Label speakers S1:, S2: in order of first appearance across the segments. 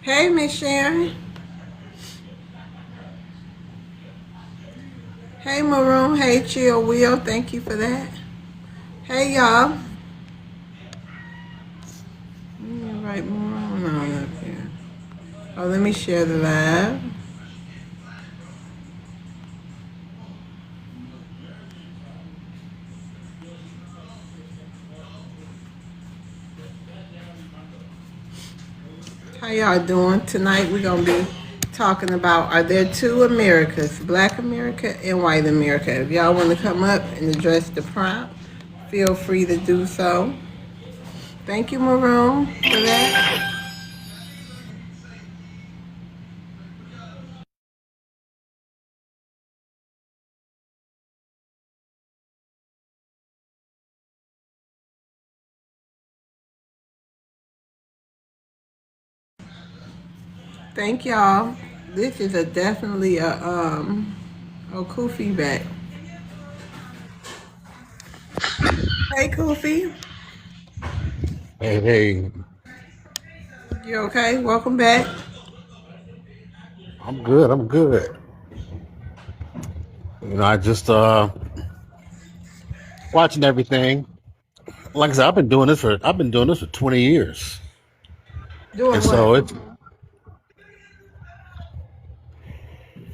S1: Hey, Miss Sharon. Hey, Maroon. Hey, Chill Will. Thank you for that. Hey, y'all. Let me invite Maroon on up here. Oh, let me share the live. How y'all doing? Tonight we're going to be talking about, are there two Americas, Black America and White America? If y'all want to come up and address the prompt, feel free to do so. Thank you, Maroon, for that. Thank y'all. This is definitely oh, Kofi back. Hey, Kofi.
S2: Hey, hey,
S1: You okay? Welcome back.
S2: I'm good. I'm good. I just watching everything. Like I said, I've been doing this for 20 years, and
S1: Doing
S2: so
S1: what?
S2: it's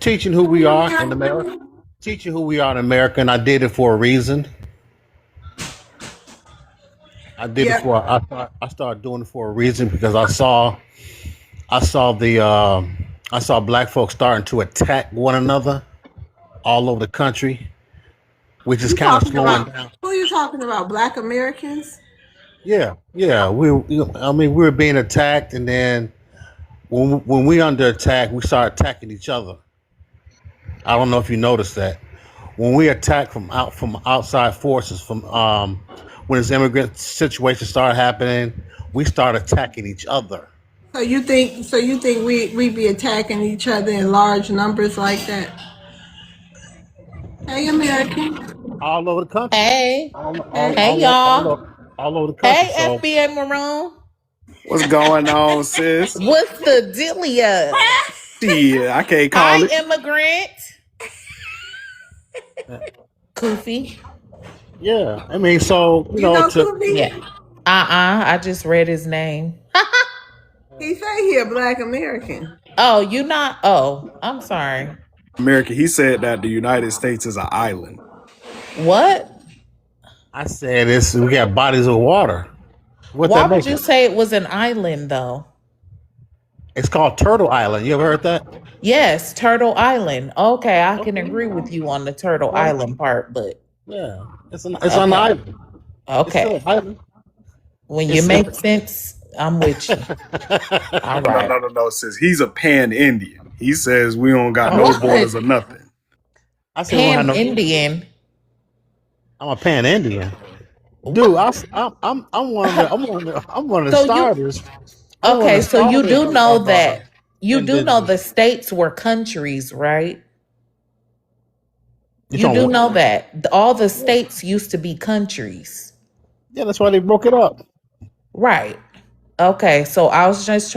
S2: teaching who we are in America. Teaching who we are in America, and I did it for a reason. I did it
S1: Yeah.
S2: for I started doing it for a reason because I saw black folks starting to attack one another all over the country, which is
S1: You
S2: kind of
S1: talking
S2: slowing
S1: about,
S2: down.
S1: who you talking about? Black Americans?
S2: Yeah, yeah. I mean, we were being attacked, and then when we under attack, we start attacking each other. I don't know if you noticed that. When we attack from outside forces, from when this immigrant situation started happening, we start attacking each other
S1: So you think we be attacking each other in large numbers like that? Hey, American.
S2: all over the country,
S3: Hey,
S2: all all
S1: Hey.
S3: hey
S2: all all, all,
S3: y'all.
S2: over, all over the country.
S3: Hey
S2: So
S3: FBA Maroon.
S4: What's going on, sis?
S3: What's the dealia?
S4: Shit, I can't call it.
S3: Hi immigrant.
S2: uh,
S3: Koofy.
S2: yeah, I mean, so
S1: You know
S2: to
S3: Yeah.
S1: Kofi?
S3: I just read his name.
S1: He say he a Black American.
S3: Oh, you not? Oh, I'm sorry.
S4: America, he said that the United States is an island.
S3: What?
S2: I said this, we got bodies of water. What
S3: Why
S2: that
S3: would
S2: make
S3: you
S2: it?
S3: say it was an island though?
S2: It's called Turtle Island. You ever heard that?
S3: Yes, Turtle Island. Okay, I can
S2: Okay.
S3: agree with you on the Turtle
S2: Okay.
S3: Island part, but
S2: Yeah, it's an
S3: okay.
S2: island. It's still
S3: Okay.
S2: an island.
S3: When you
S2: It's
S3: make sense, I'm with you. All
S4: No,
S3: right.
S4: no, no, no, sis. He's a pan Indian. He says we don't got no
S2: oh,
S3: What?
S4: borders or nothing.
S2: I said we don't have
S3: Pan
S2: no.
S3: Indian.
S2: I'm a Pan Indian, dude. I'm one of the I'm one of the
S3: So you
S2: starters. I'm one of
S3: okay,
S2: the
S3: so you
S2: starters
S3: do know
S2: of
S3: that you do know
S2: indigenous.
S3: the states were countries, right?
S2: You
S3: You
S2: talking
S3: do know
S2: what?
S3: that all the states used to be countries.
S2: Yeah, that's why they broke it up.
S3: Right. Okay, so I was just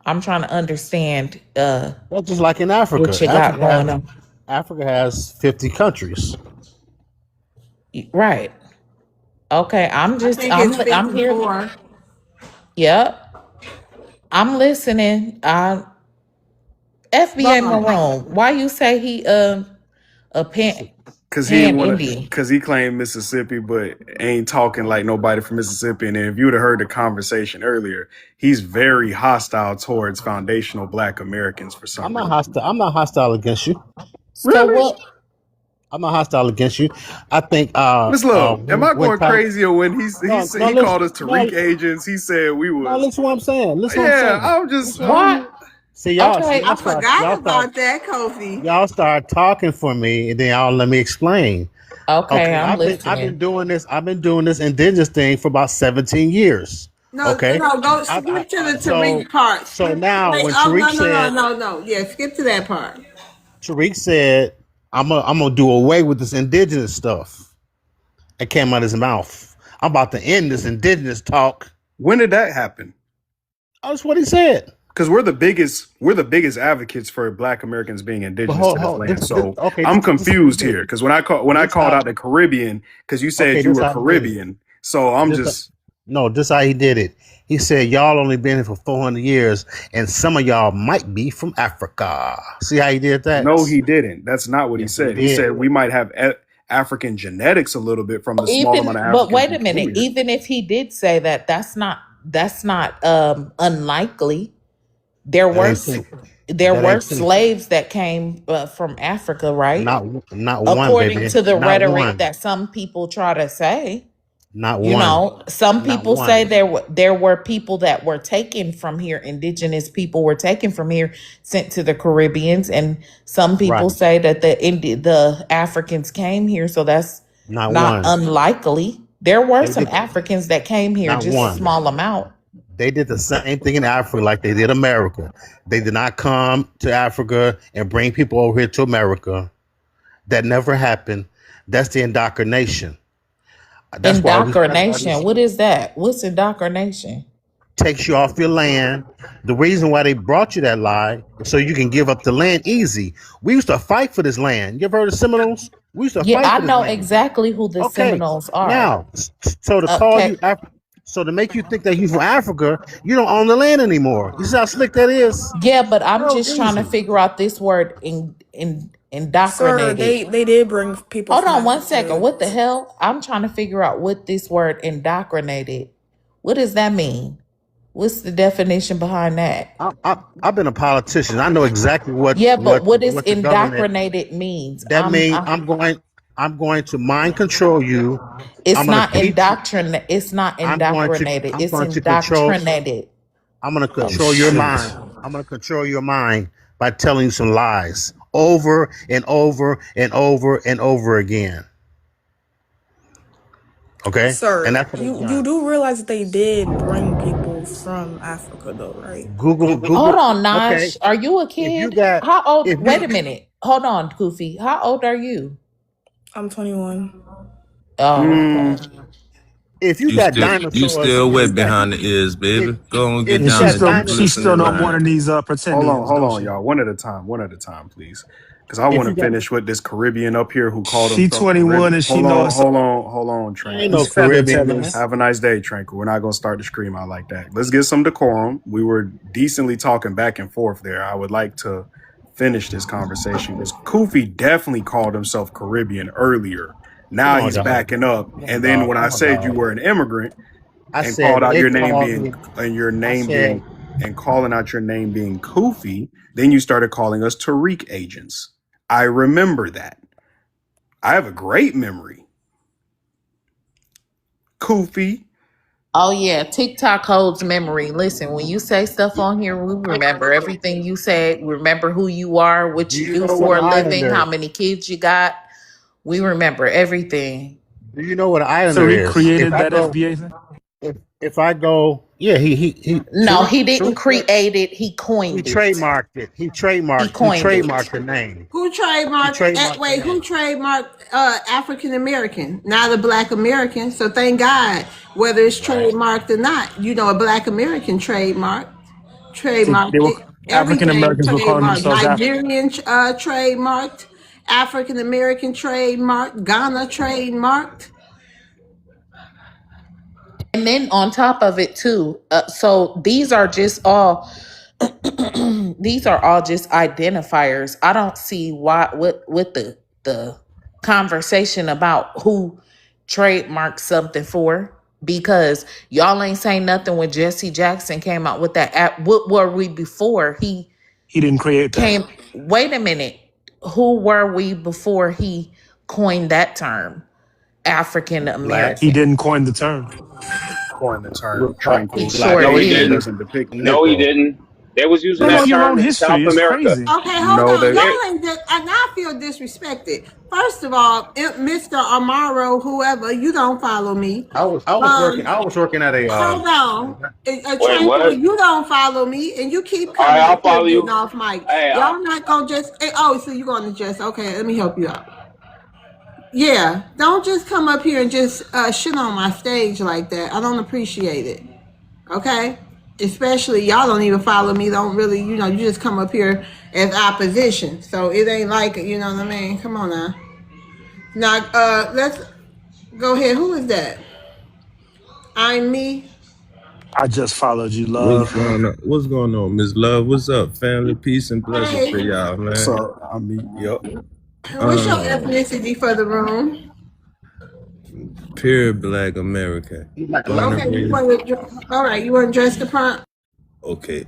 S3: I'm trying to understand
S2: That's just like in
S3: what
S2: Africa.
S3: you got going on.
S2: Africa has 50 countries.
S3: Right. Okay,
S1: I think it's
S3: I'm here.
S1: 54.
S3: Yep. I'm listening. FBA
S1: Lord.
S3: Maroon. Why you say he a
S4: Cause he
S3: pan
S4: wanna,
S3: Indian?
S4: cause he claimed Mississippi, but ain't talking like nobody from Mississippi. And if you'd have heard the conversation earlier, he's very hostile towards foundational Black Americans for
S2: I'm
S4: some
S2: not
S4: reason.
S2: hostile. I'm not hostile against you.
S3: So
S4: Really,
S3: what?
S2: I'm not hostile against you. I think
S4: Miss Love, am I
S2: when
S4: going
S2: Tyler,
S4: crazy? Or when
S2: no, no,
S4: he called us
S2: no,
S4: Tariq agents, he said we
S2: no,
S4: was.
S2: listen what I'm saying. Listen what I'm
S4: Yeah,
S2: saying. Listen what I'm saying.
S3: Why?
S2: See
S3: Okay.
S1: I forgot about that, Kofi.
S2: y'all start talking for me, and then y'all let me explain.
S3: Okay,
S2: Okay,
S3: I'm
S2: I've been
S3: listening.
S2: doing this. I've been doing this indigenous thing for about 17 years.
S1: No,
S2: Okay,
S1: no, go
S2: I
S1: skip to the
S2: so
S1: Tariq part.
S2: so
S1: Skip.
S2: now
S1: Wait,
S2: when
S1: oh
S2: Tariq
S1: no, no, no,
S2: said
S1: no, no. Yeah, skip to that part.
S2: I'm gonna do away with this indigenous stuff, it came out of his mouth. I'm about to end this indigenous talk.
S4: When did that happen?
S2: That's what he said.
S4: Because we're the biggest advocates for Black Americans being
S2: But
S4: indigenous to this land.
S2: this
S4: So
S2: okay.
S4: I'm
S2: This how he
S4: confused
S2: did
S4: here
S2: it.
S4: because when I
S2: This
S4: called
S2: how
S4: out the Caribbean, because you said
S2: okay.
S4: you
S2: This
S4: were
S2: how he did it.
S4: Caribbean, so I'm
S2: This
S4: just
S2: no. This how he did it. He said y'all only been here for 400 years, and some of y'all might be from Africa. See how he did that?
S4: no, he didn't. That's not what he
S2: Yes, he
S4: said. He
S2: did.
S4: said we might have African genetics a little bit from the small amount
S3: Even
S4: of
S3: but
S4: Africans
S3: wait
S4: who
S3: a
S4: came
S3: minute.
S4: here.
S3: Even if he did say that, that's not unlikely. There
S2: That
S3: were
S2: ain't
S3: s-
S2: true.
S3: there
S2: That
S3: were
S2: ain't true.
S3: slaves that came from Africa, right?
S2: Not one,
S3: According
S2: baby.
S3: to the
S2: Not
S3: rhetoric
S2: one.
S3: that some people try to say.
S2: Not
S3: You
S2: one.
S3: know, some
S2: Not
S3: people say
S2: one.
S3: there were people that were taken from here, indigenous people were taken from here, sent to the Caribbeans, and some
S2: Right.
S3: people say that the Africans came here, so that's
S2: Not
S3: not
S2: one.
S3: unlikely. There were
S2: They
S3: some
S2: did
S3: Africans that came here,
S2: not
S3: just a
S2: one.
S3: small amount.
S2: They did the same thing in Africa like they did America. They did not come to Africa and bring people over here to America. That never happened. That's the indoctrination. That's why we
S3: Indoctrination. What is that? What's indoctrination?
S2: takes you off your land. The reason why they brought you that lie is so you can give up the land easy. We used to fight for this land. You ever heard of Seminoles? We used to
S3: Yeah,
S2: fight
S3: I
S2: for this
S3: know
S2: land.
S3: exactly who the
S2: Okay,
S3: Seminoles are.
S2: now, so to call
S3: Okay.
S2: you so to make you think that you from Africa, you don't own the land anymore. You see how slick that is?
S3: Yeah, but I'm
S2: Real
S3: just trying to
S2: easy.
S3: figure out this word in
S5: Sir,
S3: indoctrinated.
S5: they did bring people
S3: Hold
S5: from
S3: on one second.
S5: Africa.
S3: What the hell? I'm trying to figure out what this word indoctrinated. What does that mean? What's the definition behind that?
S2: I've been a politician. I know exactly
S3: Yeah, but what does
S2: what the government.
S3: indoctrinated means?
S2: That means I'm going to mind control you.
S3: It's
S2: I'm going to
S3: not
S2: teach you.
S3: indoctrinate. It's not indoctrinated.
S2: I'm
S3: It's
S2: going to control.
S3: indoctrinated.
S2: I'm going to
S6: Oh
S2: control your
S6: shit.
S2: mind. I'm going to control your mind by telling you some lies over and over and over and over again. Okay, and
S5: Sir,
S2: that's what they've
S5: you
S2: done.
S5: do realize that they did bring people from Africa though, right?
S3: Hold
S2: Google.
S3: on,
S2: Okay,
S3: Nash. Are you a
S2: if you
S3: kid?
S2: got
S3: How old?
S2: if
S3: Wait
S2: you
S3: a minute. Hold on, Goofy. How old are you?
S5: I'm 21.
S3: Oh, okay.
S4: Mm,
S2: if you got
S6: You
S2: dinosaurs,
S6: still wet behind the ears,
S2: if
S6: baby. Go and get
S2: if
S7: And
S2: you
S6: down
S7: she
S2: got
S6: and
S7: still
S2: dinosaurs,
S7: she
S6: listen
S7: still
S6: in
S7: don't want
S6: line.
S7: these pretend ears,
S4: hold
S7: don't
S4: on,
S7: she?
S4: y'all. One at a time, please. Because I
S2: if
S4: want
S2: you
S4: to
S2: got,
S4: finish with this Caribbean up here who called
S7: She
S4: himself
S7: 21
S4: Caribbean.
S7: and she knows
S4: Hold on,
S2: there ain't
S4: Tranquil.
S2: no
S7: he's feather
S2: Caribbean,
S7: telling
S2: man.
S7: us.
S4: Have a nice day, Tranquil. We're not gonna start to scream out like that. Let's get some decorum. We were decently talking back and forth there. I would like to finish this conversation because Kofi definitely called himself Caribbean earlier.
S2: Come
S4: Now
S2: on,
S4: he's
S2: dog.
S4: backing up.
S2: Come on,
S4: And then
S2: dog.
S4: when I
S2: Come on,
S4: said you
S2: dog.
S4: were an immigrant
S2: I
S4: and
S2: said
S4: called out
S2: they
S4: your name
S2: called
S4: being
S2: me.
S4: and your
S2: I
S4: name
S2: said
S4: being and calling out your name being Kofi, then you started calling us Tariq agents. I remember that. I have a great memory. Kofi.
S3: Oh yeah, TikTok holds memory. Listen, when you say stuff on here, we remember everything you said. We remember who you are,
S2: do
S3: what you
S2: you
S3: do
S2: know what
S3: for
S2: an
S3: a living, how
S2: islander
S3: many kids you got. We remember everything.
S2: do you know what an islander
S7: Tariq
S2: is?
S7: created that FBA thing.
S2: If I go, yeah, he
S3: No, he didn't
S2: Tariq
S3: create it. He
S2: he
S3: coined it.
S2: trademarked it.
S3: He coined it.
S2: Trademarked the name.
S1: Who
S2: He
S1: trademarked?
S2: trademarked the
S1: Wait, who
S2: name.
S1: trademarked African American? Not a Black American. So thank God, whether it's
S2: Right.
S1: trademarked or not, a Black American trademarked
S7: They were
S1: it.
S7: African
S1: Everything
S7: Americans were calling
S1: trademarked.
S7: themselves African.
S1: Nigerian trademarked. African American trademarked. Ghana trademarked.
S3: And then on top of it too, so these are just all these are all just identifiers. I don't see why what the conversation about who trademarked something for, because y'all ain't saying nothing when Jesse Jackson came out with that app. What were we before he
S7: He didn't create that.
S3: came? Wait a minute. Who were we before he coined that term? African
S2: Black.
S7: He
S3: American.
S7: didn't coin the term.
S4: Coin the
S2: We're
S4: term
S3: He
S4: tranquil.
S2: black
S3: sure
S6: No, he
S4: It
S3: did.
S6: didn't.
S4: doesn't depict
S6: No, he
S2: Negro.
S6: didn't. They was using
S7: You
S6: that
S7: know your own
S6: term in South
S7: history. It's
S6: America.
S7: crazy.
S1: Okay, hold
S4: no.
S1: on.
S4: They
S6: They,
S1: Y'all ain't and I feel disrespected. First of all, Mr. Amaro, whoever, you don't follow me. Um,
S2: I was working at a
S1: hold on. A
S6: wait,
S1: tranquil,
S6: what?
S1: you don't follow me, and you keep
S6: All right,
S1: coming
S6: I'll
S1: up here
S6: follow
S1: getting
S6: you.
S1: off mic.
S6: Hey,
S1: Y'all not gonna just oh, so you gonna just okay, let me help you out. Yeah, don't just come up here and just shit on my stage like that. I don't appreciate it. Okay? Especially y'all don't even follow me, don't really, you just come up here as opposition. So it ain't like, you know what I mean? Come on now. Now, let's go ahead. Who is that? I'm me.
S7: I just followed you,
S8: What's
S7: love.
S8: going on? What's going on, Miss Love? What's up, family? Peace and blessings to
S1: Hey,
S8: y'all, man.
S4: so I mean, yep.
S1: what's your
S8: Um,
S1: ethnicity for the room?
S8: Pure Black American, born and
S1: Okay,
S8: raised.
S1: all right, you want to address the prompt?
S8: Okay.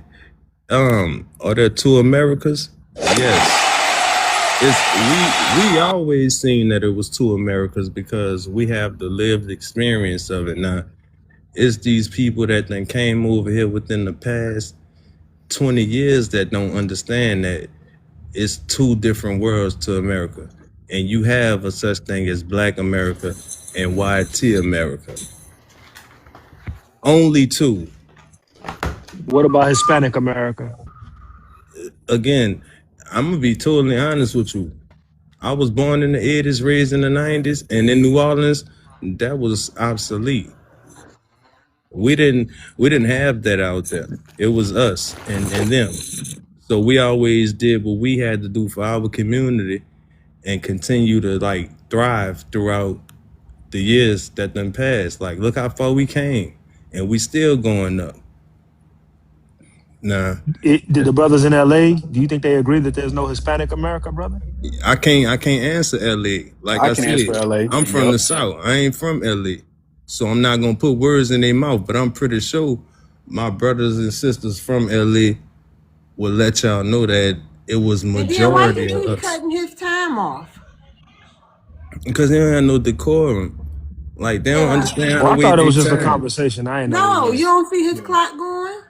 S8: Are there two Americas? Yes. We always seen that it was two Americas because we have the lived experience of it. Now, it's these people that then came over here within the past 20 years that don't understand that it's two different worlds to America. And you have a such thing as Black America and YT America. Only two.
S7: What about Hispanic America?
S8: Again, I'm gonna be totally honest with you. I was born in the 80s, raised in the 90s, and in New Orleans, that was obsolete. We didn't have that out there. It was us and them. So we always did what we had to do for our community and continue to like thrive throughout the years that done passed. Like, look how far we came, and we still going up. Nah,
S7: Did the brothers in LA, do you think they agree that there's no Hispanic America, brother?
S8: I can't answer LA. Like
S4: I
S8: I
S4: can
S8: said,
S4: answer LA.
S8: I'm from
S4: Yep.
S8: the South. I ain't from LA, so I'm not gonna put words in their mouth. But I'm pretty sure my brothers and sisters from LA will let y'all know that it was
S1: And then why you
S8: majority of
S1: keep
S8: us
S1: cutting his time off?
S8: because they don't have no decorum. Like they don't
S1: Yeah.
S8: understand how
S7: Well,
S8: to
S7: I
S8: wait
S7: thought it
S8: their
S7: was just a
S8: time.
S7: conversation. I didn't know it
S1: No, you
S7: was.
S1: don't see his
S7: Yeah.
S1: clock going?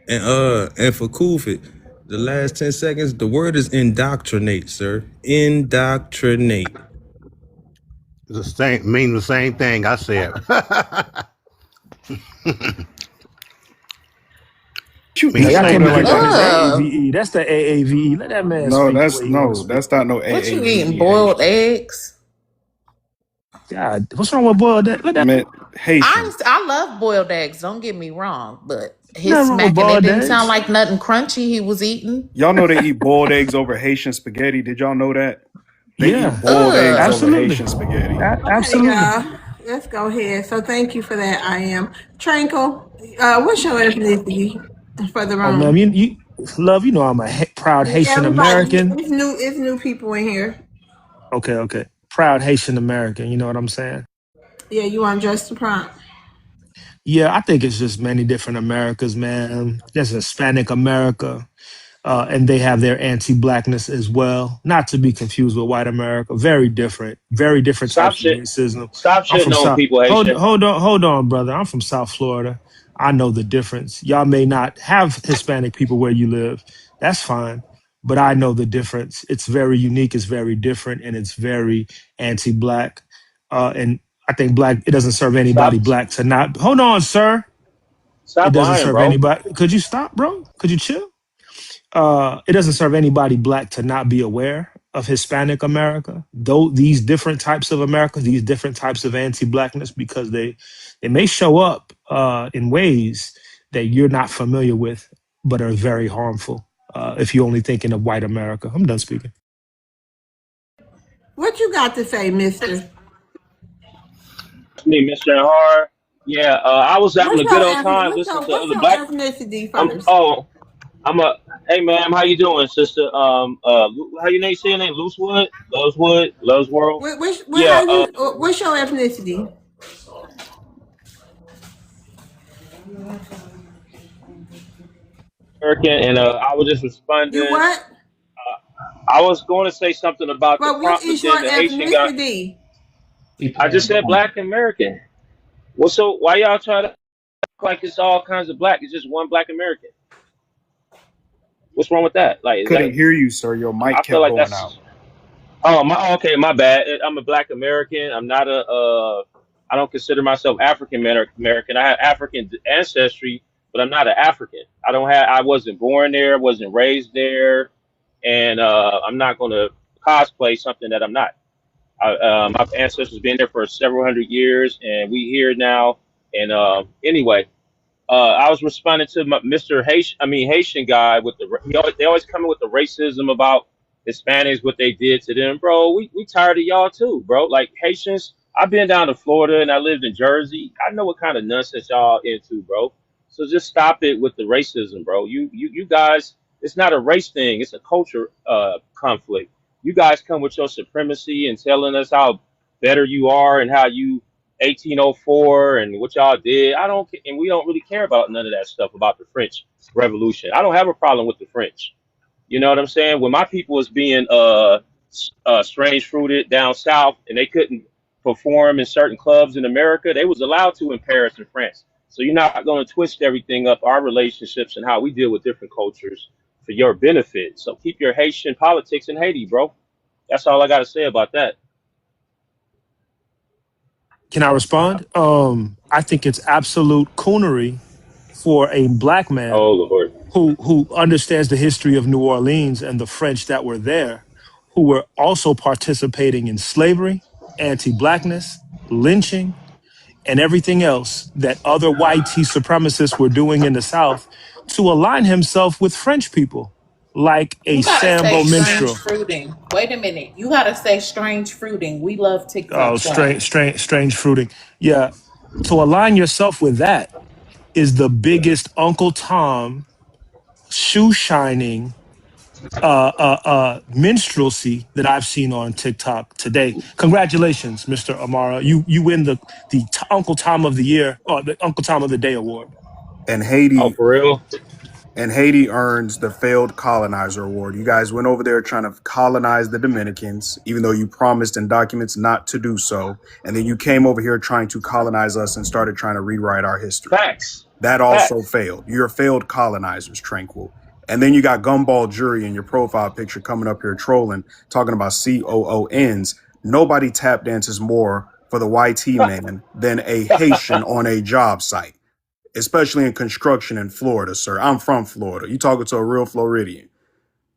S8: And for Kufit, the last 10 seconds, the word is indoctrinate, sir. Indoctrinate.
S2: The same thing I said. You
S4: He
S2: mean
S7: Now y'all
S4: saying
S7: can't
S4: it
S7: be
S4: like
S7: getting on
S4: that.
S7: his
S3: Ugh.
S7: AAVE. That's the AAVE. Let that man
S4: No,
S7: speak the
S4: that's
S7: way he want to
S4: no,
S7: speak.
S4: that's not no
S3: What you eating?
S4: AAVE
S3: Boiled
S4: Haitian.
S3: eggs?
S7: God, what's wrong with boiled egg? Let that
S4: Meant Haitian.
S3: I love boiled eggs. Don't get me wrong, but his
S7: nothing wrong with
S3: smacking, it
S7: boiled
S3: didn't sound
S7: eggs.
S3: like nothing crunchy he was eating.
S4: Y'all know they eat boiled eggs over Haitian spaghetti. Did y'all know that? They eat
S7: Yeah,
S4: boiled eggs
S3: Ugh.
S4: over
S7: absolutely.
S4: Haitian spaghetti.
S1: Okay,
S7: Absolutely.
S1: let's go ahead. So thank you for that. I am Tranquil. What's your ethnicity for the
S7: Oh man,
S1: room?
S7: you love, you know I'm a proud Haitian
S1: Everybody,
S7: American.
S1: it's new people in here.
S7: Okay, okay. Proud Haitian American, you know what I'm saying?
S1: Yeah, you want to address the prompt?
S7: Yeah, I think it's just many different Americas, man. There's Hispanic America. And they have their anti-blackness as well. Not to be confused with white America. Very different
S6: Stop
S7: types of
S6: shit.
S7: racism.
S6: Stop
S7: I'm
S6: shitting
S7: from
S6: on
S7: South.
S6: people, Haitian.
S7: Hold on, brother. I'm from South Florida. I know the difference. Y'all may not have Hispanic people where you live. That's fine, but I know the difference. It's very unique. It's very different, and it's very anti-black. And I think black. It doesn't serve anybody
S6: Stop.
S7: black to not. Hold on, sir. It
S6: Stop
S7: doesn't
S6: lying,
S7: serve
S6: bro.
S7: anybody. Could you stop, bro? Could you chill? It doesn't serve anybody black to not be aware of Hispanic America. Though these different types of America, these different types of anti-blackness, because they may show up in ways that you're not familiar with, but are very harmful. If you're only thinking of white America, I'm done speaking.
S1: What you got to say, Mister?
S6: Me, Mr. Har. Yeah, I was having a good old time listening to
S1: What's
S6: other
S1: your
S6: black.
S1: ethnicity
S6: I'm
S1: first?
S6: oh, I'm a. Hey, ma'am, how you doing, sister? How you name say your name? Loosewood, Love's World. Yeah,
S1: What's your ethnicity?
S6: American, and I was just
S1: You
S6: responding.
S1: what?
S6: I was going to say something about the
S1: But what
S6: prompt, but
S1: is your
S6: then the Haitian guy.
S1: ethnicity?
S9: He
S6: I
S9: playing
S6: just said
S9: dumb.
S6: Black American. Well, so why y'all try to act like it's all kinds of black? It's just one Black American. What's wrong with that? Like, is
S4: Couldn't
S6: that?
S4: hear you, sir. Your
S6: I
S4: mic
S6: feel
S4: kept
S6: like
S4: going out.
S6: that's. Oh my. Okay, my bad. I'm a Black American. I'm not a. I don't consider myself African American. I have African ancestry, but I'm not an African. I don't have. I wasn't born there. Wasn't raised there, and I'm not going to cosplay something that I'm not. My ancestors been there for several hundred years, and we here now. And anyway, I was responding to Mr. Haitian guy with they always come in with the racism about Hispanics, what they did to them, bro. We tired of y'all too, bro. Like Haitians, I've been down to Florida and I lived in Jersey. I know what kind of nonsense y'all into, bro. So just stop it with the racism, bro. You guys, it's not a race thing. It's a culture conflict. You guys come with your supremacy and telling us how better you are and how you 1804 and what y'all did. And we don't really care about none of that stuff about the French Revolution. I don't have a problem with the French. You know what I'm saying? When my people was being strange fruited down south and they couldn't perform in certain clubs in America, they was allowed to in Paris and France. So you're not going to twist everything up, our relationships and how we deal with different cultures for your benefit. So keep your Haitian politics in Haiti, bro. That's all I got to say about that.
S7: Can I respond? I think it's absolute coonery for a black man
S6: Oh Lord,
S7: who understands the history of New Orleans and the French that were there, who were also participating in slavery, anti-blackness, lynching, and everything else that other white supremacists were doing in the South, to align himself with French people, like a
S3: You gotta say
S7: Sambo
S3: strange
S7: minstrel.
S3: fruiting. Wait a minute. You gotta say strange fruiting. We love
S7: Oh,
S3: TikTok
S7: strange,
S3: slang.
S7: strange, strange fruiting. Yeah, to align yourself with that is the biggest Uncle Tom shoe shining minstrelsy that I've seen on TikTok today. Congratulations, Mr. Amara. You win the Uncle Tom of the Year or the Uncle Tom of the Day award.
S4: And
S6: oh
S4: Haiti
S6: for real?
S4: and Haiti earns the failed colonizer award. You guys went over there trying to colonize the Dominicans, even though you promised in documents not to do so. And then you came over here trying to colonize us and started trying to rewrite our history.
S6: Facts,
S4: That also
S6: facts.
S4: failed. You're failed colonizers, Tranquil. And then you got Gumball Jury in your profile picture coming up here trolling, talking about COONs. Nobody tap dances more for the YT man than a Haitian on a job site, especially in construction in Florida, sir. I'm from Florida. You talking to a real Floridian.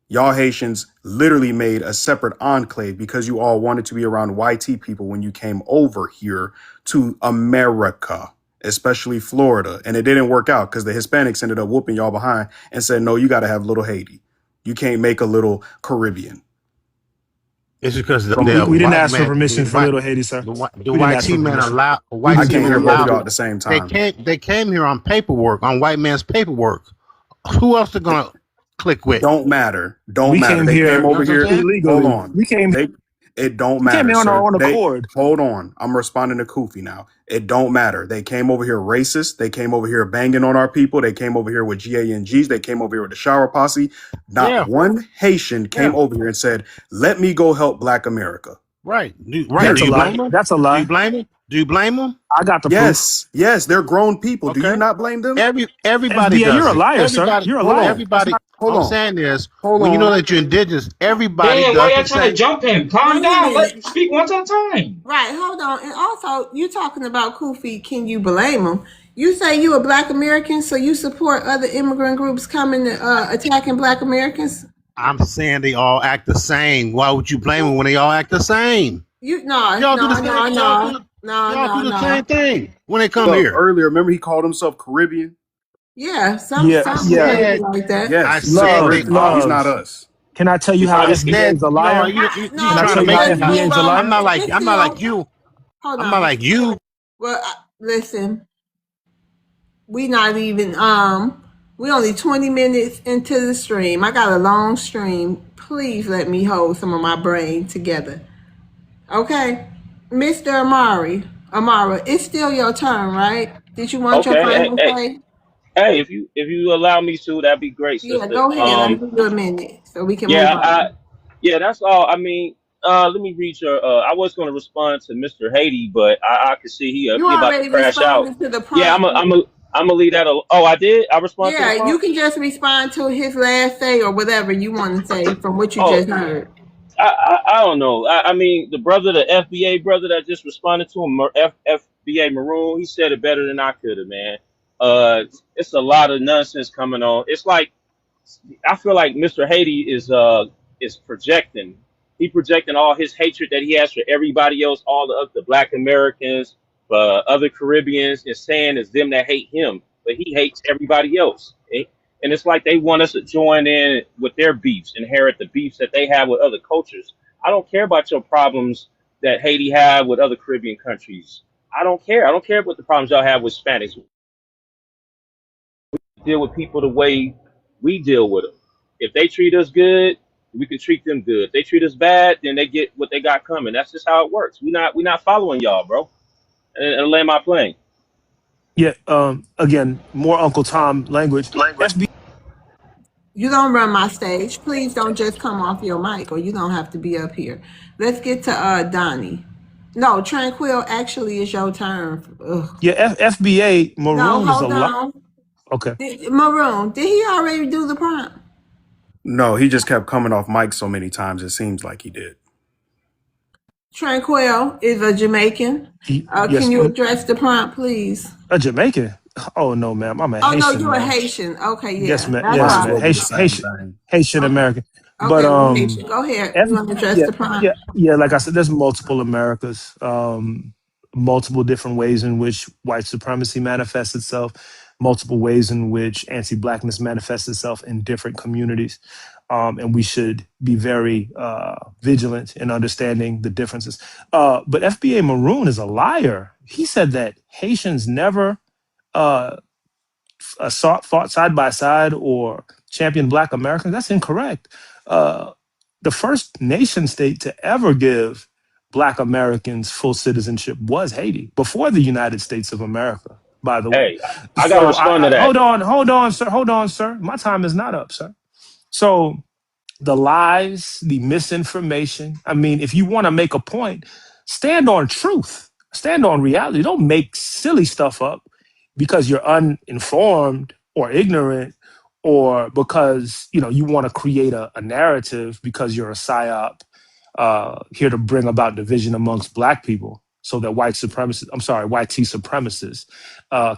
S4: Y'all Haitians literally made a separate enclave because you all wanted to be around YT people when you came over here to America, especially Florida. And it didn't work out because the Hispanics ended up whooping y'all behind and said, no, you got to have little Haiti. You can't make a little Caribbean.
S2: It's because
S4: From
S7: We,
S2: the
S7: we didn't
S2: white
S7: ask for
S2: man,
S7: permission for Little Haiti, sir.
S2: the
S7: We didn't
S2: white
S7: ask for
S2: team man
S7: permission.
S2: allowed
S7: We
S4: I
S2: white
S7: just
S2: team
S4: can't
S7: came
S2: man
S7: to
S4: hear
S7: let
S4: both
S7: it
S4: of
S2: allowed
S4: y'all
S7: go.
S4: at the same
S2: they
S4: time.
S2: came here on paperwork, on white man's paperwork. Who else they gonna click with?
S4: Don't matter. Don't
S7: We
S4: matter.
S7: came
S4: They came
S7: here
S2: You know
S4: over
S2: what I'm
S4: here.
S2: saying?
S4: Hold
S7: illegally.
S4: on. They it don't
S7: We came
S4: matter,
S7: here on our
S4: sir.
S7: own
S4: They
S7: accord.
S4: hold on. I'm responding to Kofi now. It don't matter. They came over here racist. They came over here banging on our people. They came over here with GANGs. They came over here with the shower posse. Not
S2: Yeah,
S4: one Haitian came
S2: yeah,
S4: over here and said, let me go help Black America.
S2: right. Right. Do
S7: That's a
S4: Period.
S2: you
S7: lie.
S2: blame them?
S7: That's a
S2: Do you
S7: lie.
S2: blame them? Do you blame them?
S7: I got the proof.
S4: Yes. Yes. They're grown people. Do you
S2: Okay.
S4: not blame them?
S2: Everybody
S7: FBA, you're
S2: does
S7: a
S2: it.
S7: liar, sir.
S2: Everybody,
S7: You're a
S4: Hold
S7: liar.
S4: on.
S7: That's
S2: everybody.
S7: not.
S4: Hold
S2: I'm
S4: on.
S2: saying is
S4: Hold
S2: when you know
S4: on.
S2: that you're indigenous, everybody
S9: Damn, why
S2: does
S9: y'all
S2: the
S9: trying to
S2: same.
S9: jump him? Calm
S1: Wait a
S9: down. Let
S1: minute.
S9: him speak one at a time.
S1: Right, hold on. And also, you talking about Kufi, can you blame him? You say you a black American, so you support other immigrant groups coming attacking black Americans?
S2: I'm saying they all act the same. Why would you blame them when they all act the same?
S1: You no,
S2: Y'all do the
S1: no,
S2: same.
S1: no, no, no,
S2: Y'all do
S1: no,
S2: the
S1: no.
S2: same thing when they come
S4: Up
S2: here.
S4: earlier, remember he called himself Caribbean?
S1: Yeah,
S7: Yeah,
S2: I
S1: some
S7: yeah.
S1: crazy
S2: said,
S1: like that.
S2: I
S4: Yes, he's
S2: said they
S4: Caribbean. He's
S2: all.
S4: not
S7: Loves.
S4: us.
S7: Can I tell
S6: He
S7: you how
S6: probably
S2: I
S6: speak.
S7: FBA
S2: said
S7: is a
S2: no.
S7: liar?
S2: You
S1: No,
S7: Can I
S2: trying to
S7: tell you how
S2: make it.
S1: let's
S7: FBA
S1: move
S7: is a
S1: on.
S7: liar?
S2: I'm not like
S1: Hold
S2: you.
S1: on.
S2: I'm not like you.
S1: Well, listen. We not even we only 20 minutes into the stream. I got a long stream. Please let me hold some of my brain together. Okay? Mr. Amara, it's still your turn, right? Did you want your
S6: Okay, hey,
S1: final
S6: hey,
S1: say?
S6: hey, if you allow me to, that'd be great,
S1: Yeah,
S6: sister.
S1: go ahead. I'll give you a minute so we can move
S6: Yeah,
S1: on.
S6: yeah, that's all. I mean, let me read your. I was going to respond to Mr. Haiti, but I could see
S1: You
S6: he about to
S1: already
S6: crash out.
S1: responded to the
S6: Yeah,
S1: prompt.
S6: I'm gonna leave that. Oh, I did. I respond to the
S1: Yeah, you
S6: prompt.
S1: can just respond to his last say or whatever you want to say from what you
S6: Oh,
S1: just heard.
S6: I don't know. I mean, the brother, the FBA brother that just responded to him, FBA Maroon, he said it better than I could have, man. It's a lot of nonsense coming on. It's like I feel like Mr. Haiti is projecting. He projecting all his hatred that he has for everybody else, all the Black Americans, other Caribbeans, and saying it's them that hate him, but he hates everybody else. And it's like they want us to join in with their beefs, inherit the beefs that they have with other cultures. I don't care about your problems that Haiti have with other Caribbean countries. I don't care. I don't care what the problems y'all have with Hispanics. Deal with people the way we deal with them. If they treat us good, we can treat them good. If they treat us bad, then they get what they got coming. That's just how it works. We not following y'all, bro. And land my plane.
S7: Yeah. Again, more Uncle Tom language. FB.
S1: You don't run my stage. Please don't just come off your mic or you don't have to be up here. Let's get to Donnie. No, Tranquil actually is your turn. Ugh.
S7: Yeah. FBA
S1: No,
S7: Maroon is a
S1: hold
S7: lot.
S1: on.
S7: Okay.
S1: Maroon, did he already do the prompt?
S4: No, he just kept coming off mic so many times. It seems like he did.
S1: Tranquil is a Jamaican. Can
S7: Yes.
S1: you address the prompt, please?
S7: A Jamaican. Oh no, ma'am. I'm a
S1: Oh no,
S7: Haitian,
S1: you're a
S7: man.
S1: Haitian. Okay,
S7: Yes,
S1: yeah,
S7: man.
S1: that's
S7: Yes,
S4: Might as
S1: why.
S7: man.
S4: well be the
S7: Haitian,
S4: same
S7: Haitian,
S4: thing.
S7: Haitian
S1: Okay,
S7: American. But
S1: okay, well, Haitian. Go ahead.
S7: F,
S1: You want to address
S7: yeah,
S1: the prompt?
S7: yeah. Like I said, there's multiple Americas, multiple different ways in which white supremacy manifests itself, multiple ways in which anti-blackness manifests itself in different communities, and we should be very vigilant in understanding the differences. But FBA Maroon is a liar. He said that Haitians never. Uh, fought side by side or championed Black Americans. That's incorrect. Uh, the first nation state to ever give Black Americans full citizenship was Haiti before the United States of America, by the way.
S6: Hey, I gotta
S7: So
S6: respond to that.
S7: hold on, sir. My time is not up, sir. So the lies, the misinformation. I mean, if you want to make a point, stand on truth, stand on reality. Don't make silly stuff up because you're uninformed or ignorant or because you want to create a narrative because you're a psyop here to bring about division amongst Black people so that white T supremacists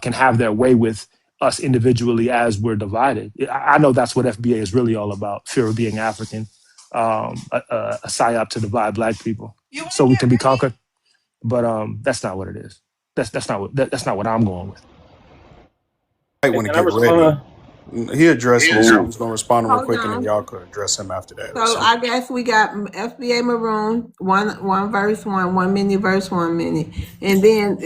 S7: can have their way with us individually as we're divided. I know that's what FBA is really all about: fear of being African, a psyop to divide Black people so we can be conquered. But that's not what it is. That's not what I'm going with.
S4: Might
S6: Hey,
S4: want to
S6: can I
S4: get ready.
S6: respond?
S4: He addressed me, so I'm
S6: Ooh,
S4: just gonna respond real
S1: Hold
S4: quick, and then
S1: on.
S4: y'all could address him after that or
S1: So
S4: something.
S1: I guess we got FBA Maroon, one verse, 1 minute, verse 1 minute, and then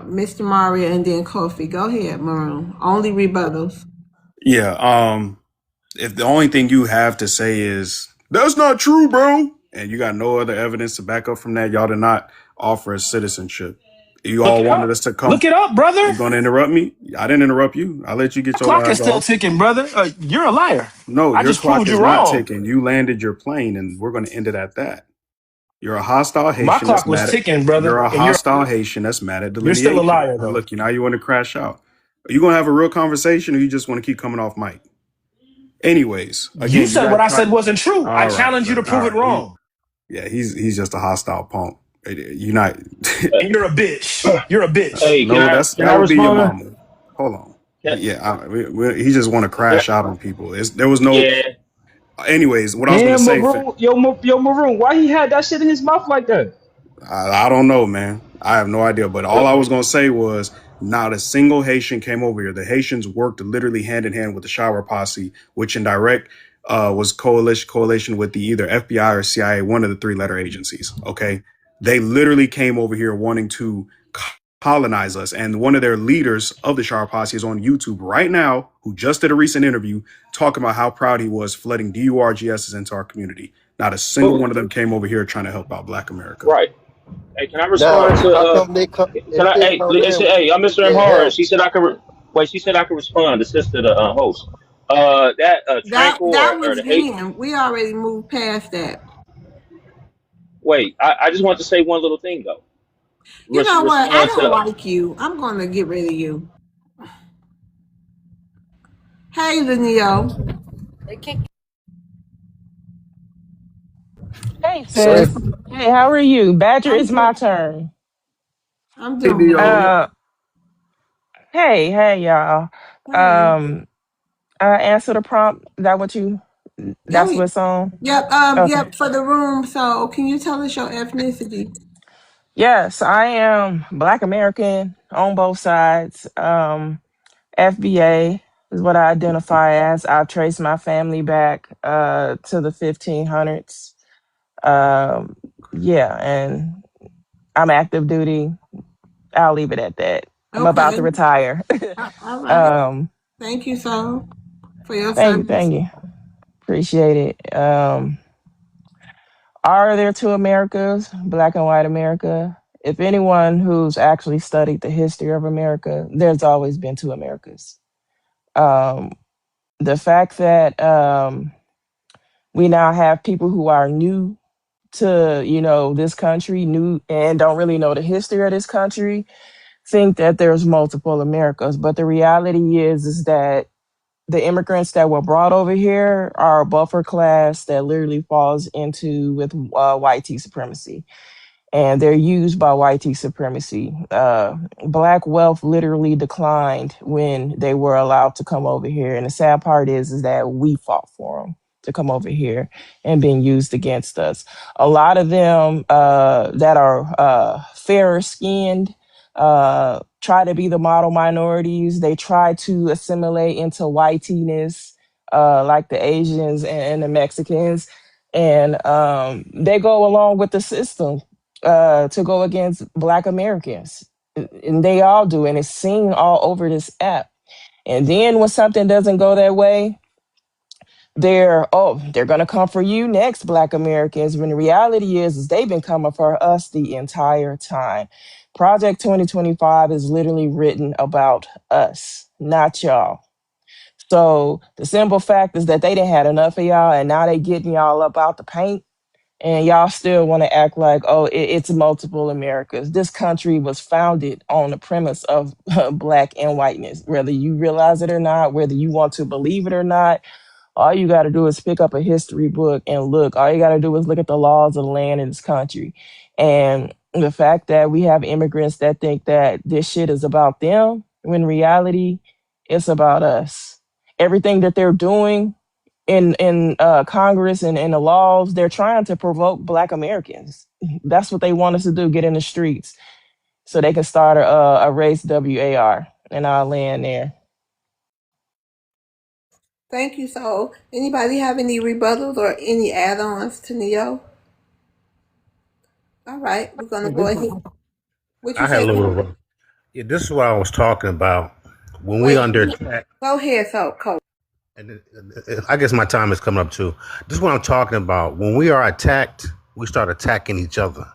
S1: Mr. Mario, and then Kofi. Go ahead, Maroon. Only rebuttals.
S4: Yeah. If the only thing you have to say is that's not true, bro, and you got no other evidence to back up from that, y'all did not offer us citizenship. You
S7: Look
S4: all
S7: it
S4: wanted
S7: up.
S4: us to come.
S7: Look it up, brother.
S4: You gonna interrupt me? I didn't interrupt you. I let you get
S7: The
S4: your
S7: clock is
S4: last
S7: still
S4: off.
S7: ticking, brother. You're a liar.
S4: No,
S7: I
S4: your
S7: just
S4: clock
S7: proved
S4: is
S7: you
S4: not
S7: wrong.
S4: ticking. You landed your plane, and we're gonna end it at that. You're a hostile
S7: My
S4: Haitian that's
S7: clock was
S4: mad at.
S7: ticking, brother,
S4: You're a
S7: and
S4: hostile Haitian that's mad at
S7: you're still a
S4: delineation.
S7: liar,
S4: And
S7: though.
S4: look, now you want to crash out. Are you gonna have a real conversation, or you just want to keep coming off mic? Anyways,
S7: You
S4: again, you
S7: said what
S4: guys
S7: I
S4: try.
S7: said wasn't true. I
S4: All right,
S7: challenge you
S4: bro.
S7: to
S4: All
S7: prove it
S4: right.
S7: wrong.
S4: Yeah, he's just a hostile punk. You're not.
S7: And you're a bitch. You're a bitch.
S6: hey,
S4: No,
S9: Can
S4: that
S9: I
S4: would be your
S9: respond?
S4: mama. Hold on.
S6: can,
S4: He just want to
S6: can,
S4: crash out on people. There was no.
S6: yeah.
S4: Anyways, what I was gonna
S9: Damn,
S4: say.
S9: Maroon, yo, Maroon, why he had that shit in his mouth like that?
S4: I don't know, man. I have no idea. But all I was gonna say was not a single Haitian came over here. The Haitians worked literally hand in hand with the Shower Posse, which in direct was coalition with the either FBI or CIA, one of the three letter agencies. Okay, they literally came over here wanting to colonize us. And one of their leaders of the Shower Posse is on YouTube right now, who just did a recent interview talking about how proud he was flooding DURGSs into our community. Not a single
S6: But
S4: one of them came over here trying to help out Black America.
S6: right. Hey, can I
S10: Now,
S6: respond to?
S10: how come they come
S6: Can
S10: if
S6: I?
S10: they
S6: Hey,
S10: come in?
S6: hey, I'm Mr. M.
S10: Get
S6: Hard.
S10: help.
S6: She said I could. Wait, she said I could respond. The sister, the host. That
S1: That
S6: tranquil or
S1: was
S6: the hate.
S1: then. We already moved past that.
S6: Wait, I just want to say one little thing though.
S1: You know what? I
S6: Respond
S1: don't
S6: to.
S1: like you. I'm gonna get rid of you. Hey, Lenio.
S11: Hey
S4: Say,
S11: sis. Hey, how are you? Badger,
S1: I'm
S11: it's my
S1: doing.
S11: turn.
S1: I'm
S4: hey,
S1: doing
S4: Neo.
S1: good.
S11: Uh hey y'all.
S1: Hey.
S11: Um answer the prompt. Is that what you
S1: Yeah.
S11: that's what's on?
S1: Yep.
S11: Okay.
S1: Yep. For the room. So, can you tell us your ethnicity?
S11: Yes, I am Black American on both sides. FBA is what I identify as. I trace my family back to the 1500s. Um yeah, and I'm active duty. I'll leave it at that. I'm about
S1: Okay.
S11: to retire.
S1: All right.
S11: um
S1: Thank you so for your
S11: thank
S1: service.
S11: you. Appreciate it. Are there two Americas, Black and White America? If anyone who's actually studied the history of America, there's always been two Americas. Um, the fact that we now have people who are new to, this country, new and don't really know the history of this country, think that there's multiple Americas. But the reality is that the immigrants that were brought over here are a buffer class that literally falls into with white supremacy, and they're used by white supremacy. Black wealth literally declined when they were allowed to come over here, and the sad part is that we fought for them to come over here and being used against us. A lot of them that are fairer skinned try to be the model minorities. They try to assimilate into whiteness, like the Asians and the Mexicans, and they go along with the system to go against Black Americans. And they all do, and it's seen all over this app. And then when something doesn't go their way, they're gonna come for you next, Black Americans. When the reality is they've been coming for us the entire time. Project 2025 is literally written about us, not y'all. So the simple fact is that they didn't had enough of y'all, and now they getting y'all up out the paint, and y'all still want to act like, oh, it's multiple Americas. This country was founded on the premise of Black and whiteness, whether you realize it or not, whether you want to believe it or not. All you got to do is pick up a history book and look. All you got to do is look at the laws of the land in this country. And the fact that we have immigrants that think that this shit is about them, when in reality, it's about us. Everything that they're doing in Congress and in the laws, they're trying to provoke Black Americans. That's what they want us to do: get in the streets so they can start a race WAR. And I'll land there.
S1: Thank you so. Anybody have any rebuttals or any add-ons to Neo? All right, we're gonna go
S2: This
S1: ahead. What you
S2: I had a
S1: say,
S2: little.
S1: Cole?
S2: Yeah, this is what I was talking about when we
S1: Wait,
S2: under attack.
S1: go ahead, so Cole.
S2: And I guess my time is coming up too. This is what I'm talking about. When we are attacked, we start attacking each other.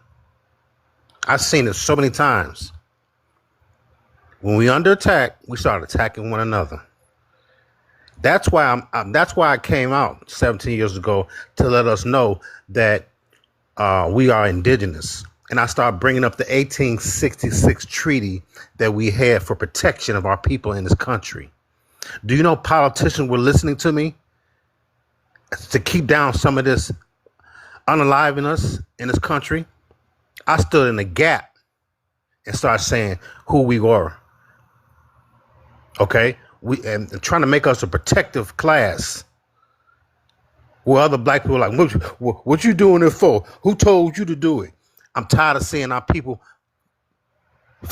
S2: I've seen it so many times. When we under attack, we start attacking one another. That's why that's why I came out 17 years ago to let us know that we are indigenous. And I started bringing up the 1866 treaty that we had for protection of our people in this country. Do you know politicians were listening to me to keep down some of this unaliving us in this country? I stood in the gap and started saying who we were. Okay, we and trying to make us a protective class. Where other black people are like, what you doing it for? Who told you to do it? I'm tired of seeing our people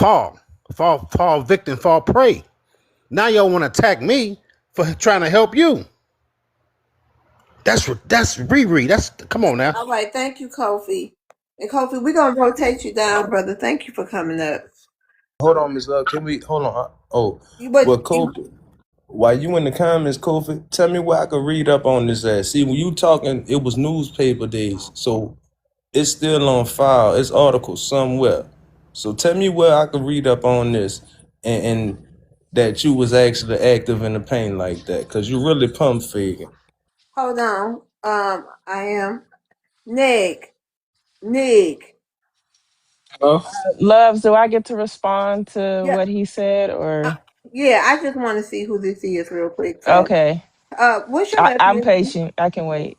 S2: fall victim, fall prey. Now y'all want to attack me for trying to help you. That's Riri. That's come on now.
S1: All right, thank you, Kofi. And Kofi, we're gonna rotate you down, brother. Thank you for coming up.
S8: Hold on, Miss Love. Can we hold on? Oh,
S1: But
S8: well, Kofi. While you in the comments, Kofi, tell me where I could read up on this at. See, when you talking, it was newspaper days, so it's still on file. It's articles somewhere. So tell me where I could read up on this, and that you was actually active in the paint like that, cause you really pump faking.
S1: hold on. I am Nick. Nick.
S9: Oh,
S11: Loves, do I get to respond to
S1: Yeah.
S11: what he said
S1: Uh,
S11: or
S1: yeah. I just want to see who this is real quick. So,
S11: okay?
S1: what's your
S11: I'm
S1: ethnicity?
S11: patient. I can wait.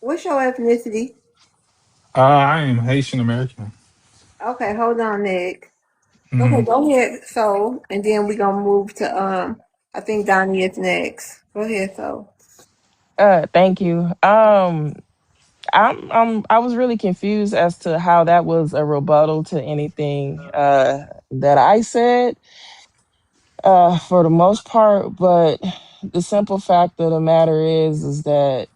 S1: What's your ethnicity?
S10: I am Haitian American.
S1: Okay, hold on, Nick. Okay,
S10: Hmm.
S1: go ahead. So, and then we gonna move to I think Donnie is next. Go ahead. So,
S11: Thank you. I was really confused as to how that was a rebuttal to anything that I said for the most part, but the simple fact of the matter is that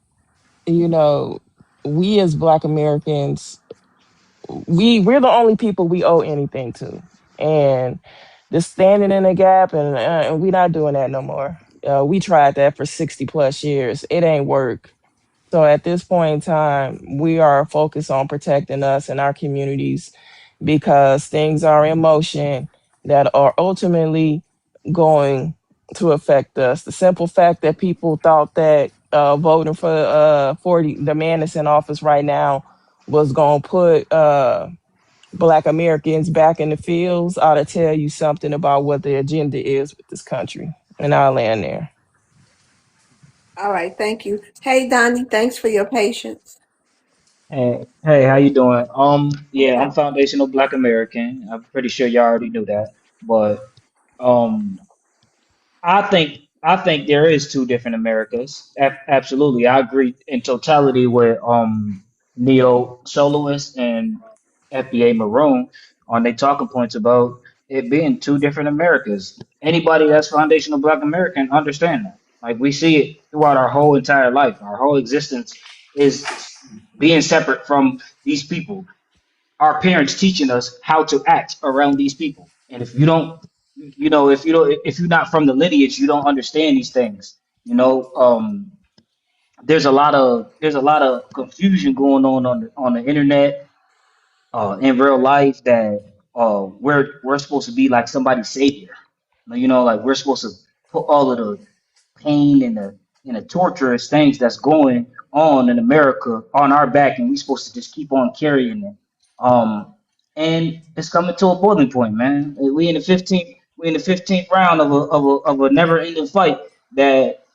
S11: you know we as Black Americans we're the only people we owe anything to, and just standing in the gap and we're not doing that no more. We tried that for 60 plus years. It ain't work. So at this point in time, we are focused on protecting us and our communities because things are in motion that are ultimately going to affect us. The simple fact that people thought that voting for the man that's in office right now was going to put Black Americans back in the fields ought to tell you something about what the agenda is with this country. And I'll land there.
S1: all right, thank you. Hey, Donnie, thanks for your patience.
S9: hey, how you doing? Yeah, I'm foundational Black American. I'm pretty sure y'all already knew that, but um, I think there is two different Americas. Absolutely, I agree in totality with Neo Soloist and FBA Maroon on their talking points about it being two different Americas. Anybody that's foundational Black American understand that. Like we see it throughout our whole entire life. Our whole existence is being separate from these people, our parents teaching us how to act around these people. And if you don't, if you're not from the lineage, you don't understand these things. There's a lot of confusion going on the internet, in real life that we're supposed to be like somebody's savior. Like we're supposed to put all of the pain and the torturous things that's going on in America on our back, and we're supposed to just keep on carrying it. Um, and it's coming to a boiling point, man. We in the 15th round of a never ending fight that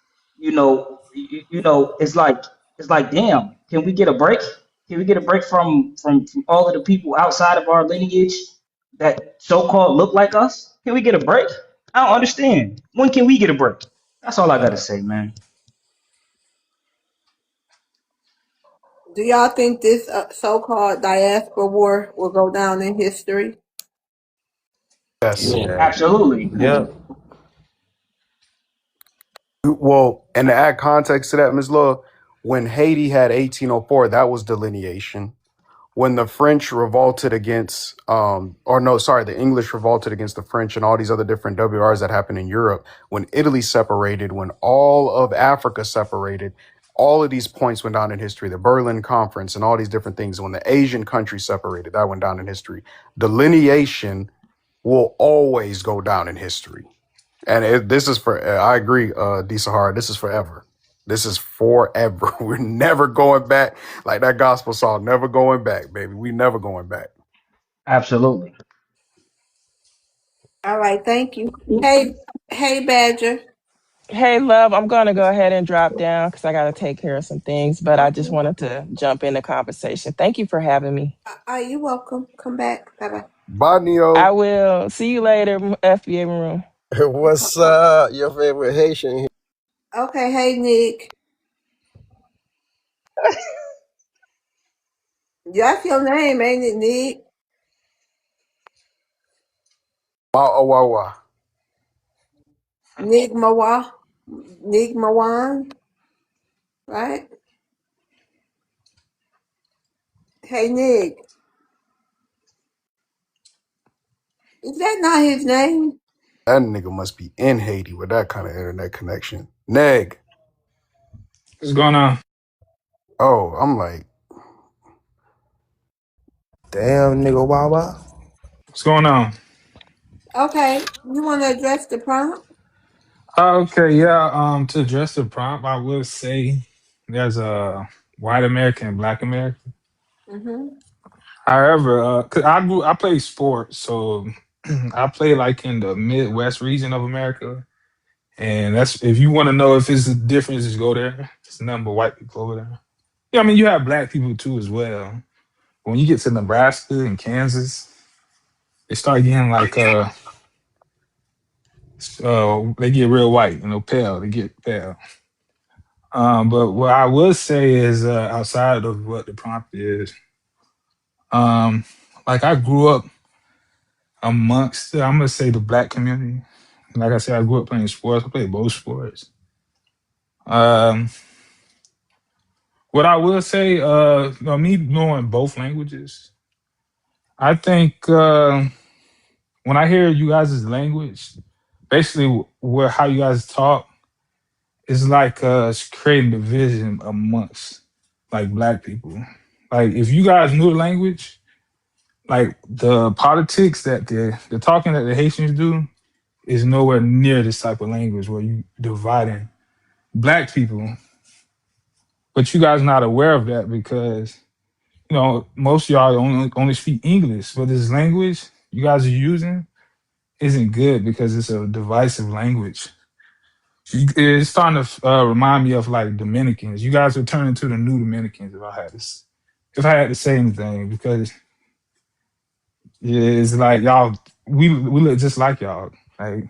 S9: it's like damn, can we get a break? Can we get a break from all of the people outside of our lineage that so called look like us? Can we get a break? I don't understand. When can we get a break? That's all I gotta say, man.
S1: Do y'all think this so-called diaspora war will go down in history?
S4: Yes.
S8: Yeah.
S9: Absolutely.
S8: Yep.
S4: Well, and to add context to that, Ms. Love, when Haiti had 1804, that was delineation. When the French revolted against, or no, sorry, the English revolted against the French and all these other different WRs that happened in Europe, when Italy separated, when all of Africa separated, all of these points went down in history. The Berlin Conference and all these different things. When the Asian countries separated, that went down in history. Delineation will always go down in history. And this is for, I agree, D. Sahara, this is forever. This is forever. We're never going back. Like that gospel song, never going back, baby. We never going back.
S9: Absolutely.
S1: All right, thank you. Hey, Badger.
S11: Hey, love, I'm going to go ahead and drop down because I got to take care of some things, but I just
S1: Okay.
S11: wanted to jump in the conversation. Thank you for having me.
S1: You welcome. Come back. Bye bye.
S4: Bye,
S11: I
S4: Neo.
S11: will see you later, FBA Maroon.
S12: What's your favorite Haitian?
S1: Okay. Hey, Nick. That's your name, ain't it, Nick?
S4: Ma'awawa.
S1: Nick Mawa. Nick Mawan, right? Hey, Nick. Is that not his name?
S4: That nigga must be in Haiti with that kind of internet connection. Neg.
S10: What's going on?
S4: Oh, I'm like,
S13: Damn, nigga, Wawa.
S10: What's going on?
S1: Okay, you want to address the prompt?
S10: Okay, yeah. To address the prompt, I would say there's a white American and black American.
S1: Mm-hmm.
S10: However, 'cause I play sports, so I play like in the Midwest region of America, and that's if you want to know if it's a difference, just go there. It's a number of white people over there. Yeah, I mean you have black people too as well. When you get to Nebraska and Kansas, they start getting like they get real white, pale. They get pale. But what I would say is outside of what the prompt is, um, like I grew up amongst I'm gonna say the black community. Like I said, I grew up playing sports. I played both sports. Um, what I will say, me knowing both languages, I think when I hear you guys' language, basically where how you guys talk is like it's creating division amongst like black people. Like if you guys knew the language, like the politics that the talking that the Haitians do is nowhere near this type of language where you dividing black people. But you guys not aware of that because most of y'all only speak English, but this language you guys are using isn't good because it's a divisive language. It's starting to remind me of like Dominicans. You guys are turning to the new Dominicans if I had to say anything because it's like y'all we look just like y'all. Like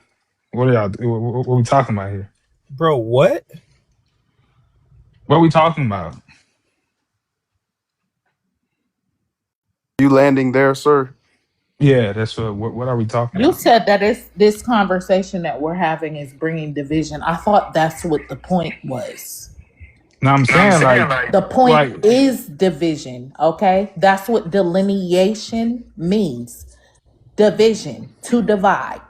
S10: what are y'all? What we talking about here?
S13: Bro, what?
S10: What are we talking about?
S4: you landing there, sir?
S10: Yeah, that's what are we talking
S3: You
S10: about?
S3: said that it's this conversation that we're having is bringing division. I thought that's what the point was.
S10: Now I'm saying
S3: The point
S10: like
S3: is division, okay? That's what delineation means. Division, to divide,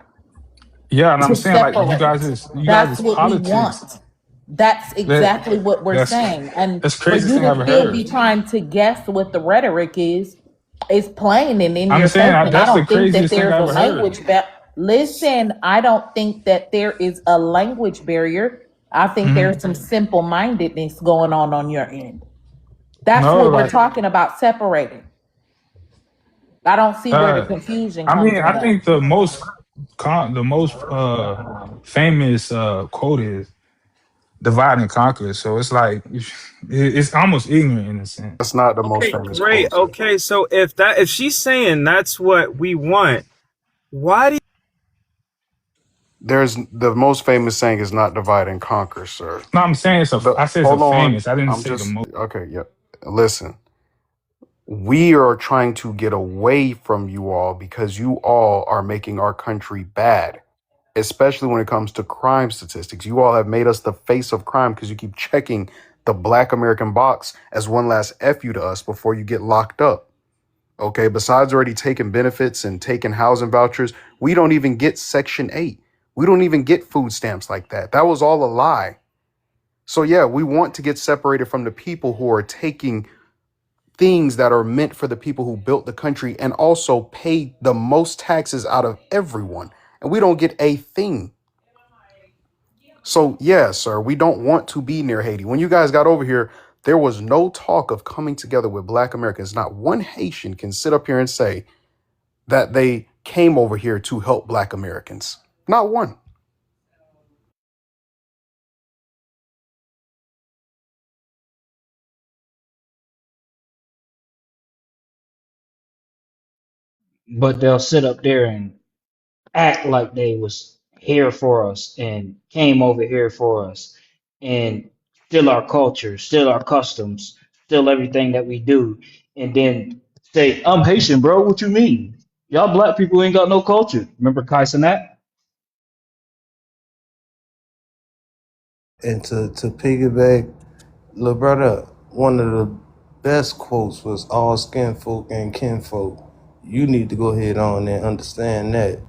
S10: yeah, and I'm
S3: to
S10: saying like
S3: separate.
S10: you
S3: That's
S10: guys'
S3: what we
S10: politics
S3: want. That's
S10: that
S3: exactly what we're
S10: that's
S3: saying. And
S10: that's the
S3: for
S10: craziest
S3: you
S10: thing I
S3: to
S10: ever
S3: still be
S10: heard.
S3: trying to guess what the rhetoric is plain and in
S10: I'm
S3: your
S10: saying
S3: face. And I
S10: that's the
S3: don't think that
S10: craziest thing
S3: there's
S10: I
S3: a
S10: ever heard.
S3: language Listen, I don't think that there is a language barrier. I think
S10: Hmm.
S3: there's some simple mindedness going on your end. That's
S10: No,
S3: what we're
S10: like
S3: talking about separating. I don't see where the
S10: uh,
S3: confusion
S10: I
S3: comes
S10: mean
S3: in
S10: I
S3: at.
S10: think the most famous quote is divide and conquer. So it's like it's almost ignorant in a
S4: That's
S10: sense.
S4: not the most
S13: Okay,
S4: famous
S13: great.
S4: quote, sir.
S13: Okay, so if she's saying that's what we want, why do you
S4: There's the most famous saying is not divide and conquer, sir.
S10: No, I'm saying
S4: The
S10: I said it's a
S4: hold on.
S10: famous. I didn't
S4: I'm
S10: say the
S4: just
S10: most.
S4: okay, yeah. Listen. We are trying to get away from you all because you all are making our country bad, especially when it comes to crime statistics. You all have made us the face of crime because you keep checking the Black American box as one last F you to us before you get locked up. Okay, besides already taking benefits and taking housing vouchers, we don't even get Section 8. We don't even get food stamps like that. That was all a lie. So, yeah, we want to get separated from the people who are taking things that are meant for the people who built the country and also pay the most taxes out of everyone. And we don't get a thing. So, yeah, sir, we don't want to be near Haiti. When you guys got over here, there was no talk of coming together with Black Americans. Not one Haitian can sit up here and say that they came over here to help Black Americans. Not one.
S9: But they'll sit up there and act like they was here for us and came over here for us and still our culture, still our customs, still everything that we do, and then say, I'm Haitian, bro. What you mean? Y'all black people ain't got no culture. Remember Kai Cenat?
S13: and to piggyback, little brother, one of the best quotes was all skin folk and kinfolk
S8: You need to go ahead on and understand that.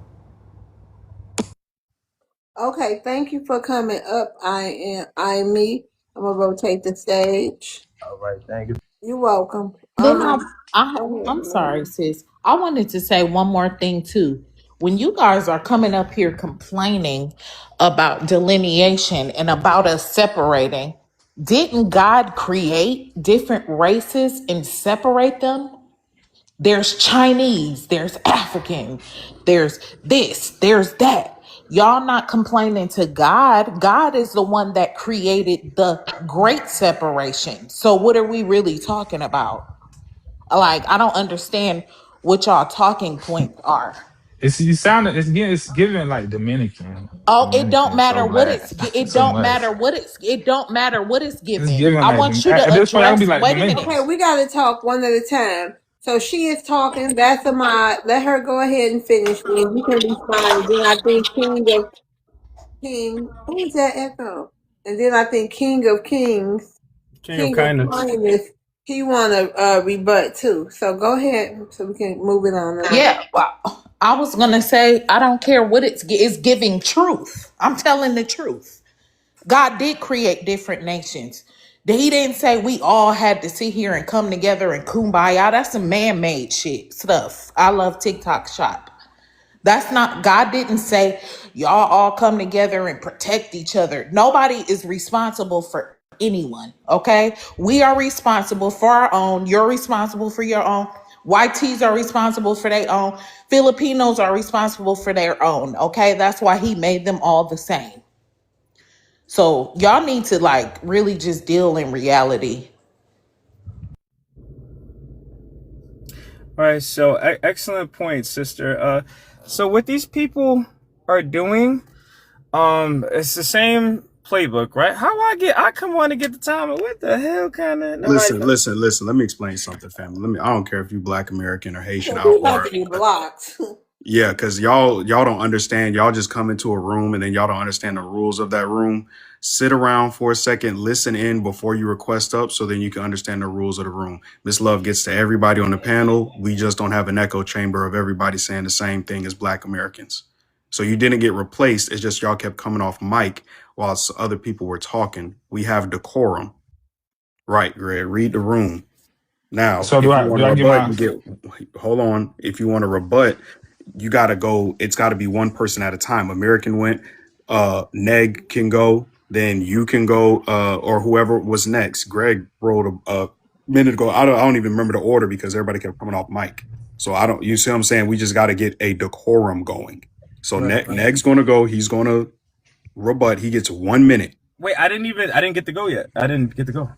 S1: Okay, thank you for coming up. I me. I'm gonna rotate the stage.
S8: All right, thank you.
S1: You're welcome.
S3: Then
S1: Go
S3: I'm
S1: ahead.
S3: sorry, sis. I wanted to say one more thing too. When you guys are coming up here complaining about delineation and about us separating, didn't God create different races and separate them? There's Chinese, there's African, there's this, there's that. Y'all not complaining to God. God is the one that created the great separation. So what are we really talking about? Like, I don't understand what y'all talking points are.
S10: It's you sound it's giving like Dominican.
S3: Oh, it don't
S10: Dominican
S3: matter
S10: so
S3: what
S10: bad.
S3: it's it
S10: So
S3: don't
S10: much.
S3: matter what it don't matter what it's
S10: It's
S3: given.
S10: giving
S3: I
S10: like
S3: want you
S10: at
S3: to
S10: this point I can be
S3: address,
S10: like
S3: wait a minute.
S1: Okay,
S10: Dominicans.
S1: we gotta talk one at a time. So she is talking. That's a mod. Let her go ahead and finish. Then you can respond. Then I think King. Who is that echo? And then I think King of Kings,
S13: King of
S1: King of
S13: kindness.
S1: Kindness. He wanna rebut too. So go ahead, so we can move it on.
S3: Yeah, well, I was gonna say I don't care what it's giving truth. I'm telling the truth. God did create different nations. He didn't say we all had to sit here and come together and kumbaya. That's some man-made shit stuff. I love TikTok shop. That's not, God didn't say y'all all come together and protect each other. Nobody is responsible for anyone, okay? We are responsible for our own. You're responsible for your own. White tees are responsible for their own. Filipinos are responsible for their own, okay? That's why he made them all the same. So y'all need to like really just deal in reality.
S13: All right, so excellent point, sister. So what these people are doing, it's the same playbook, right? I come on to get the time. What the hell kind of nobody?
S4: Listen. Let me explain something, family. I don't care if you Black American or Haitian
S1: We about
S4: or
S1: to be blocked.
S4: yeah, because y'all don't understand. Y'all just come into a room and then y'all don't understand the rules of that room. Sit around for a second, listen in before you request up, so then you can understand the rules of the room. Miss Love gets to everybody on the panel. We just don't have an echo chamber of everybody saying the same thing as Black Americans. So you didn't get replaced. It's just y'all kept coming off mic whilst other people were talking. We have decorum. Right, Greg. Read the room. Now,
S10: So
S4: if you want
S10: do
S4: to
S10: I get
S4: rebut,
S10: my
S4: you get, hold on. If you want to rebut, you got to go. It's got to be one person at a time. American went, Neg can go, then you can go, or whoever was next. Greg wrote a minute ago. I don't even remember the order because everybody kept coming off mic. So you see what I'm saying? We just got to get a decorum going. So
S13: Right, right.
S4: Neg's going to go. He's going to rebut. He gets 1 minute.
S13: Wait, I didn't get to go yet. I didn't get to go.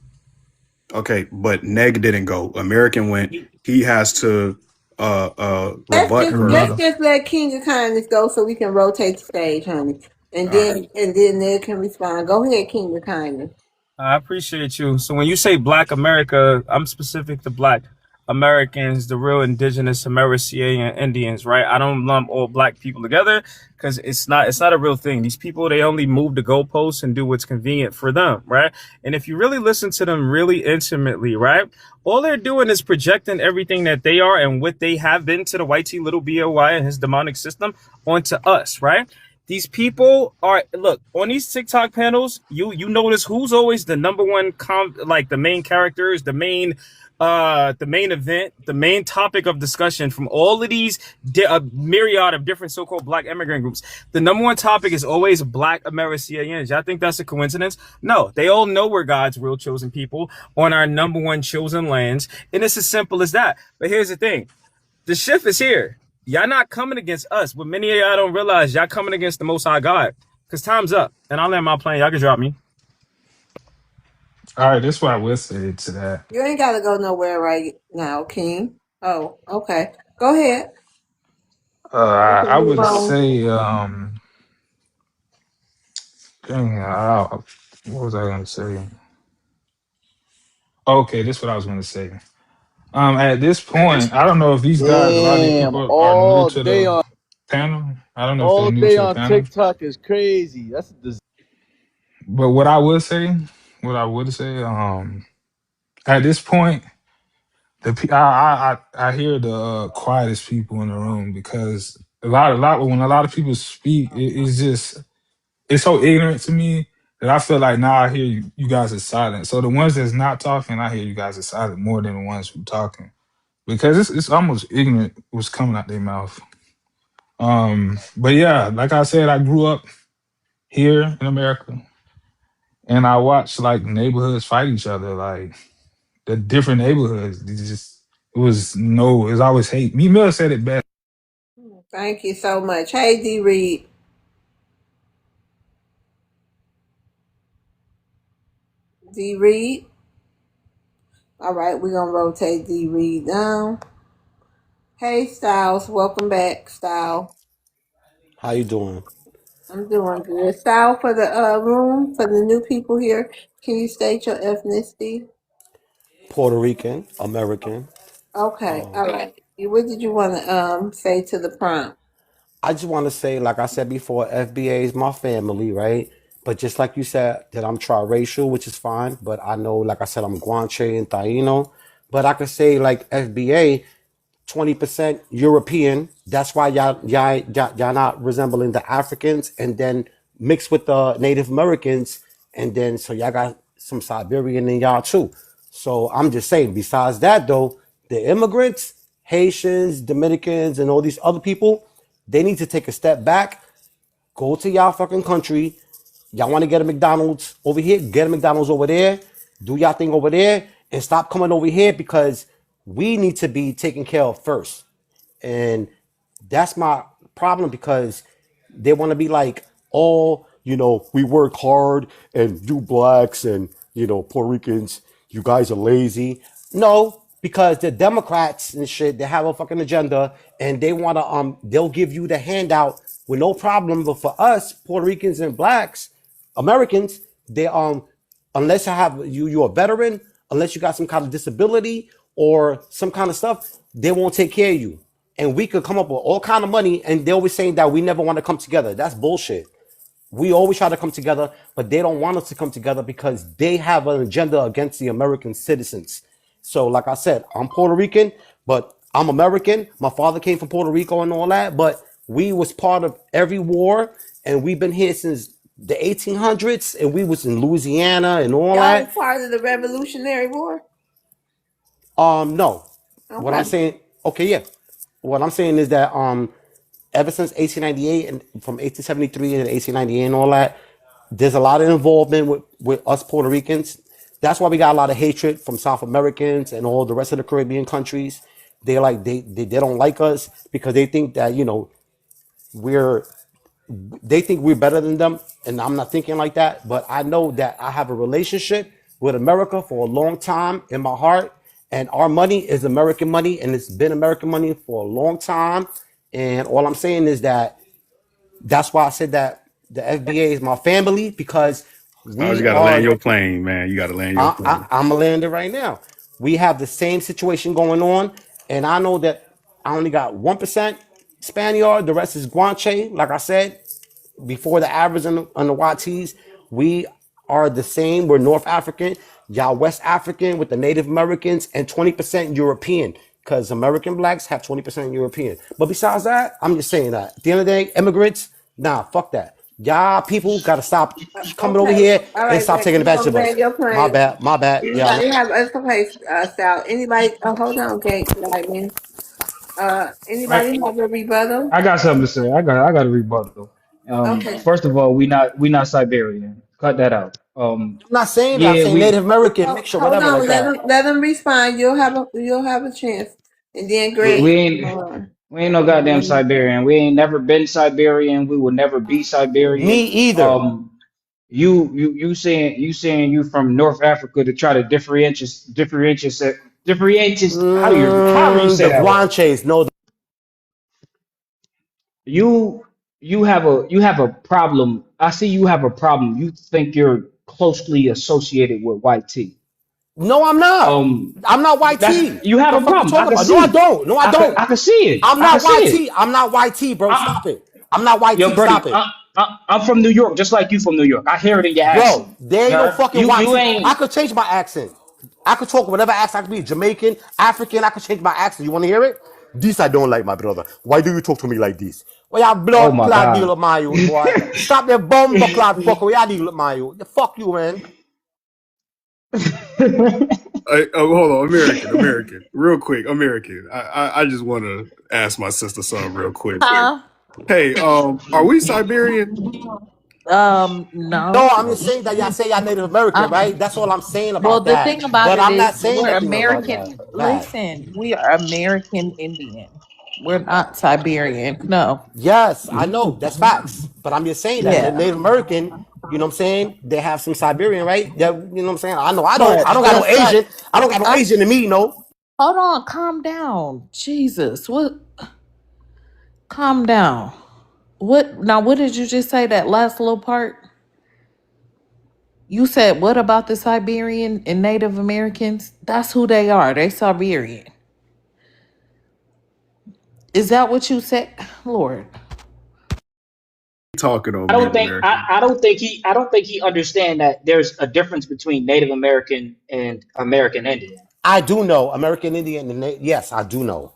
S4: Okay, but Neg didn't go. American went. He has to rebut her.
S1: Let's
S10: rebuttal?
S1: just let King of Kindness go so we can rotate the stage, honey. And
S4: All right.
S1: then they can respond. Go ahead, King of Kindness.
S13: I appreciate you. So when you say Black America, I'm specific to Black Americans, the real indigenous American Indians, right? I don't lump all Black people together because it's not a real thing. These people, they only move the goalposts and do what's convenient for them, right? And if you really listen to them really intimately, right, all they're doing is projecting everything that they are and what they have been to the white T little boy and his demonic system onto us, right? These people are, look, on these TikTok panels, you notice who's always the number one like the main characters, the main event, the main topic of discussion from all of these myriad of different so-called Black immigrant groups. The number one topic is always Black Americans. Y'all think that's a coincidence? No, they all know we're God's real chosen people on our number one chosen lands, and it's as simple as that. But here's the thing. The shift is here. Y'all not coming against us, but many of y'all don't realize y'all coming against the Most High God. Because time's up, and I'll land my plane. Y'all can drop me.
S10: All right, this is what I will say to that.
S1: You ain't got to go nowhere right now, King. Oh, okay. Go ahead. We can
S10: I
S1: move
S10: would
S1: on.
S10: say, dang, what was I going to say? Okay, this is what I was going to say. At this point, I don't know if these guys, a lot of these
S14: Damn,
S10: people are new
S14: all
S10: to
S14: day
S10: the
S14: on
S10: panel. I don't know if they're
S14: all
S10: new
S14: day
S10: to the
S14: on
S10: panel.
S14: TikTok is crazy. That's a disease.
S10: But what I would say, at this point, I hear the quietest people in the room because when a lot of people speak, it's just it's so ignorant to me that I feel like now I hear you guys are silent. So the ones that's not talking, I hear you guys are silent more than the ones who talking because it's almost ignorant what's coming out their mouth. But yeah, like I said, I grew up here in America, and I watched like neighborhoods fight each other, like the different neighborhoods. It was always hate. Me Mill said it best.
S1: Thank you so much. Hey, D. Reed. D. Reed. All right, we're going to rotate D. Reed down. Hey, Styles. Welcome back, Style.
S15: How you doing?
S1: I'm doing good. Style, for the room, for the new people here, can you state your ethnicity?
S15: Puerto Rican, American.
S1: Okay, all right. What did you want to say to the prompt?
S15: I just want to say, like I said before, FBA is my family, right? But just like you said, that I'm triracial, which is fine. But I know, like I said, I'm Guanche and Taino. But I could say, like FBA, 20% European. That's why y'all not resembling the Africans, and then mixed with the Native Americans, and then so y'all got some Siberian in y'all too. So I'm just saying. Besides that, though, the immigrants, Haitians, Dominicans, and all these other people, they need to take a step back, go to y'all fucking country. Y'all want to get a McDonald's over here, get a McDonald's over there, do y'all thing over there, and stop coming over here because we need to be taken care of first. And that's my problem because they want to be like, oh, we work hard and you blacks and, Puerto Ricans, you guys are lazy. No, because the Democrats and shit, they have a fucking agenda and they want to, they'll give you the handout with no problem. But for us, Puerto Ricans and blacks, Americans, they, unless you're a veteran, unless you got some kind of disability or some kind of stuff, they won't take care of you. And we could come up with all kind of money, and they're always saying that we never want to come together. That's bullshit. We always try to come together, but they don't want us to come together because they have an agenda against the American citizens. So, like I said, I'm Puerto Rican, but I'm American. My father came from Puerto Rico and all that, but we was part of every war, and we've been here since the 1800s, and we was in Louisiana and all
S1: Y'all was
S15: that.
S1: part of the Revolutionary War?
S15: No. What I'm
S1: Okay.
S15: saying, okay, yeah. What I'm saying is that ever since 1898 and from 1873 and 1898 and all that, there's a lot of involvement with us Puerto Ricans. That's why we got a lot of hatred from South Americans and all the rest of the Caribbean countries. They don't like us because they think that we're they think we're better than them, and I'm not thinking like that. But I know that I have a relationship with America for a long time in my heart, and our money is American money, and it's been American money for a long time. And all I'm saying is that that's why I said that the FBA is my family because
S4: Styles, you
S15: we
S4: gotta land
S15: are.
S4: your plane, man. You gotta land your plane.
S15: I'm gonna land it right now. We have the same situation going on, and I know that I only got 1% Spaniard. The rest is Guanche. Like I said, before the average on the YTs, we are the same. We're North African, y'all West African with the Native Americans, and 20% European because American blacks have 20% European. But besides that, I'm just saying that at the end of the day, immigrants, nah, fuck that. Y'all people gotta stop coming over
S1: Okay.
S15: here
S1: All
S15: and
S1: right,
S15: stop
S1: back.
S15: taking
S1: We're
S15: advantage
S1: going
S15: of
S1: to
S15: us.
S1: land your
S15: My
S1: plane.
S15: bad, my bad. Yeah,
S1: Anybody have, it's okay, Sal. Anybody, hold on, Kate, Lightning.
S9: I
S1: Anybody have a rebuttal?
S9: I got something to say. I got a rebuttal.
S1: Okay.
S9: First of all, we not Siberian. Cut that out.
S15: I'm not saying that. I'm
S9: Yeah,
S15: saying Native
S9: we
S15: American mixture,
S1: Hold
S15: whatever,
S1: on,
S15: like that.
S1: let them respond. You'll have a chance. And then
S9: we,
S1: Greg
S9: we
S1: can come
S9: ain't
S1: on.
S9: we ain't no goddamn Siberian. We ain't never been Siberian. We will never be
S15: Me
S9: Siberian.
S15: either.
S9: You saying you from North Africa to try to differentiate however you say
S15: The
S9: that word.
S15: Guanches, no.
S9: You have a problem. I see you have a problem. You think you're closely associated with white tea.
S15: No, I'm not.
S9: Um,
S15: I'm not
S9: that's
S15: YT.
S9: you have
S15: The
S9: a
S15: fuck you
S9: problem. I
S15: talking
S9: can
S15: about? No, I
S9: see.
S15: don't. No, I don't.
S9: I can see it.
S15: I'm
S9: I can
S15: not
S9: see it.
S15: YT. I'm not YT, bro. Stop it. I'm not
S9: Yo,
S15: YT.
S9: Brody,
S15: Stop it.
S9: I'm from New York, just like you from New York. I hear it in your
S15: Bro,
S9: accent.
S15: there ain't no fucking
S9: You
S15: YT. I
S9: ain't.
S15: could change my accent. I could talk whatever accent. I could be Jamaican, African. I could change my accent. You want to hear it? This I don't like, my brother. Why do you talk to me like this? Well, you
S9: Oh
S15: blood
S9: my
S15: clad deal
S9: God.
S15: with my youth, boy. Stop the bumper clad fucker. We are deal with my youth. Fuck you, man.
S4: Hold on, American, real quick, American. I just want to ask my sister something real quick.
S3: Huh?
S4: Hey, are we Siberian?
S15: No,
S3: No.
S15: I'm just saying that y'all say y'all Native American,
S3: Um,
S15: right? That's all I'm saying
S3: well,
S15: about
S3: the
S15: that.
S3: thing about
S15: But
S3: it
S15: I'm
S3: is
S15: not saying
S3: we're
S15: nothing about
S3: American.
S15: that. Bad.
S3: Listen, we are American Indian. We're not Siberian. No.
S15: Yes, I know. That's facts. But I'm just saying that
S3: Yeah.
S15: Native American, you know what I'm saying? They have some Siberian, right? Yeah, you know what I'm saying? I know. I don't.
S3: But
S15: I don't got
S3: the
S15: no Asian. I don't got no
S3: I,
S15: Asian in me, you know.
S3: hold on, calm down. Jesus. What, calm down. What did you just say that last little part? You said what about the Siberian and Native Americans? That's who they are. They Siberian. Is that what you said? Lord.
S4: Talking on
S9: I
S4: mute,
S9: don't think
S4: American.
S9: I don't think he understand that there's a difference between Native American and American Indian.
S15: I do know American Indian. Yes, I do know.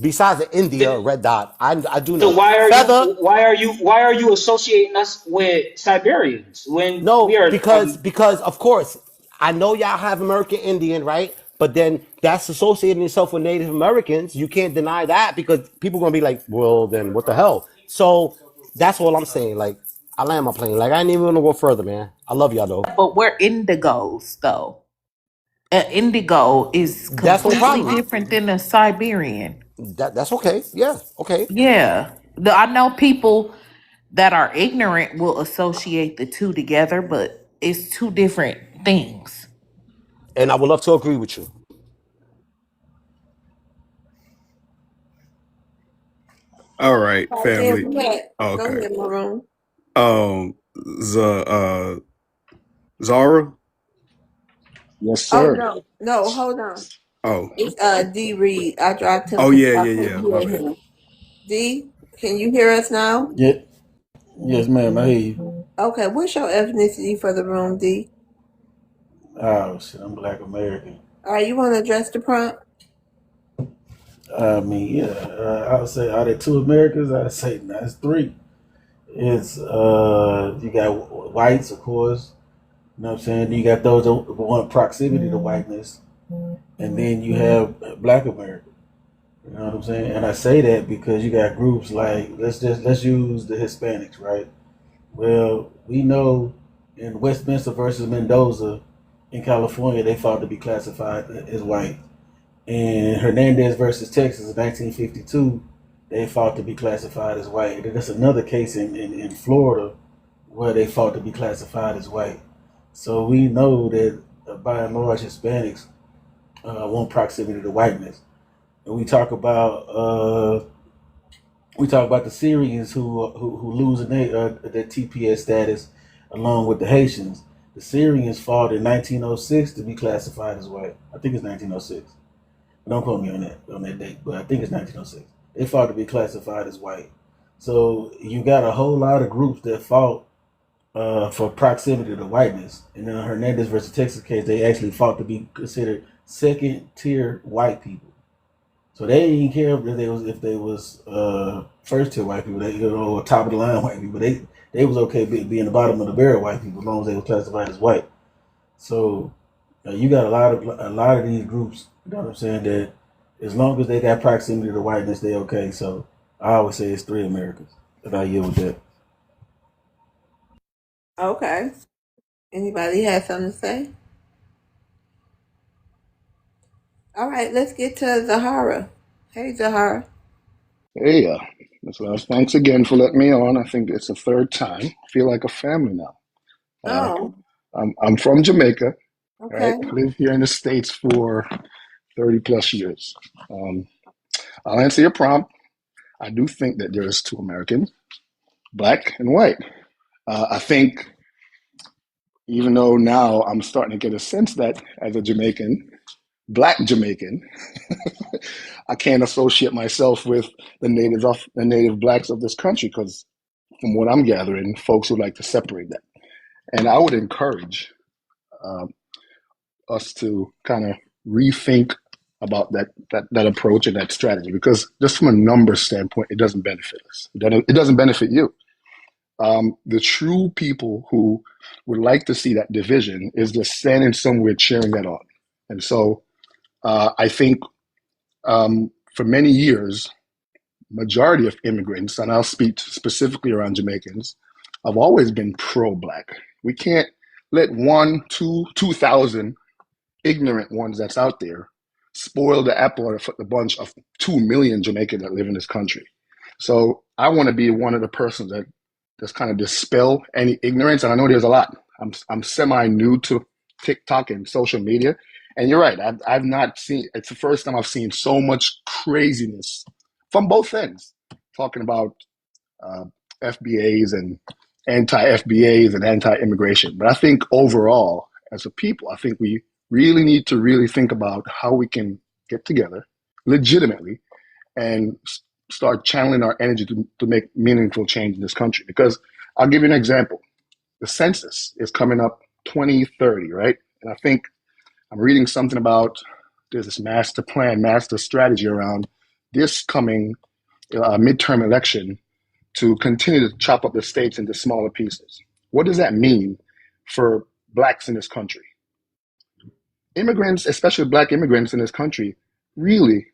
S15: Besides the India
S9: Th-
S15: red dot, I do
S9: So
S15: know feather.
S9: why are you associating us with Siberians when we
S15: No,
S9: are
S15: because of course I know y'all have American Indian, right? But then that's associating yourself with Native Americans. You can't deny that because people gonna be like, well, then what the hell? So that's all I'm saying. Like, I land my plane. Like, I ain't even gonna go further, man. I love y'all though.
S3: But we're indigos though. An indigo is
S15: That's no
S3: completely
S15: problem.
S3: different than a Siberian.
S15: That's okay. Yeah, okay.
S3: Yeah. I know people that are ignorant will associate the two together, but it's two different things.
S15: And I would love to agree with you.
S4: All right,
S1: Damn
S4: family.
S1: cat. Go
S4: Okay.
S1: ahead, Maroon.
S4: Um, Zara.
S12: Yes,
S1: Oh
S12: sir.
S1: no, hold on.
S4: Oh,
S1: It's D Reed. I dropped him
S4: oh
S1: because
S4: yeah,
S1: I
S4: yeah,
S1: couldn't
S4: yeah. My
S1: hear
S4: bad.
S1: him. D, can you hear us now?
S14: Yeah, yes, ma'am. I hear you.
S1: Okay, what's your ethnicity for the room, D?
S14: Oh shit, I'm Black American.
S1: All right, you want to address the prompt?
S14: I mean, yeah. I would say, are there two Americas? I'd say that's three. It's you got whites, of course. You know what I'm saying? You got those that want proximity to whiteness, and then you have Black America. You know what I'm saying? And I say that because you got groups like let's use the Hispanics, right? Well, we know in Westminster versus Mendoza in California, they fought to be classified as white. In Hernandez versus Texas in 1952, they fought to be classified as white. And there's another case in Florida where they fought to be classified as white. So we know that by and large, Hispanics want proximity to whiteness. And we talk about the Syrians who lose their TPS status along with the Haitians. The Syrians fought in 1906 to be classified as white. I think it's 1906. Don't quote me on that date, but I think it's 1906. They fought to be classified as white. So you got a whole lot of groups that fought for proximity to whiteness. And in the Hernandez versus Texas case, they actually fought to be considered second tier white people. So they didn't care if they was first tier white people, they or top of the line white people. They was okay being the bottom of the barrel white people as long as they were classified as white. So you got a lot of these groups. You know what I'm saying? That as long as they got proximity to whiteness, they okay. So I always say it's three Americas, and I yield with that.
S1: Okay. Anybody have something to say? All right, let's get to Zahara. Hey, Zahara.
S12: Hey, thanks again for letting me on. I think it's the third time. I feel like a family now. Uh,
S1: Oh,
S12: I'm from Jamaica,
S1: okay.
S12: right? Lived here in the States for 30 plus years. Um, I'll answer your prompt. I do think that there is two Americans, black and white. I think even though now I'm starting to get a sense that as a Jamaican, black Jamaican, I can't associate myself with the native blacks of this country because from what I'm gathering, folks would like to separate that. And I would encourage um, us to kind of rethink about that approach and that strategy, because just from a numbers standpoint, it doesn't benefit us. It doesn't benefit you. The true people who would like to see that division is just standing somewhere cheering that on. And so I think for many years, majority of immigrants, and I'll speak specifically around Jamaicans, have always been pro-black. We can't let 2,000 ignorant ones that's out there spoil the apple of the bunch of 2 million Jamaicans that live in this country. So I want to be one of the persons that just kind of dispel any ignorance. And I know there's a lot. I'm semi new to TikTok and social media. And you're right. I've not seen, it's the first time I've seen so much craziness from both ends, talking about uh, FBAs and anti-FBAs and anti-immigration. But I think overall, as a people, I think we really need to really think about how we can get together legitimately and start channeling our energy to make meaningful change in this country. Because I'll give you an example. The census is coming up 2030, right? And I think I'm reading something about there's this master plan, master strategy around this coming midterm election to continue to chop up the states into smaller pieces. What does that mean for blacks in this country? Immigrants, especially black immigrants in this country, really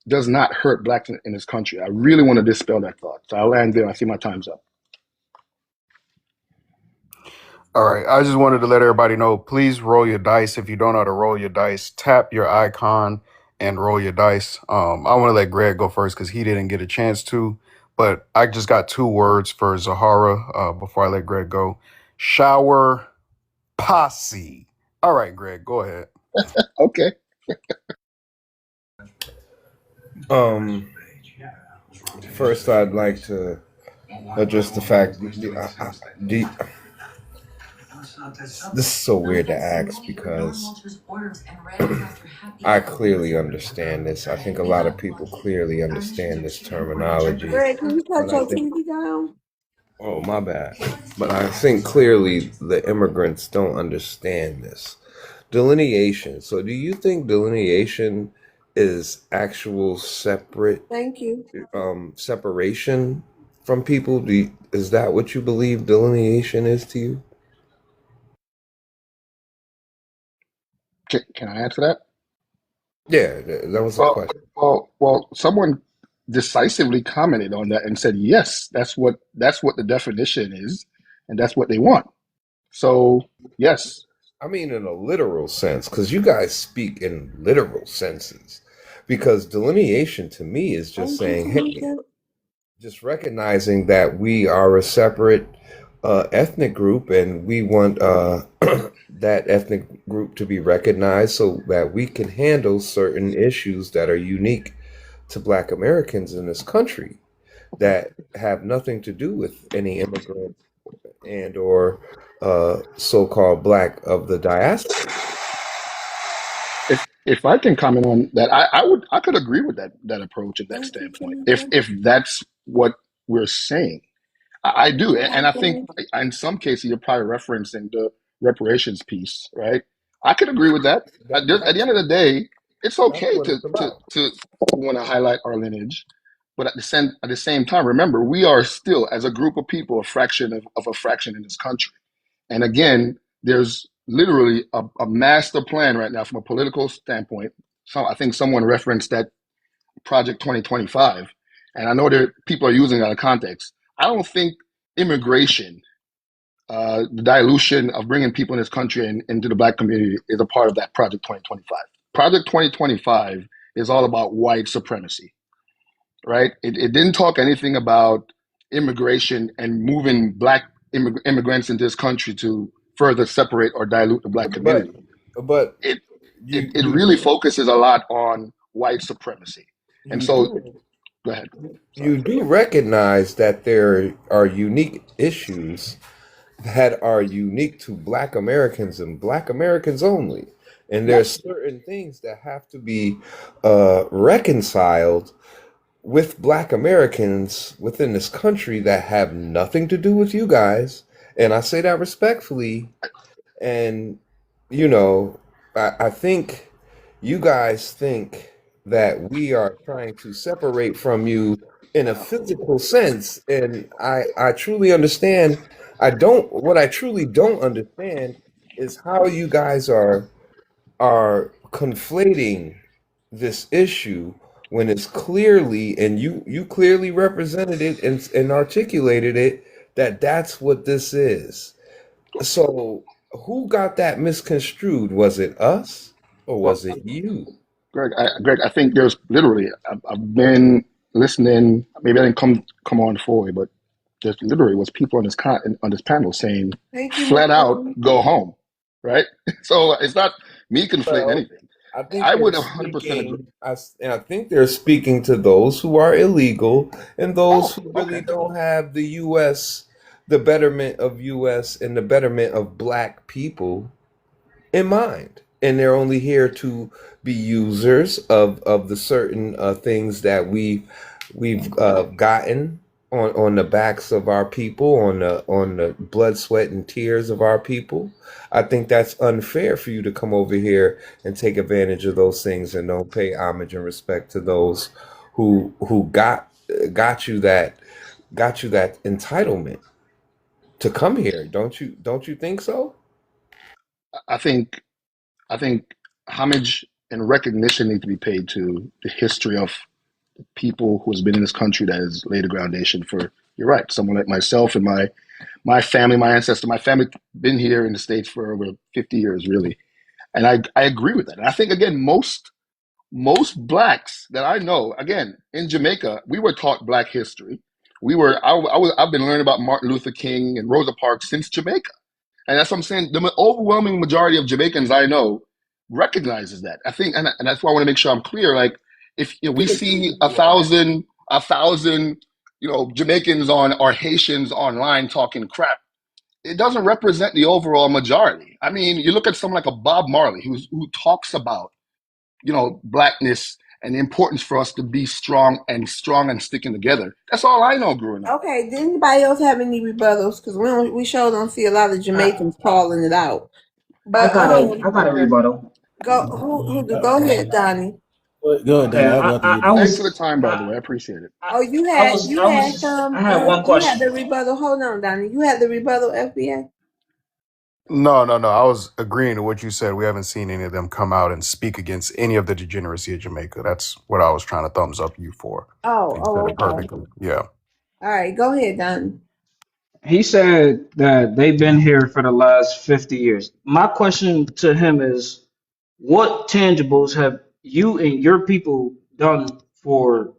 S12: does not hurt blacks in this country. I really want to dispel that thought. So I'll land there. I see my time's up.
S4: All right. I just wanted to let everybody know, please roll your dice. If you don't know how to roll your dice, tap your icon and roll your dice. I want to let Greg go first because he didn't get a chance to. But I just got 2 words for Zahara before I let Greg go. Shower posse. All right, Greg, go ahead.
S12: Okay.
S8: First, I'd like to address the fact this is so weird to ask because I clearly understand this. I think a lot of people clearly understand this terminology,
S1: Greg, can you cut
S8: but I
S1: your
S8: think,
S1: TV down?
S8: oh, my bad. But I think clearly the immigrants don't understand this. Delineation. So do you think delineation is actual separate
S1: Thank you.
S8: separation from people? Is that what you believe delineation is to you?
S12: Can I answer that?
S8: Yeah, that was a
S12: Well,
S8: question.
S12: well, someone decisively commented on that and said, yes, that's what the definition is, and that's what they want. So, yes.
S8: I mean, in a literal sense, because you guys speak in literal senses. Because delineation to me is just
S1: Thank you,
S8: saying, hey,
S1: Tamika.
S8: just recognizing that we are a separate ethnic group and we want that ethnic group to be recognized so that we can handle certain issues that are unique to Black Americans in this country that have nothing to do with any immigrant and or so-called Black of the diaspora.
S12: If I can comment on that, I could agree with that approach and that
S1: Thank you,
S12: standpoint.
S1: Tamika.
S12: If that's what we're saying, I do, and I think
S1: Okay.
S12: in some cases you're probably referencing the reparations piece, right? I could agree with that. At the end of the day, it's
S8: That's
S12: okay
S8: what it's about.
S12: to want to highlight our lineage, but at the same time, remember we are still, as a group of people, a fraction of a fraction in this country. And again, there's literally a master plan right now from a political standpoint. So I think someone referenced that Project 2025, and I know that people are using it out of context. I don't think immigration, the dilution of bringing people in this country and into the black community, is a part of that Project 2025. Project 2025 is all about white supremacy, right? It didn't talk anything about immigration and moving black immigrants into this country to further separate or dilute the black
S8: But
S12: community.
S8: but
S12: It
S8: you
S12: it
S8: you
S12: really
S8: do
S12: focuses a lot on white supremacy. And
S8: you
S12: so,
S8: do
S12: go ahead. Sorry.
S8: you do recognize that there are unique issues that are unique to Black Americans and Black Americans only. And
S12: Yep.
S8: there's certain things that have to be reconciled with Black Americans within this country that have nothing to do with you guys. And I say that respectfully. And, you know,
S16: I think you guys think that we are trying to separate from you in a physical sense, and I truly understand. I don't. What I truly don't understand is how you guys are conflating this issue when it's clearly, and you clearly represented it and articulated it, that that's what this is. So who got that misconstrued? Was it us or
S12: Well,
S16: was it you?
S12: Greg, I think there's literally. I've been listening. Maybe I didn't come on fully, but there's literally was people on on this panel saying
S1: Thank you,
S12: flat out,
S1: McCoy.
S12: go home, right? So it's not me conflating
S16: Well,
S12: anything.
S16: I think
S12: I
S16: they're
S12: would 100% agree.
S16: speaking. And I think they're speaking to those who are illegal and those
S12: Oh,
S16: who really
S12: okay.
S16: don't have the U.S., the betterment of U.S. and the betterment of Black people in mind, and they're only here to be users of the certain things that we've gotten on the backs of our people, on the blood, sweat, and tears of our people. I think that's unfair for you to come over here and take advantage of those things and don't pay homage and respect to those who got you that got you that entitlement to come here. Don't you think so?
S12: I think I think homage and recognition need to be paid to the history of people who has been in this country that has laid a foundation for. You're right. Someone like myself and my family, my ancestor, my family been here in the States for over 50 years, really. And I agree with that. And I think again, most blacks that I know, again, in Jamaica, we were taught black history. I've been learning about Martin Luther King and Rosa Parks since Jamaica. And that's what I'm saying. The overwhelming majority of Jamaicans I know recognizes that. I think, and that's why I want to make sure I'm clear. Like, if we see a thousand, Jamaicans on or Haitians online talking crap, it doesn't represent the overall majority. I mean, you look at someone like a Bob Marley who talks about blackness and the importance for us to be strong and sticking together. That's all I know growing up.
S1: Okay, did anybody else have any rebuttals? Because we sure don't see a lot of
S9: I,
S1: Jamaicans calling it out.
S9: I
S1: But
S9: got a
S12: Okay.
S9: rebuttal.
S1: go ahead, Donnie.
S14: Go ahead,
S9: Okay,
S14: Danny. I'll go after you,
S9: I
S14: Donnie.
S12: Thanks for
S9: was
S12: the time, by the
S9: I,
S12: way. I appreciate it.
S1: Oh, you
S9: I
S1: had
S9: was I was I had one
S1: you had
S9: question.
S1: the rebuttal. Hold on, Donnie. You had the rebuttal, FBA.
S4: No, no, no. I was agreeing to what you said. We haven't seen any of them come out and speak against any of the degeneracy of Jamaica. That's what I was trying to thumbs up you for. You said it
S1: Okay.
S4: perfectly. Yeah.
S1: All right, go ahead, Donnie.
S9: He said that they've been here for the last 50 years. My question to him is, what tangibles have you and your people done for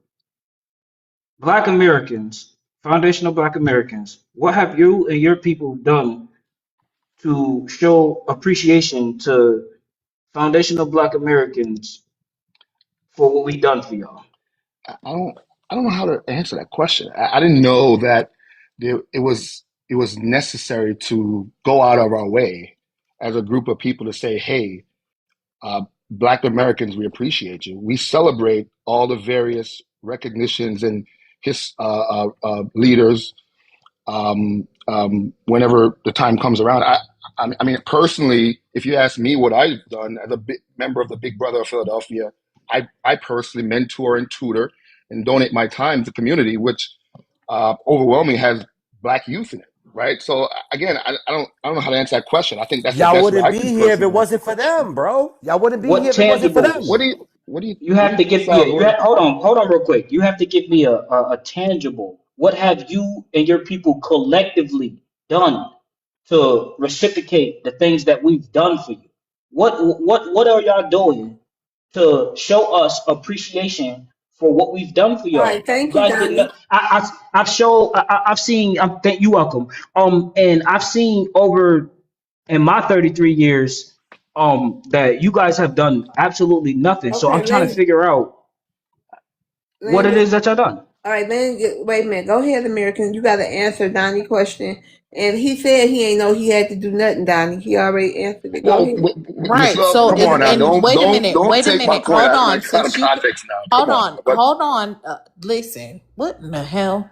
S9: Black Americans, foundational Black Americans? What have you and your people done to show appreciation to foundational Black Americans for what we done for y'all?
S12: I don't know how to answer that question. I didn't know that it was necessary to go out of our way as a group of people to say, "Hey, Black Americans, we appreciate you. We celebrate all the various recognitions and his leaders whenever the time comes around." I mean, personally, if you ask me what I've done as a member of the Big Brother of Philadelphia, I personally mentor and tutor and donate my time to the community, which overwhelmingly has Black youth in it, right? So again, I don't know how to answer that question. I think that's the
S15: Y'all
S12: best way
S15: wouldn't
S12: I
S15: be
S12: can
S15: here if it
S12: personally answer the
S15: wasn't for
S12: question.
S15: them, bro. Y'all wouldn't be
S9: What
S15: here if it wasn't for
S9: tangibles?
S12: What
S15: them.
S12: do you what do you
S9: You
S12: what do
S9: have
S12: you
S9: to give me a,
S12: Sal,
S9: you have, hold on real quick. You have to give me a tangible. What have you and your people collectively done to reciprocate the things that we've done for you? What are y'all doing to show us appreciation for what we've done for
S1: All
S9: y'all?
S1: right,
S9: You
S1: thank you,
S9: guys didn't.
S1: Donnie.
S9: I've showed. I've seen. Thank you, welcome. And I've seen over in my 33 years, that you guys have done absolutely nothing. So I'm
S1: Okay,
S9: trying to figure out what it
S1: Landon.
S9: is that y'all done.
S1: All right, wait a minute. Go ahead, American. You got to answer Donnie's question. And he said he ain't know he had to do nothing, Donnie. He already answered it. Go
S12: Well,
S1: ahead.
S12: Miss
S3: Right.
S12: Love,
S3: So
S12: come
S3: if
S12: on now.
S3: and
S12: Don't
S3: wait a
S12: don't
S3: minute,
S12: don't
S3: wait a
S12: take my
S3: minute.
S12: point
S3: Hold
S12: out
S3: on.
S12: out of
S3: Since you
S12: context now. Come
S3: hold
S12: on.
S3: on,
S12: But
S3: hold on. Listen. What in the hell?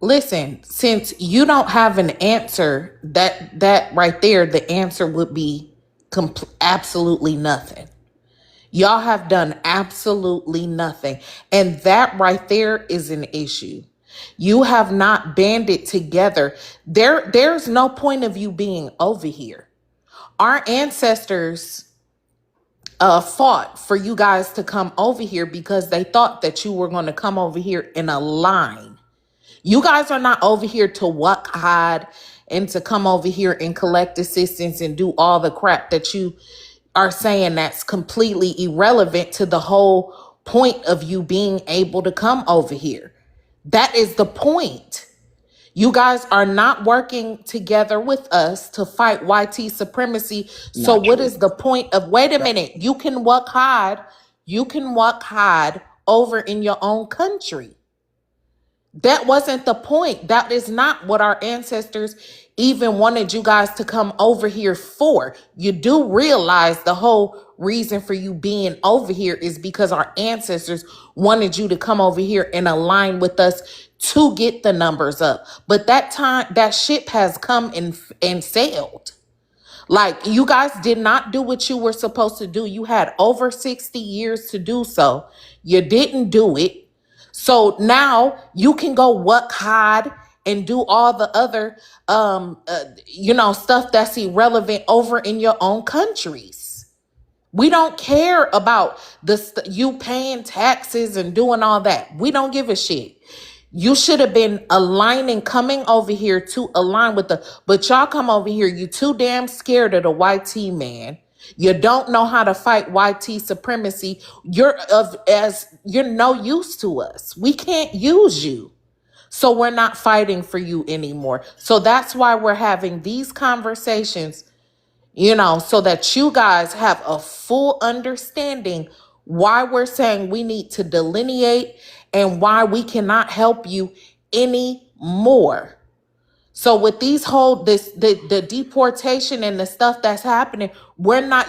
S3: Listen. Since you don't have an answer, that right there, the answer would be absolutely nothing. Y'all have done absolutely nothing. And that right there is an issue. You have not banded together. There's no point of you being over here. Our ancestors fought for you guys to come over here because they thought that you were going to come over here in a line. You guys are not over here to walk hide and to come over here and collect assistance and do all the crap that you are saying that's completely irrelevant to the whole point of you being able to come over here. That is the point. You guys are not working together with us to fight YT supremacy. So
S12: Not
S3: what
S12: true.
S3: is the point of, wait a minute, you can walk hide over in your own country. That wasn't the point. That is not what our ancestors even wanted you guys to come over here for. You do realize the whole reason for you being over here is because our ancestors wanted you to come over here and align with us to get the numbers up. But that time, that ship has come and sailed. Like, you guys did not do what you were supposed to do. You had over 60 years to do so. You didn't do it. So now you can go what hide and do all the other stuff that's irrelevant over in your own countries. We don't care about you paying taxes and doing all that. We don't give a shit. You should have been coming over here to align with but y'all come over here, you too damn scared of the YT man. You don't know how to fight YT supremacy. You're no use to us. We can't use you. So we're not fighting for you anymore. So that's why we're having these conversations, so that you guys have a full understanding why we're saying we need to delineate and why we cannot help you anymore. So with the deportation and the stuff that's happening,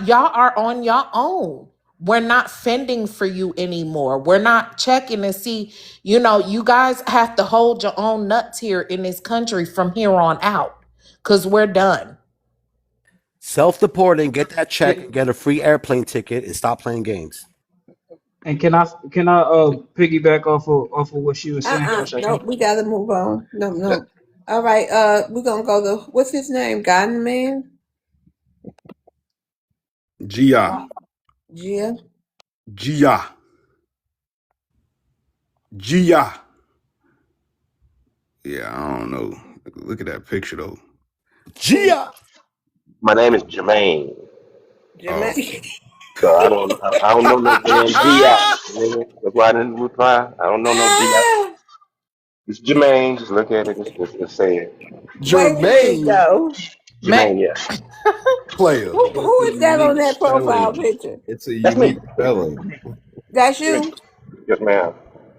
S3: y'all are on your own. We're not fending for you anymore. We're not checking to see, you guys have to hold your own nuts here in this country from here on out, because we're done.
S15: Self-deporting, get that check,
S9: Can,
S15: and get a free airplane ticket, and stop playing games.
S9: and can I piggyback off of what she was saying for a second?
S1: Nope, we gotta move on. No, no. All right, we're gonna go to, what's his name? Garden Man?
S4: Gia.
S1: Gia?
S4: Gia. Gia. Yeah, I don't know. Look at that picture though.
S1: Who?
S15: Gia.
S17: My name is Jermaine. Um,
S1: Jermaine?
S17: so I don't know no damn GI. Nigga. That's why I didn't reply. I don't know no GI.
S1: Ah!
S17: It's Jermaine. Just look at it. Just say it.
S1: Wait a minute
S15: Jermaine
S1: though.
S3: Ma-
S17: Jermaine. Yeah,
S15: player.
S16: It's
S1: Who
S16: a
S1: is that on
S16: unique
S1: that profile
S16: spelling.
S1: picture?
S16: It's a
S17: that's
S16: unique
S17: me.
S16: spelling.
S1: That's
S17: Yes,
S1: you?
S17: yes, ma'am.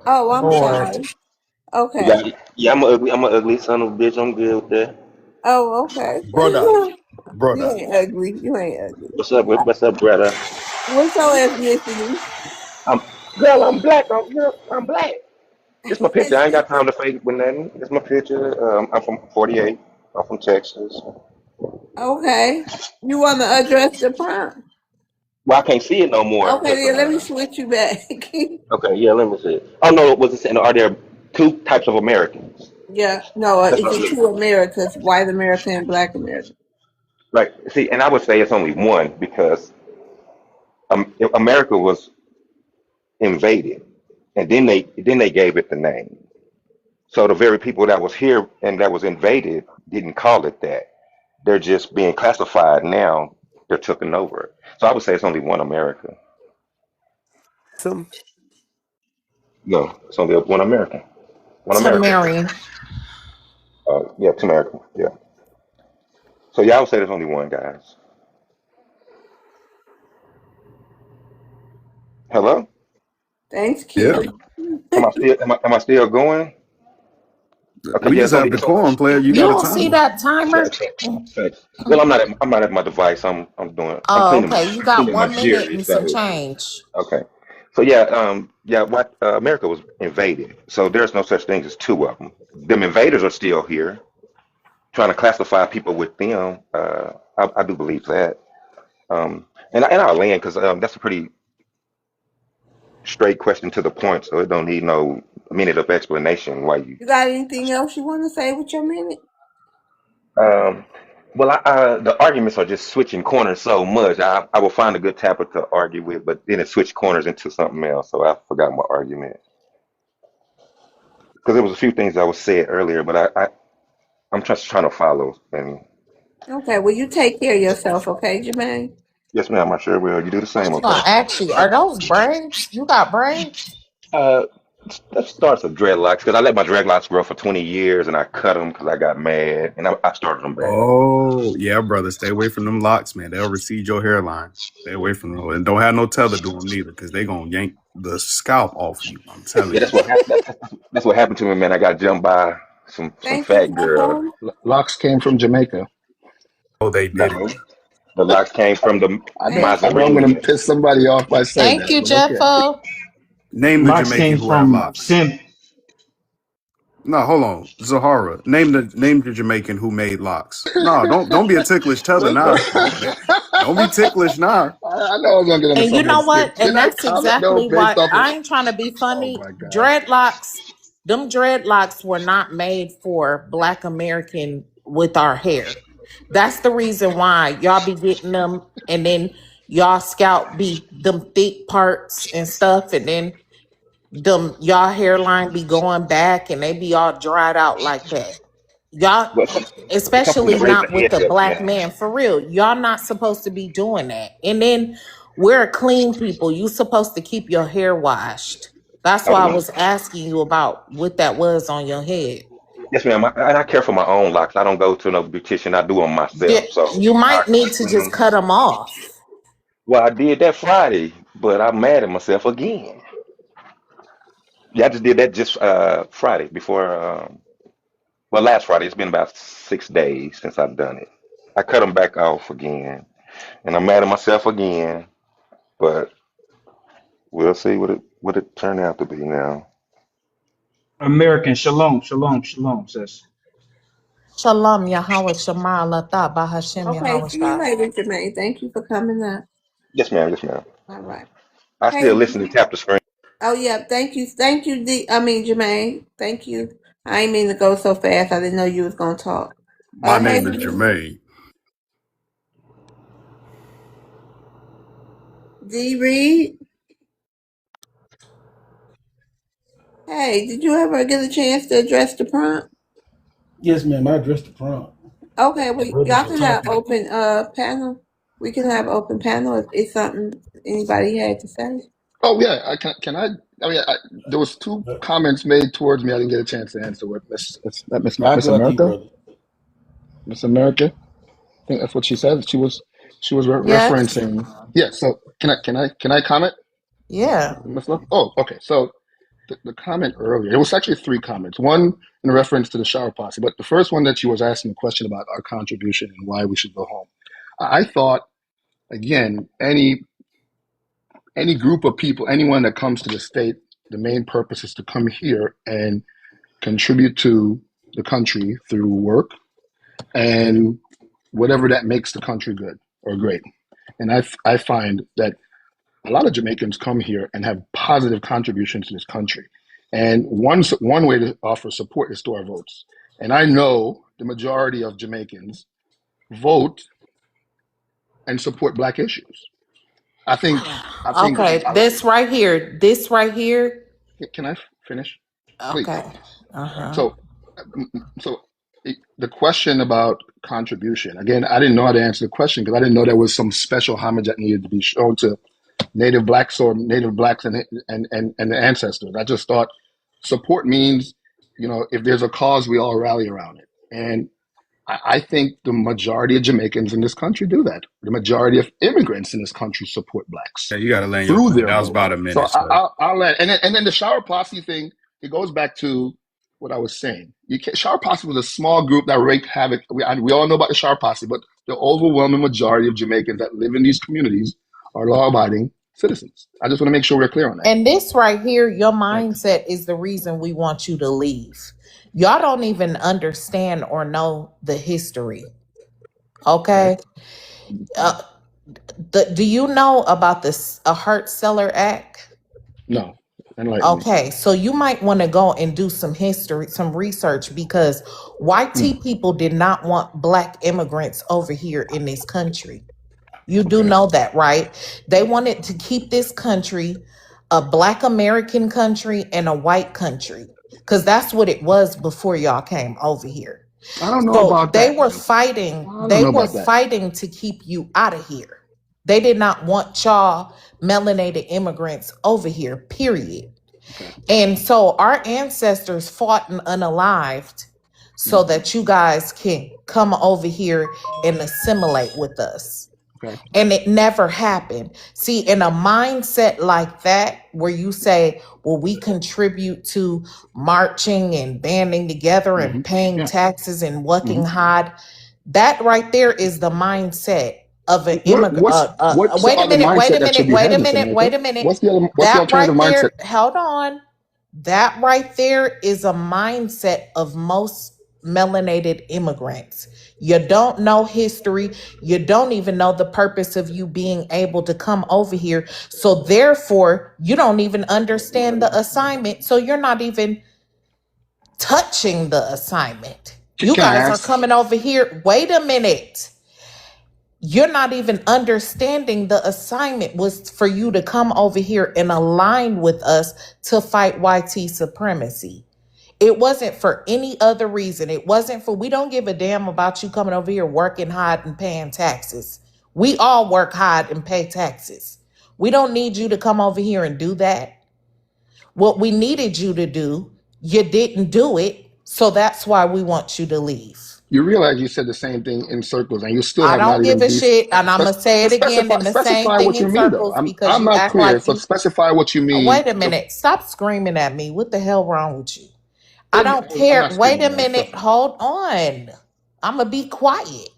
S1: Oh, I'm
S11: Lord.
S1: sorry.
S17: Yeah,
S1: Okay.
S17: yeah. I'm an ugly son of a bitch. I'm good with that.
S1: Oh, okay.
S15: Brother.
S1: You
S15: Brother.
S1: ain't ugly. You ain't ugly.
S17: What's up? What's up, brother?
S1: What's your ethnicity?
S17: I'm girl. I'm black. I'm black. This my picture. I ain't got time to fake with nothing. This my picture. I'm from 48. I'm from Texas.
S1: Okay. You want to address the prompt?
S17: Well, I can't see it no more
S1: Okay,
S17: because
S1: then let me switch you back.
S17: okay, yeah, let me see. Oh no, was it saying are there two types of Americans?
S1: Yeah. No,
S17: That's
S1: it's
S17: what
S1: the
S17: I'm
S1: two
S17: looking.
S1: Americas, white America and black America.
S17: Like, see, and I would say it's only one because America was invaded, and then they gave it the name. So the very people that was here and that was invaded didn't call it that. They're just being classified now. They're taken over. So I would say it's only one America.
S15: Some.
S17: No, it's only one America. One America.
S3: Tamarian.
S17: Yeah, it's America. Yeah. So yeah, I would say there's only one, guys. Hello?
S1: Thanks,
S4: Yeah.
S1: Q.
S17: Am I still going? Okay,
S4: We
S17: yeah,
S4: just have decorum, player. You
S3: You
S4: got a
S3: don't see
S4: timer.
S3: that timer?
S17: facts, facts. Well, I'm not at my device. I'm
S3: Oh,
S17: cleaning
S3: okay. You got
S17: my
S3: 1 minute
S17: jewelry.
S3: and some
S17: So
S3: change.
S17: okay. So yeah, what America was invaded. So there's no such thing as two of them. Them invaders are still here, trying to classify people with them. I do believe that. And I'll land because that's a pretty straight question to the point, so it don't need no minute of explanation why you.
S1: You got anything else you want to say with your minute?
S17: Um, well, the arguments are just switching corners so much. I will find a good topic to argue with, but then it switched corners into something else. So I forgot my argument because there was a few things I was said earlier, but I'm just trying to follow. And
S1: Okay, well, you take care of yourself, okay, Jermaine?
S17: yes, ma'am, I sure will. You do the
S3: I
S17: same,
S3: was
S17: okay?
S3: gonna ask you, are those braids? You got braids?
S17: Uh, that starts with dreadlocks because I let my dreadlocks grow for 20 years and I cut them because I got mad and I started them back.
S4: Oh, yeah, brother. Stay away from them locks, man. They'll recede your hairline. Stay away from them. And don't have no tether to them neither, because they going to yank the scalp off you. I'm
S17: Yeah,
S4: telling
S17: that's
S4: you.
S17: what happened. That's what happened to me, man. I got jumped by some
S1: Thank you,
S17: fat girl.
S1: Papa.
S12: Locks came from Jamaica.
S4: Oh, they didn't.
S17: No, the locks came from the
S1: Thank
S12: I know I'm
S1: you.
S12: going to
S17: Mazarinians.
S12: piss somebody off by saying
S3: Thank
S12: that,
S3: you,
S12: but okay.
S3: Jeffo.
S4: Name the
S9: Locks
S4: Jamaican
S9: came
S4: who had
S9: from
S4: locks.
S9: Sim.
S4: No, hold on. Zahara. Name the Jamaican who made locks. No, don't be a ticklish tether now. Don't be ticklish now.
S12: I know I was going to get into
S3: And you
S12: something
S3: know
S12: else.
S3: what?
S12: Can
S3: And
S12: I
S3: that's
S12: comment though
S3: exactly
S12: based
S3: why
S12: off of?
S3: I ain't trying to be
S12: Oh
S3: funny.
S12: my God.
S3: Dreadlocks, them dreadlocks were not made for Black American with our hair. That's the reason why y'all be getting them, and then y'all scalp be them thick parts and stuff, and then them y'all hairline be going back and they be all dried out like that. Y'all,
S17: Well, it comes from the
S3: especially
S17: razor
S3: not with
S17: head
S3: a
S17: helps,
S3: black
S17: man.
S3: man, for real. Y'all not supposed to be doing that. And then we're clean people. You supposed to keep your hair washed. That's
S17: Oh,
S3: why I
S17: no.
S3: was asking you about what that was on your head.
S17: Yes, ma'am. And I care for my own locks. I don't go to no beautician. I do them
S3: Yeah,
S17: myself. So
S3: you
S17: I
S3: might need to
S17: clean
S3: just
S17: them.
S3: cut them off.
S17: Well, I did that Friday, but I'm mad at myself again. Yeah, I just did that just Friday before. Well, last Friday. It's been about 6 days since I've done it. I cut them back off again, and I'm mad at myself again. But we'll see what it turned out to be now.
S9: American Shalom, Shalom, Shalom, sis.
S3: Shalom Yahweh Shema Latah Bahashem
S1: Okay,
S3: Yahweh
S1: see you
S3: Shah.
S1: later, Jermaine. Thank you for coming up.
S17: Yes, ma'am. Yes, ma'am.
S1: All right.
S17: I still
S1: Hey,
S17: listen and tap the screen.
S1: oh yeah, thank you, Jermaine. Thank you. I ain't mean to go so fast. I didn't know you was gonna talk.
S4: My
S1: Hey,
S4: name is Jermaine.
S1: D Reed. Hey, did you ever get a chance to address the prompt?
S14: Yes, ma'am. I addressed the prompt.
S1: Okay,
S14: The
S1: well,
S14: brothers
S1: y'all
S14: are
S1: can have
S14: talking.
S1: open panel. We can have open panel if it's something anybody had to say.
S12: Oh yeah, can I? I mean, there was two comments made towards me. I didn't get a chance to answer. What
S14: I'll
S12: Miss
S14: go after you,
S12: America?
S14: brother.
S12: Miss America? I think that's what she said. She was
S3: Yes.
S12: referencing. Yeah. So can I comment,
S3: Yeah.
S12: Miss Love? Oh, okay. So the comment earlier, it was actually three comments. One in reference to the shower posse, but the first one that she was asking a question about our contribution and why we should go home. I thought again, any group of people, anyone that comes to the state, the main purpose is to come here and contribute to the country through work and whatever that makes the country good or great. And I find that a lot of Jamaicans come here and have positive contributions to this country. And one way to offer support is to our votes. And I know the majority of Jamaicans vote and support Black issues. I think I think.
S3: Okay, this right here.
S12: Can I finish, please?
S3: Okay. Uh-huh.
S12: So, so the question about contribution again, I didn't know how to answer the question because I didn't know there was some special homage that needed to be shown to Native blacks or Native blacks and the ancestors. I just thought support means, if there's a cause, we all rally around it. And I think the majority of Jamaicans in this country do that. The majority of immigrants in this country support blacks
S4: Yeah, you got to land your
S12: through
S4: plane.
S12: their
S4: That was
S12: vote.
S4: about a
S12: So
S4: minute, sir.
S12: I'll let, and then the shower posse thing. It goes back to what I was saying. Shower posse was a small group that wreaked havoc. We all know about the shower posse, but the overwhelming majority of Jamaicans that live in these communities are law-abiding citizens. I just want to make sure we're clear on that.
S3: And this right here, your
S12: Thanks.
S3: mindset is the reason we want you to leave. Y'all don't even understand or know the history.
S12: Okay.
S3: Okay. Uh, Do you know about this a Hurt Seller Act?
S12: No, enlighten me.
S3: Okay, so you might want to go and do some history, some research, because white
S12: Hmm.
S3: people did not want black immigrants over here in this country. You do
S12: Okay.
S3: know that, right? They wanted to keep this country a black American country and a white country, because that's what it was before y'all came over here.
S12: I don't know
S3: So
S12: about that, man. I don't
S3: they
S12: know
S3: were
S12: about that.
S3: fighting to keep you out of here. They did not want y'all melanated immigrants over here, period.
S12: Okay.
S3: And so our ancestors fought and unalived so
S12: Hmm.
S3: that you guys can come over here and assimilate with us.
S12: Okay.
S3: And it never happened. See, in a mindset like that, where you say, well, we contribute to marching and banding together
S12: Hmm.
S3: and paying
S12: Yeah.
S3: taxes and
S12: Hmm.
S3: working hard, that right there is the mindset of an immigrant.
S12: What's the
S3: Wait a
S12: other
S3: minute, wait
S12: mindset
S3: a
S12: that should
S3: minute,
S12: be
S3: wait
S12: had,
S3: a
S12: Miss
S3: minute,
S12: America?
S3: wait a minute.
S12: What's the
S3: That
S12: alternative
S3: right
S12: mindset?
S3: there, hold on. That right there is a mindset of most melanated immigrants. You don't know history. You don't even know the purpose of you being able to come over here. So, therefore, you don't even understand the assignment. So, you're not even touching the assignment. You
S12: Can I
S3: guys are
S12: ask?
S3: coming over here. Wait a minute. You're not even understanding the assignment was for you to come over here and align with us to fight YT supremacy. It wasn't for any other reason. It wasn't for, we don't give a damn about you coming over here working hard and paying taxes. We all work hard and pay taxes. We don't need you to come over here and do that. What we needed you to do, you didn't do it. So that's why we want you to leave.
S12: You realize you said the same thing in circles, and you still
S3: I
S12: have not
S3: don't give
S12: even
S3: a shit, and I'm gonna say it again in the same
S12: specify
S3: thing
S12: what you
S3: in
S12: mean, though.
S3: circles because
S12: I'm
S3: you
S12: not
S3: act
S12: clear,
S3: like
S12: so
S3: you.
S12: specify what you mean.
S3: Wait a minute, stop screaming at me. What the hell wrong with you? I
S12: Oh,
S3: don't
S12: I'm
S3: care.
S12: not
S3: Wait
S12: screaming,
S3: a
S12: man. It's
S3: minute,
S12: different.
S3: hold on. I'm gonna be quiet.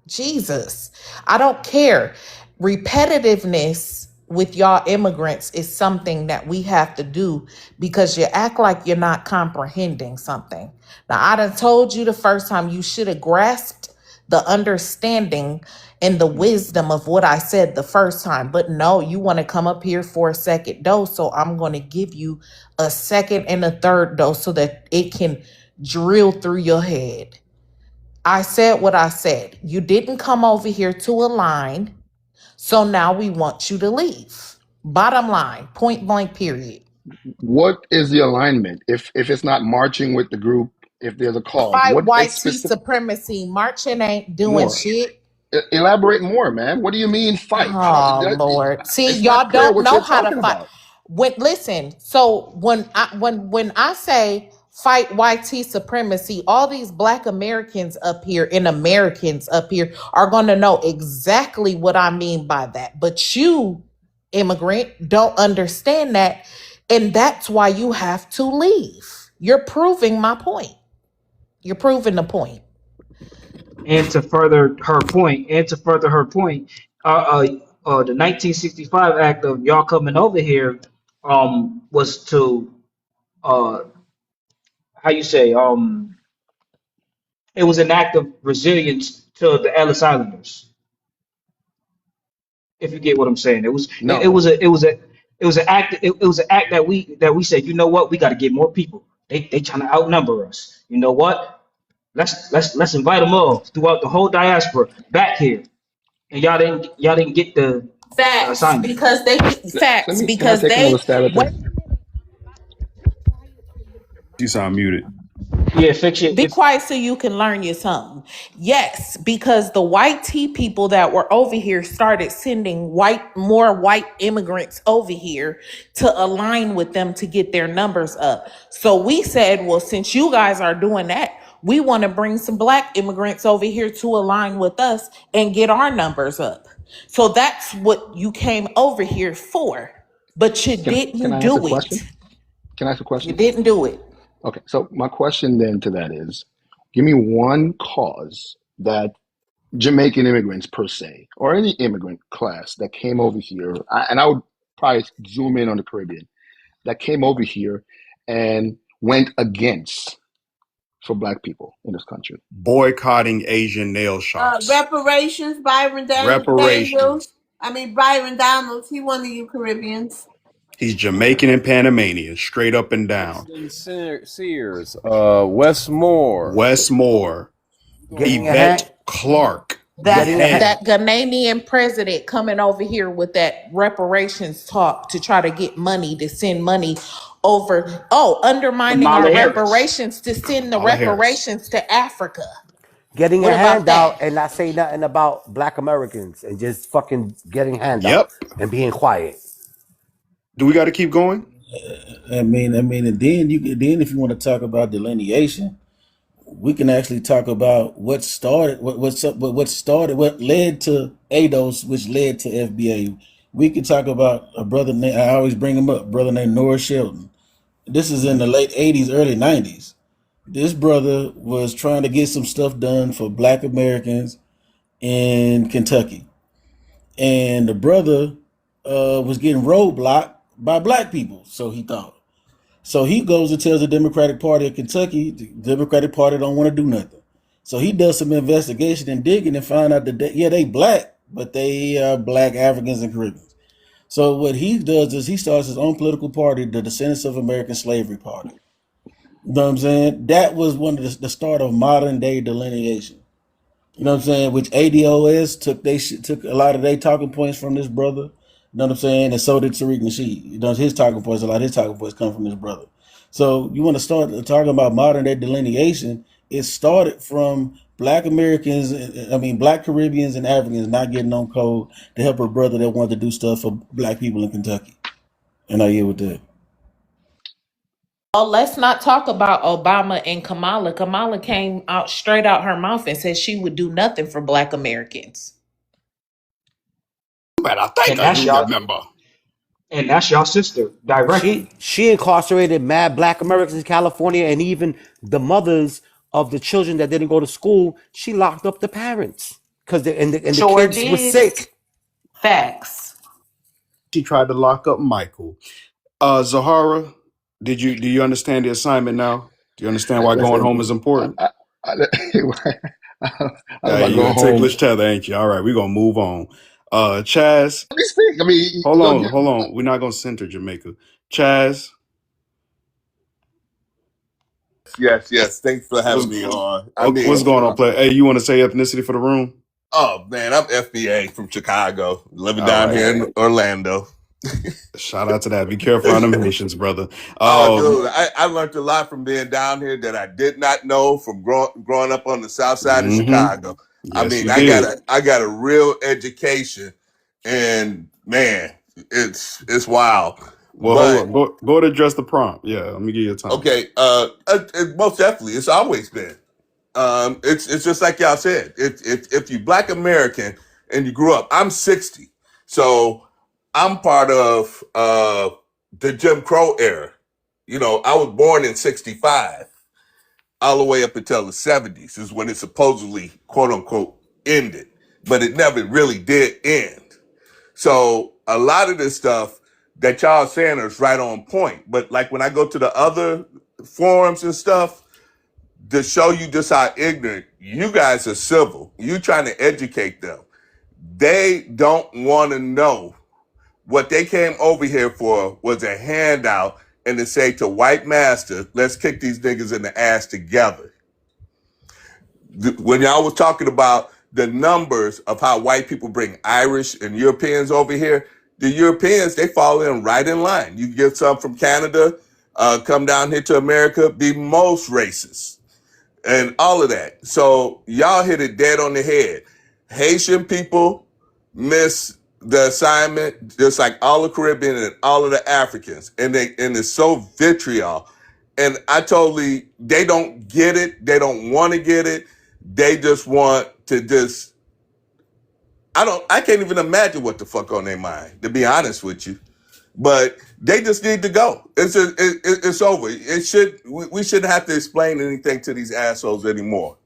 S3: Jesus. I don't care. Repetitiveness with y'all immigrants is something that we have to do because you act like you're not comprehending something. Now, I done told you the first time you should have grasped the understanding and the wisdom of what I said the first time. But no, you want to come up here for a second dose. So I'm going to give you a second and a third dose so that it can drill through your head. I said what I said. You didn't come over here to align, so now we want you to leave. Bottom line, point blank, period.
S12: What is the alignment? If it's not marching with the group, if there's a cause,
S3: Fight
S12: what
S3: white T
S12: specific
S3: supremacy. Marching ain't doing
S12: more?
S3: shit.
S12: Elaborate more, man. What do you mean fight? I don't.
S3: Oh Lord. See,
S12: It's not
S3: y'all
S12: clear
S3: don't
S12: what
S3: know
S12: you're
S3: how to
S12: talking
S3: fight.
S12: about.
S3: When I say fight YT supremacy, all these black Americans up here and Americans up here are gonna know exactly what I mean by that. But you, immigrant, don't understand that. And that's why you have to leave. You're proving my point. You're proving the point.
S9: And to further her point, the 1965 act of y'all coming over here was to uh, how you say it was an act of resilience to the Ellis Islanders. If you get what I'm saying,
S12: No.
S9: it was an act it was an act that we said, you know what, we got to get more people. They trying to outnumber us. You know what? Let's invite them all throughout the whole diaspora back here. And y'all didn't get the
S3: Facts,
S9: assignment.
S3: because they
S12: Let
S3: facts
S12: me. Can I
S3: because
S12: take another
S3: they
S12: stab at
S3: wait
S12: this?
S3: a minute. I'm about to be quiet so you can
S4: You
S3: learn.
S4: sound muted.
S9: Yeah, fix it.
S3: Be
S9: If
S3: quiet so you can learn you something. Yes, because the white tea people that were over here started sending more white immigrants over here to align with them to get their numbers up. So we said, well, since you guys are doing that, we want to bring some black immigrants over here to align with us and get our numbers up. So that's what you came over here for. But you
S12: Can
S3: didn't
S12: I ask a
S3: do it.
S12: question? Can I ask a
S3: You
S12: question?
S3: didn't do it.
S12: Okay. So my question then to that is, give me one cause that Jamaican immigrants per se, or any immigrant class that came over here, and I would probably zoom in on the Caribbean, that came over here and went against for Black people in this country.
S4: Boycotting Asian nail shops.
S1: Reparations, Byron Daniels.
S4: Reparations.
S1: I mean, Byron Donalds, he one of you Caribbeans.
S4: He's Jamaican and Panamanian, straight up and down.
S18: Winston Sears, Westmore.
S4: Westmore,
S18: You go
S15: Getting
S18: on.
S15: your hand,
S4: Yvette Clark,
S3: That
S15: getting a hand.
S4: beheaded.
S3: that Ghanaian president coming over here with that reparations talk to try to get money to send money over. Oh, undermining our
S9: Kamala Harris.
S3: reparations to send the
S4: Kamala Harris.
S3: reparations to Africa.
S15: Getting
S3: What
S15: a
S3: about that?
S15: handout and not say nothing about black Americans and just fucking getting handout
S4: Yep.
S15: and being quiet.
S4: Do we got to keep going?
S14: And then then if you want to talk about delineation, we can actually talk about what started, what led to ADOS, which led to FBA. We could talk about a brother named, I always bring him up, brother named Norris Shelton. This is in the late '80s, early '90s. This brother was trying to get some stuff done for Black Americans in Kentucky, and the brother was getting roadblocked by Black people, so he thought. So he goes and tells the Democratic Party of Kentucky, the Democratic Party don't want to do nothing. So he does some investigation and digging and find out that they Black, but they are Black Africans and Caribbeans. So what he does is he starts his own political party, the Descendants of American Slavery Party. You know what I'm saying? That was one of the start of modern day delineation. You know what I'm saying? Which ADOS took a lot of their talking points from this brother. You know what I'm saying? And so did Tariq Nasheed. You know, his talking points, a lot of his talking points come from this brother. So you want to start talking about modern day delineation? It started from Black Americans, Black Caribbeans and Africans not getting on code to help a brother that wanted to do stuff for Black people in Kentucky. And I yield with that.
S3: Oh, let's not talk about Obama and Kamala. Kamala came out straight out her mouth and said she would do nothing for Black Americans.
S4: But I think
S9: And
S4: I
S9: that's
S4: do
S9: y'all
S4: remember.
S9: and that's y'all sister directly.
S15: She incarcerated mad black Americans in California, and even the mothers of the children that didn't go to school, she locked up the parents because the
S3: Sure
S15: kids were
S3: did.
S15: sick.
S3: Facts.
S4: She tried to lock up Michael. Zahara, do you understand the assignment now? Do you understand why going
S12: Listen,
S4: home is important?
S12: I was
S4: Yeah,
S12: about to
S4: you
S12: go
S4: a
S12: home.
S4: ticklish tether, ain't you? All right, we're gonna move on. Chaz,
S12: Let me speak. I mean,
S4: hold
S12: you gonna
S4: on,
S12: get
S4: hold on. We're not gonna center Jamaica. Chaz,
S19: Yes. Thanks for having me on. I
S4: what's
S19: mean,
S4: going on, play? Hey, you want to say ethnicity for the room?
S19: oh man, I'm FBA from Chicago, living
S4: All
S19: down
S4: right.
S19: here in Orlando.
S4: Shout out to that. Be careful on them Haitians, brother.
S19: Oh, dude, I learned a lot from being down here that I did not know from growing up on the south side of
S4: Mm-hmm.
S19: Chicago. I
S4: Yes,
S19: mean,
S4: you did.
S19: I got a real education, and man, it's wild.
S4: Well, hold
S19: But
S4: on. Go to address the prompt. Yeah, let me give you time.
S19: okay, most definitely, it's always been. It's just like y'all said. If you Black American and you grew up, I'm 60, so I'm part of the Jim Crow era. You know, I was born in '65, all the way up until the '70s is when it supposedly quote unquote ended, but it never really did end. So a lot of this stuff that y'all saying is right on point. But like when I go to the other forums and stuff, to show you just how ignorant you guys are civil. You trying to educate them. They don't want to know what they came over here for was a handout and to say to white master, let's kick these niggas in the ass together. When y'all was talking about the numbers of how white people bring Irish and Europeans over here, the Europeans, they fall in right in line. You get some from Canada, come down here to America, be most racist and all of that. So y'all hit it dead on the head. Haitian people miss the assignment, just like all the Caribbean and all of the Africans, and it's so vitriol. And they don't get it. They don't want to get it. They just want to I can't even imagine what the fuck on their mind, to be honest with you. But they just need to go. It's over. We shouldn't have to explain anything to these assholes anymore.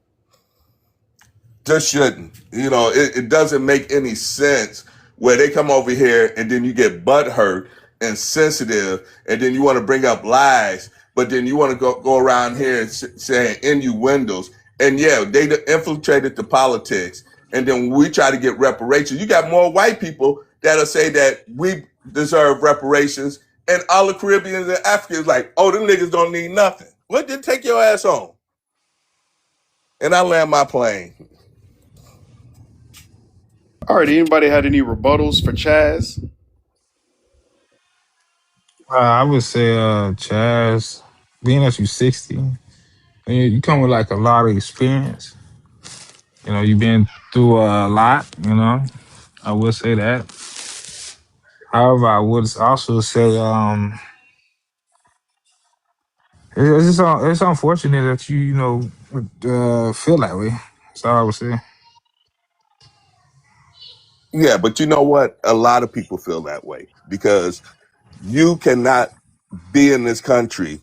S19: Just shouldn't. You know, it doesn't make any sense where they come over here and then you get butthurt and sensitive, and then you want to bring up lies, but then you want to go around here and saying innuendos. And yeah, they infiltrated the politics And then when we try to get reparations, you got more white people that'll say that we deserve reparations, and all the Caribbeans and Africans like, oh, them niggas don't need nothing. Well, then take your ass home. And I land my plane.
S4: All right, anybody had any rebuttals for Chaz?
S10: I would say, Chaz, being that you're 60, you come with like a lot of experience. You know, you've been through a lot, you know. I would say that. However, I would also say, it's unfortunate that feel that way. That's all I would say.
S19: Yeah, but you know what? A lot of people feel that way because you cannot be in this country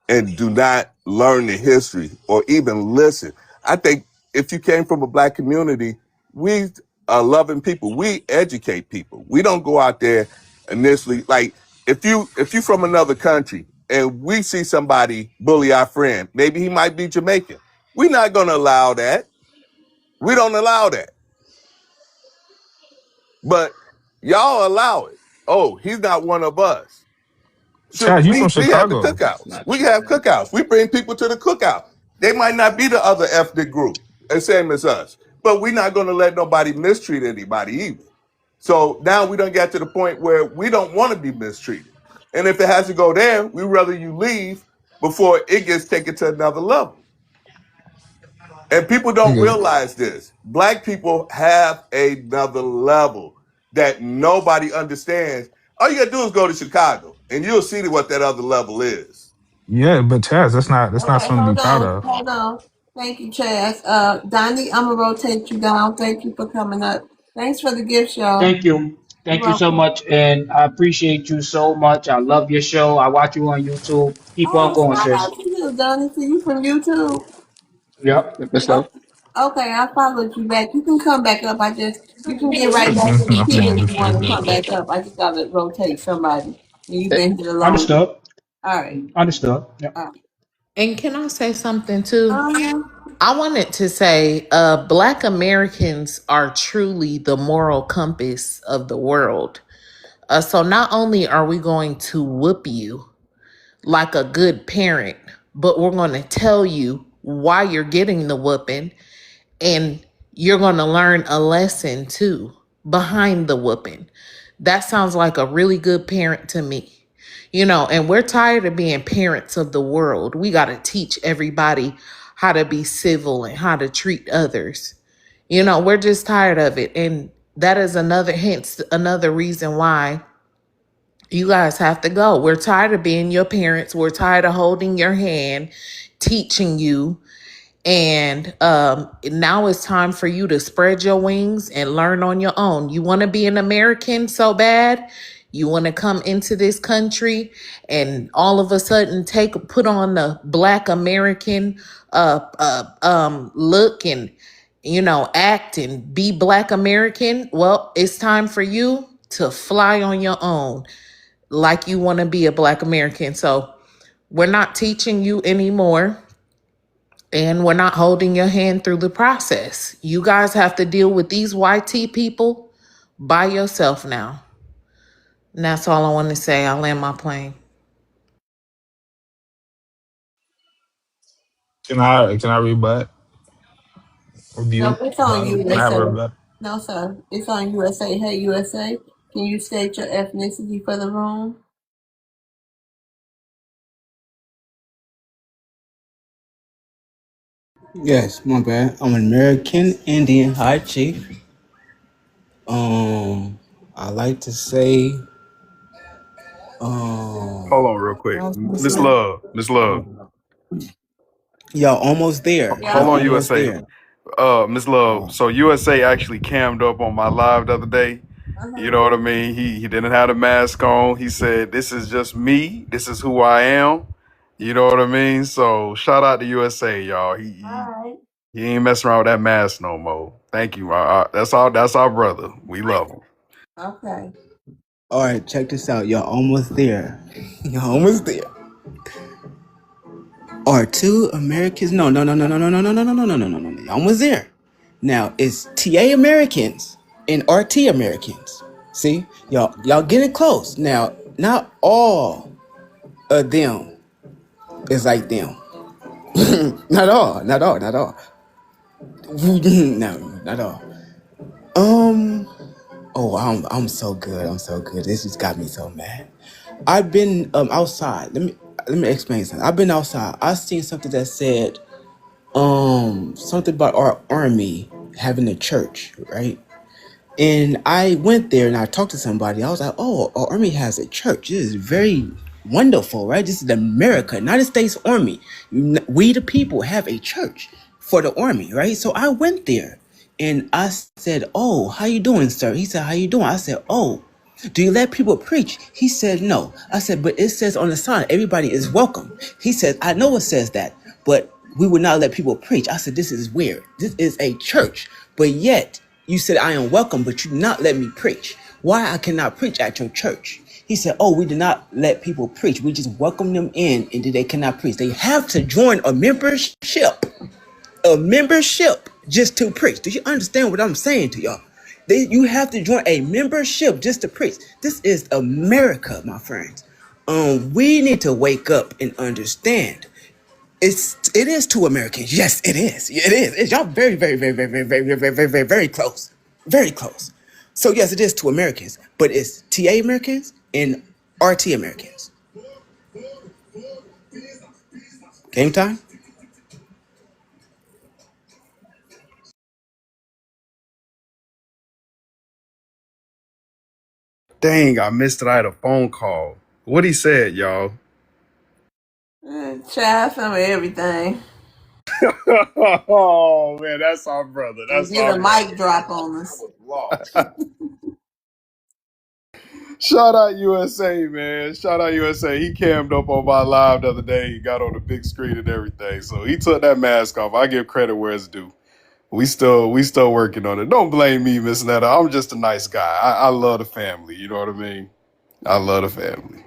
S19: and do not learn the history or even listen. I think if you came from a black community, we are loving people. We educate people. We don't go out there initially like if you from another country and we see somebody bully our friend, maybe he might be Jamaican. We're not going to allow that. We don't allow that. But y'all allow it. Oh, he's not one of us. Shoot,
S10: Chaz, you from
S19: we have the
S10: Chicago.
S12: That's
S19: cookouts.
S12: not
S19: We
S12: true,
S19: have
S12: man.
S19: cookouts. We bring people to the cookout. They might not be the other ethnic group, the same as us, but we're not going to let nobody mistreat anybody either. So now we don't get to the point where we don't want to be mistreated. And if it has to go there, we rather you leave before it gets taken to another level. And people don't
S10: Okay.
S19: realize this. Black people have another level that nobody understands. All you gotta do is go to Chicago and you'll see what that other level is.
S10: Yeah, but Chaz, that's not
S1: Okay,
S10: something to be
S1: hold
S10: proud
S1: on,
S10: of.
S1: hold on. Thank you, Chaz. Donnie, I'm gonna rotate you down. Thank you for coming up. Thanks for the gifts, y'all.
S9: Thank you.
S1: You're
S9: Thank you so
S1: welcome.
S9: much. And I appreciate you so much. I love your show. I watch you on YouTube. Keep on
S1: Oh,
S9: going,
S1: shout
S9: sis.
S1: out to you, Donnie. So you from YouTube?
S9: Yep.
S12: Miss
S1: Oh,
S12: Love.
S1: okay, I followed you back. You can come back up. You can get right back in the
S10: I'm
S1: queue
S10: on
S1: if
S10: the
S1: you want to
S10: phone.
S1: come back up. I just gotta rotate somebody. You've
S12: Eh,
S1: been here the longest.
S9: Understood.
S1: All right.
S9: Understood. Yep.
S1: All right.
S3: And can I say something too?
S1: Uh-huh.
S3: I wanted to say, Black Americans are truly the moral compass of the world. So not only are we going to whoop you like a good parent, but we're going to tell you why you're getting the whooping, and you're going to learn a lesson too behind the whooping. That sounds like a really good parent to me. And we're tired of being parents of the world. We got to teach everybody how to be civil and how to treat others. We're just tired of it. And that is another reason why you guys have to go. We're tired of being your parents. We're tired of holding your hand, teaching you, and now it's time for you to spread your wings and learn on your own. You want to be an American so bad. You want to come into this country and all of a sudden put on the Black American look and act and be Black American. Well, it's time for you to fly on your own like you want to be a Black American. So we're not teaching you anymore, and we're not holding your hand through the process. You guys have to deal with these YT people by yourself now. And that's all I want to say. I'll land my plane.
S10: Can I rebut
S1: No,
S10: rebuke?
S1: it's on
S10: Can I have a
S1: USA.
S10: rebut?
S1: No, sir. It's on USA. Hey, USA. Can you state your ethnicity for the room?
S20: Yes, my bad. I'm an American Indian High Chief. I like to say,
S4: Hold on, real quick,
S1: No,
S4: Miss
S1: sir.
S4: Love. Miss Love.
S20: y'all almost there.
S1: Yeah.
S4: Hold
S20: Y'all
S4: on,
S20: almost
S4: USA.
S20: there.
S4: Miss Love. So USA actually cammed up on my live the other day. You
S1: Uh-huh.
S4: know what I mean? He didn't have a mask on. He said, "This is just me. This is who I am." You know what I mean? So shout out to USA, y'all.
S1: All right.
S4: He ain't messing around with that mask no more. Thank you. That's all. That's our brother. We love him.
S1: Okay.
S20: All right, check this out. Y'all almost there. Y'all almost there. Are two Americans? No, no, no, no, no, no, no, no, no, no, no, no, no, no, no. Y'all almost there. Now it's TA Americans and RT Americans. See, y'all getting close. Now, not all of them is like them. Not all, not all, not all. No, not all. Um. Oh, I'm so good. I'm so good. This just got me so mad. I've been outside. Let me explain something. I've been outside. I seen something that said something about our army having a church, right? And I went there and I talked to somebody. I was like, oh, our army has a church. This is very wonderful, right? This is America, United States Army. We, the people, have a church for the army, right? So I went there and I said, oh, how you doing, sir? He said, how you doing? I said, oh, do you let people preach? He said, no. I said, but it says on the sign, everybody is welcome. He said, I know it says that, but we would not let people preach. I said, this is weird. This is a church, but yet you said I am welcome, but you not let me preach. Why I cannot preach at your church? He said, oh, we do not let people preach. We just welcome them in and they cannot preach. They have to join a membership just to preach. Do you understand what I'm saying to y'all? You have to join a membership just to preach. This is America, my friends. We need to wake up and understand. It is two Americans. Yes, it is. It is. Y'all very, very, very, very, very, very, very, very, very, very close. Very close. So yes, it is two Americans, but it's TA Americans and RT Americans. Game time?
S4: Dang, I missed it. I had a phone call. What he said, y'all.
S1: Try some of everything.
S4: Oh man, that's our brother.
S1: And
S4: That's
S1: get
S4: our
S1: a
S4: brother.
S1: mic drop on
S4: I
S1: us.
S4: was lost. Shout out USA, man. Shout out USA. He cammed up on my live the other day. He got on the big screen and everything. So he took that mask off. I give credit where it's due. We still working on it. Don't blame me, Miss Netta. I'm just a nice guy. I love the family. You know what I mean? I love the family.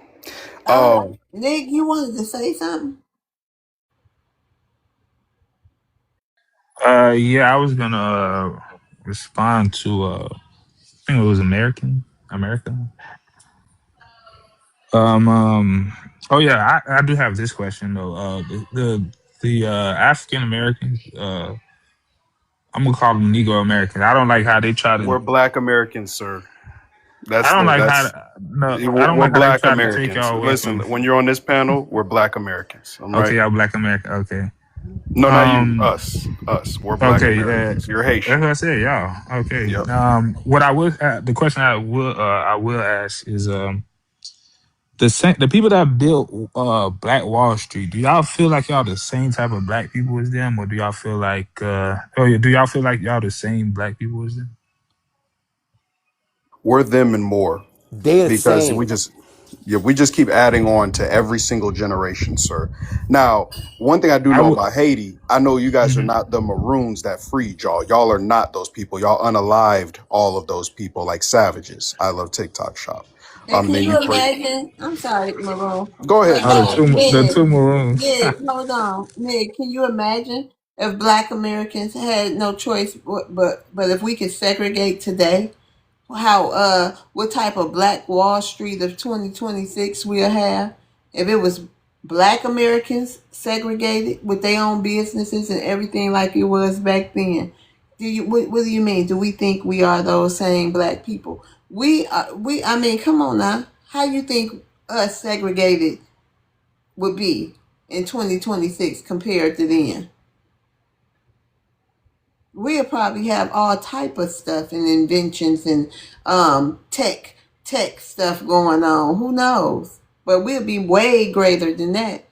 S4: Um,
S1: Nick, you wanted to say something?
S10: Yeah, I was gonna respond to I think it was America. Oh yeah, I do have this question though. The African Americans, I'm gonna call them Negro Americans. I don't like how they try to.
S4: we're Black Americans, sir.
S10: I
S4: That's
S10: don't
S4: the
S10: like how.
S4: that's
S10: No, I don't
S4: we're
S10: like how they
S4: Black
S10: try to take
S4: Americans.
S10: y'all away
S4: Listen,
S10: from.
S4: when you're on this panel, we're Black Americans. All
S10: Okay,
S4: right.
S10: y'all Black America. Okay.
S4: No, not you.
S10: Um.
S4: Us. We're Black
S10: Okay.
S4: Americans. You're
S10: That's
S4: Haitian.
S10: what I said, y'all. Okay.
S4: Yep.
S10: What I would the question I will ask is the people that built Black Wall Street. Do y'all feel like y'all the same type of black people as them, or do y'all feel like do y'all feel like y'all the same black people as them?
S4: We're them and more
S15: They the
S4: because
S15: same.
S4: we just keep adding on to every single generation, sir. Now, one thing I do
S10: I
S4: know
S10: would.
S4: about Haiti, I know you guys are
S10: Mhm.
S4: not the Maroons that freed y'all. Y'all are not those people. Y'all unalived all of those people like savages. I love TikTok shop.
S1: And can
S4: Then
S1: you
S4: you pray.
S1: imagine? I'm sorry, Maroon.
S4: Go ahead,
S1: But
S10: Oh,
S4: Miss
S1: Nick,
S4: Netta.
S10: the
S1: Nick,
S10: two maroons.
S1: Nick, hold on. Nick, can you imagine if Black Americans had no choice but if we could segregate today? How what type of Black Wall Street of 2026 we'll have if it was Black Americans segregated with their own businesses and everything like it was back then. What do you mean? Do we think we are those same Black people? We I mean, come on now. How you think us segregated would be in 2026 compared to then? We'll probably have all type of stuff and inventions and tech stuff going on. Who knows? But we'll be way greater than that,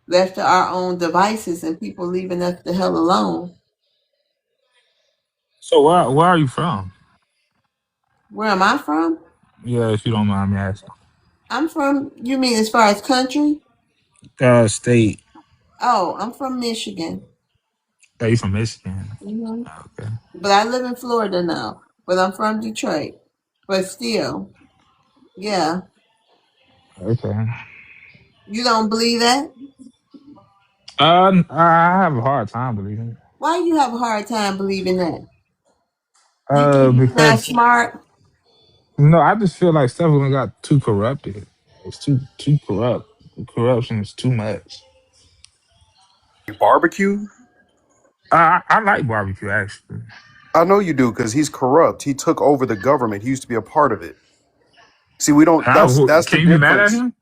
S1: left to our own devices and people leaving us the hell alone.
S10: So where are you from?
S1: Where am I from?
S10: Yeah, if you don't mind me asking.
S1: I'm from, you mean as far as country?
S10: State.
S1: Oh, I'm from Michigan.
S10: Are you from Michigan?
S1: hmm
S10: Okay.
S1: But I live in Florida now. But I'm from Detroit. But still, yeah.
S10: Okay.
S1: You don't believe that?
S10: I have a hard time believing it.
S1: Why you have a hard time believing that? You think he's not
S10: Because
S1: smart?
S10: no, I just feel like stuff got too corrupted. It's too corrupt. Corruption is too much.
S4: Barbecue?
S10: I like barbecue actually.
S4: I know you do because he's corrupt. He took over the government. He used to be a part of it. See, we don't.
S10: How
S4: That's the
S10: can you be mad at
S4: difference.
S10: him?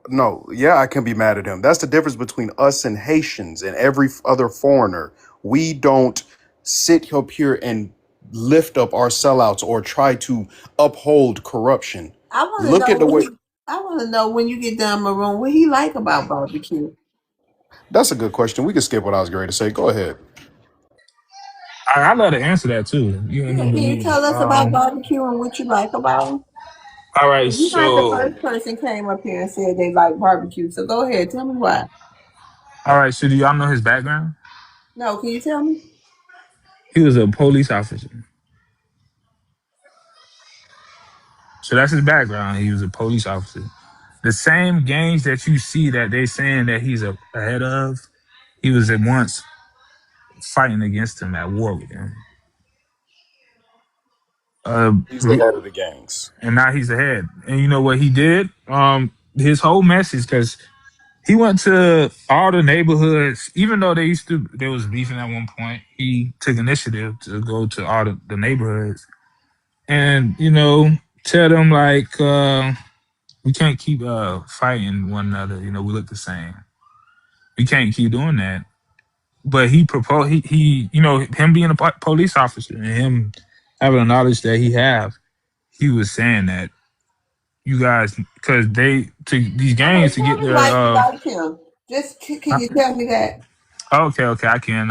S4: No, yeah, I can be mad at him. That's the difference between us and Haitians and every other foreigner. We don't sit up here and lift up our sellouts or try to uphold corruption.
S1: I want to
S4: Look
S1: know
S4: at the way.
S1: I want to know when you get done, Maroon, what he like about barbecue.
S4: That's a good question. We can skip what I was going to say. Go ahead.
S10: I love to answer that too. You ain't
S1: Yeah,
S10: gonna
S1: can you
S10: believe.
S1: tell us about barbecue and what you like about it?
S10: All right,
S1: You're not the
S10: so
S1: first person came up here and said they like barbecue. So go ahead, tell me why.
S10: do y'all know his background?
S1: No, can you tell me?
S10: He was a police officer. So that's his background. He was a police officer. The same gangs that you see that they saying that he's ahead of, he was at once fighting against him at war with him. Uh,
S4: He's the head of the gangs.
S10: and now he's ahead. And you know what he did? His whole message, because he went to all the neighborhoods, even though they was beefing at one point. He took initiative to go to all the neighborhoods and tell them like we can't keep fighting one another. We look the same. We can't keep doing that. But he proposed he him being a police officer and him having the knowledge that he was saying that you guys, because they to these
S1: Okay,
S10: gangs to
S1: tell
S10: get
S1: me
S10: their
S1: why you like him. Just can you tell me that?
S10: okay, I can.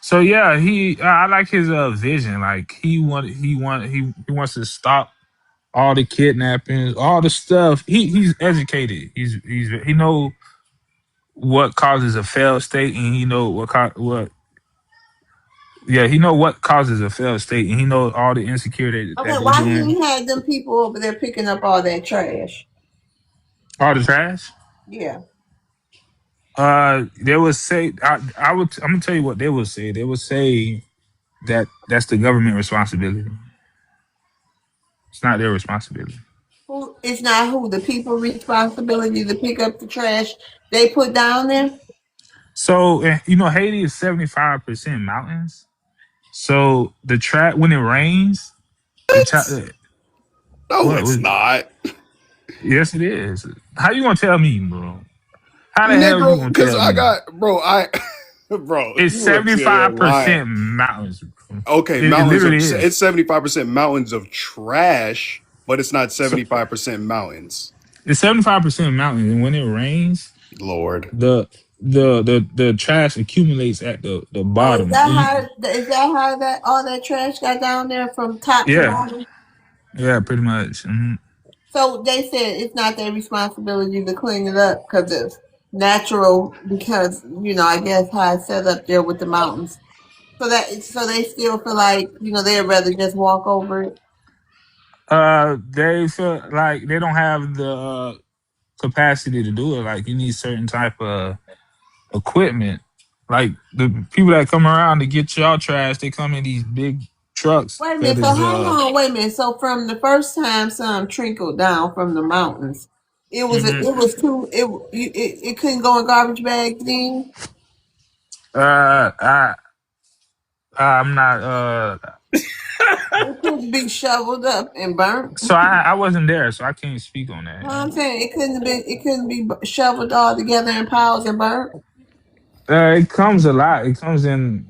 S10: So yeah, I like his vision. Like he wants to stop all the kidnappings, all the stuff. He's educated. He know what causes a failed state, and he know what he know what causes a failed state, and he know all the insecurity
S1: Okay,
S10: that they
S1: why
S10: doing.
S1: he had them people over there picking up all that trash?
S10: All the trash.
S1: Yeah.
S10: They would say I'm gonna tell you what they would say. They would say that that's the government responsibility. It's not their responsibility.
S1: Who it's not who the people responsibility to pick up the trash they put down there?
S10: So Haiti is 75% mountains. So the track when it rains, the
S4: What? No,
S10: what
S4: it's
S10: was
S4: not.
S10: yes it is. How you gonna tell me, bro? How the hell you
S4: Negro,
S10: gonna
S4: because
S10: tell
S4: I
S10: me?
S4: got, bro, bro,
S10: It's
S4: you up here
S10: 75%
S4: lying.
S10: mountains, bro.
S4: Okay,
S10: It
S4: mountains of,
S10: literally is.
S4: it's 75% mountains of trash, but it's not 75% mountains.
S10: It's 75% mountains, and when it rains,
S4: Lord.
S10: the trash accumulates at the
S1: So is
S10: bottom.
S1: that how that all that trash got down there from top to
S10: Yeah,
S1: bottom?
S10: yeah, pretty much.
S1: So they said it's not their responsibility to clean it up because it's natural because I guess how it's set up there with the mountains. So they still feel like they'd rather just walk over it.
S10: They feel like they don't have the capacity to do it. Like you need certain type of equipment. Like the people that come around to get y'all trash, they come in these big trucks
S1: Wait a
S10: that
S1: minute. So
S10: is
S1: hold on. Wait a minute. So from the first time some trickled down from the mountains,
S10: mhm.
S1: it was too it couldn't go in garbage bags then.
S10: I I'm not
S1: It couldn't be shoveled up and burnt.
S10: so I wasn't there, so I can't speak on that.
S1: What I'm saying it couldn't be shoveled all together in piles and burnt.
S10: It comes a lot. It comes in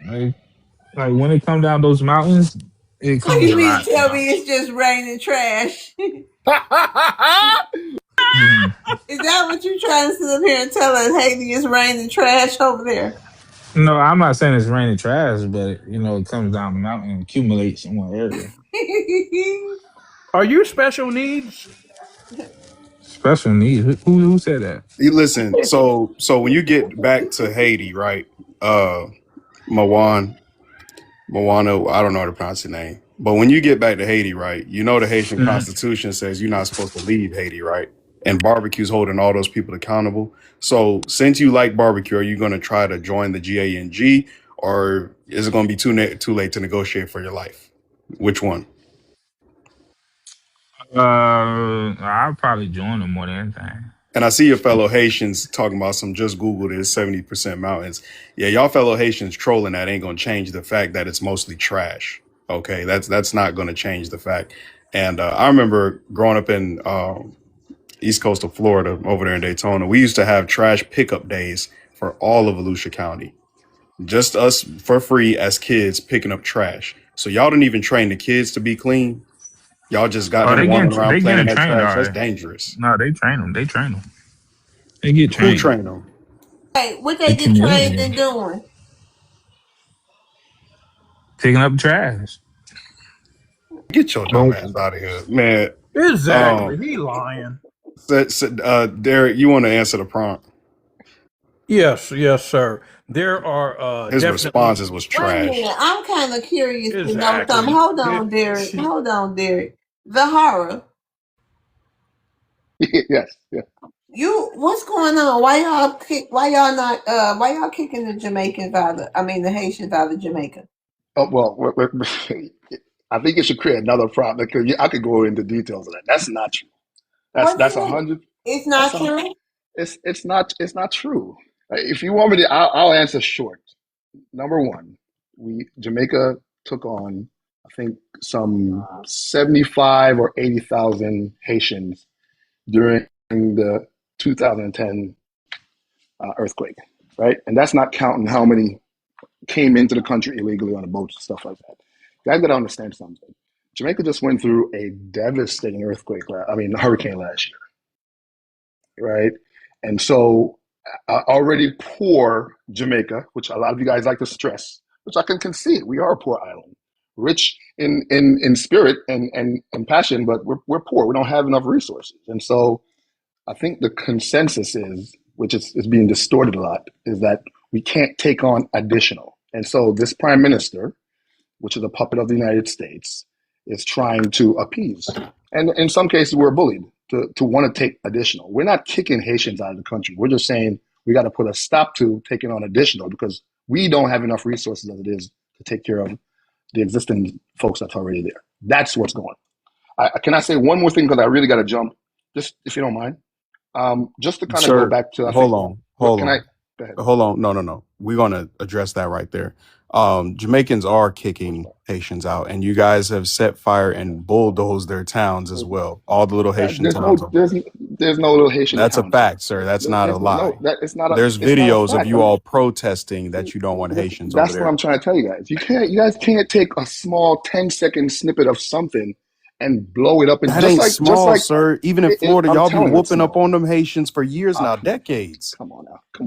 S10: like when it comes down those mountains, it
S1: So
S10: comes
S1: you
S10: a
S1: mean
S10: lot.
S1: to tell me it's just raining trash?
S10: Mhm.
S1: Is that what you trying to sit up here and tell us? Haiti is raining trash over there.
S10: No, I'm not saying it's raining trash, but it comes down the mountain and accumulates in one area.
S14: Are you special needs?
S10: Special needs. Who said that?
S4: You listen, so when you get back to Haiti, right? Mawan, Moana, I don't know how to pronounce the name. But when you get back to Haiti, right, the Haitian
S10: Mhm.
S4: Constitution says you're not supposed to leave Haiti, right? And barbecue's holding all those people accountable. So since you like barbecue, are you going to try to join the GANG, or is it going to be too late to negotiate for your life? Which one?
S10: I'll probably join them more than anything.
S4: And I see your fellow Haitians talking about some just Google this 70% mountains. Yeah, y'all fellow Haitians trolling that ain't gonna change the fact that it's mostly trash. Okay, that's not gonna change the fact. And I remember growing up in East Coast of Florida, over there in Daytona, we used to have trash pickup days for all of Volusia County. Just us for free as kids picking up trash. So y'all didn't even train the kids to be clean. Y'all just got
S10: Oh,
S4: them wandering around
S10: they
S4: playing in
S10: getting
S4: that
S10: trained
S4: trash. That's
S10: already.
S4: dangerous.
S10: No, they train them. They train them. They get
S4: Who
S10: trained.
S4: trained them?
S1: Hey, what
S10: The
S1: they get trained
S10: community
S1: in doing?
S10: picking up trash.
S4: Get your dumb
S10: But
S4: ass out of here, man.
S2: Exactly.
S4: Um,
S2: He lying.
S4: Derek, you want to answer the prompt?
S2: Yes, yes, sir. There are
S4: His
S2: definitely
S4: responses was
S1: Wait a minute.
S4: trash.
S1: I'm kind of curious to know something.
S2: exactly.
S1: Hold on, Derek. Hold on, Derek. The horror.
S12: Yes, yeah.
S1: What's going on? Why y'all kicking the Jamaicans out of, I mean, the Haitians out of Jamaica?
S12: Oh well, I think it should create another problem because I could go into details of that. That's not true.
S1: What do
S12: That's
S1: you
S12: a
S1: mean?
S12: hundred.
S1: It's
S12: That's
S1: not
S12: a.
S1: true?
S12: It's not true. If you want me to, I'll answer short. Number one, we Jamaica took on, I think, some 75 or 80,000 Haitians during the 2010 earthquake, right? And that's not counting how many came into the country illegally on the boats and stuff like that. You guys got to understand something. Jamaica just went through a devastating hurricane last year, right? And so, already poor Jamaica, which a lot of you guys like to stress, which I can concede, we are a poor island, rich in spirit and passion, but we're poor. We don't have enough resources, and so I think the consensus is, which is being distorted a lot, is that we can't take on additional. And so this prime minister, which is a puppet of the United States, is trying to appease. And in some cases, we're bullied to want to take additional. We're not kicking Haitians out of the country. We're just saying we got to put a stop to taking on additional because we don't have enough resources as it is to take care of the existing folks that's already there. That's what's going on. Can I say one more thing because I really got to jump, just if you don't mind? Just to kind of go
S4: Sir,
S12: back to, I think,
S4: hold on,
S12: what
S4: hold
S12: can I
S4: on,
S12: go ahead?
S4: hold on. No. We're gonna address that right there. Jamaicans are kicking Haitians out, and you guys have set fire and bulldozed their towns as well. All the little Haitian
S12: There's
S4: towns
S12: no
S4: over
S12: there's
S4: there.
S12: there's no little Haitian
S4: That's a
S12: town, sir.
S4: fact, sir. That's not a
S12: No,
S4: lie.
S12: that
S4: There's
S12: it's not a
S4: videos of
S12: fact.
S4: you all protesting that you don't want Haitians over
S12: That's what
S4: there.
S12: I'm trying to tell you guys. You guys can't take a small 10-second snippet of something and blow it up, and
S4: That
S12: just
S4: ain't
S12: just
S4: small,
S12: like
S4: sir. Even in Florida,
S12: I'm
S4: y'all be
S12: telling you, it's
S4: whooping up
S12: small.
S4: on them Haitians for years
S12: Uh,
S4: now, decades.
S12: come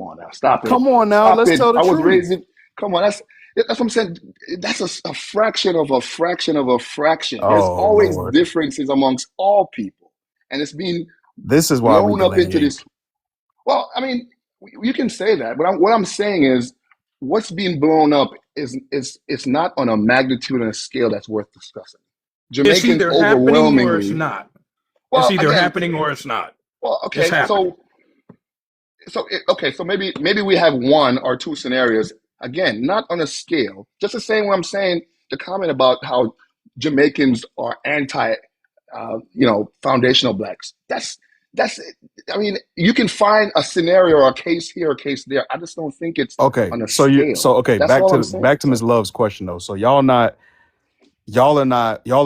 S12: on now, stop it,
S4: Come on now,
S12: stop
S4: let's
S12: it.
S4: tell the
S12: I was
S4: truth.
S12: raised in. Come on, that's what I'm saying. That's a fraction of a fraction of a fraction. There's
S4: Oh
S12: always
S4: Lord.
S12: differences amongst all people, and it's being
S4: This is why we
S12: blown up into
S4: delineate.
S12: this. Well, I mean, you can say that, but what I'm saying is, what's being blown up is it's not on a magnitude and a scale that's worth discussing.
S2: It's
S12: Jamaicans
S2: either happening or it's
S12: overwhelmingly.
S2: not. It's
S12: Well,
S2: either
S12: again,
S2: happening or it's not.
S12: well,
S2: It's
S12: okay,
S2: happening.
S12: so maybe we have one or two scenarios. Again, not on a scale. Just the same way I'm saying the comment about how Jamaicans are anti, foundational blacks. That's. I mean, you can find a scenario or a case here, or a case there. I just don't think it's
S4: Okay,
S12: on a
S4: so
S12: scale.
S4: okay,
S12: That's all I'm saying.
S4: back to Ms. Love's question though. So y'all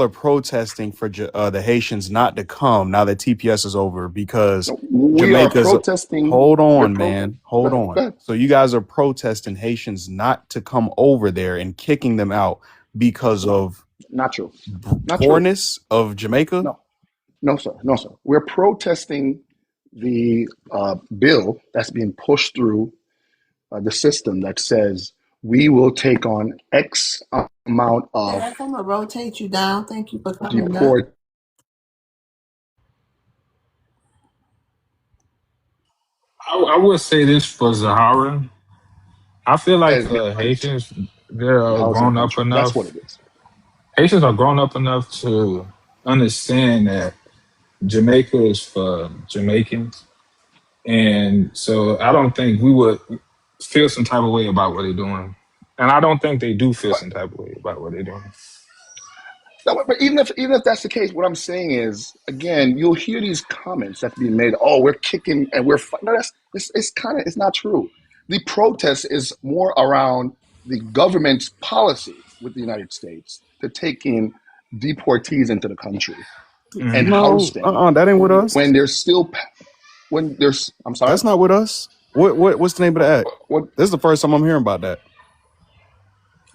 S4: are protesting for the Haitians not to come now that TPS is over because
S12: No, we are
S4: Jamaica's.
S12: protesting.
S4: Hold
S12: We're
S4: on,
S12: pro.
S4: man.
S12: Go
S4: Hold
S12: ahead. Go
S4: on.
S12: ahead.
S4: So you guys are protesting Haitians not to come over there and kicking them out because
S12: No,
S4: of
S12: not true. Not true.
S4: poorness of Jamaica.
S12: No. No, sir. No, sir. We're protesting the bill that's being pushed through the system that says we will take on X amount of
S1: Derek, I'm gonna rotate you down. Thank you for coming up.
S12: deport.
S10: I would say this for Zahara. I feel like
S12: As
S10: Haitians, they're
S12: how is it
S10: grown up
S12: country? That's what
S10: enough.
S12: it is.
S10: Haitians are grown up enough to understand that Jamaica is for Jamaicans. And so I don't think we would feel some type of way about what they're doing. And I don't think they do feel
S12: But
S10: some type of way about what they're doing.
S12: No, but even if that's the case, what I'm saying is, again, you'll hear these comments that's being made. Oh, we're kicking and we're no, that's it's kind of it's not true. The protest is more around the government's policy with the United States to take in deportees into the country and
S13: Mm.
S12: house
S4: No,
S12: them
S4: that ain't with us.
S12: when there's still when there's. I'm sorry.
S4: That's not with us. What's the name of the act?
S12: What
S4: This is the first time I'm hearing about that.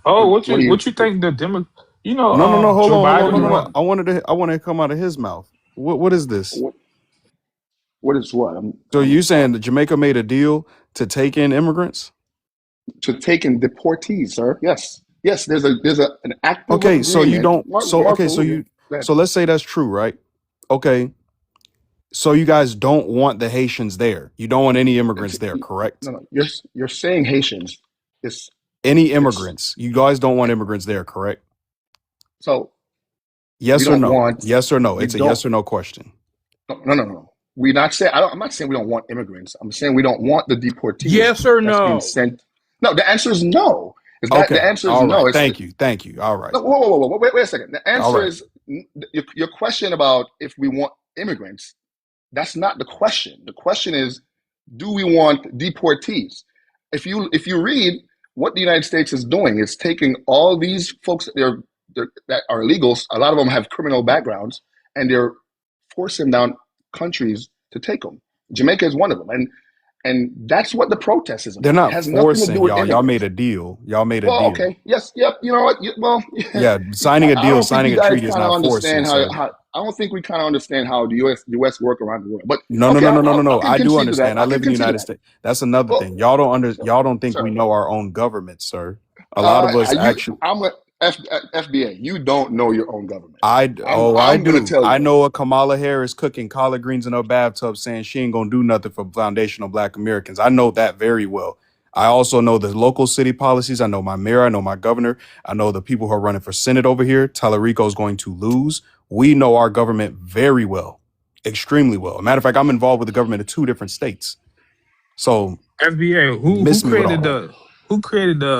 S10: Oh, what
S12: what
S10: you
S12: do you
S10: what you think the Demo? You know,
S4: No, no, no. Hold
S10: Joe
S4: on, hold on.
S12: what do
S4: No,
S10: Biden
S12: you
S4: no, no.
S12: want?
S10: won.
S4: I wanted to come out of his mouth. What is this?
S12: What what is what?
S4: So
S12: I'm
S4: you saying that Jamaica made a deal to take in immigrants?
S12: to take in deportees, sir. Yes, yes. There's an active
S4: Okay, so you
S12: agreement.
S4: don't. So okay, so
S12: Marco,
S4: you.
S12: go ahead.
S4: So let's say that's true, right? Okay, so you guys don't want the Haitians there. You don't want any immigrants there, correct?
S12: No, no. You're saying Haitians. It's
S4: Any
S12: it's
S4: immigrants? You guys don't want immigrants there, correct?
S12: so we
S4: Yes or
S12: don't
S4: no?
S12: want
S4: Yes or no?
S12: we
S4: It's a
S12: don't
S4: yes or no question.
S12: no no no. No. We not say I'm not saying we don't want immigrants. I'm saying we don't want the deportees
S18: Yes or
S12: that's being
S18: no?
S12: sent. No, the answer is no. Is that the
S4: Okay.
S12: answer is
S4: All
S12: no?
S4: right.
S12: It's
S4: Thank you. Thank you. All right.
S12: no. Whoa. Wait a second. The
S4: All
S12: answer
S4: right.
S12: is your question about if we want immigrants. That's not the question. The question is, do we want deportees? If you read what the United States is doing, it's taking all these folks that are illegals. A lot of them have criminal backgrounds, and they're forcing down countries to take them. Jamaica is one of them, and that's what the protest is
S4: They're
S12: about. It
S4: not
S12: has nothing to do
S4: forcing
S12: with
S4: y'all. Y'all made
S12: immigrants.
S4: a deal. Y'all made a
S12: Well,
S4: deal.
S12: okay, yes, yep. You know what? Well,
S4: Yeah. Signing a
S12: I
S4: deal,
S12: don't think
S4: signing
S12: you
S4: a
S12: guys
S4: treaty is
S12: kind of
S4: not forcing,
S12: understand how,
S4: sir.
S12: how. I don't think we kind of understand how the U.S. work around the world. But
S4: No, no,
S12: okay,
S4: no, no, no, no,
S12: I
S4: no.
S12: can
S4: I do
S12: concede to that.
S4: understand. I
S12: I can
S4: live in the
S12: concede to
S4: United
S12: that.
S4: States. That's another
S12: Well,
S4: thing. Y'all don't
S12: so,
S4: y'all don't think we
S12: sir,
S4: know our own government, sir. A lot of us
S12: you,
S4: actually
S12: I'm a FBA. You don't know your own government.
S4: I
S12: I'm gonna
S4: do.
S12: tell
S4: I
S12: you.
S4: know a Kamala Harris cooking collard greens in her bathtub saying she ain't gonna do nothing for foundational black Americans. I know that very well. I also know the local city policies. I know my mayor, I know my governor, I know the people who are running for Senate over here. Tallarico is going to lose. We know our government very well, extremely well. As a matter of fact, I'm involved with the government of two different states. So
S10: FBA, who
S4: miss me with all
S10: created
S4: that.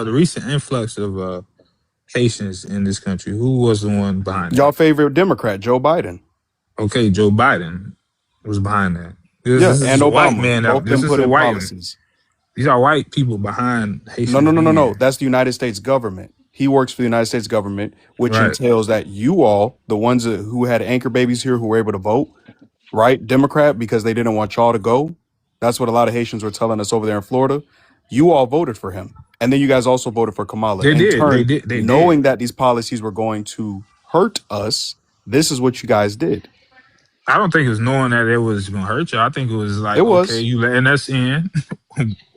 S10: the recent influx of Haitians in this country? Who was the one behind
S4: Y'all
S10: that?
S4: favorite Democrat, Joe Biden.
S10: Okay, Joe Biden was behind that.
S4: Yeah,
S10: This
S4: and
S10: is a white
S4: Obama.
S10: man out.
S4: Both
S10: This
S4: them
S10: is
S4: put
S10: a
S4: in
S10: white.
S4: policies.
S10: These are white people behind
S4: No, no,
S10: Haitians
S4: no, no,
S10: being
S4: no.
S10: here.
S4: That's the United States government. He works for the United States government, which
S10: Right.
S4: entails that you all, the ones who had anchor babies here who were able to vote, right? Democrat, because they didn't want y'all to go. That's what a lot of Haitians were telling us over there in Florida. You all voted for him. And then you guys also voted for Kamala.
S10: They
S4: In
S10: did. They
S4: turn,
S10: did. They did.
S4: knowing that these policies were going to hurt us, this is what you guys did.
S10: I don't think it was knowing that it was gonna hurt you. I think it was
S4: It
S10: like, okay,
S4: was
S10: you letting us in.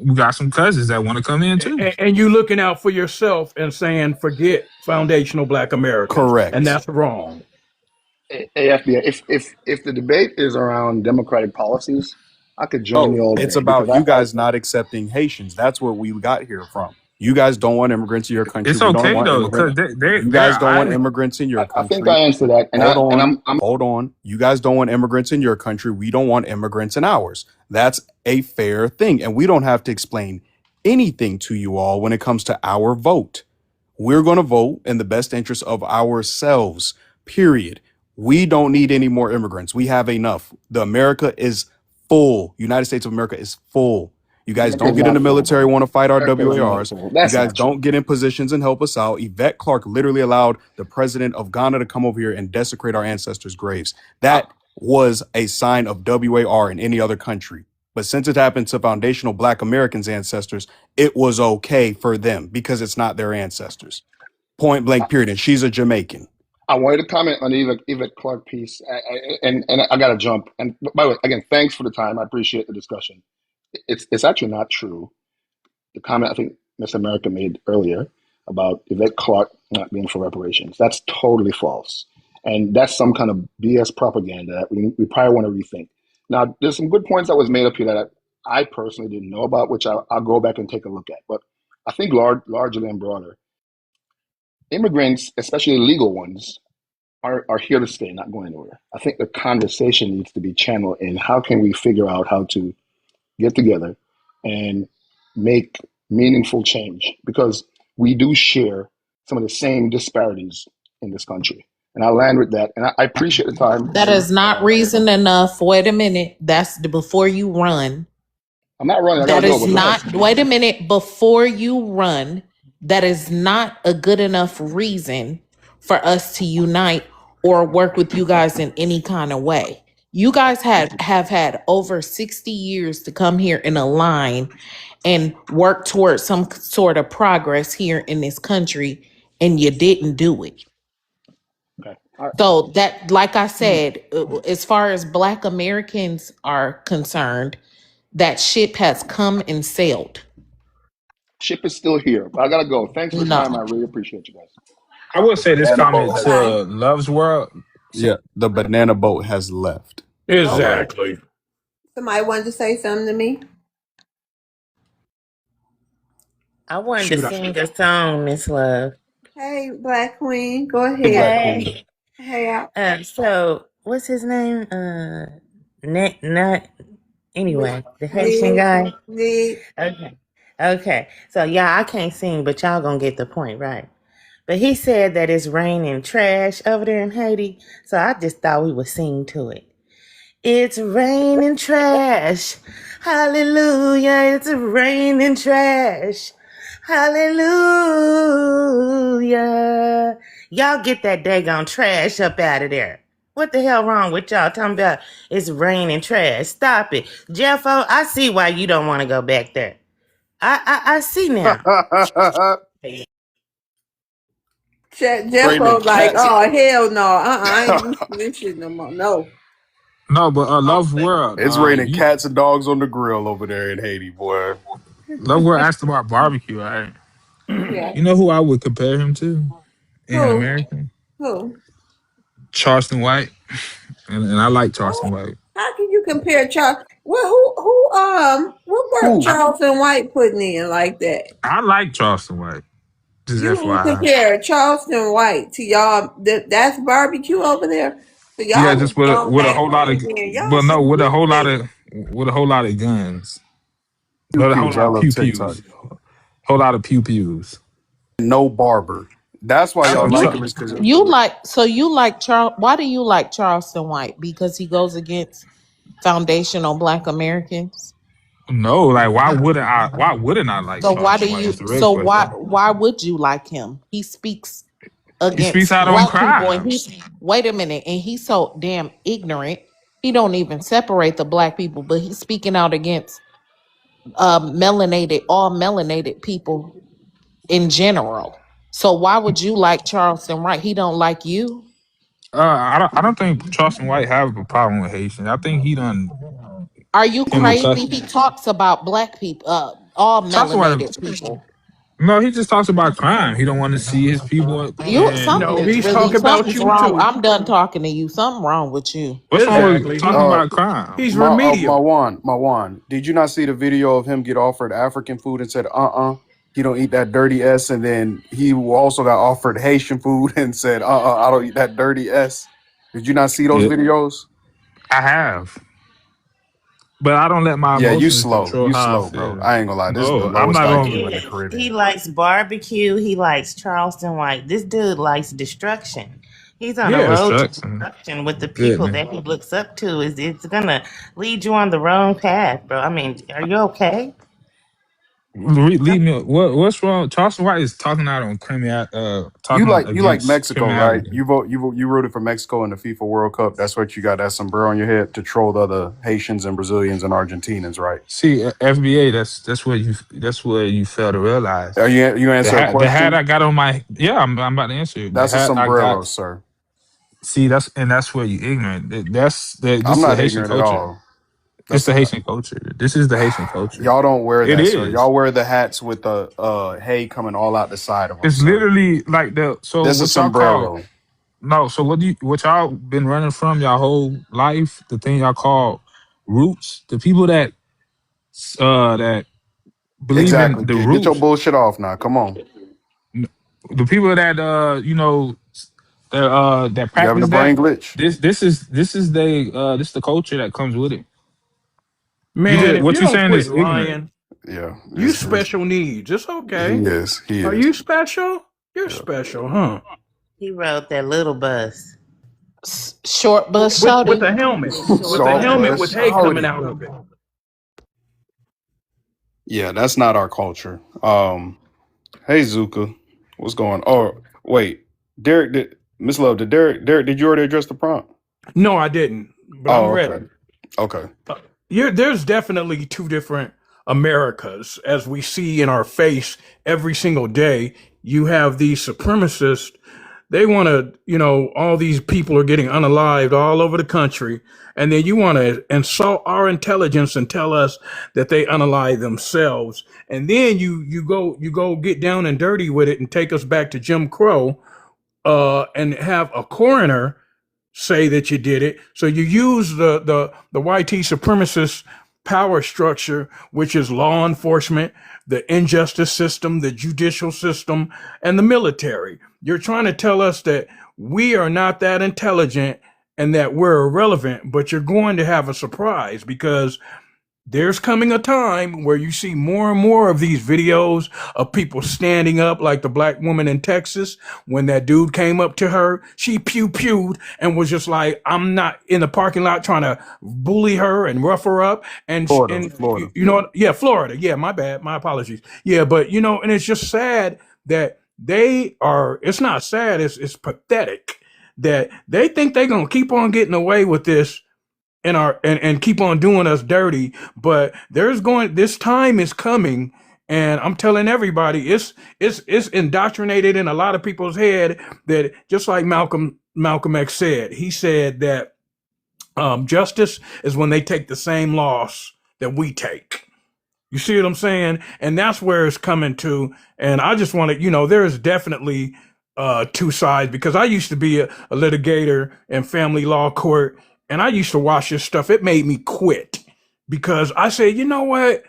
S10: We got some cousins that want to come in too.
S18: And you looking out for yourself and saying, forget foundational black Americans. And
S4: correct.
S18: that's wrong.
S12: AFBA. If the debate is around democratic policies, I could join
S4: No,
S12: you all
S4: it's
S12: day because
S4: about you guys not accepting Haitians. That's what we got here from. You guys don't want immigrants in your country.
S10: It's
S4: We don't
S10: okay
S4: want
S10: though,
S4: immigrants.
S10: because
S4: You
S10: they're
S4: guys don't want
S10: island.
S4: immigrants in your
S12: I think I
S4: country.
S12: answered that, and
S4: Hold on.
S12: I'm
S4: Hold on. You guys don't want immigrants in your country. We don't want immigrants in ours. That's a fair thing. And we don't have to explain anything to you all when it comes to our vote. We're going to vote in the best interest of ourselves, period. We don't need any more immigrants. We have enough. The America is full. United States of America is full. You guys don't
S12: America's
S4: get in the
S12: not full,
S4: military,
S12: bro.
S4: want to fight our
S12: America's not
S4: WARs.
S12: full.
S4: You
S12: That's
S4: guys
S12: not true.
S4: don't get in positions and help us out. Yvette Clark literally allowed the president of Ghana to come over here and desecrate our ancestors' graves.
S12: I,
S4: That was a sign of WAR in any other country. But since it happened to foundational Black Americans' ancestors, it was okay for them because it's not their ancestors. Point blank, period. And she's a Jamaican.
S12: I wanted to comment on the Eva Clark piece, and I got to jump. And by the way, again, thanks for the time. I appreciate the discussion. It's actually not true. The comment I think Miss America made earlier about Yvette Clark not being for reparations, that's totally false, and that's some kind of BS propaganda that we probably want to rethink. Now, there's some good points that was made up here that I personally didn't know about, which I'll go back and take a look at. But I think largely and broader, immigrants, especially legal ones, are here to stay, not going anywhere. I think the conversation needs to be channeled in how can we figure out how to get together and make meaningful change because we do share some of the same disparities in this country. And I land with that. And I appreciate the time.
S3: That is not reason enough. Wait a minute. That's the before you run.
S12: I'm not running. I got to
S3: That
S12: go,
S3: is
S12: but go ahead.
S3: not, wait a minute, before you run, that is not a good enough reason for us to unite or work with you guys in any kind of way. You guys have had over 60 years to come here and align and work towards some sort of progress here in this country, and you didn't do it.
S12: Okay. All right.
S3: So that, like I said, as far as Black Americans are concerned, that ship has come and sailed.
S12: Ship is still here, but I got to go. Thanks for the time. I
S3: No.
S12: really appreciate you guys.
S10: I will say this
S4: Banana boat
S10: comment
S4: has
S1: Bye.
S10: to Love's World.
S4: yeah, the banana boat has left.
S10: All right.
S18: Exactly.
S1: Somebody wanted to say something to me?
S21: I wanted to
S18: Shoot.
S21: sing a song, Miss Love.
S1: Hey, Black Queen, go
S4: Hey,
S1: ahead.
S4: Black Queen.
S21: Hey.
S1: Hey, out.
S21: So what's his name? Not anyway, the Haitian
S1: Need,
S21: guy.
S1: need.
S21: Okay. Okay. So yeah, I can't sing, but y'all gonna get the point, right? But he said that it's raining trash over there in Haiti. So I just thought we would sing to it. It's raining trash. Hallelujah. It's raining trash. Hallelujah. Y'all get that daggone trash up out of there. What the hell wrong with y'all talking about it's raining trash? Stop it. Jeffo, I see why you don't want to go back there. I see now.
S1: Jeff
S4: Raining
S1: was like,
S4: cats.
S1: oh, hell no. I ain't used to this shit no more. No.
S10: No, but Love's World.
S4: It's raining cats and dogs on the grill over there in Haiti, boy.
S10: Love World asked about barbecue, right?
S1: Yeah.
S10: You know who I would compare him to in
S1: Who?
S10: America?
S1: Who?
S10: Charleston White, and I like Charleston White.
S1: How can you compare Charles? Well, what work
S4: Who?
S1: Charleston White putting in like that?
S10: I like Charleston White. Just
S1: You would
S10: FYI.
S1: compare Charleston White to y'all. That's barbecue over there. So
S10: Yeah,
S1: y'all
S10: just
S1: just
S10: with
S1: gone
S10: a
S1: back
S10: whole lot of,
S1: home again. Y'all
S10: but no,
S1: some
S10: with a whole lot of guns,
S4: Pew
S10: but a whole
S4: pews. I
S10: lot of
S4: love
S10: pew
S4: TikTok.
S10: pews, whole lot of pew pews.
S4: No barber. That's why y'all like him, is because
S3: You like Charles? Why do you like Charleston White? Because he goes against foundational Black Americans.
S10: No, like why wouldn't I? Why wouldn't I like
S3: So why do
S10: Charleston White?
S3: you?
S10: Is the real
S3: So
S10: question.
S3: why would you like him? He speaks
S10: He speaks
S3: against
S10: out on
S3: Black people, and
S10: crime.
S3: he's wait a minute, and he's so damn ignorant. He don't even separate the Black people, but he's speaking out against all melanated people in general. So why would you like Charleston White? He don't like you.
S10: I don't think Charleston White have a problem with Haitians. I think he done
S3: Are you
S10: him and Tuck.
S3: crazy? He talks about Black people, all
S10: Charleston White.
S3: melanated people.
S10: No, he just talks about crime. He don't want to see his people.
S3: You
S10: And
S3: something
S18: No,
S3: is
S18: he's
S3: really
S18: talking about
S3: something's
S18: you
S3: wrong.
S18: too.
S3: I'm done talking to you. Something wrong with you.
S10: what's wrong with
S18: Exactly.
S10: talking
S4: uh
S10: about crime?
S18: He's remedial.
S4: Marwan. Did you not see the video of him get offered African food and said, he don't eat that dirty S, and then he also got offered Haitian food and said, I don't eat that dirty S. Did you not see those
S10: Yeah,
S4: videos?
S10: I have, but I don't let my
S4: Yeah, you
S10: emotions
S4: slow.
S10: control
S4: You
S10: how I
S4: slow, bro.
S10: feel.
S4: I ain't gonna lie. This is the
S10: No, I'm
S4: lowest
S10: not
S4: IQ
S10: gonna.
S4: in the
S21: He
S4: Caribbean.
S21: likes barbecue. He likes Charleston White. This dude likes destruction. He's on a
S18: Yeah.
S21: road to
S10: Destruction.
S21: destruction with the people
S10: Goodness.
S21: that he looks up to. It's gonna lead you on the wrong path, bro. I mean, are you okay?
S10: Leave me. What's wrong? Charleston White is talking out on talking
S4: You like
S10: against
S4: Mexico, right?
S10: criminality.
S4: You rooted for Mexico in the FIFA World Cup. That's what you got that sombrero on your head to troll the other Haitians and Brazilians and Argentinians, right?
S10: See, FBA. That's where you fail to realize
S4: Are you answer a
S10: the hat
S4: question?
S10: I got on my I'm about to answer it. The
S4: That's a
S10: hat I
S4: sombrero,
S10: got.
S4: sir.
S10: See, that's where you ignorant. This
S4: I'm
S10: is the
S4: not
S10: Haitian
S4: ignorant at
S10: culture.
S4: all.
S10: It's
S4: That's
S10: the Haitian culture. This is the Haitian culture.
S4: y'all don't wear
S10: It
S4: that, sir.
S10: is.
S4: Y'all wear the hats with the hay coming all out the side of them,
S10: It's
S4: sir.
S10: literally like the. So
S4: This is
S10: what y'all call
S4: sombrero.
S10: no? So what y'all been running from y'all whole life? The thing y'all call roots. The people that believe in
S4: Exactly.
S10: the
S4: Get your
S10: roots.
S4: bullshit off now. Come on.
S10: The people that that
S4: You having a
S10: practice
S4: brain
S10: that.
S4: glitch?
S10: This the culture that comes with it.
S18: Man, if
S10: What
S18: you
S10: you
S18: don't
S10: saying
S18: quit
S10: is ignorant.
S18: lying,
S4: Yeah.
S18: you
S4: This
S18: special needs. It's
S4: he
S18: okay.
S4: is. He
S18: Are
S4: is.
S18: you special? You're
S4: Yeah.
S18: special, huh?
S21: He rode that little bus.
S3: Short bus
S18: with
S3: shorty.
S18: a helmet,
S21: The
S18: with
S21: short
S18: a
S4: Short
S18: helmet
S4: bus
S18: with
S21: bus.
S18: hay coming
S4: shouty.
S18: out of it.
S4: Yeah, that's not our culture. Hey Zuka, what's going? Oh, wait, Derek did Miss Love. Did Derek? Did you already address the prompt?
S18: No, I didn't, but I'm
S4: Oh, okay,
S18: ready.
S4: okay.
S18: There's definitely two different Americas as we see in our face every single day. You have these supremacists. They want to, all these people are getting unalived all over the country. And then you want to insult our intelligence and tell us that they unalive themselves. And then you go get down and dirty with it and take us back to Jim Crow, and have a coroner say that you did it. So you use the YT supremacist power structure, which is law enforcement, the injustice system, the judicial system, and the military. You're trying to tell us that we are not that intelligent and that we're irrelevant, but you're going to have a surprise because there's coming a time where you see more and more of these videos of people standing up, like the black woman in Texas. When that dude came up to her, she pewed and was just like, I'm not in the parking lot trying to bully her and rough her up. And,
S4: Florida,
S18: and
S4: Florida.
S18: you know what? Yeah, Florida. Yeah, my bad. My apologies. Yeah, but and it's just sad that it's not sad. It's pathetic that they think they're going to keep on getting away with this and keep on doing us dirty. But this time is coming, and I'm telling everybody, it's indoctrinated in a lot of people's head that, just like Malcolm X said, he said that justice is when they take the same loss that we take. You see what I'm saying? And that's where it's coming to. And I just want to, there is definitely two sides, because I used to be a litigator in family law court, and I used to watch this stuff. It made me quit because I said, you know what?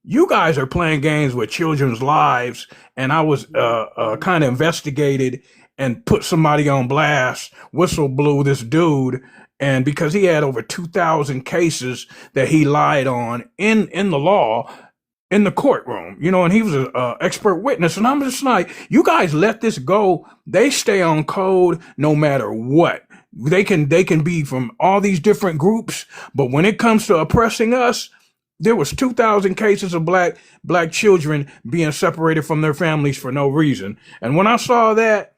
S18: You guys are playing games with children's lives. And I was kind of investigated and put somebody on blast, whistle blew this dude. And because he had over 2,000 cases that he lied on in the law, in the courtroom, and he was an expert witness. And I'm just like, you guys let this go. They stay on code no matter what. They can be from all these different groups, but when it comes to oppressing us, there was 2,000 cases of black children being separated from their families for no reason. And when I saw that,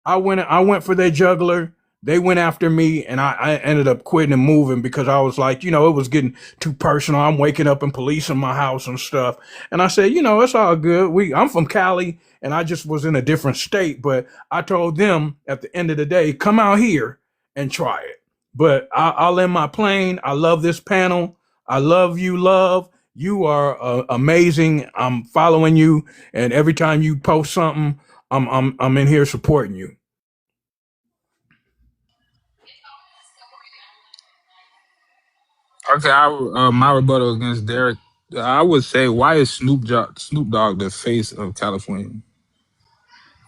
S18: I went for their juggler. They went after me, and I ended up quitting and moving because I was like, it was getting too personal. I'm waking up and police in my house and stuff. And I said, it's all good. I'm from Cali, and I just was in a different state. But I told them at the end of the day, come out here and try it. But I'll end my plane. I love this panel. I love you, love. You are amazing. I'm following you, and every time you post something, I'm in here supporting you.
S10: Okay, my rebuttal against Derek, I would say, why is Snoop Dogg the face of California?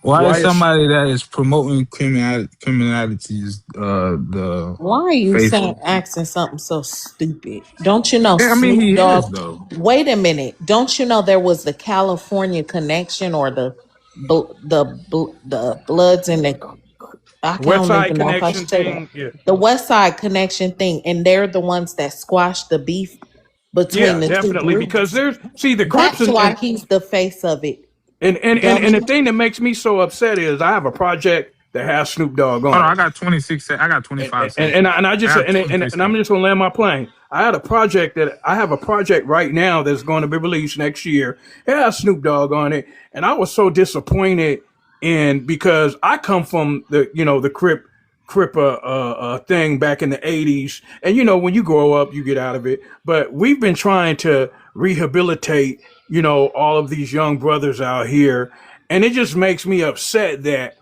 S10: Why is
S18: Why is
S10: somebody that is promoting criminalities the
S3: Why are you
S10: face
S3: saying
S10: of?
S3: asking something so stupid? Don't you know
S10: Yeah, I mean
S3: Snoop
S10: he is
S3: Dogg?
S10: though.
S3: Wait a minute. Don't you know there was the California connection, or the Bloods and I
S18: West
S3: can't
S18: Side
S3: even know if I
S18: Connection
S3: should say that.
S18: thing? Yeah,
S3: The West Side connection thing, and they're the ones that squashed the beef between
S18: yeah,
S3: the two
S18: definitely. Because
S3: groups.
S18: the Crips
S3: That's
S18: and
S3: why
S18: and
S3: he's the face of it.
S18: and and, and,
S3: Don't
S18: and the
S3: you?
S18: thing that makes me so upset is I have a project that has Snoop Dogg
S10: Hold
S18: on
S10: on, I
S18: it.
S10: got 26 I got
S18: and
S10: 25
S18: and, and
S10: seconds.
S18: I, and I
S10: I
S18: just
S10: got
S18: and
S10: 23
S18: I'm
S10: seconds.
S18: just gonna land my plane. I have a project right now that's going to be released next year. It has Snoop Dogg on it, and I was so disappointed in, because I come from the Crip thing back in the '80s, and when you grow up, you get out of it. But we've been trying to rehabilitate all of these young brothers out here, and it just makes me upset that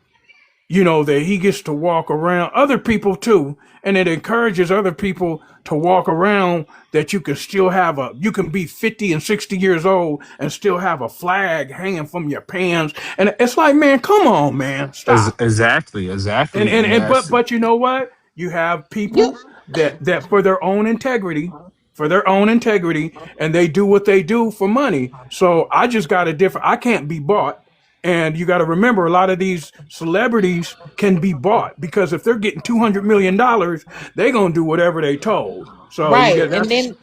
S18: that he gets to walk around, other people too, and it encourages other people to walk around, that you can be 50 and 60 years old and still have a flag hanging from your pants. And it's like, man, come on, man, stop. And
S10: Exactly,
S18: and,
S10: and
S18: and
S10: that's
S18: but you know what? You have
S3: You
S18: people that for their own integrity, and they do what they do for money. So I just got a different, I can't be bought. And you got to remember, a lot of these celebrities can be bought because if they're getting $200 million, they're gonna do whatever they told. So you
S3: Right.
S18: get
S3: And
S18: that's
S3: then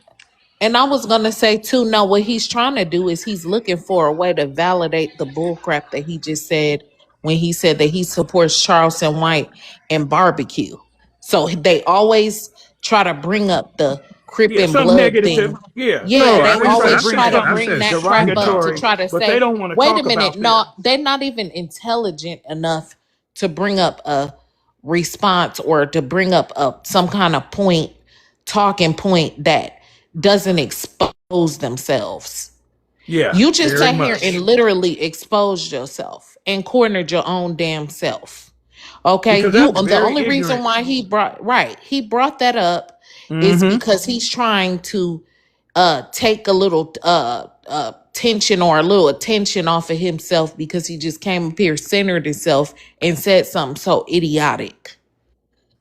S3: and I was gonna say too, no, what he's trying to do is he's looking for a way to validate the bullcrap that he just said when he said that he supports Charleston White and barbecue. So they always try to bring up the Crip
S18: yeah,
S3: and
S18: something
S3: blood
S18: negative.
S3: thing.
S18: Yeah,
S3: Yeah,
S18: they
S10: No, I
S3: they
S18: always
S10: didn't
S18: try
S10: say.
S18: to
S10: I
S3: always
S18: bring
S3: try
S10: said.
S3: to
S10: I
S18: something
S3: bring
S10: said
S3: that crap up to
S18: derogatory,
S3: try to
S18: but they
S3: say,
S18: don't want to
S3: wait a
S18: talk
S3: minute,
S18: about
S3: no,
S18: this.
S3: they're not even intelligent enough to bring up a response or to bring up some kind of point, talking point that doesn't expose themselves.
S18: Yeah,
S3: You just
S18: very
S3: sat here and
S18: much
S3: literally exposed yourself and cornered your own damn self. Okay,
S18: because
S3: you
S18: that's
S3: the
S18: very
S3: only reason
S18: ignorant.
S3: why he brought that up is
S18: Mm-hmm.
S3: because he's trying to take a little tension or a little attention off of himself because he just came up here, centered himself, and said something so idiotic.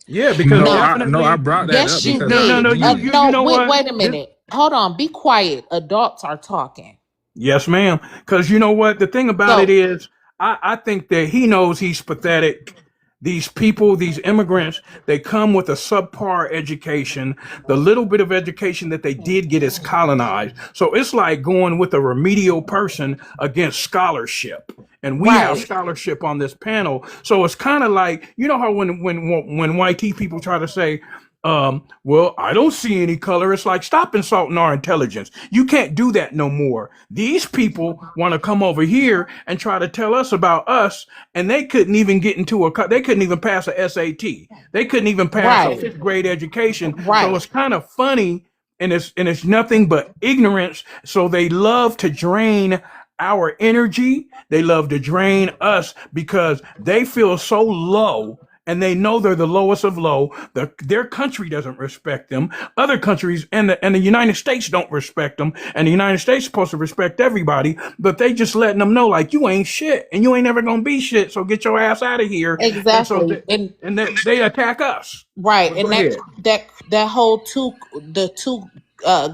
S18: Yeah, because
S10: no,
S3: No,
S10: I
S18: definitely.
S10: brought that up
S3: yes, you
S10: because
S18: No,
S10: I
S18: no,
S3: did.
S18: no.
S10: agree.
S18: You
S3: No,
S18: know
S3: wait,
S18: what?
S3: wait a minute. Hold on. Be quiet. Adults are talking.
S18: Yes, ma'am. Because you know what? The thing about it
S3: So,
S18: is, I think that he knows he's pathetic. These people, these immigrants, they come with a subpar education. The little bit of education that they did get is colonized. So it's like going with a remedial person against scholarship. And we have
S3: right.
S18: scholarship on this panel. So it's kind of like, you know how when YT people try to say, well, I don't see any color. It's like, stop insulting our intelligence. You can't do that no more. These people want to come over here and try to tell us about us, and they couldn't even get into they couldn't even pass a SAT. They couldn't even pass a
S3: Right.
S18: fifth grade education. So
S3: Right.
S18: it's kind of funny, and it's nothing but ignorance. So they love to drain our energy. They love to drain us because they feel so low and they know they're the lowest of low. Their country doesn't respect them. Other countries and the United States don't respect them. And the United States is supposed to respect everybody, but they just letting them know like you ain't shit and you ain't never gonna be shit. So get your ass out of here. And so
S3: Exactly. And
S18: they attack us.
S3: right.
S18: But go
S3: And that
S18: ahead.
S3: that that whole the two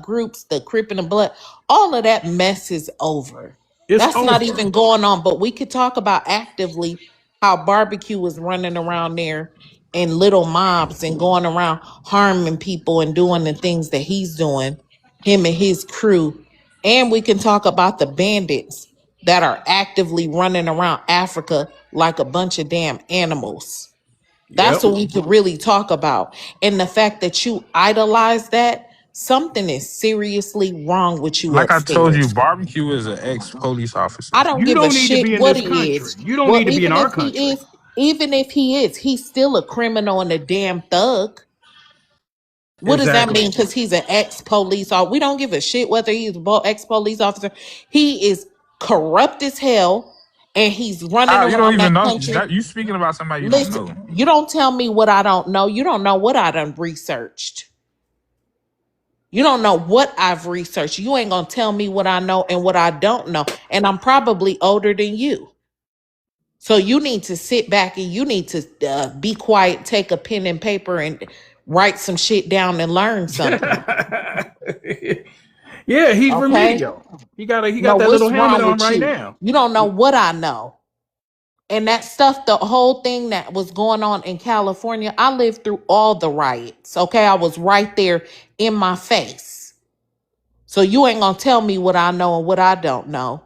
S3: groups, the Crip and the Blood, all of that mess is over.
S18: It's
S3: That's not
S18: over.
S3: even going on. But we could talk about actively how barbecue was running around there in little mobs and going around harming people and doing the things that he's doing, him and his crew. And we can talk about the bandits that are actively running around Africa like a bunch of damn animals. That's
S18: Yep.
S3: what we could really talk about. And the fact that you idolize that, something is seriously wrong with you
S10: Like I told you,
S3: upstairs.
S10: barbecue is an ex police officer.
S3: I don't
S18: You
S3: give a
S18: don't need to
S3: shit
S18: be in
S3: what
S18: this
S3: he
S18: country.
S3: is.
S18: You don't
S3: Well,
S18: need to be in our country.
S3: he's still a criminal and a damn thug. What does that
S18: Exactly.
S3: mean? Because he's an ex-police officer. We don't give a shit whether he's a ex-police officer. He is corrupt as hell, and he's running
S10: How you don't
S3: around
S10: even
S3: that
S10: know
S3: country.
S10: that you speaking about somebody you don't
S3: Listen,
S10: know.
S3: you don't tell me what I don't know. You don't know what I done researched. You don't know what I've researched. You ain't gonna tell me what I know and what I don't know. And I'm probably older than you. So you need to sit back and you need to be quiet, take a pen and paper and write some shit down and learn something.
S18: Yeah, he's
S3: Okay?
S18: remedial. He
S3: No,
S18: got that
S3: what's
S18: little helmet
S3: wrong
S18: on
S3: with
S18: right
S3: you?
S18: now.
S3: You don't know what I know. And that stuff, the whole thing that was going on in California, I lived through all the riots. Okay. I was right there in my face. So you ain't gonna tell me what I know and what I don't know.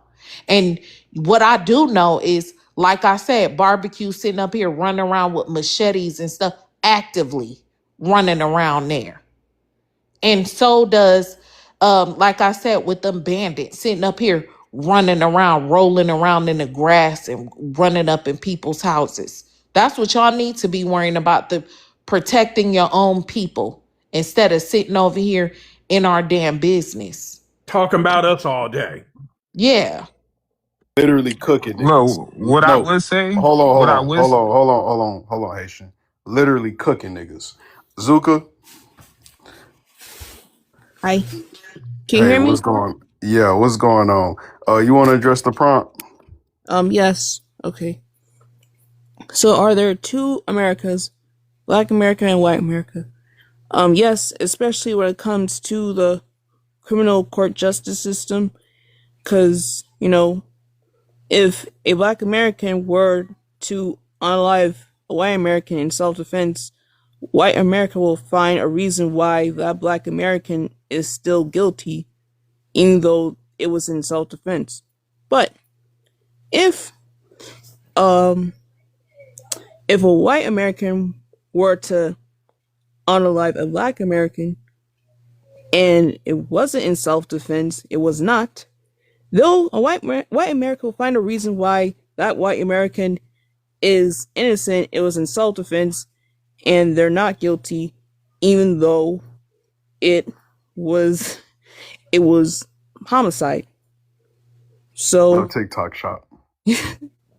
S3: And what I do know is, like I said, barbecue sitting up here running around with machetes and stuff, actively running around there. And so does, like I said, with them bandits sitting up here running around, rolling around in the grass and running up in people's houses. That's what y'all need to be worrying about, the protecting your own people instead of sitting over here in our damn business.
S18: Talking about us all day.
S3: Yeah.
S4: Literally cooking niggas.
S10: Look, what I
S4: No,
S10: would say,
S4: hold on,
S10: what
S4: hold
S10: I
S4: on,
S10: would
S4: hold on, hold on, hold on, hold on, Haitian. Literally cooking niggas. Zuka,
S5: Hi. Can you
S4: hey,
S5: hear
S4: what's
S5: me?
S4: going? Yeah, what's going on? You want to address the prompt?
S5: Yes. Okay. So are there two Americas, Black America and White America? Yes, especially when it comes to the criminal court justice system, because, if a black American were to unalive a white American in self-defense, white America will find a reason why that black American is still guilty, even though it was in self-defense. But if um if a white American were to unalive a black American and it wasn't in self-defense, it was not, though a white America will find a reason why that white American is innocent, it was in self-defense, and they're not guilty, even though it was homicide.
S4: What a
S5: So
S4: TikTok shop.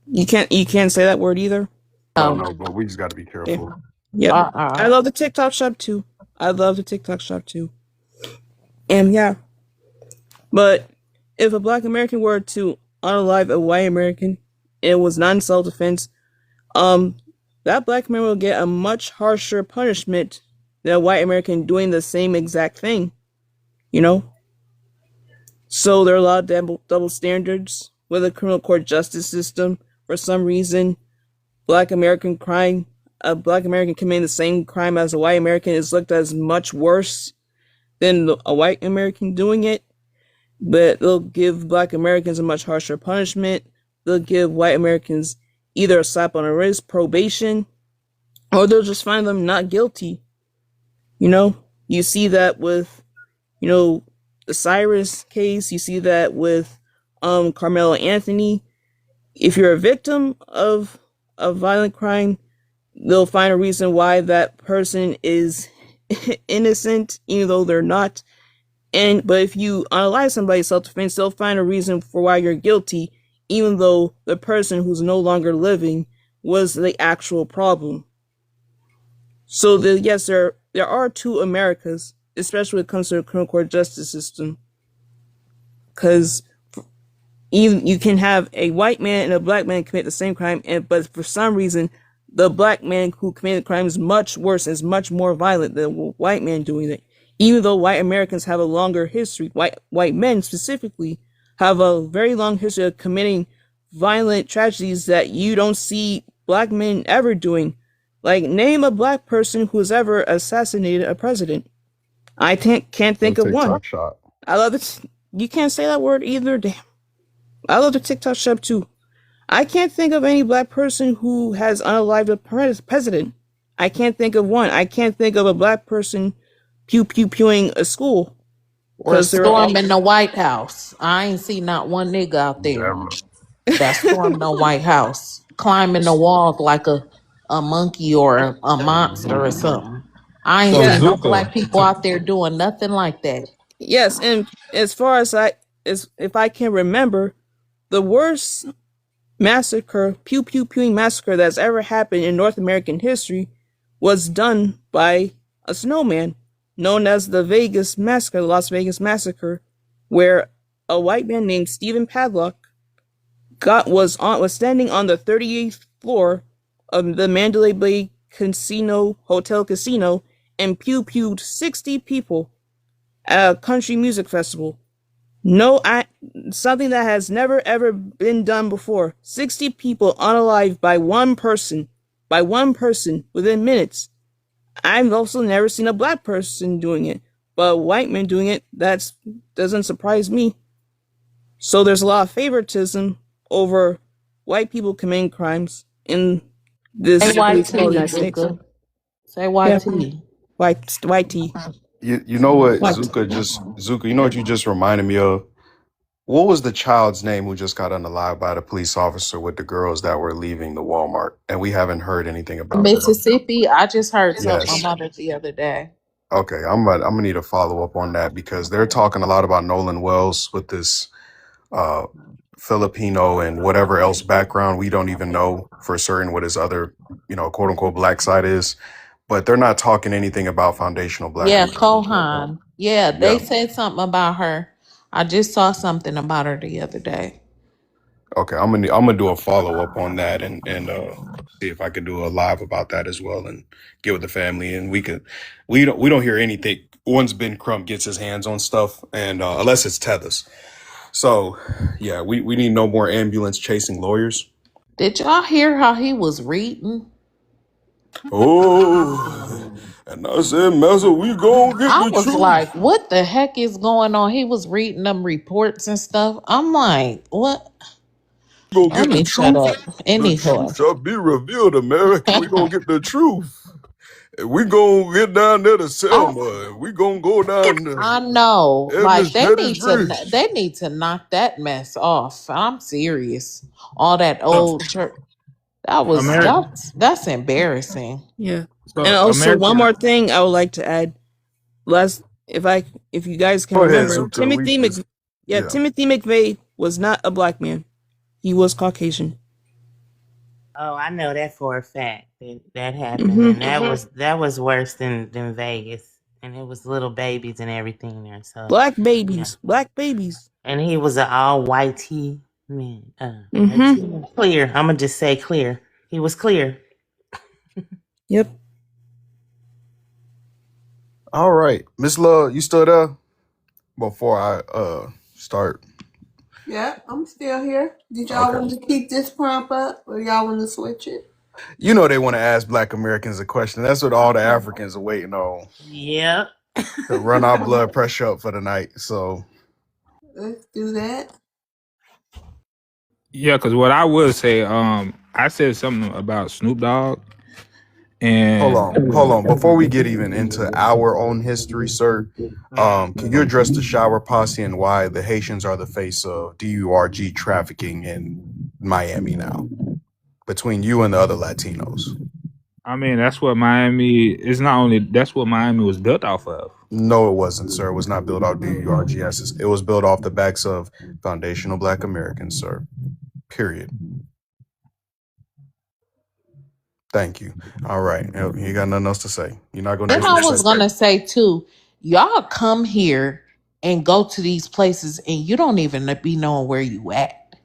S5: you can't say that word either.
S4: No,
S3: Oh,
S4: no, but we just got to be
S5: Yeah.
S4: careful.
S5: Yep. I
S3: uh-uh.
S5: love the TikTok shop too. I love the TikTok shop too. And yeah, but if a black American were to unalive a white American, it was not in self-defense, um, that black man will get a much harsher punishment than a white American doing the same exact thing. You know? So there are a lot of double standards with the criminal court justice system. For some reason, a black American committing the same crime as a white American is looked at as much worse than a white American doing it. But they'll give black Americans a much harsher punishment. They'll give white Americans either a slap on the wrist, probation, or they'll just find them not guilty. You know, you see that with, the Cyrus case. You see that with Carmelo Anthony. If you're a victim of a violent crime, they'll find a reason why that person is innocent, even though they're not. But if you unalive somebody's self-defense, they'll find a reason for why you're guilty, even though the person who's no longer living was the actual problem. So yes, there are two Americas, especially when it comes to the criminal court justice system, because even you can have a white man and a black man commit the same crime, but for some reason, the black man who committed the crime is much worse, is much more violent than the white man doing it. Even though white Americans have a longer history, white men specifically have a very long history of committing violent tragedies that you don't see black men ever doing. Like, name a black person who's ever assassinated a president. I can't think of one.
S4: TikTok shop.
S5: I love it. You can't say that word either. Damn. I love the TikTok shop too. I can't think of any black person who has unalived a president. I can't think of one. I can't think of a black person pew-pewing a school.
S3: Or
S5: Because they're all...
S3: storming the White House. I ain't see not one nigga out there
S4: Never.
S3: that stormed the White House, climbing the walls like a monkey or a monster or something. I ain't
S10: So
S5: Yeah.
S3: seen no
S10: Zuka,
S3: black people out there doing nothing like that.
S5: Yes, and as far as if I can remember, the worst massacre, pew-pew-pewing massacre that's ever happened in North American history was done by a snowman known as the Vegas Massacre, the Las Vegas Massacre, where a white man named Stephen Padlock was standing on the 38th floor of the Mandalay Bay Hotel Casino and pew-pewed 60 people at a country music festival. Something that has never ever been done before. 60 people unalived by one person within minutes. I've also never seen a black person doing it, but a white man doing it, that doesn't surprise me. So there's a lot of favoritism over white people committing crimes in this
S3: Say white
S5: place called the
S3: tea,
S5: United States.
S3: Zuka. Say white
S5: Yeah,
S3: tea.
S5: white tea.
S4: You know what,
S5: White.
S4: Zuka, you know what you just reminded me of? What was the child's name who just got unalived by the police officer with the girls that were leaving the Walmart? And we haven't heard anything about them.
S3: Mississippi, I just heard something
S4: Yes.
S3: about it the other day.
S4: Okay, I'm gonna need a follow up on that because they're talking a lot about Nolan Wells with this uh, Filipino and whatever else background. We don't even know for certain what his other, quote unquote black side is, but they're not talking anything about foundational black
S3: Yeah,
S4: research right now.
S3: Kohan. Yeah,
S4: Yeah.
S3: they said something about her. I just saw something about her the other day.
S4: Okay, I'm gonna do a follow up on that and see if I could do a live about that as well and get with the family and we don't hear anything once Ben Crump gets his hands on stuff and unless it's tethers. So, yeah, we need no more ambulance chasing lawyers.
S3: Did y'all hear how he was reading?
S4: Oh, and I said, Massa, we gonna get
S3: I
S4: the
S3: was
S4: truth.
S3: like, what the heck is going on? He was reading them reports and stuff. I'm like, what?
S4: We gonna
S3: Let
S4: get the
S3: me shut
S4: truth.
S3: up.
S4: The truth
S3: Anyhow.
S4: shall be revealed, America. We gonna get the truth. And we gonna get down there to
S3: Oh,
S4: Selma. And we gonna go down
S3: I
S4: to
S3: know. Like
S4: Edmonds Pettus Bridge.
S3: they need to knock that mess off. I'm serious. All that old church.
S10: America.
S3: That's embarrassing.
S5: Yeah. And
S10: So
S5: also one
S10: America.
S5: more thing I would like to add. Last if you guys can
S4: Go ahead,
S5: remember,
S4: Zuka. Yeah.
S5: Timothy McVeigh was not a black man. He was Caucasian.
S21: Oh, I know that for a fact that happened,
S5: Hmm.
S21: and that was worse than Vegas, and it was little babies and everything there. So
S5: Black
S21: yeah,
S5: babies. Black babies.
S21: and he was an all white tee man.
S5: Hmm.
S21: Clear. I'm gonna just say clear. He was clear.
S5: Yep.
S4: All right. Miss Love, you still there? Before I start.
S1: Yeah, I'm still here. Did y'all
S4: Okay.
S1: want to keep this prompt up or y'all want to switch it?
S4: You know they want to ask black Americans a question. That's what all the Africans are waiting on.
S21: Yep.
S4: To run our blood pressure up for the night. So
S1: Let's do that.
S10: Yeah, because what I would say, I said something about Snoop Dogg, and
S4: hold on. Before we get even into our own history, sir, can you address the shower posse and why the Haitians are the face of DURG trafficking in Miami now? Between you and the other Latinos.
S10: I mean that's what Miami is. Not only that's what Miami was built off of.
S4: No, it wasn't, sir. It was not built off DURGs. It was built off the backs of foundational black Americans, sir. Period. Thank you. All right. You got nothing else to say. You're not going to
S3: Then I was
S4: disrespect.
S3: gonna say too, y'all come here and go to these places and you don't even be knowing where you at.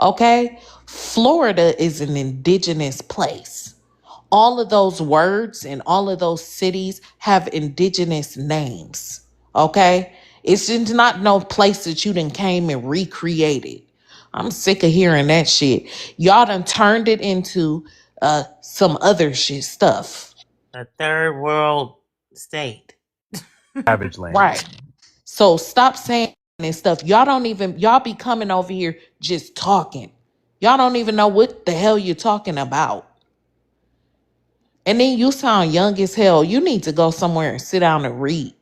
S3: Okay? Florida is an indigenous place. All of those words and all of those cities have indigenous names. Okay? It's just not no place that you done came and recreated. I'm sick of hearing that shit. Y'all done turned it into some other shit stuff.
S21: A third world state.
S4: Savage land.
S3: Right. So stop saying and stuff. Y'all be coming over here just talking. Y'all don't even know what the hell you're talking about. And then you sound young as hell. You need to go somewhere and sit down and read.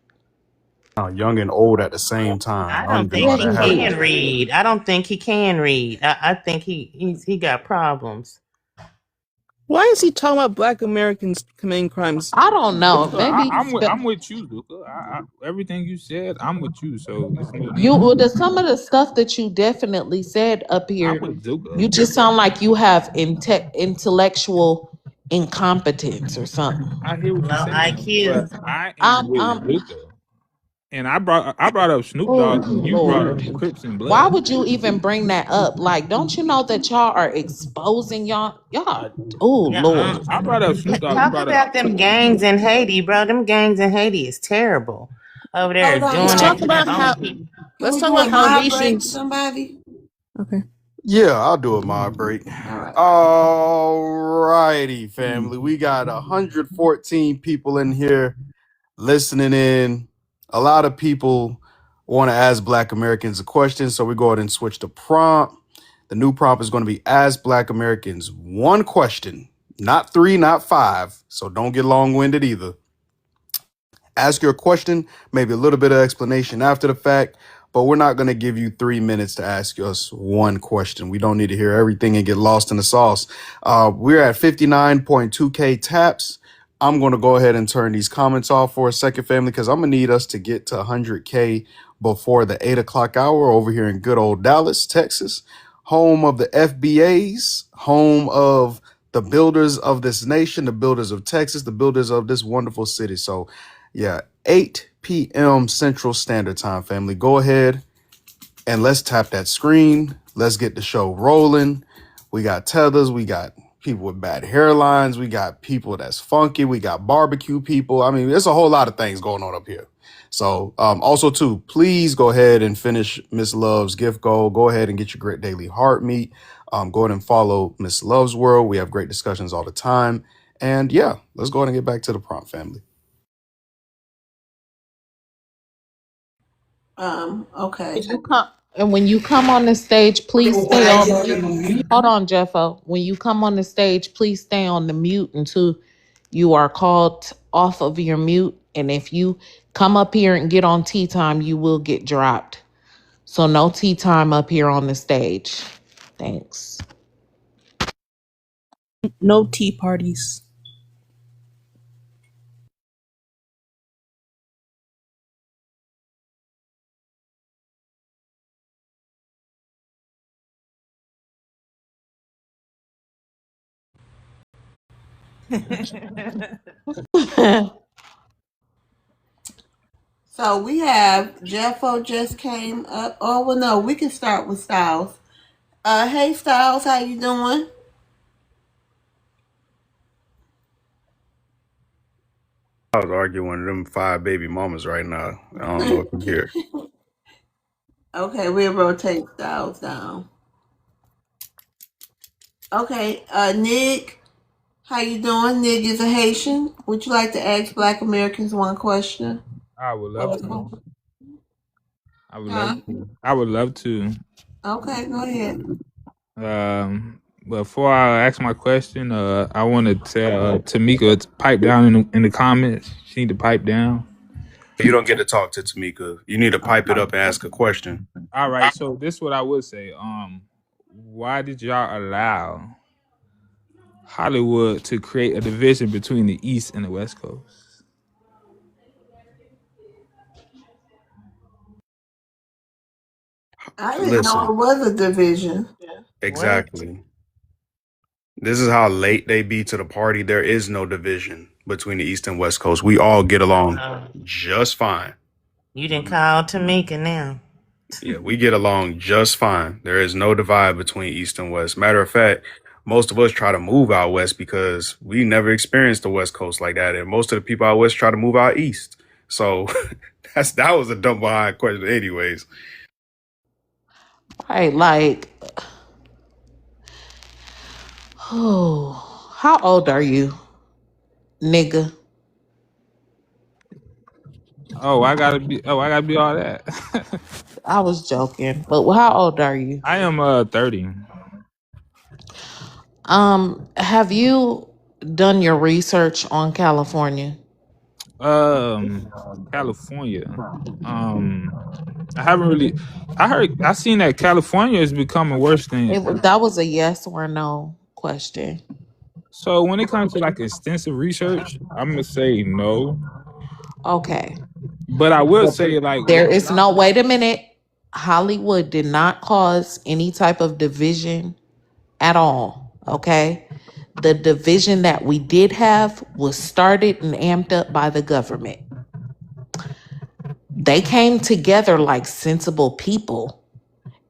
S4: Young and old at the same time.
S21: I
S4: I don't
S21: don't
S4: even
S21: think
S4: know how
S3: Yeah,
S21: he
S4: that
S3: you
S4: happened.
S21: can
S3: do.
S21: read. I don't think he can read. I think he got problems.
S5: Why is he talking about black Americans committing crimes?
S3: I don't know.
S10: Luca,
S3: Maybe
S10: I'm with you, Luca. Everything you said, I'm with you. So it's no
S3: you
S10: need.
S3: well, the some of the stuff that you definitely said up
S10: I'm
S3: here,
S10: with Zuka.
S3: you just sound like you have intellectual incompetence or something.
S10: I hear what you're
S21: Low
S10: saying, but
S21: IQ.
S10: I am with
S3: I'm
S10: Luca. And I brought up Snoop
S3: oh
S10: Dogg because you brought up
S3: Lord.
S10: the Crips and
S3: Why
S10: Blood.
S3: would you even bring that up? Like, don't you know that y'all are exposing y'all? Oh
S21: Yeah.
S3: Lord.
S10: I brought up Snoop Dogg. You
S21: Talk
S10: brought up
S21: about them gangs in Haiti, bro. Them gangs in Haiti is terrible. Over there
S1: Hold on,
S21: doing
S5: Let's
S21: that
S5: talk
S1: y'all.
S21: to their
S5: about
S21: own
S5: how.
S21: people.
S1: Can
S5: Let's
S1: we
S5: talk
S1: do a
S5: about how
S1: mob break,
S5: Haitians.
S1: somebody?
S5: Okay.
S4: Yeah, I'll do it, my break.
S1: All right.
S4: All righty, family. We got 114 people in here listening in. A lot of people want to ask Black Americans a question, so we go ahead and switch the prompt. The new prompt is going to be ask Black Americans one question, not three, not five. So don't get long-winded either. Ask your question, maybe a little bit of explanation after the fact, but we're not going to give you 3 minutes to ask us one question. We don't need to hear everything and get lost in the sauce. We're at 59.2K taps. I'm going to go ahead and turn these comments off for a second, family, because I'm going to need us to get to 100K before the 8 o'clock hour over here in good old Dallas, Texas, home of the FBAs, home of the builders of this nation, the builders of Texas, the builders of this wonderful city. So, yeah, 8 p.m. Central Standard Time, family. Go ahead and let's tap that screen. Let's get the show rolling. We got tethers. We got people with bad hairlines. We got people that's funky. We got barbecue people. I mean, there's a whole lot of things going on up here. So also too, please go ahead and finish Miss Love's gift goal. Go ahead and get your great daily heart meet. Go ahead and follow Miss Love's World. We have great discussions all the time. And yeah, let's go ahead and get back to the prompt, family.
S1: Okay.
S3: And when you come on the stage, please stay on mute. Hold on, Jeffo. When you come on the stage, please stay on the mute until you are called off of your mute. And if you come up here and get on tea time, you will get dropped. So no tea time up here on the stage. Thanks.
S5: No tea parties.
S1: So we have Jeffo just came up. Oh well, no, we can start with Styles. Hey Styles, how you doing?
S4: I was arguing with them 5 baby mamas right now. I don't know if you hear.
S1: Okay, we'll rotate Styles down. Okay, Nick, how you doing? Nick is a Haitian. Would you like to ask Black Americans one question?
S10: I would
S1: Or
S10: love
S1: the
S10: to.
S1: phone?
S10: I would love
S1: Huh?
S10: to. I would love to.
S1: Okay, go ahead.
S10: Before I ask my question, I want to tell Tamika to pipe down in the comments. She need to pipe down.
S4: You don't get to talk to Tamika. You need to pipe it up and ask a question.
S10: All right, so this is what I would say. Why did y'all allow Hollywood to create a division between the East and the West Coast?
S1: I didn't know
S4: Listen,
S1: it was a division.
S21: What?
S4: exactly. This is how late they be to the party. There is no division between the East and West Coast. We all get along
S21: Oh,
S4: just fine.
S21: you didn't call Tamika now.
S4: Yeah, we get along just fine. There is no divide between East and West. Matter of fact, most of us try to move out west because we never experienced the West Coast like that. And most of the people out west try to move out east. So that was a dumb behind question anyways.
S3: Right, like, oh, how old are you, nigga?
S10: I gotta be. Oh, I gotta be all that.
S3: I was joking, but how old are you?
S10: I am 30.
S3: Have you done your research on California?
S10: California. I haven't really. I seen that California is becoming worse than.
S3: That was a yes or no question.
S10: So when it comes to like extensive research, I'm gonna say no.
S3: Okay.
S10: But I will say like
S3: There is no, wait a minute. Hollywood did not cause any type of division at all. Okay. The division that we did have was started and amped up by the government. They came together like sensible people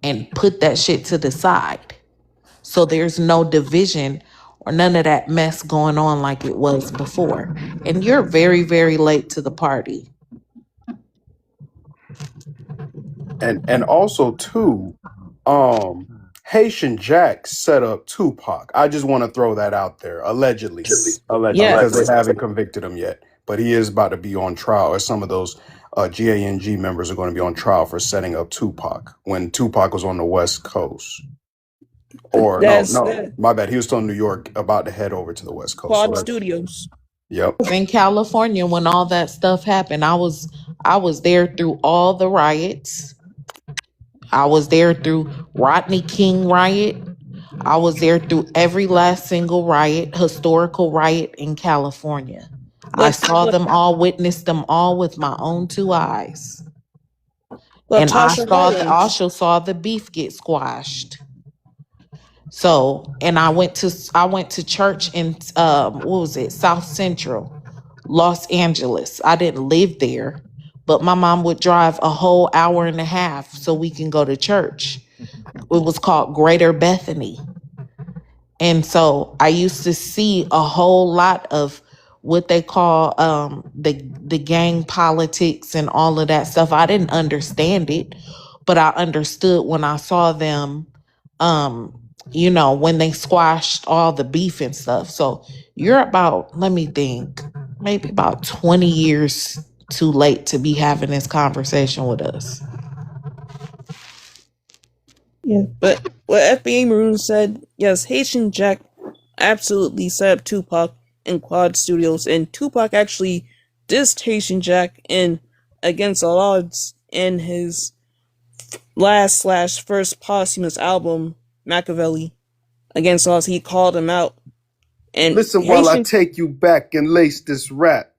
S3: and put that shit to the side. So there's no division or none of that mess going on like it was before. And you're very, very late to the party.
S4: And also too, Haitian Jack set up Tupac. I just want to throw that out there. Allegedly. Allegedly, because
S3: Yes.
S4: they haven't convicted him yet. But he is about to be on trial, as some of those GANG members are going to be on trial for setting up Tupac when Tupac was on the West Coast. Or
S5: That's
S4: no, my bad. He was still in New York, about to head over to the West Coast.
S5: Quad Studios.
S4: Yep.
S3: In California when all that stuff happened. I was there through all the riots. I was there through Rodney King riot. I was there through every last single riot, historical riot in California. I saw them all, witnessed them all with my own 2 eyes. And also saw the beef get squashed. So, and I went to church in what was it, South Central, Los Angeles. I didn't live there, but my mom would drive a whole hour and a half so we can go to church. It was called Greater Bethany. And so I used to see a whole lot of what they call the gang politics and all of that stuff. I didn't understand it, but I understood when I saw them, um, when they squashed all the beef and stuff. So you're about, let me think, maybe about 20 years too late to be having this conversation with us.
S5: Yeah, but what FBA Maroon said, yes, Haitian Jack absolutely set up Tupac in Quad Studios, and Tupac actually dissed Haitian Jack in Against All Odds in his last/first posthumous album, Machiavelli. Against All Odds, he called him out, and
S4: Listen while I
S5: Haitian.
S4: take you back and lace this rap.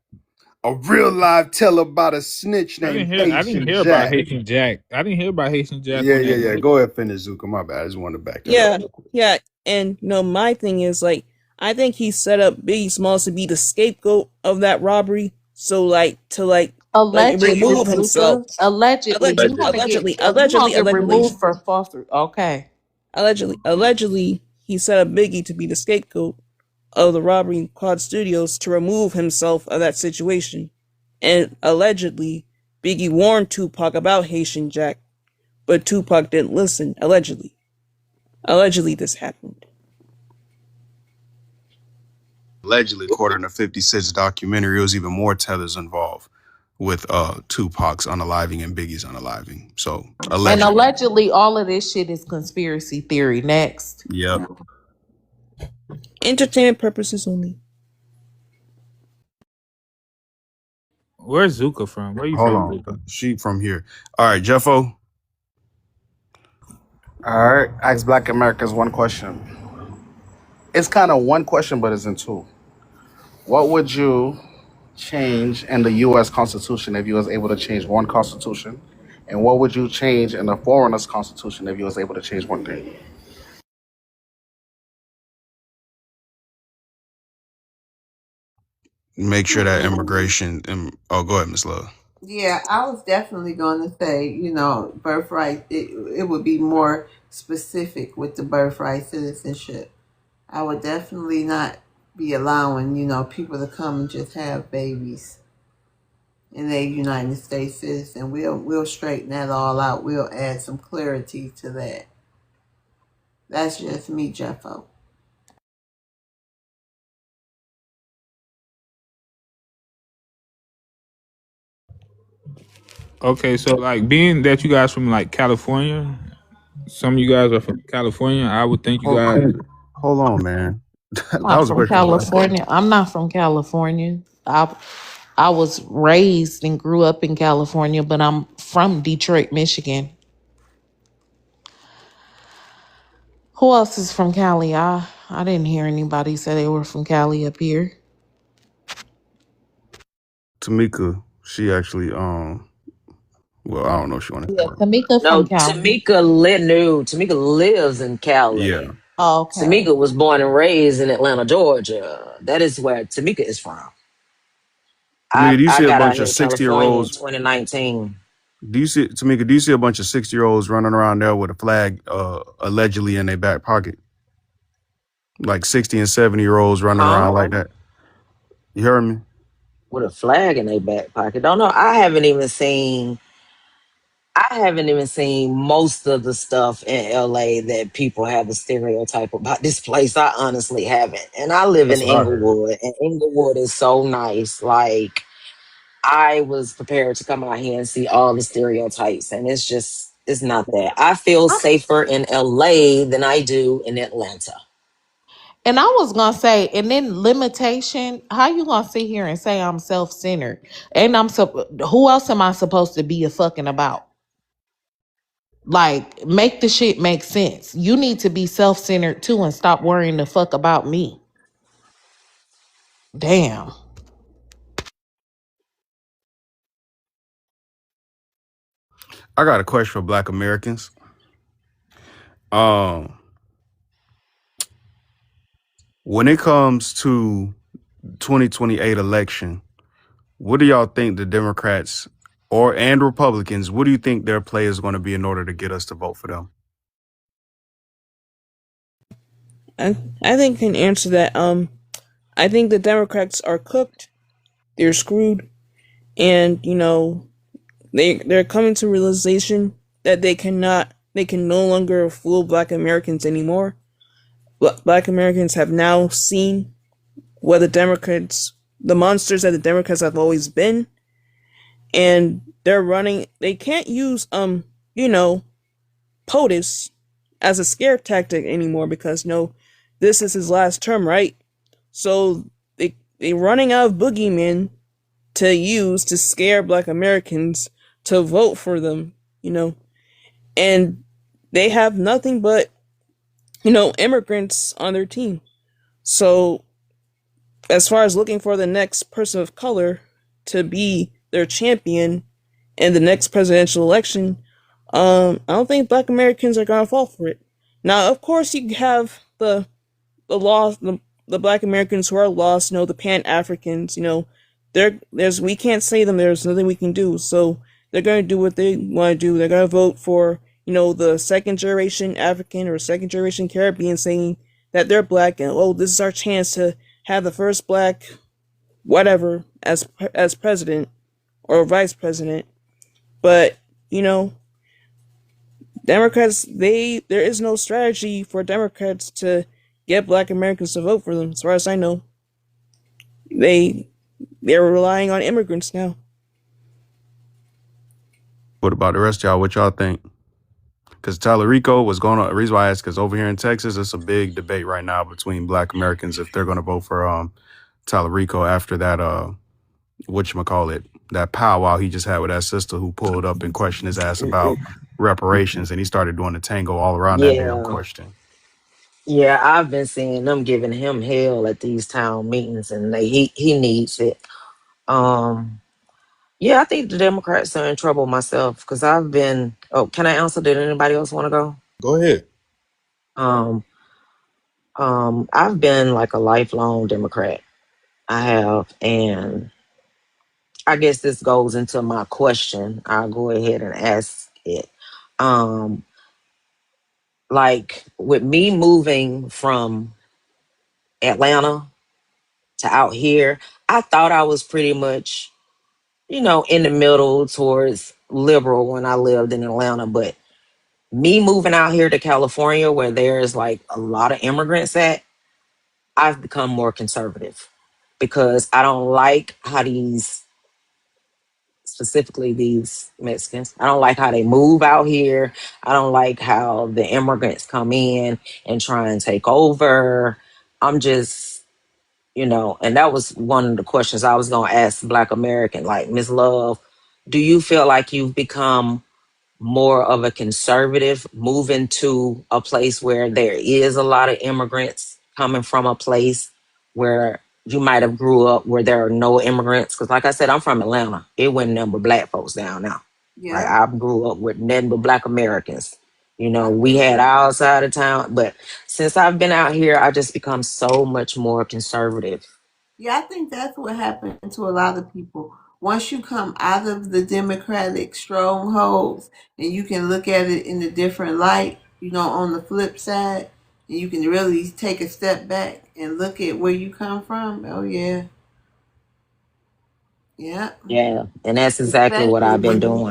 S4: A real live tell about a snitch
S10: I didn't
S4: named
S10: hear. I didn't
S4: Haitian
S10: hear about
S4: Jack.
S10: Haitian Jack. I didn't hear about Haitian Jack
S4: Yeah,
S10: on
S4: yeah,
S10: that
S4: yeah.
S10: list.
S4: Go ahead, finish Zuka. My bad. I just wanted to back that up.
S5: Yeah, yeah, and my thing is like I think he set up Biggie Smalls to be the scapegoat of that robbery, so
S3: Allegedly,
S5: remove himself.
S3: Zuka. Allegedly, you're gonna get
S5: Allegedly,
S3: removed for false. Okay.
S5: allegedly, he set up Biggie to be the scapegoat of the robbery in Quad Studios to remove himself of that situation, and allegedly, Biggie warned Tupac about Haitian Jack, but Tupac didn't listen. Allegedly, this happened.
S4: Allegedly, according to 50 Cent's documentary, it was even more tethers involved with Tupac's unaliving and Biggie's unaliving. So
S3: And
S4: allegedly.
S3: allegedly, all of this shit is conspiracy theory. Next.
S4: Yep.
S5: Entertainment purposes only.
S10: Where's Zuka from? Where you
S4: Hold
S10: from,
S4: on.
S10: Zuka?
S4: She from here. All right, Jeffo.
S7: All right, ask Black Americans one question. It's kind of one question, but it's in two. What would you change in the U.S. Constitution if you was able to change one constitution? And what would you change in the foreigner's constitution if you was able to change one thing?
S4: Make sure that immigration. Oh, go ahead, Miss Love.
S1: Yeah, I was definitely going to say, birthright, it would be more specific with the birthright citizenship. I would definitely not be allowing, people to come and just have babies and they United States citizen. We'll straighten that all out. We'll add some clarity to that. That's just me, Jeffo.
S10: Okay, so like being that you guys from like California, some of you guys are from California. I would think you
S4: Hold,
S10: guys.
S4: hold on, man.
S3: I'm
S4: That
S3: not
S4: was a
S3: from
S4: question for us.
S3: California. I'm not from California. I was raised and grew up in California, but I'm from Detroit, Michigan. Who else is from Cali? I didn't hear anybody say they were from Cali up here.
S4: Tamika, she actually, well, I don't know if she wanted to
S3: Yeah,
S4: come up.
S3: Tamika
S22: No,
S3: from Cali.
S22: Tamika lives in
S4: Yeah.
S22: Cali.
S3: Oh, okay.
S22: Tamika was born and raised in Atlanta, Georgia. That is where Tamika is from.
S4: Tamika, do you
S22: I
S4: see a
S22: got out
S4: bunch
S22: here
S4: of
S22: to California in
S4: 60-year-olds?
S22: 2019.
S4: Do you see a bunch of 60-year-olds running around there with a flag allegedly in their back pocket? Like 60 and 70-year-olds running
S22: Huh?
S4: around like that. You heard me?
S22: With a flag in their back pocket. Don't know. I haven't even seen most of the stuff in LA that people have a stereotype about this place. I honestly haven't. And I live in
S4: That's what I heard.
S22: Inglewood, and Inglewood is so nice. Like, I was prepared to come out here and see all the stereotypes, and it's not that. I feel safer in LA than I do in Atlanta.
S3: And I was gonna say, and then limitation. How you gonna sit here and say I'm self-centered? And who else am I supposed to be a fucking about? Like, make the shit make sense. You need to be self-centered too and stop worrying the fuck about me. Damn.
S4: I got a question for Black Americans. Um, when it comes to 2028 election, what do y'all think the Democrats and Republicans, what do you think their play is going to be in order to get us to vote for them?
S5: I think I can answer that. I think the Democrats are cooked. They're screwed. and they're coming to realization that they can no longer fool Black Americans anymore. Black Americans have now seen what the monsters that the Democrats have always been, and they're running. They can't use POTUS as a scare tactic anymore because this is his last term, right? So they're running out of boogeymen to use to scare Black Americans to vote for them, and they have nothing but immigrants on their team. So as far as looking for the next person of color to be their champion in the next presidential election, I don't think Black Americans are gonna fall for it. Now, of course, you have the lost the Black Americans who are lost. The Pan Africans. There's we can't say them. There's nothing we can do. So they're gonna do what they want to do. They're gonna vote for the second generation African or second generation Caribbean, saying that they're Black and this is our chance to have the first Black whatever as president or vice president. But Democrats, there is no strategy for Democrats to get Black Americans to vote for them. As far as I know, they're relying on immigrants now.
S4: What about the rest of y'all? What y'all think? Because Tallarico was going on. The reason why I ask, because over here in Texas, it's a big debate right now between Black Americans if they're going to vote for Tallarico after that whatchamacallit, that powwow he just had with that sister who pulled up and questioned his ass about reparations, and he started doing the tango all around that damn
S22: Yeah.
S4: question.
S22: Yeah, I've been seeing them giving him hell at these town meetings, and he needs it. Yeah, I think the Democrats are in trouble myself because I've been. Oh, can I answer? Did anybody else want to go?
S4: Go ahead.
S22: Um, I've been like a lifelong Democrat. I have, and I guess this goes into my question. I'll go ahead and ask it. Um, like with me moving from Atlanta to out here, I thought I was pretty much, in the middle towards liberal when I lived in Atlanta. But me moving out here to California, where there's like a lot of immigrants at, I've become more conservative because I don't like how specifically these Mexicans, I don't like how they move out here. I don't like how the immigrants come in and try and take over. I'm just, and that was one of the questions I was going to ask Black American, like, Miss Love, do you feel like you've become more of a conservative moving to a place where there is a lot of immigrants coming from a place where you might have grew up where there are no immigrants? Because like I said, I'm from Atlanta. It wasn't nothing but Black folks down now. Like
S1: Yeah,
S22: I grew up with nothing but Black Americans.
S1: I
S22: We
S1: feel
S22: had
S1: you.
S22: our side of town, but since I've been out here, I just become so much more conservative.
S1: Yeah, I think that's what happened to a lot of people. Once you come out of the Democratic strongholds and you can look at it in a different light, on the flip side, and you can really take a step back and look at where you come from. Oh yeah, yeah.
S22: Yeah, and that's exactly what
S1: Especially
S22: I've been
S1: when you
S22: doing.
S1: see,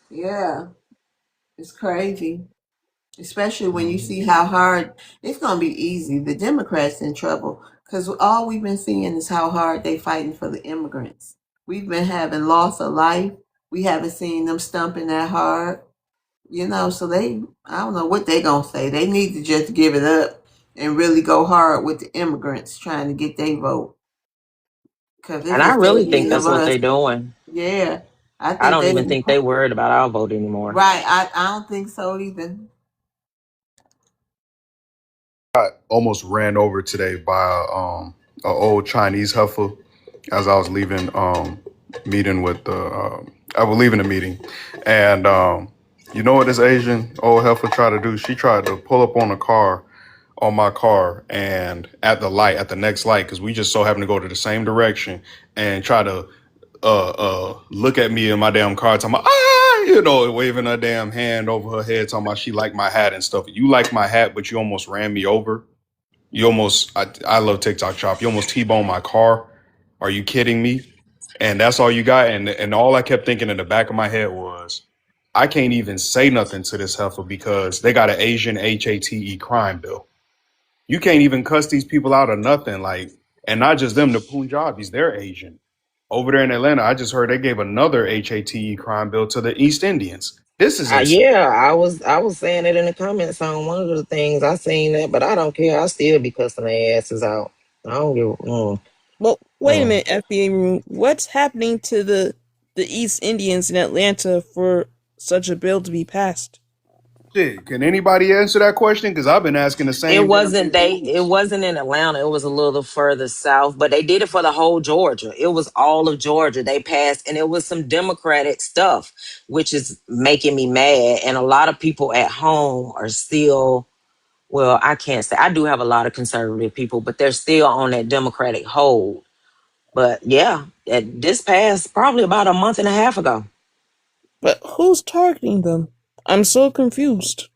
S1: yeah, it's crazy. Especially when you see how hard it's gonna be easy. The Democrats in trouble because all we've been seeing is how hard they fighting for the immigrants. We've been having loss of life. We haven't seen them stumping that hard, So I don't know what they gonna say. They need to just give it up and really go hard with the immigrants trying to get their vote because
S22: And
S1: there's
S22: I
S1: just so
S22: really think
S1: many of
S22: that's what
S1: us.
S22: they're doing.
S1: Yeah, I
S22: I
S1: think
S22: don't
S1: they
S22: even think they worried about our vote anymore.
S1: right. I don't think so either.
S4: Almost ran over today by a old Chinese heifer as I was leaving meeting with the I was leaving the meeting, and you know what this Asian old heifer tried to do? She tried to pull up on my car, and at the next light, because we just so happened to go to the same direction, and try to look at me in my damn car, talking about waving her damn hand over her head, talking about she liked my hat and stuff. You like my hat, but you almost ran me over. You almost, I love TikTok Shop. You almost T-boned my car. Are you kidding me? and that's all you got. And all I kept thinking in the back of my head was, I can't even say nothing to this heifer because they got an Asian HATE crime bill. You can't even cuss these people out or nothing. Like, and not just them, the Punjabis, they're Asian. Over there in Atlanta, I just heard they gave another HATE crime bill to the East Indians. This is insane.
S22: Yeah, I was saying it in the comments on one of the things. I seen that, but I don't care. I still be cussing their asses out. I don't give.
S5: Well, wait a
S22: Mm.
S5: minute, FBA room. What's happening to the East Indians in Atlanta for such a bill to be passed?
S4: Shit, can anybody answer that question? Because I've been asking the
S22: It
S4: same damn
S22: wasn't
S4: thing for
S22: they. It
S4: weeks.
S22: wasn't in Atlanta. It was a little further south, but they did it for the whole Georgia. It was all of Georgia. They passed, and it was some Democratic stuff, which is making me mad. And a lot of people at home are still. Well, I can't say. I do have a lot of conservative people, but they're still on that Democratic hold. But yeah, this passed probably about a month and a half ago.
S5: But who's targeting them? I'm so confused.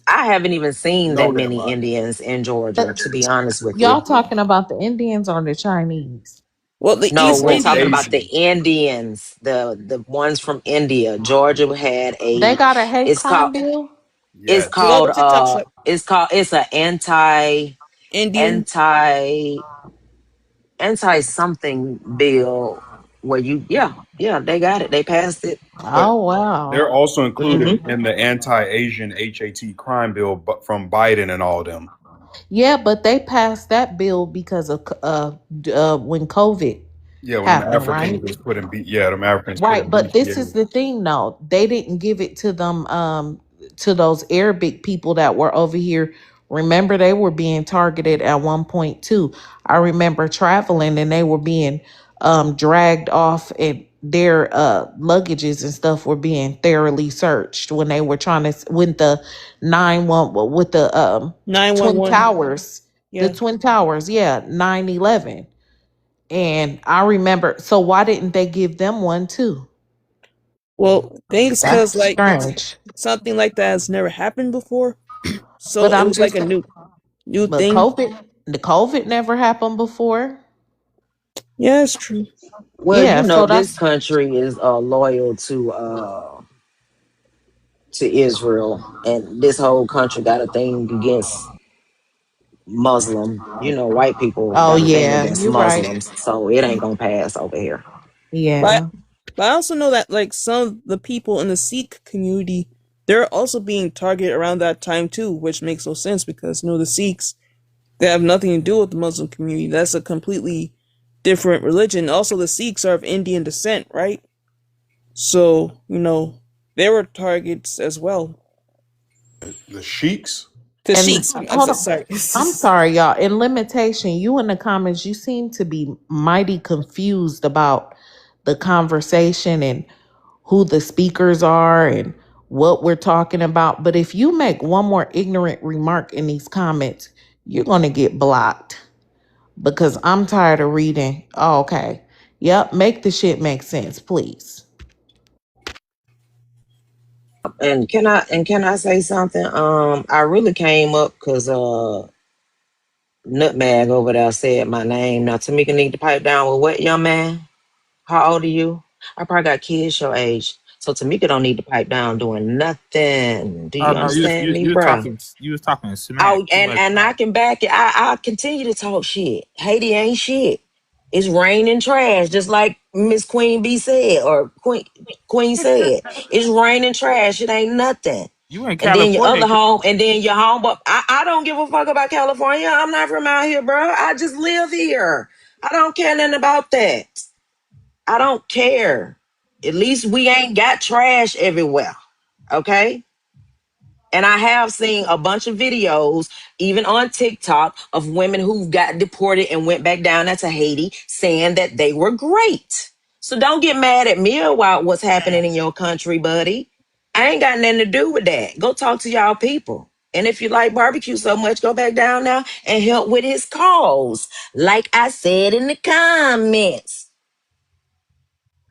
S22: I haven't even seen that
S4: No damn
S22: many
S4: body.
S22: Indians in Georgia,
S3: But
S22: to be honest with
S3: y'all
S22: you.
S3: talking about the Indians or the Chinese?
S5: Well, the
S22: No,
S5: East
S22: we're
S4: Both
S22: talking
S5: Indians.
S22: about the
S4: Asian.
S22: Indians, the ones from India. Georgia had
S3: They
S22: a
S3: got a hate
S22: it's called
S3: crime bill?
S22: it's
S4: Yes.
S5: Below the
S22: called
S5: TikTok shop.
S22: it's an
S5: Indian.
S22: anti anti something bill where you they got it. They passed it.
S4: But
S3: Oh wow.
S4: they're also included
S22: Hmm.
S4: in the anti-Asian HAT crime bill from Biden and all them.
S3: Yeah, but they passed that bill because of when COVID
S4: Yeah, when them
S3: happened,
S4: Africans
S3: right?
S4: was put in yeah, them Africans put
S3: Right,
S4: in
S3: but this
S4: BCA.
S3: is the thing though. They didn't give it to them to those Arabic people that were over here. Remember they were being targeted at one point too. I remember traveling and they were being dragged off and their luggages and stuff were being thoroughly searched when they were trying to when the 911 with the twin
S5: 911.
S3: towers, the
S5: Yeah.
S3: twin towers, yeah, 9/11. And I remember, so why didn't they give them one too?
S5: Well, things because
S3: That's
S5: like
S3: strange.
S5: something like that has never happened before. So
S3: But
S5: it
S3: I'm
S5: was like
S3: just,
S5: a new
S3: but
S5: thing.
S3: COVID never happened before.
S5: Yeah, it's true.
S22: Well,
S3: Yeah, so
S22: this
S3: that's
S22: country is loyal to Israel, and this whole country got a thing against Muslim. White people
S3: oh
S22: got a thing
S3: yeah,
S22: against
S3: you're right.
S22: Muslims, so it ain't gonna pass over here.
S5: But
S3: Yeah.
S5: but I also know that like some of the people in the Sikh community, they're also being targeted around that time too, which makes no sense because the Sikhs, they have nothing to do with the Muslim community. That's a completely different religion. Also, the Sikhs are of Indian descent, right? So they were targets as well.
S4: The sheiks.
S5: The
S3: And
S5: Sheiks. I'm
S3: hold
S5: so
S3: on.
S5: sorry.
S3: I'm sorry, y'all. In limitation, you in the comments, you seem to be mighty confused about the conversation and who the speakers are and what we're talking about. But if you make one more ignorant remark in these comments, you're going to get blocked because I'm tired of reading. Oh, okay. Yep. Make the shit make sense, please.
S22: And can I say something? I really came up because Nutmeg over there said my name. Now Tamika need to pipe down with what, young man? How old are you? I probably got kids your age. So Tamika don't need to pipe down doing nothing. Do
S10: Oh
S22: you
S10: no,
S22: understand me,
S10: you was
S22: bruh?
S10: talking smack
S22: Oh,
S10: too
S22: and
S10: much.
S22: and I can back it. I continue to talk shit. Haiti ain't shit. It's raining trash, just like Miss Queen B said, or Queen said. It's raining trash. It ain't nothing.
S10: You in
S22: And then your
S10: California?
S22: other home, and then your home. But I don't give a fuck about California. I'm not from out here, bro. I just live here. I don't care nothing about that. I don't care. At least we ain't got trash everywhere. Okay. And I have seen a bunch of videos, even on TikTok, of women who got deported and went back down into Haiti saying that they were great. So don't get mad at me about what's happening in your country, buddy. I ain't got nothing to do with that. Go talk to y'all people. And if you like barbecue so much, go back down now and help with his cause. Like I said in the comments.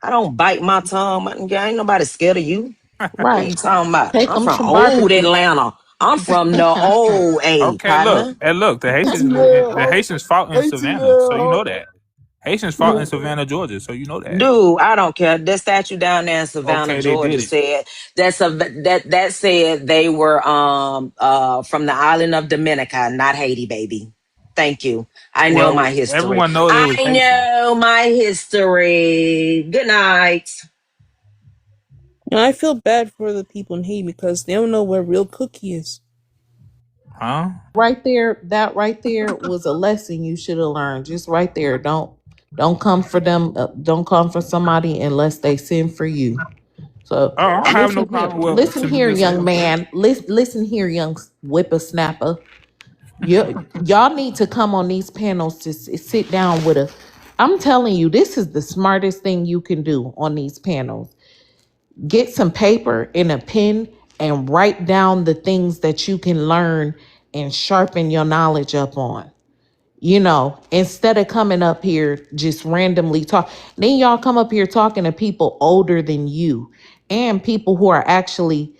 S22: I don't bite my tongue. Ain't nobody scared of you. What
S3: Right.
S22: you talking about?
S3: Take
S22: I'm
S3: them
S22: from
S3: some
S22: old
S3: barbecue.
S22: Atlanta. I'm from the old A,
S10: Okay, look,
S22: partner.
S10: and look,
S12: ATL,
S10: The Haitians fought in Savannah, so you know
S12: ATL.
S10: that. Haitians fought in Savannah, Georgia, so you know that.
S22: Dude, I don't care. The statue down there in Savannah,
S10: Okay, they
S22: Georgia
S10: did it.
S22: said that said they were from the island of Dominica, not Haiti, baby. Thank you. I know
S10: Well,
S22: my history.
S10: everyone knows it was
S22: I
S10: Haitian.
S22: know my history. Good night.
S5: And I feel bad for the people in Haiti because they don't know where real cookie is.
S10: Huh?
S3: Right there, that right there was a lesson you should have learned. Just right there. Don't come for them. Don't come for somebody unless they send for you. So
S10: Oh, I don't have no problem with
S3: listen here,
S10: Tamia
S3: young
S10: saying that.
S3: man. Listen here, young whippersnapper. Y'all need to come on these panels to sit down with a. I'm telling you, this is the smartest thing you can do on these panels. Get some paper and a pen and write down the things that you can learn and sharpen your knowledge up on. Instead of coming up here just randomly talk. Then y'all come up here talking to people older than you and people who are actually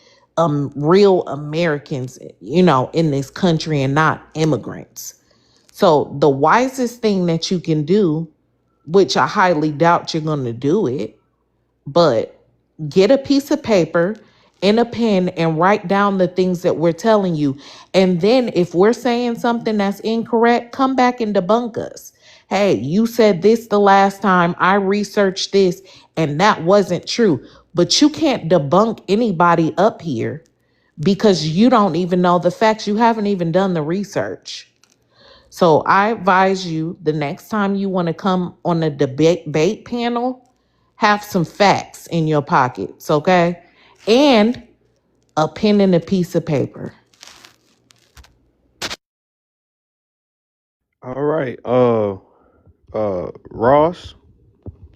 S3: real Americans, in this country and not immigrants. So the wisest thing that you can do, which I highly doubt you're going to do it, but get a piece of paper and a pen and write down the things that we're telling you. And then if we're saying something that's incorrect, come back and debunk us. Hey, you said this the last time. I researched this and that wasn't true. But you can't debunk anybody up here because you don't even know the facts. You haven't even done the research. So I advise you the next time you want to come on a debate panel, have some facts in your pockets, okay? And a pen and a piece of paper.
S4: All right. Ross,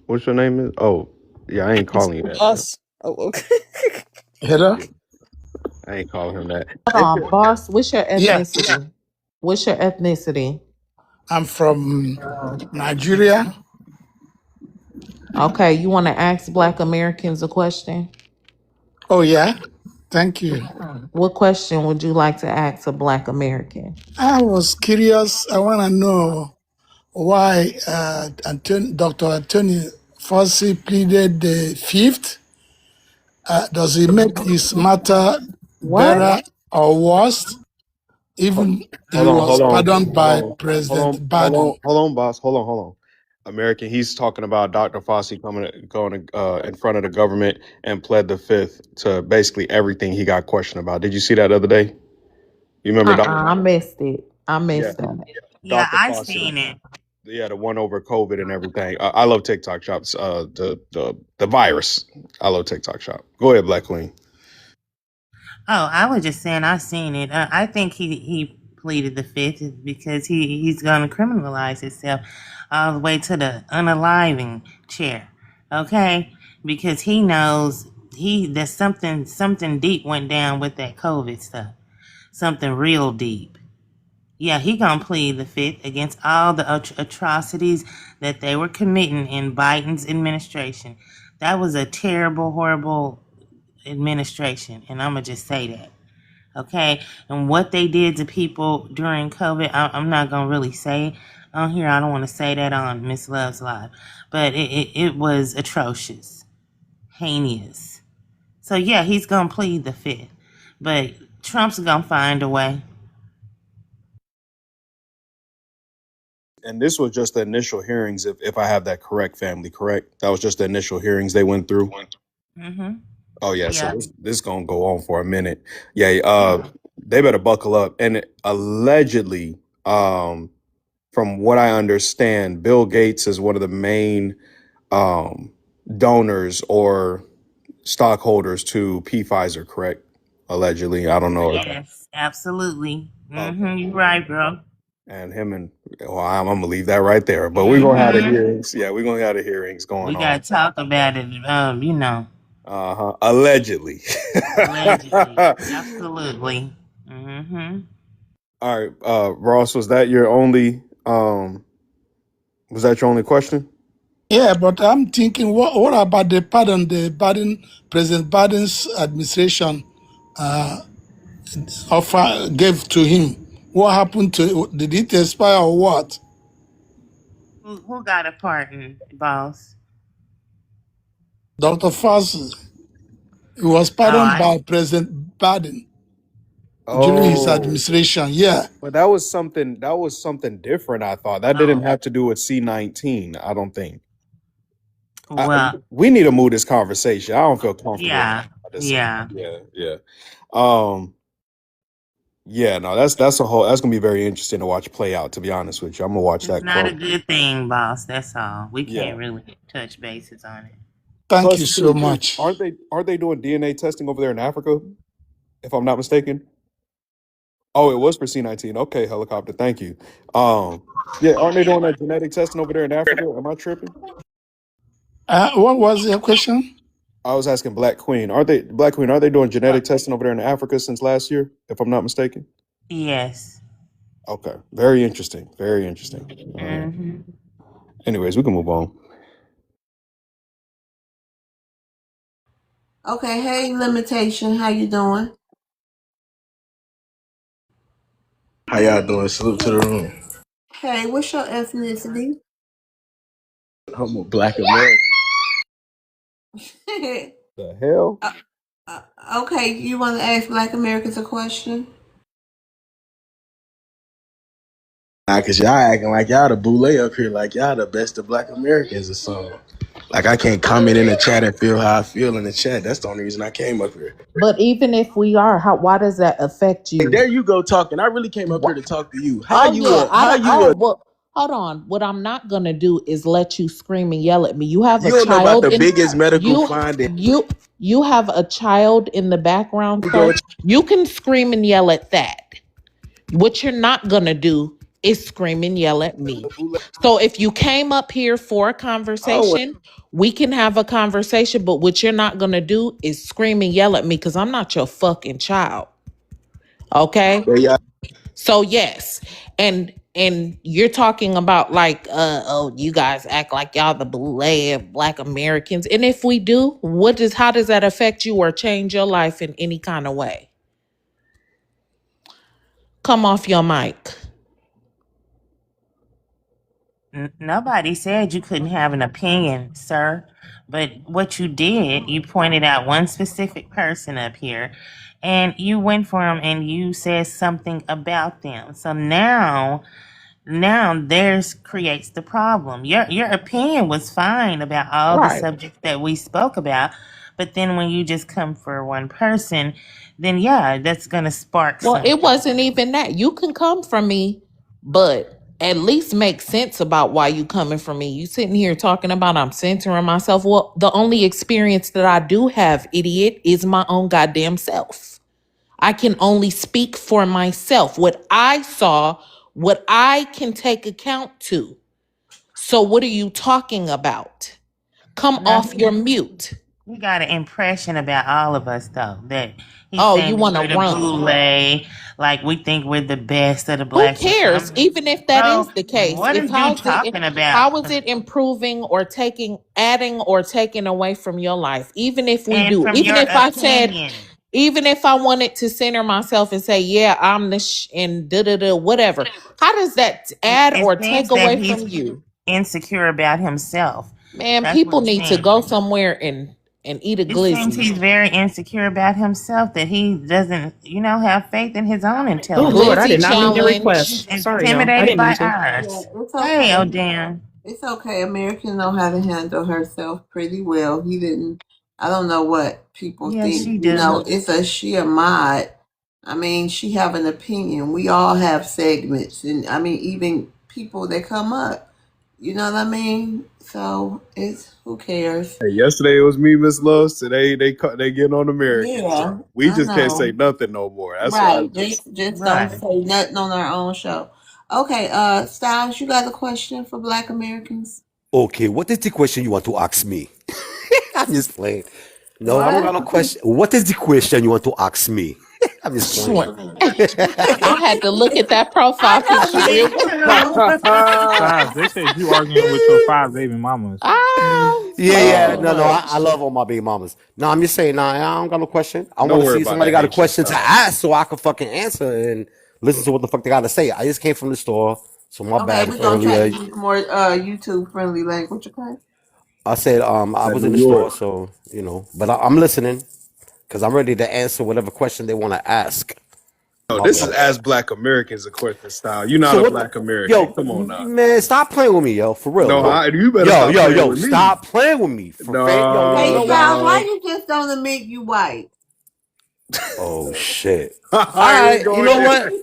S4: what's your name is? Oh, yeah, I ain't
S5: It's
S4: calling you that.
S5: us. Oh, okay.
S12: Hello?
S4: Yeah, I ain't calling him that.
S3: Hold on, boss. What's your
S12: Yeah,
S3: ethnicity? What's your ethnicity?
S12: I'm from Nigeria.
S3: Okay, you want to ask Black Americans a question?
S12: Oh, yeah. Thank you.
S3: What question would you like to ask a Black American?
S12: I was curious. I want to know why Dr. Anthony Fauci pleaded the fifth. Does it make his matter
S3: What?
S12: better or worse?
S4: Ho-
S12: Even he
S4: Hold on,
S12: was
S4: hold on,
S12: pardoned
S4: hold
S12: by
S4: on, hold
S12: President
S4: on, hold
S12: Biden.
S4: on, hold on, boss. Hold on. American, he's talking about Dr. Fauci going in front of the government and pled the fifth to basically everything he got questioned about. Did you see that other day? You remember
S3: I missed it. I
S4: Yeah,
S3: missed that.
S21: Yeah,
S4: Dr.
S21: I
S4: Fauci?
S21: seen it.
S4: Yeah, the one over COVID and everything. I love TikTok shops. The virus. I love TikTok shop. Go ahead, Black Queen.
S21: Oh, I was just saying I seen it. I think he pleaded the fifth because he's going to criminalize himself all the way to the unaliving chair. Okay, because he knows there's something deep went down with that COVID stuff. Something real deep. Yeah, he gonna plead the fifth against all the atrocities that they were committing in Biden's administration. That was a terrible, horrible administration, and I'm gonna just say that. Okay, and what they did to people during COVID, I'm not gonna really say on here. I don't want to say that on Miss Love's live, but it was atrocious, heinous. So yeah, he's gonna plead the fifth, but Trump's gonna find a way.
S4: And this was just the initial hearings, if I have that correct, family, correct? That was just the initial hearings they went through.
S21: Mhm.
S4: Oh yeah, so
S21: Yeah.
S4: this gonna go on for a minute. Yeah, they better buckle up. And allegedly, from what I understand, Bill Gates is one of the main um donors or stockholders to P Pfizer, correct? Allegedly, I don't know.
S21: Yes, absolutely.
S4: Okay.
S21: You're right, bro.
S4: And him and well, I'm gonna leave that right there. But we're gonna have the
S21: hmm
S4: hearings. Yeah, we're gonna have the hearings
S21: We
S4: going on.
S21: gotta talk about it.
S4: Allegedly.
S21: Allegedly, absolutely.
S4: All right, Ross, was that your only question?
S12: Yeah, but I'm thinking, what about the pardon President Biden's administration gave to him? What happened to it? Did it expire or what?
S21: Who got a pardon, boss?
S6: Dr. Fauci, he was
S21: Oh,
S6: pardoned by President Biden during his
S4: Oh,
S6: administration. Yeah.
S4: but that was something. That was something different. I thought that didn't
S21: oh,
S4: have to do with C-19. I don't think.
S21: well,
S4: We need to move this conversation. I don't feel comfortable
S21: yeah,
S4: about this.
S21: yeah.
S4: Yeah, yeah. Um, yeah. No, that's a whole. That's gonna be very interesting to watch play out. To be honest with you, I'm gonna watch
S21: It's
S4: that
S21: not a
S4: close.
S21: good thing, boss. That's all. We
S4: Yeah.
S21: can't really touch bases on it.
S6: Thank you
S4: Plus,
S6: so
S4: too,
S6: much.
S4: aren't they doing DNA testing over there in Africa? If I'm not mistaken. Oh, it was for C-19. Okay, helicopter. Thank you. Yeah, aren't they doing that genetic testing over there in Africa? Am I tripping?
S6: What was your question?
S4: I was asking Black Queen. Black Queen? Are they doing genetic testing over there in Africa since last year? If I'm not mistaken.
S21: Yes.
S4: Okay, very interesting. Very interesting. All right.
S21: Hmm.
S4: Anyways, we can move on.
S1: Okay, hey, Limitation, how you doing?
S8: How y'all doing? Salute to the room.
S1: Hey, what's your ethnicity?
S8: I'm a black American.
S4: The hell?
S1: Uh, okay, you want to ask Black Americans a question?
S8: Nah, cause y'all acting like y'all the boule up here, like y'all the best of black Americans or something. Like I can't comment in the chat and feel how I feel in the chat. That's the only reason I came up here.
S3: But even if we are, why does that affect
S8: Hey,
S3: you?
S8: there you go talking. I really came up here to talk to you. How
S3: Oh
S8: you
S3: yeah,
S8: a how you a
S3: well, hold on. What I'm not gonna do is let you scream and yell at me. You have
S8: you
S3: a
S8: don't know about
S3: child
S8: the
S3: in
S8: biggest medical
S3: you
S8: finding.
S3: you have a child in the background,
S8: You go
S3: sir. You can scream and yell at that. What you're not gonna do is scream and yell at me. So if you came up here for a
S8: oh
S3: conversation, we can have a conversation, but what you're not gonna do is scream and yell at me because I'm not your fucking child. Okay?
S8: well, y'all
S3: So yes, and you're talking about like oh, you guys act like y'all the black Americans. And if we do, how does that affect you or change your life in any kind of way? Come off your mic.
S21: Nobody said you couldn't have an opinion, sir. But what you did, you pointed out one specific person up here, and you went for them and you said something about them. So now theirs creates the problem. Your opinion was fine about all the
S3: Right.
S21: subjects that we spoke about, but then when you just come for one person, then yeah, that's gonna spark
S3: Well, it
S21: something.
S3: wasn't even that. You can come from me, but at least make sense about why you coming from me. You sitting here talking about I'm censoring myself. Well, the only experience that I do have, idiot, is my own goddamn self. I can only speak for myself. What I saw, what I can take account to. So what are you talking about? Come off your
S21: Nothing.
S3: mute.
S21: You got an impression about all of us, though, that he's
S3: Oh, you
S21: saying that
S3: want to
S21: we're the
S3: run.
S21: boule, like we think we're the best of the
S3: Who
S21: blacks or
S3: cares?
S21: something.
S3: Even if that
S21: Bro,
S3: is the case,
S21: what are
S3: if
S21: you talking about?
S3: how is it improving or adding or taking away from your life? Even if we
S21: And
S3: do,
S21: from your opinion,
S3: even if I wanted to center myself and say, yeah, I'm the and da da da, whatever. How does that add
S21: it
S3: or take
S21: seems that
S3: away
S21: he's
S3: from you?
S21: insecure about himself.
S3: Man,
S21: That's what
S3: people
S21: it
S3: need to
S21: seems.
S3: go somewhere and eat a
S21: It seems
S3: glizzy.
S21: he's very insecure about himself, that he doesn't, have faith in his own
S5: Oh Lord, I
S21: intelligence.
S3: Glizzy
S5: did not mean to
S21: He's
S3: challenge.
S5: request. Sorry, y'all. I
S21: intimidated
S5: didn't mean
S21: by
S5: to.
S1: Yeah,
S21: ours.
S1: it's
S21: Hey,
S1: okay.
S21: oh damn.
S1: It's okay. Americans know how to handle herself pretty well. He didn't. I don't know what people
S21: Yes,
S1: think.
S21: she do.
S1: It's a she a mod. I mean, she have an opinion. We all have segments, and I mean, even people that come up. You know what I mean? So it's who cares?
S4: Hey, yesterday it was me, Miss Loves. Today they getting on Americans.
S1: Yeah,
S4: So we
S1: I
S4: just can't say
S1: know.
S4: nothing no more. That's why.
S1: Right. Just don't
S21: Right.
S1: say nothing on our own show. Okay, Styles, you got a question for Black Americans?
S15: Okay, what is the question you want to ask me? I'm just playing. No, I don't
S1: What?
S15: got no question. What is the question you want to ask me? I'm just playing.
S3: Swear. I had to look at that profile
S1: I
S3: picture
S1: know
S3: real
S1: me
S3: quick.
S1: too.
S10: Stop. They said you arguing with your five baby mamas.
S3: Ah,
S15: Yeah,
S3: play
S15: yeah.
S3: too
S1: Oh,
S15: No, I
S3: much.
S15: love all my baby mamas. No, I'm just saying, nah, I don't got no question. I
S4: Don't
S15: want to
S4: worry
S15: see if
S4: about
S15: somebody
S4: that
S15: got a
S4: Haitian
S15: question to
S4: stuff.
S15: ask so I can fucking answer and listen to what the fuck they got to say. I just came from the store. So my
S1: Okay,
S15: bad
S1: we're gonna try to
S15: earlier.
S1: use more YouTube friendly language, okay?
S15: I said I
S4: Said
S15: was in
S4: New
S15: the store,
S4: York.
S15: so but I'm listening because I'm ready to answer whatever question they want to ask.
S4: No,
S15: My
S4: this is
S15: bad.
S4: Ask Black Americans a question style. You're not
S15: So
S4: a
S15: what?
S4: Black American.
S15: Yo,
S4: Come on now.
S15: man, stop playing with me, yo. For real,
S4: No,
S15: yo.
S4: you better
S15: Yo,
S4: stop
S15: yo,
S4: playing
S15: yo,
S4: with me.
S15: stop playing with me. Yo, you
S4: No,
S1: Hey
S15: know what?
S1: Styles, why
S4: no.
S1: you just don't admit you white?
S15: Oh shit. All
S4: Here we
S15: right, you
S4: go
S15: know
S4: again.
S15: what?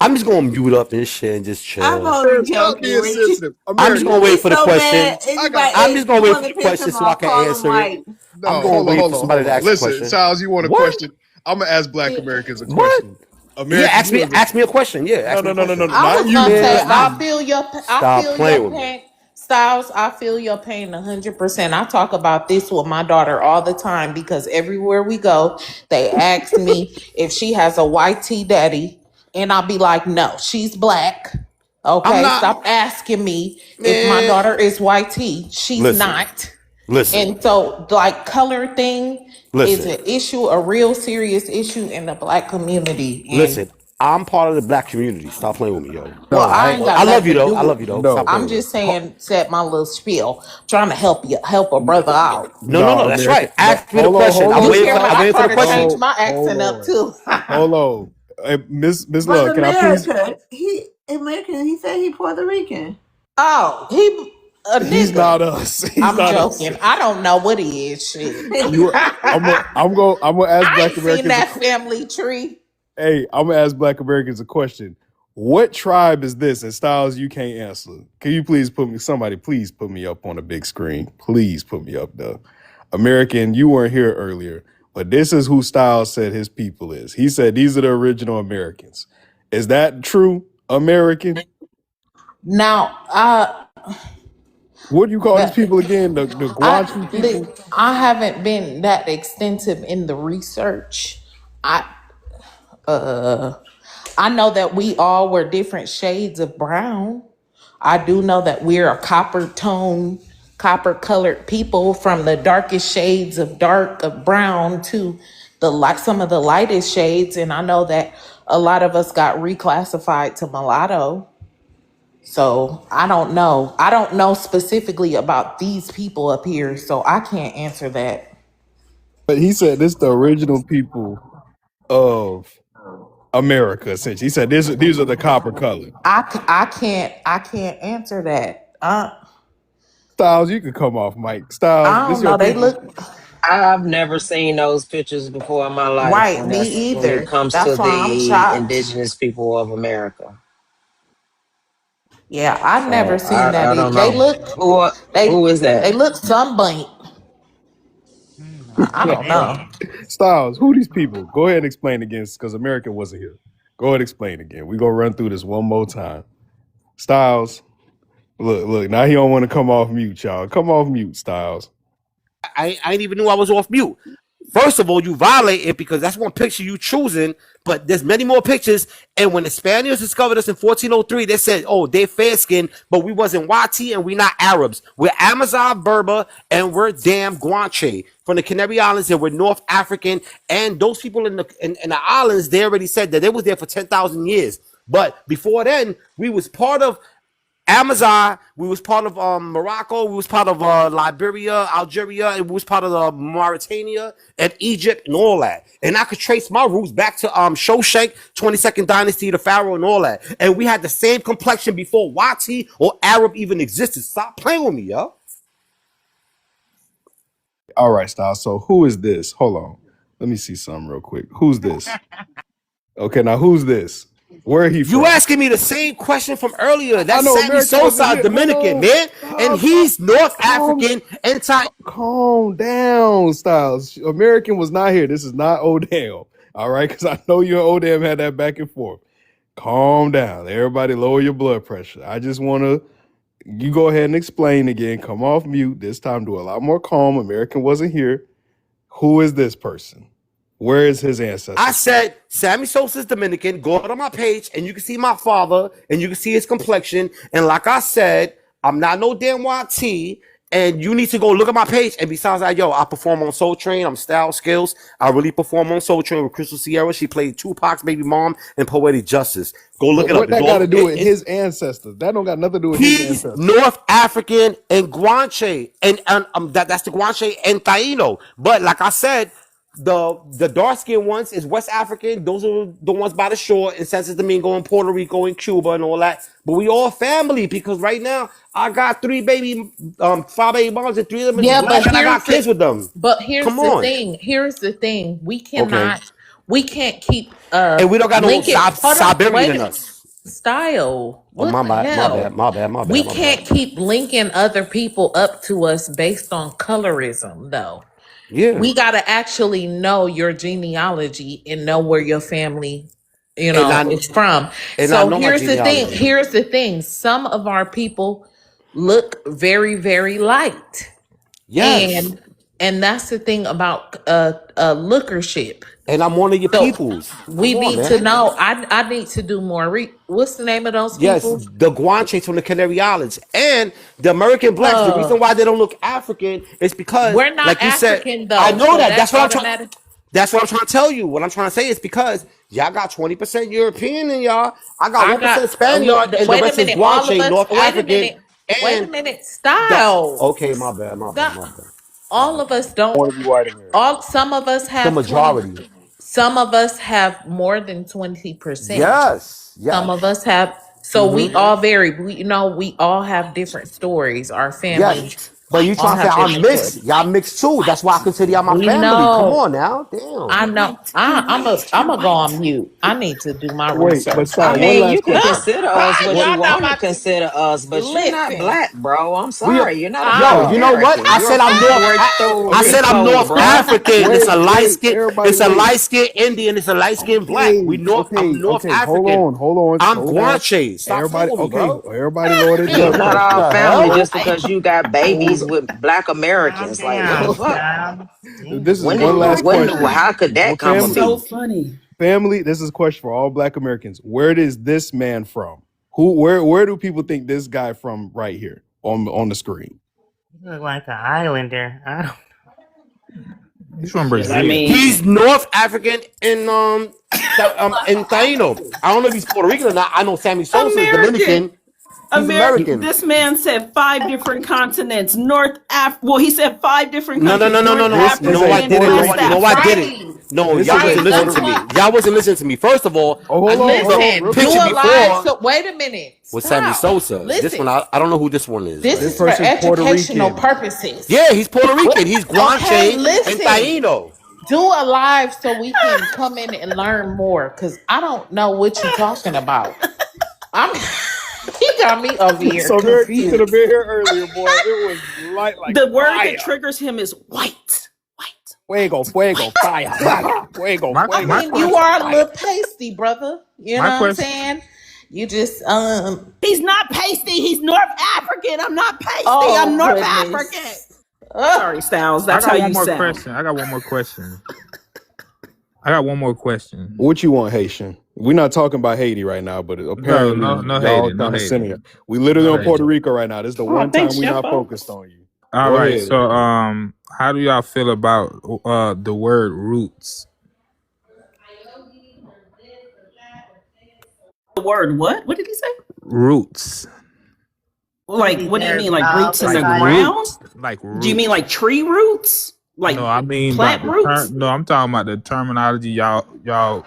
S15: I'm just gonna mute up and shit and just
S1: I'm
S15: chill.
S1: only
S4: Man, stop
S1: joking
S4: being
S1: with you.
S4: sensitive.
S15: I'm just
S4: American,
S15: gonna
S1: You
S15: wait
S1: get
S15: for the
S1: so mad.
S15: question.
S4: I got
S15: I'm
S1: Anybody,
S15: just gonna
S1: you
S15: wait
S1: want
S15: for
S1: to
S15: the
S1: piss
S15: question
S1: him
S15: so I
S1: off,
S15: can
S1: call him
S15: answer it.
S1: white.
S15: I'm
S4: no,
S15: gonna wait for somebody
S4: hold
S15: to
S4: on.
S15: ask a
S4: Listen,
S15: question.
S4: Styles, you want a
S15: What?
S4: question? I'm gonna ask Black Americans a
S15: What?
S4: question.
S15: Yeah,
S4: American, you as a
S15: ask me a question. Yeah,
S4: no,
S15: ask me
S4: no,
S15: a
S4: no, no, no,
S15: question.
S4: no,
S3: I
S4: not
S3: was gonna
S4: you,
S3: say
S15: Man,
S4: not
S3: I
S4: you.
S15: stop.
S3: feel I
S15: Stop
S3: feel your
S15: playing with me.
S3: pain. Styles, I feel your pain 100%. I talk about this with my daughter all the time because everywhere we go, they ask me if she has a white tea daddy, and I'll be like, no, she's black.
S15: I'm
S3: Okay,
S15: not,
S3: stop asking me if my
S15: man.
S3: daughter is white tea. She's
S15: Listen,
S3: not.
S15: listen,
S3: And so, like, color thing is
S15: listen,
S3: an issue, a real serious issue in the black community. And
S15: listen. I'm part of the black community. Stop playing with me, yo.
S3: well,
S4: No,
S15: All
S3: I
S15: right.
S3: ain't got
S15: I love
S3: nothing
S15: you
S3: to
S15: though.
S3: do
S15: I
S3: with
S15: love you
S3: it.
S15: though. Stop
S4: no,
S3: I'm
S15: playing with me.
S3: just saying, set my little spiel, trying to help a brother out.
S15: No, no,
S4: no,
S15: no. That's
S4: American.
S15: right.
S4: No,
S15: Ask me the question. I'm
S3: You
S15: waiting
S3: hear
S15: for.
S3: me?
S15: I'm
S3: I
S15: waiting for
S3: try
S15: the
S3: to
S15: question.
S3: change my
S4: hold
S3: accent up
S4: on,
S3: too.
S4: hold on. Hey, Miss
S1: But
S4: Love, can I please?
S1: America, he said he Puerto Rican.
S3: Oh, he a
S4: He's
S3: nigga.
S4: not us. He's
S3: I'm
S4: not us.
S3: joking. I don't know what he is. Shit.
S4: You, I'm gonna ask
S3: I
S4: Black
S3: ain't seen
S4: Americans.
S3: that family tree.
S4: Hey, I'm gonna ask Black Americans a question. What tribe is this? And Styles, you can't answer. Can you please put me? Somebody, please put me up on a big screen. Please put me up there. American, you weren't here earlier, but this is who Styles said his people is. He said these are the original Americans. Is that true? American?
S3: Now,
S4: What do you call these
S3: the,
S4: people again? The Guanchi people?
S3: I haven't been that extensive in the research. I I know that we all were different shades of brown. I do know that we're a copper tone, copper colored people from the darkest shades of dark of brown to the light, some of the lightest shades. And I know that a lot of us got reclassified to mulatto. So I don't know. I don't know specifically about these people up here, so I can't answer that.
S4: But he said this the original people of America. Essentially, he said these are the copper colored.
S3: I can't answer that.
S4: Styles, you can come off, Mike. Styles,
S3: I
S4: this
S3: don't
S4: your
S3: know. They
S4: people.
S3: look
S22: I've never seen those pictures before in my life
S3: right. Me
S22: when it
S3: either.
S22: comes to
S3: That's why I'm
S22: the
S3: shocked.
S22: indigenous people of America.
S3: Yeah, I've never
S22: So
S3: seen that.
S22: I don't
S3: They
S22: know.
S3: look
S22: Who is
S3: they
S22: that?
S3: look sunburnt. I don't know.
S4: Styles, who these people? Go ahead and explain again, because American wasn't here. Go ahead and explain again. We gonna run through this one more time. Styles, look. Now he don't want to come off mute, y'all. Come off mute, Styles.
S15: I ain't even knew I was off mute. First of all, you violate it because that's one picture you choosing, but there's many more pictures. And when the Spaniards discovered us in 1403, they said, "Oh, they're fair skinned, but we wasn't Wati and we not Arabs. We're Amazon Berber and we're damn Guanche from the Canary Islands, and we're North African." And those people in the islands, they already said that they was there for 10,000 years. But before then, we was part of Amazon, we was part of Morocco, we was part of Liberia, Algeria, and we was part of Mauritania and Egypt and all that. And I could trace my roots back to Shoshank, 22nd dynasty, the Pharaoh and all that. And we had the same complexion before Wati or Arab even existed. Stop playing with me, yo.
S4: All right, Styles. So who is this? Hold on. Let me see something real quick. Who's this? Okay, now who's this? Where he
S15: You
S4: from?
S15: asking me the same question from earlier.
S4: I
S15: That's
S4: know
S15: Sammy
S4: American wasn't
S15: Sosa,
S4: here.
S15: Dominican,
S4: No,
S15: man. And
S4: stop.
S15: he's North
S4: Calm,
S15: African and Thai.
S4: calm down, Styles. American was not here. This is not Odam. All right, because I know you and Odam had that back and forth. Calm down. Everybody lower your blood pressure. I just want to, you go ahead and explain again. Come off mute. This time do a lot more calm. American wasn't here. Who is this person? Where is his
S15: I
S4: ancestors from?
S15: said Sammy Sosa's Dominican. Go to my page and you can see my father and you can see his complexion. And like I said, I'm not no damn YT. And you need to go look at my page. And besides that, yo, I perform on Soul Train. I'm Style Skills. I really perform on Soul Train with Crystal Sierra. She played Tupac's baby mom in Poetic Justice. Go look
S4: But
S15: it up.
S4: what
S15: It's
S4: that got
S15: all
S4: to do with his ancestors? That don't got nothing to do with his
S15: he's
S4: ancestors.
S15: North African and Guanche, and that's the Guanche and Taino. But like I said, the dark skinned ones is West African. Those are the ones by the shore in Santo Domingo and Puerto Rico and Cuba and all that. But we all family because right now I got 5 baby moms and 3 of them is
S3: Yeah,
S15: black and I got kids with them.
S3: here's
S15: Come
S3: the
S15: on,
S3: thing. Here's the thing.
S15: okay,
S3: We can't keep
S15: and we don't got no
S3: linking. Hold on,
S15: Siberian
S3: wait
S15: in
S3: a
S15: us.
S3: style.
S15: Oh
S3: What
S15: my
S3: the
S15: bad, my bad,
S3: hell?
S15: my bad, my
S3: We
S15: bad, my bad.
S3: can't keep linking other people up to us based on colorism though.
S15: Yeah,
S3: We gotta actually know your genealogy and know where your family,
S15: and
S3: is from.
S15: I
S3: So
S15: know my
S3: here's the thing.
S15: genealogy.
S3: Here's the thing. Some of our people look very, very light.
S15: Yes.
S3: And that's the thing about lookership.
S15: And I'm one of your
S3: So
S15: peoples.
S3: we
S15: Come on,
S3: need to
S15: man.
S3: know. I need to do more. What's the name of those
S15: Yes,
S3: people?
S15: the Guanches from the Canary Islands and the American blacks. The
S3: Uh,
S15: reason why they don't look African is because,
S3: we're not
S15: like you said,
S3: African
S15: I
S3: though,
S15: know
S3: so
S15: that.
S3: that's
S15: That's what I'm trying.
S3: automatic.
S15: That's what I'm trying to tell you. What I'm trying to say is because y'all got 20% European in y'all. I got
S3: I
S15: 1%
S3: got look.
S15: Spaniard, and the
S3: Wait a
S15: rest is
S3: minute. All of
S15: Guanche,
S3: us.
S15: North
S3: Wait a
S15: African,
S3: minute. Wait a
S15: and
S3: minute.
S15: that.
S3: Style.
S15: Okay, my bad, my bad,
S3: Stop.
S15: my bad, my
S3: All
S15: bad.
S3: of us don't.
S4: Want to be white American?
S3: All some of us
S15: The
S3: have 20.
S15: majority.
S3: Some of us have more than 20%.
S15: Yes,
S3: Some of
S15: yes.
S3: us have. So we all vary. We all have different stories. Our family
S15: Yes, but you
S3: all
S15: trying to say
S3: have
S15: I'm
S3: different stories.
S15: mixed? Y'all mixed too. That's why I consider y'all my
S3: We
S15: family. Come
S3: know.
S15: on now, damn.
S3: I know. I'm a go on mute. I need to do my
S4: Wait, but
S3: research.
S22: I
S4: style. One
S22: mean, you
S4: last
S22: can
S4: question.
S22: consider us what
S4: One
S22: you
S3: Y'all not
S22: want to
S3: about to
S22: consider us, but you're not
S3: listen.
S22: black, bro. I'm
S15: We,
S22: sorry. You're not a black
S15: yo,
S3: I,
S15: you
S4: Style.
S15: know what?
S22: American. You're a Puerto
S15: I said I'm
S22: Rico,
S15: North
S22: bro.
S15: African. It's
S4: Wait,
S15: a light
S4: wait.
S15: skin.
S4: Everybody,
S15: It's a
S4: wait.
S15: light skin Indian. It's a light skin black.
S4: Okay,
S15: I'm
S4: okay,
S15: North
S4: okay. Hold
S15: African.
S4: on, hold on.
S15: I'm
S4: Slow down.
S15: Guanche. Stop playing
S4: Everybody,
S15: with me,
S4: okay.
S15: bro.
S4: Everybody, lower their
S22: You're
S4: blood
S22: not
S15: What
S22: all
S4: pressure.
S15: the
S22: family
S15: hell?
S22: just because you got
S4: Hold.
S22: babies with black
S21: Calm
S22: Americans. Like, what the
S21: down,
S22: fuck?
S21: child.
S4: This is
S21: Damn.
S4: one last question.
S22: How could that come to
S4: Family,
S22: be?
S11: So funny.
S4: family. This is a question for all Black Americans. Where is this man from? Who? Where do people think this guy from? Right here on the screen.
S21: You look like an islander. I don't.
S10: He's from
S11: Shit, I
S10: Brazil.
S11: mean,
S15: He's North African in Taino. I don't know if he's Puerto Rican or not. I know Sammy Sosa is
S11: American.
S15: Dominican. He's
S11: American.
S15: American.
S11: This man said 5 different continents. Well, he said 5 different
S15: No, no,
S11: countries:
S15: no, no, no,
S11: North
S15: no.
S4: This is
S15: No,
S4: a
S15: I
S11: African,
S15: didn't.
S4: Puerto
S15: No,
S11: West
S15: no,
S4: Rican.
S15: I
S11: African.
S15: didn't.
S3: right.
S15: No,
S4: This
S15: y'all
S4: is a
S3: Right.
S15: wasn't listening
S3: That's
S4: Puerto.
S15: to me.
S3: what.
S15: Y'all wasn't listening to me. First of all,
S4: Oh,
S15: I
S3: Listen.
S15: never
S3: Do
S15: pictured
S3: a live.
S15: before
S3: So wait a minute.
S15: with Sammy
S3: Stop.
S15: Sosa. This one,
S3: Listen.
S15: I don't know who this one is,
S3: This
S15: right
S4: This
S3: is
S15: here.
S3: for
S4: person's Puerto
S3: educational
S4: Rican.
S3: purposes.
S15: Yeah, he's Puerto Rican. He's
S3: Okay,
S15: Guanche and
S3: listen.
S15: Taino.
S3: Do a live so we can come in and learn more. Cause I don't know what you're talking about. I'm he got me over here
S4: So America, you should have
S3: confused.
S4: been here earlier, boy. It was light like
S11: The word that
S4: fire.
S11: triggers him is white. White.
S4: Fuego, fuego, fire, fire, fuego,
S3: I
S4: fuego,
S10: My
S3: mean, you
S10: question.
S4: fire,
S3: are a
S4: fire.
S3: little pasty, brother. You know
S10: My
S3: what I'm
S10: question.
S3: saying? You just
S11: He's not pasty. He's North African. I'm not pasty. I'm
S3: oh
S11: North African.
S3: goodness. Ugh.
S11: Sorry, Styles.
S10: I
S11: That's how
S10: got one
S11: you
S10: more
S11: sound.
S10: question. I got one more question. I got one more question.
S4: What you want, Haitian? We're not talking about Haiti right now, but
S10: No,
S4: apparently
S10: no, no
S4: y'all
S10: hating, no
S4: trying to send it.
S10: hating,
S4: We literally
S10: no
S4: on Puerto
S10: hating.
S4: Rico right now. This is the
S11: Oh,
S4: one time
S11: thanks,
S4: we not
S11: Shefo.
S4: focused on you.
S10: All
S4: Go
S10: right.
S4: ahead.
S10: So, how do y'all feel about the word roots?
S11: The word what? What did he say?
S10: Roots,
S11: Like,
S21: Maybe
S11: what do you
S21: there's
S11: mean? Like roots in
S10: like
S11: the
S21: outside.
S11: ground?
S10: roots, like
S11: Do you mean
S10: roots.
S11: like tree roots? Like
S10: No, I mean about
S11: plant
S10: the
S11: roots?
S10: term. No, I'm talking about the terminology y'all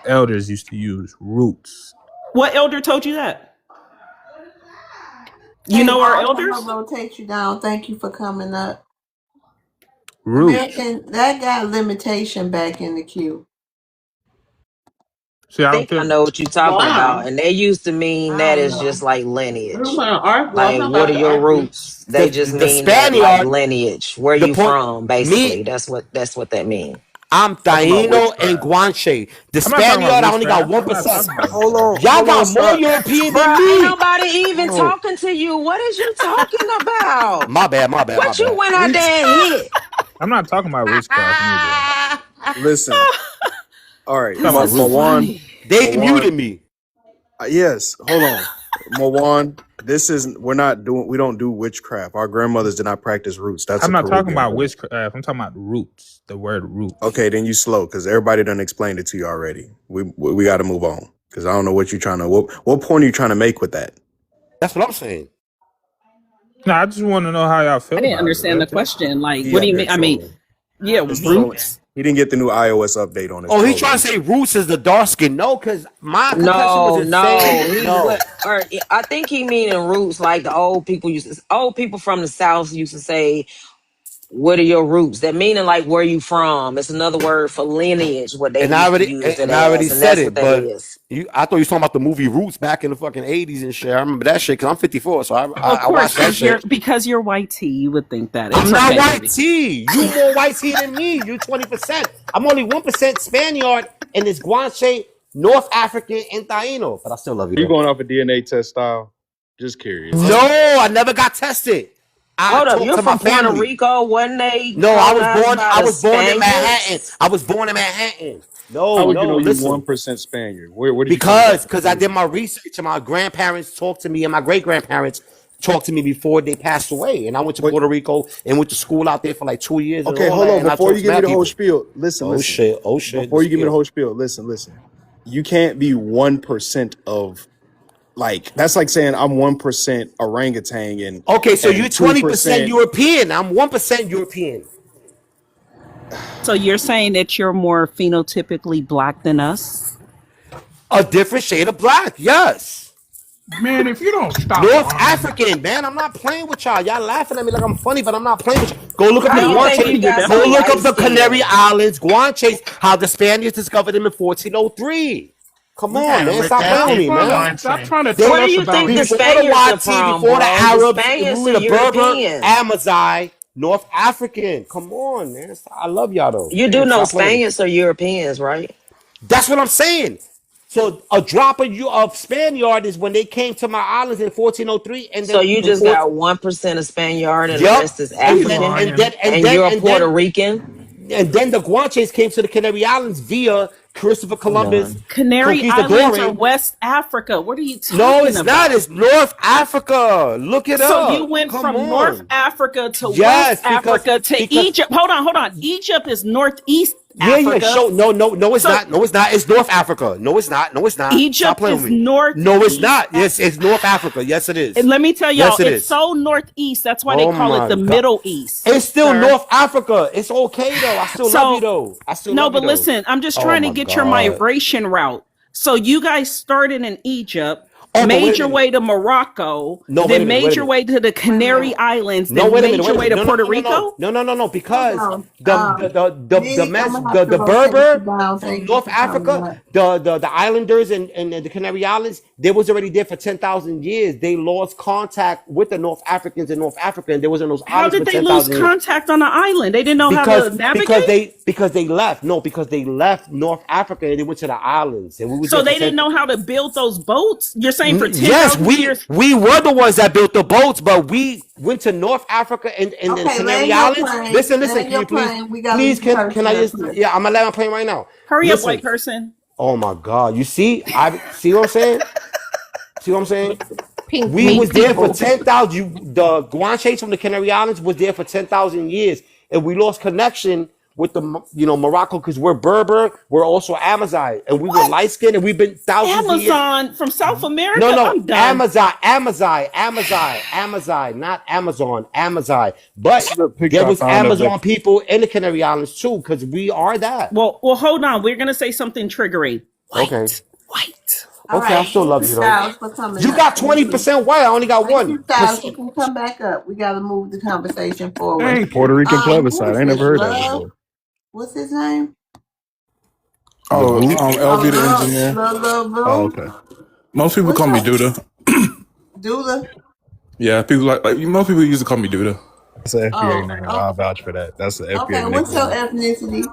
S10: elders used to use. Roots.
S11: What elder told you that? You
S1: Hey,
S11: know our
S1: boss, I'm
S11: elders?
S1: gonna rotate you down. Thank you for coming up.
S10: Roots.
S1: American, that got limitation back in the queue.
S10: See, I don't
S22: Think I
S10: feel.
S22: know what you're talking about.
S3: Wow.
S22: And they used to mean
S1: I
S22: that
S1: don't
S22: as
S1: know.
S22: just like
S3: We're
S22: lineage.
S3: gonna argue. Well, I'm
S22: Like,
S3: talking
S22: what
S3: about
S22: are
S3: the
S22: your
S3: argue.
S22: roots? They just
S15: The
S22: mean that like
S15: Spaniard,
S22: lineage. Where
S15: the
S22: you
S15: point,
S22: from,
S15: me,
S22: basically. That's what that means.
S15: I'm
S22: Talking about
S15: Taino and
S22: witchcraft.
S15: Guanche. The
S10: I'm not talking about
S15: Spaniard, I only got
S10: witchcraft. I'm not
S15: 1%.
S10: talking about witchcraft.
S15: Y'all
S4: Hold on,
S15: got more
S4: stop.
S15: European than
S22: Bruh, ain't
S15: me.
S22: nobody even
S4: Hold on.
S22: talking to you. What is you talking about?
S15: My bad, my bad, my
S22: What you
S15: bad.
S22: went out
S4: We
S22: there and hit?
S10: I'm not talking about witchcraft neither. I'm
S4: listen. All right,
S10: talking
S11: This
S10: about
S11: is
S10: roots.
S4: Mawan,
S11: funny.
S15: They
S4: Mawan.
S15: muted me.
S4: Yes, hold on. Mowan, we don't do witchcraft. Our grandmothers did not practice roots. That's
S10: I'm
S4: a
S10: not talking
S4: Caribbean
S10: about
S4: thing.
S10: witchcraft. I'm talking about roots. The word roots.
S4: Okay, then you slow because everybody done explained it to you already. We got to move on because I don't know what you're trying to. What point are you trying to make with that?
S15: That's what I'm saying.
S10: No, I just want to know how y'all
S11: I
S10: feel
S11: didn't
S10: about it.
S11: understand the
S10: That's it.
S11: question. Like,
S4: He
S11: what do
S4: up
S11: you
S4: here
S11: mean? I mean,
S4: trolling.
S11: yeah,
S4: His trolling.
S11: roots.
S4: He didn't get the new iOS update on his
S15: Oh, he
S4: trolling.
S15: trying to say roots is the dark skin. No, because my complexion was
S22: No,
S15: insane.
S22: no, he
S15: No.
S22: what? Or I think he meaning roots, like the old people from the South used to say, "What are your roots?" That meaning like where you from. It's another word for lineage. What they
S15: And I
S22: used to
S15: already
S22: use it
S15: and I already
S22: as, and
S15: said
S22: that's what
S15: it,
S22: that
S15: but
S22: is.
S15: I thought you was talking about the movie Roots back in the fucking 80s and shit. I remember that shit because I'm 54, so
S11: Of
S15: I
S11: course,
S15: watched that shit.
S11: because you're white tea, you would think that.
S15: I'm
S11: It's
S15: not
S11: okay,
S15: white
S11: baby.
S15: tea. You more white tea than me. You 20%. I'm only 1% Spaniard and it's Guanche, North African, and Taino. But I still love you
S4: Are you
S15: though.
S4: going off a DNA test style? Just curious.
S15: No, I never got tested. I
S22: Hold up,
S15: talked
S22: you're
S15: to my
S22: from Puerto
S15: family.
S22: Rico. Wasn't they
S15: No,
S22: colonized by
S15: I
S22: the
S15: was born in Manhattan.
S22: Spaniards?
S15: I was born in Manhattan.
S4: How
S15: No,
S4: would you know
S15: no,
S4: you
S15: listen.
S4: 1% Spaniard? Where did you come
S15: Because
S4: from?
S15: because I did my research and my grandparents talked to me and my great grandparents talked to me before they passed away. And I went to
S4: What?
S15: Puerto Rico and went to school out there for like 2 years and
S4: Okay,
S15: all
S4: hold
S15: that.
S4: on.
S15: And I
S4: Before
S15: talked
S4: you
S15: to
S4: give me
S15: mad
S4: the whole
S15: people.
S4: spiel, listen,
S15: Oh
S4: listen.
S15: shit, oh shit, the
S4: Before you give me the
S15: spiel.
S4: whole spiel, listen. You can't be 1% of that's like saying I'm 1% orangutan
S15: Okay, so you're
S4: and
S15: 20%
S4: 2%.
S15: European. I'm 1% European.
S11: So you're saying that you're more phenotypically black than us?
S15: A different shade of black, yes.
S18: Man, if you don't stop
S15: North
S18: lying.
S15: African, man. I'm not playing with y'all. Y'all laughing at me like I'm funny, but I'm not playing with you. Go look up
S22: How
S15: the
S22: you think
S15: Guanche.
S22: you got
S15: Go
S22: so
S15: look
S22: light
S15: up the Canary
S22: skinned?
S15: Islands, Guanches, how the Spaniards discovered them in 1403. Come on,
S14: Okay,
S15: man.
S14: with
S15: Stop
S14: that
S15: playing with
S18: Stop
S15: me,
S14: in
S18: trying
S15: man.
S18: to stop
S14: mind,
S18: trying to
S15: They
S18: tell
S22: Where do
S18: us
S22: you
S18: about
S22: think the
S15: before
S18: history.
S15: the
S22: Spaniards are
S15: YT,
S22: from,
S15: before the
S22: bro? The
S15: Arabs, we
S22: Spaniards
S15: were
S22: are
S15: the Berber,
S22: European.
S15: Amazigh, North African. Come on, man. I love y'all though.
S22: You do
S15: Damn,
S22: know
S15: stop playing with me.
S22: Spaniards are Europeans, right?
S15: That's what I'm saying. So a drop of Spaniard is when they came to my islands in 1403, and
S22: So
S15: then
S22: you just
S15: before,
S22: got 1% of Spaniard and the rest
S15: yup,
S22: is
S14: he
S22: African,
S14: lying.
S22: and you're a Puerto Rican.
S15: and then the Guanches came to the Canary Islands via Christopher
S22: I'm
S15: Columbus,
S22: done.
S11: Canary Islands are
S15: conquistador.
S11: West Africa. What are you
S15: No,
S11: talking
S15: it's not.
S11: about?
S15: It's North Africa. Look it
S11: So you
S15: up.
S11: went
S15: Come
S11: from North
S15: on.
S11: Africa to West
S15: Yes,
S11: Africa to
S15: because
S11: Egypt. Hold on. Egypt is Northeast
S15: yeah.
S11: Africa.
S15: Show no, it's
S11: So
S15: not. No, it's not. It's North Africa. No, it's not. No, it's not. Stop
S11: Egypt
S15: playing with
S11: is
S15: me. No, it's
S11: Northeast.
S15: not. Yes, it's North Africa. Yes, it
S11: And
S15: is.
S11: let me tell y'all,
S15: Yes, it
S11: it's
S15: is.
S11: so Northeast. That's why they
S15: Oh
S11: call it
S15: my
S11: the
S15: God.
S11: Middle East,
S15: It's still
S11: sir.
S15: North Africa. It's okay though. I still love you
S11: So
S15: though. I still
S11: no,
S15: love you
S11: but
S15: though.
S11: listen, I'm just
S15: Oh
S11: trying to
S15: my
S11: get your
S15: God.
S11: migration route. So you guys started in Egypt,
S15: Oh, but wait
S11: made
S15: a
S11: your
S15: minute.
S11: way to Morocco,
S15: No, wait a
S11: then
S15: minute. Wait
S11: made
S15: a
S11: your
S15: minute.
S11: way to the Canary Islands,
S15: No,
S11: then
S15: wait a minute.
S11: made
S15: Wait
S11: your
S15: a
S11: way
S15: minute.
S11: to
S15: No, no,
S11: Puerto
S15: no, no, no,
S11: Rico.
S15: no, no, no, no.
S1: Hold
S15: Because
S1: on.
S15: the
S1: Nick, I'm
S15: mess
S1: gonna have to
S15: the
S1: rotate you
S15: Berber
S1: down.
S15: from
S1: Thank you
S15: North
S1: for coming
S15: Africa,
S1: up.
S15: the islanders and the Canary Islands, they was already there for 10,000 years. They lost contact with the North Africans in North Africa, and they was in those
S11: How
S15: islands
S11: did
S15: for
S11: they lose
S15: 10,000 years.
S11: contact on the island? They didn't know how
S15: Because
S11: to navigate?
S15: they left. No, because they left North Africa and they went to the islands, and we was
S11: So
S15: there for
S11: they
S15: 10.
S11: didn't know how to build those boats? You're saying for
S15: Yes,
S11: 10,000 years?
S15: we were the ones that built the boats, but we went to North Africa and the
S1: Okay,
S15: Canary
S1: land your
S15: Islands.
S1: plane.
S15: Listen,
S1: Land
S15: can you
S1: your
S15: please,
S1: plane. We got to leave the
S15: can
S1: person
S15: I
S1: up
S15: just,
S1: here.
S15: yeah, I'm gonna let my plane right now.
S11: Hurry up, white
S15: Listen,
S11: person.
S15: oh my God, you see, I see what I'm saying? See what I'm saying?
S21: Pink
S15: We
S21: meat
S15: was there for
S21: people.
S15: 10,000. The Guanches from the Canary Islands was there for 10,000 years, and we lost connection with the Morocco because we're Berber, we're also Amazigh, and we were
S11: What?
S15: light skinned, and we've been thousands of years.
S11: Amazon from South
S15: No,
S11: America?
S15: no,
S11: I'm done.
S15: Amazigh, not Amazon, Amazigh. But
S4: The picture
S15: there
S4: I
S15: was
S4: found of the.
S15: Amazon people in the Canary Islands too, because we are that.
S11: Well, hold on. We're gonna say something triggering.
S15: Okay,
S11: White.
S1: All
S15: okay, I
S1: right.
S15: still
S1: Thank
S15: love
S1: you,
S15: you though.
S1: Styles, for coming
S15: You
S1: up.
S15: got
S1: Thank you.
S15: 20% white. I only got
S1: Thank
S15: one
S1: you, Styles. You
S15: percent.
S1: can come back up. We got to move the conversation forward.
S18: Thank
S4: Puerto
S18: you.
S4: Rican
S1: Who
S4: plebiscite. I
S1: is
S4: ain't never
S1: this?
S4: heard that
S1: Love?
S4: before.
S1: What's his name?
S12: The
S16: Oh,
S12: boot.
S1: Oh,
S16: LV the engineer.
S12: Oh,
S1: Love.
S12: okay.
S16: Most people
S1: What's
S16: call me
S1: up,
S16: Duda.
S1: Dula?
S16: Yeah, people like most people used to call me Duda.
S4: That's an FBA
S1: Oh,
S4: name.
S1: oh,
S4: I'll vouch for that. That's the
S1: okay.
S4: FBA
S1: What's your
S4: nickname.
S1: ethnicity?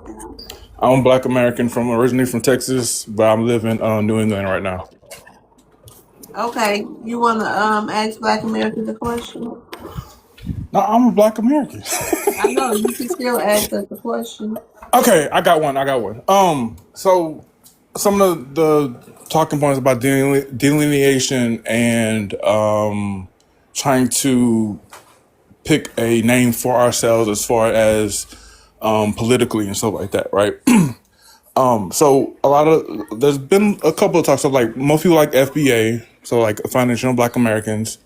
S16: I'm Black American from originally from Texas, but I'm living New England right now.
S1: Okay, you want to ask Black Americans a question?
S16: No, I'm a Black American.
S1: I know you can still ask us a question.
S16: Okay, I got one. So some of the talking points about delineation and trying to pick a name for ourselves as far as politically and stuff like that, right? So a lot of there's been a couple of talks of like most people like FBA, so like Foundational Black Americans.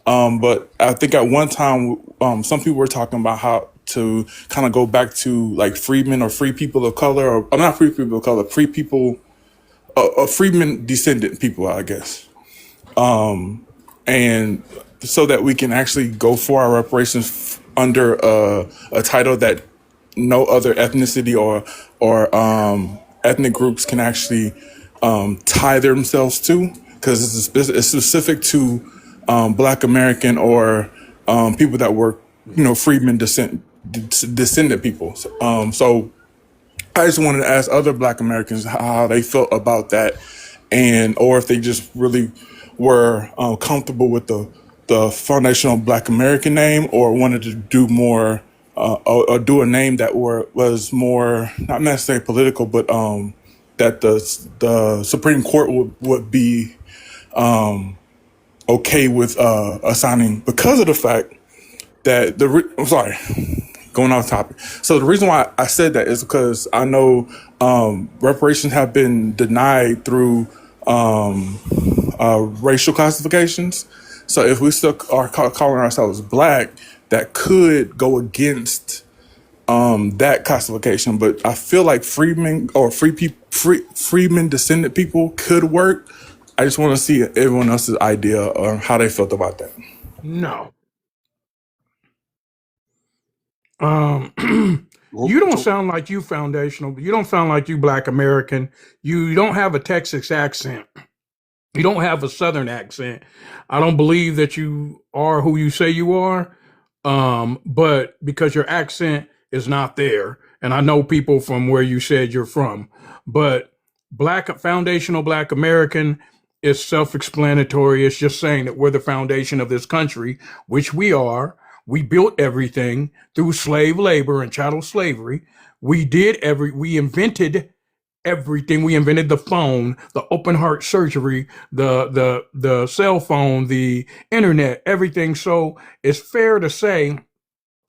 S16: But I think at one time, some people were talking about how to kind of go back to like freedmen or free people of color, or not free people of color, free people, freedmen descendant people, I guess. And so that we can actually go for our reparations under a title that no other ethnicity or ethnic groups can actually tie themselves to, because it's specific to Black American or people that were freedmen descendant people. So I just wanted to ask other Black Americans how they felt about that, and or if they just really were comfortable with the foundational Black American name, or wanted to do more or do a name that was more not necessarily political, but that the Supreme Court would be okay with assigning, because of the fact that I'm sorry, going off topic. So the reason why I said that is because I know reparations have been denied through racial classifications. So if we still are calling ourselves Black, that could go against that classification. But I feel like freedmen or freedmen descendant people could work. I just want to see everyone else's idea on how they felt about that.
S18: No.
S4: Well,
S18: You don't
S4: so
S18: sound like you foundational. You don't sound like you Black American. You don't have a Texas accent. You don't have a Southern accent. I don't believe that you are who you say you are. But because your accent is not there, and I know people from where you said you're from, but foundational Black American is self-explanatory. It's just saying that we're the foundation of this country, which we are. We built everything through slave labor and chattel slavery. We invented everything. We invented the phone, the open heart surgery, the cell phone, the internet, everything. So it's fair to say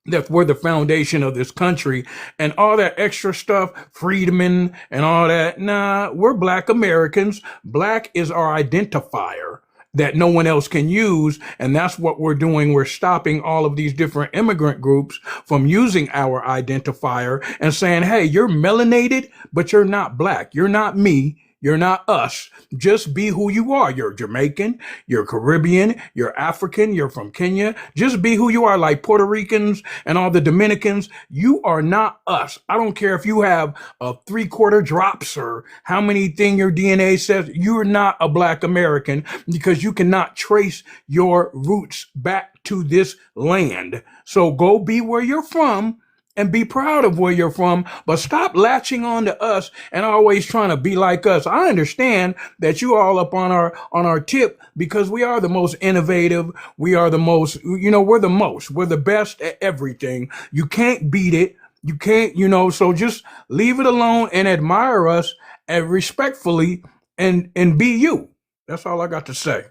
S18: that we're the foundation of this country, and all that extra stuff, freedmen and all that. Nah, we're Black Americans. Black is our identifier that no one else can use. And that's what we're doing. We're stopping all of these different immigrant groups from using our identifier and saying, hey, you're melanated, but you're not Black. You're not me. You're not us. Just be who you are. You're Jamaican, you're Caribbean, you're African, you're from Kenya. Just be who you are, like Puerto Ricans and all the Dominicans. You are not us. I don't care if you have a 3/4 drops or how many thing your DNA says. You're not a Black American because you cannot trace your roots back to this land. So go be where you're from and be proud of where you're from, but stop latching on to us and always trying to be like us. I understand that you all up on our tip because we are the most innovative. We are the most, we're the best at everything. You can't beat it. You can't, so just leave it alone and admire us and respectfully and be you. That's all I got to say.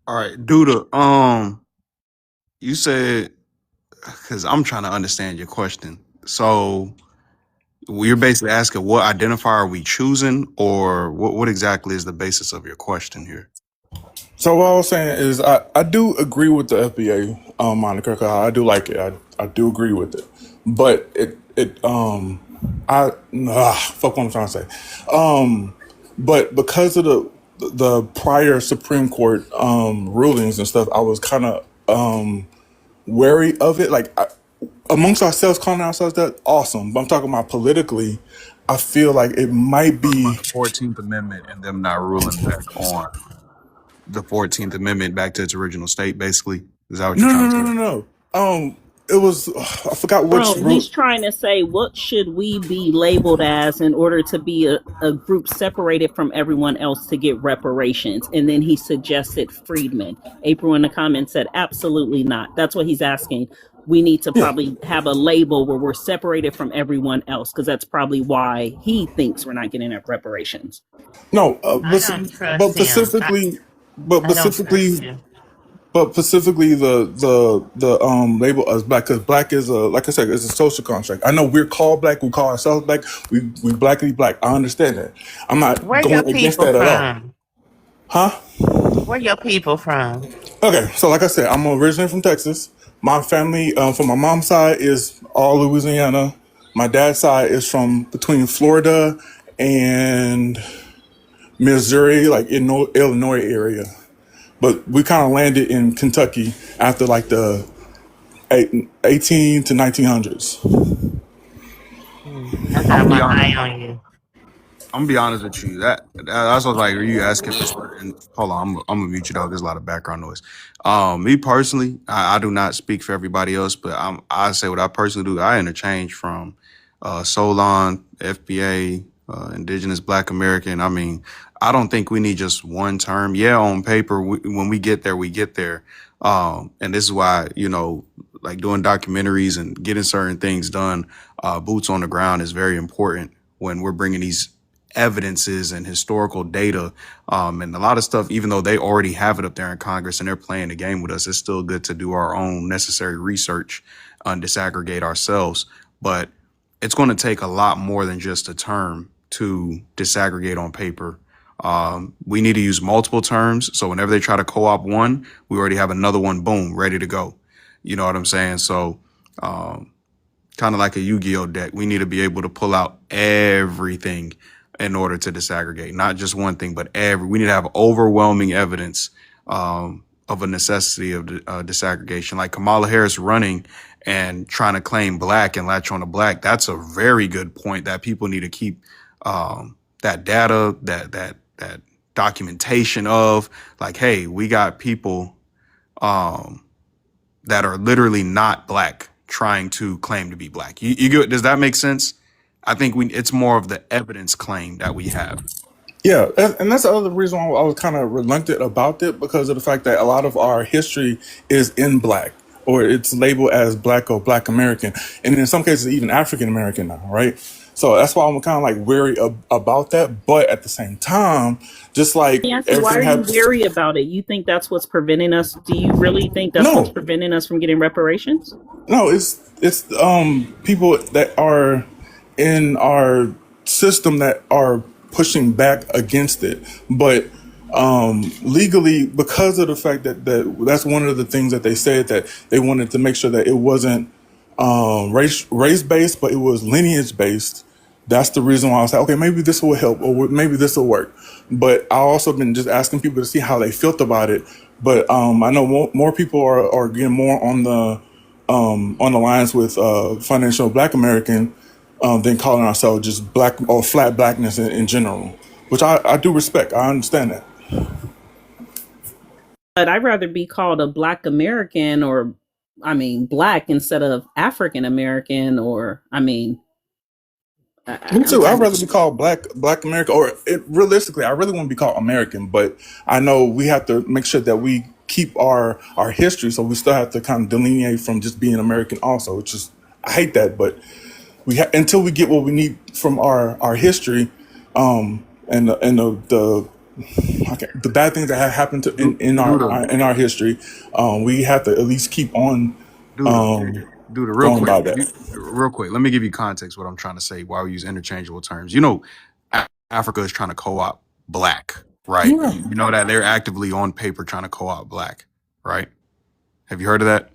S4: all right, Duda. You said, because I'm trying to understand your question. So you're basically asking what identifier are we choosing, or what exactly is the basis of your question here?
S16: So what I was saying is I do agree with the FBA moniker. 'Cause I do like it. I do agree with it, but fuck what I'm trying to say. But because of the prior Supreme Court rulings and stuff, I was kind of wary of it. Like amongst ourselves, calling ourselves that, awesome. But I'm talking about politically. I feel like it might
S4: Talking about
S16: be.
S4: the 14th Amendment and them not ruling back on the 14th Amendment back to its original state, basically. Is that what you're
S16: No,
S4: trying
S16: no,
S4: to
S16: no,
S4: say?
S16: no, no. It was I forgot which
S11: Well,
S16: root.
S11: he's trying to say, what should we be labeled as in order to be a group separated from everyone else to get reparations? And then he suggested freedmen. April in the comments said, absolutely not. That's what he's asking. we need to
S16: Yeah.
S11: probably have a label where we're separated from everyone else, because that's probably why he thinks we're not getting our reparations.
S16: No,
S21: I don't
S16: but
S21: trust him.
S16: specifically, but
S21: I don't trust
S16: specifically,
S21: you.
S16: but specifically the label as black, because black is a, like I said, it's a social contract. I know we're called black, we call ourselves black, we blackly black. I understand that. I'm not
S21: Where your
S16: going against
S21: people
S16: that at all.
S21: from?
S16: Huh?
S21: Where your people from?
S16: Okay, so like I said, I'm originally from Texas. My family, from my mom's side, is all Louisiana. My dad's side is from between Florida and Missouri, like in Illinois area. But we kind of landed in Kentucky after like the 18 to 1900s.
S21: I
S17: I'm
S21: got
S17: gonna be
S21: my
S17: honest.
S21: eye on you.
S17: I'm gonna be honest with you. That's what like. Are you asking for certain? Hold on, I'm gonna mute you though. There's a lot of background noise. Me personally, I do not speak for everybody else, but I say what I personally do. I interchange from Solon, FBA, Indigenous Black American. I mean, I don't think we need just one term. Yeah, on paper, when we get there, we get there. And this is why, like doing documentaries and getting certain things done, boots on the ground is very important when we're bringing these evidences and historical data, and a lot of stuff. Even though they already have it up there in Congress and they're playing the game with us, it's still good to do our own necessary research and disaggregate ourselves. But it's going to take a lot more than just a term to disaggregate on paper. We need to use multiple terms, so whenever they try to co-opt one, we already have another one, boom, ready to go. You know what I'm saying? So kind of like a Yu-Gi-Oh deck, we need to be able to pull out everything in order to disaggregate, not just one thing, but we need to have overwhelming evidence of a necessity of disaggregation. Like Kamala Harris running and trying to claim black and latch on to black. That's a very good point that people need to keep that data, that documentation of, like, hey, we got people that are literally not black trying to claim to be black. You get, does that make sense? I think it's more of the evidence claim that we have.
S16: Yeah, and that's the other reason why I was kind of reluctant about it, because of the fact that a lot of our history is in black, or it's labeled as black or black American, and in some cases even African American now, right? So that's why I'm kind of like wary about that. But at the same time, just like
S11: Yancey, why
S16: everything
S11: are you
S16: happens,
S11: weary about it? You think that's what's preventing us? Do you really think that's what's
S16: no,
S11: preventing us from getting reparations?
S16: no, it's people that are in our system that are pushing back against it, but legally, because of the fact that's one of the things that they said, that they wanted to make sure that it wasn't race based, but it was lineage based. That's the reason why I was like, okay, maybe this will help, or maybe this will work. But I also been just asking people to see how they felt about it. But I know more people are getting more on the lines with financial Black American than calling ourselves just black or flat blackness in general, which I do respect. I understand that.
S11: But I'd rather be called a Black American, or, I mean, Black instead of African American, or, I mean,
S16: Me too. I'd
S11: I'm
S16: rather be called Black America, or realistically, I really want to be called American. But I know we have to make sure that we keep our history, so we still have to kind of delineate from just being American, also. Which is, I hate that, but until we get what we need from our history, and the bad things that have happened in
S17: Duda,
S16: our history, we have to at least keep on
S17: Duda, Duda, real
S16: going
S17: quick,
S16: by that.
S17: real quick. Let me give you context what I'm trying to say while we use interchangeable terms. Africa is trying to co-opt black, right?
S16: Yeah.
S17: You know that they're actively on paper trying to co-opt black, right? Have you heard of that?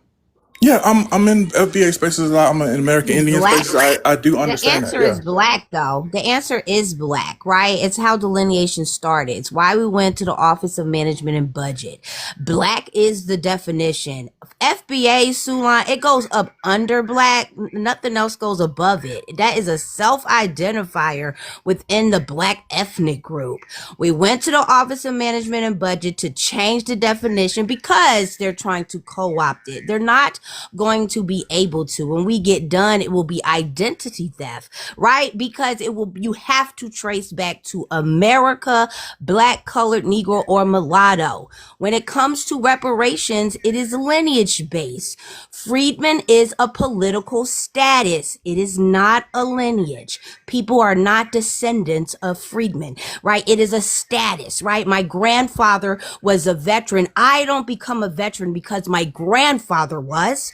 S16: Yeah, I'm in FBA spaces a lot. I'm in American
S19: Is
S16: Indian
S19: black.
S16: spaces. I do
S19: The
S16: understand that.
S19: answer
S16: Yeah.
S19: is black, though. The answer is black, right? It's how delineation started. It's why we went to the Office of Management and Budget. Black is the definition. FBA, Sulan, it goes up under black. Nothing else goes above it. That is a self-identifier within the black ethnic group. We went to the Office of Management and Budget to change the definition because they're trying to co-opt it. They're not going to be able to. When we get done, it will be identity theft, right? Because you have to trace back to America, black, colored, Negro, or mulatto. When it comes to reparations, it is lineage based. Freedmen is a political status. It is not a lineage. People are not descendants of freedmen, right? It is a status, right? My grandfather was a veteran. I don't become a veteran because my grandfather was.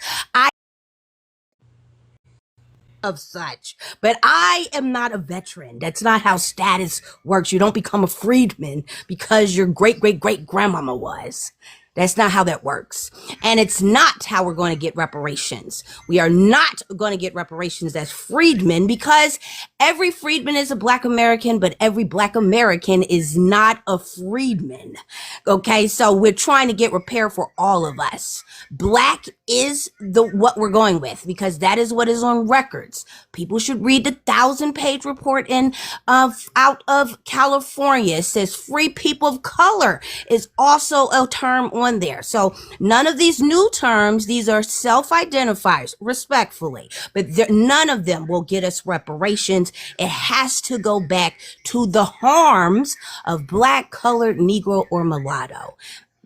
S19: Of such, but I am not a veteran. That's not how status works. You don't become a freedman because your great great great grandmama was. That's not how that works. And it's not how we're going to get reparations. We are not going to get reparations as freedmen because every freedman is a black American, but every black American is not a freedman. Okay, so we're trying to get repair for all of us. Black is what we're going with because that is what is on records. People should read the 1,000-page report out of California. It says free people of color is also a term on there. So none of these new terms, these are self-identifiers, respectfully, but none of them will get us reparations. It has to go back to the harms of black, colored, Negro, or mulatto.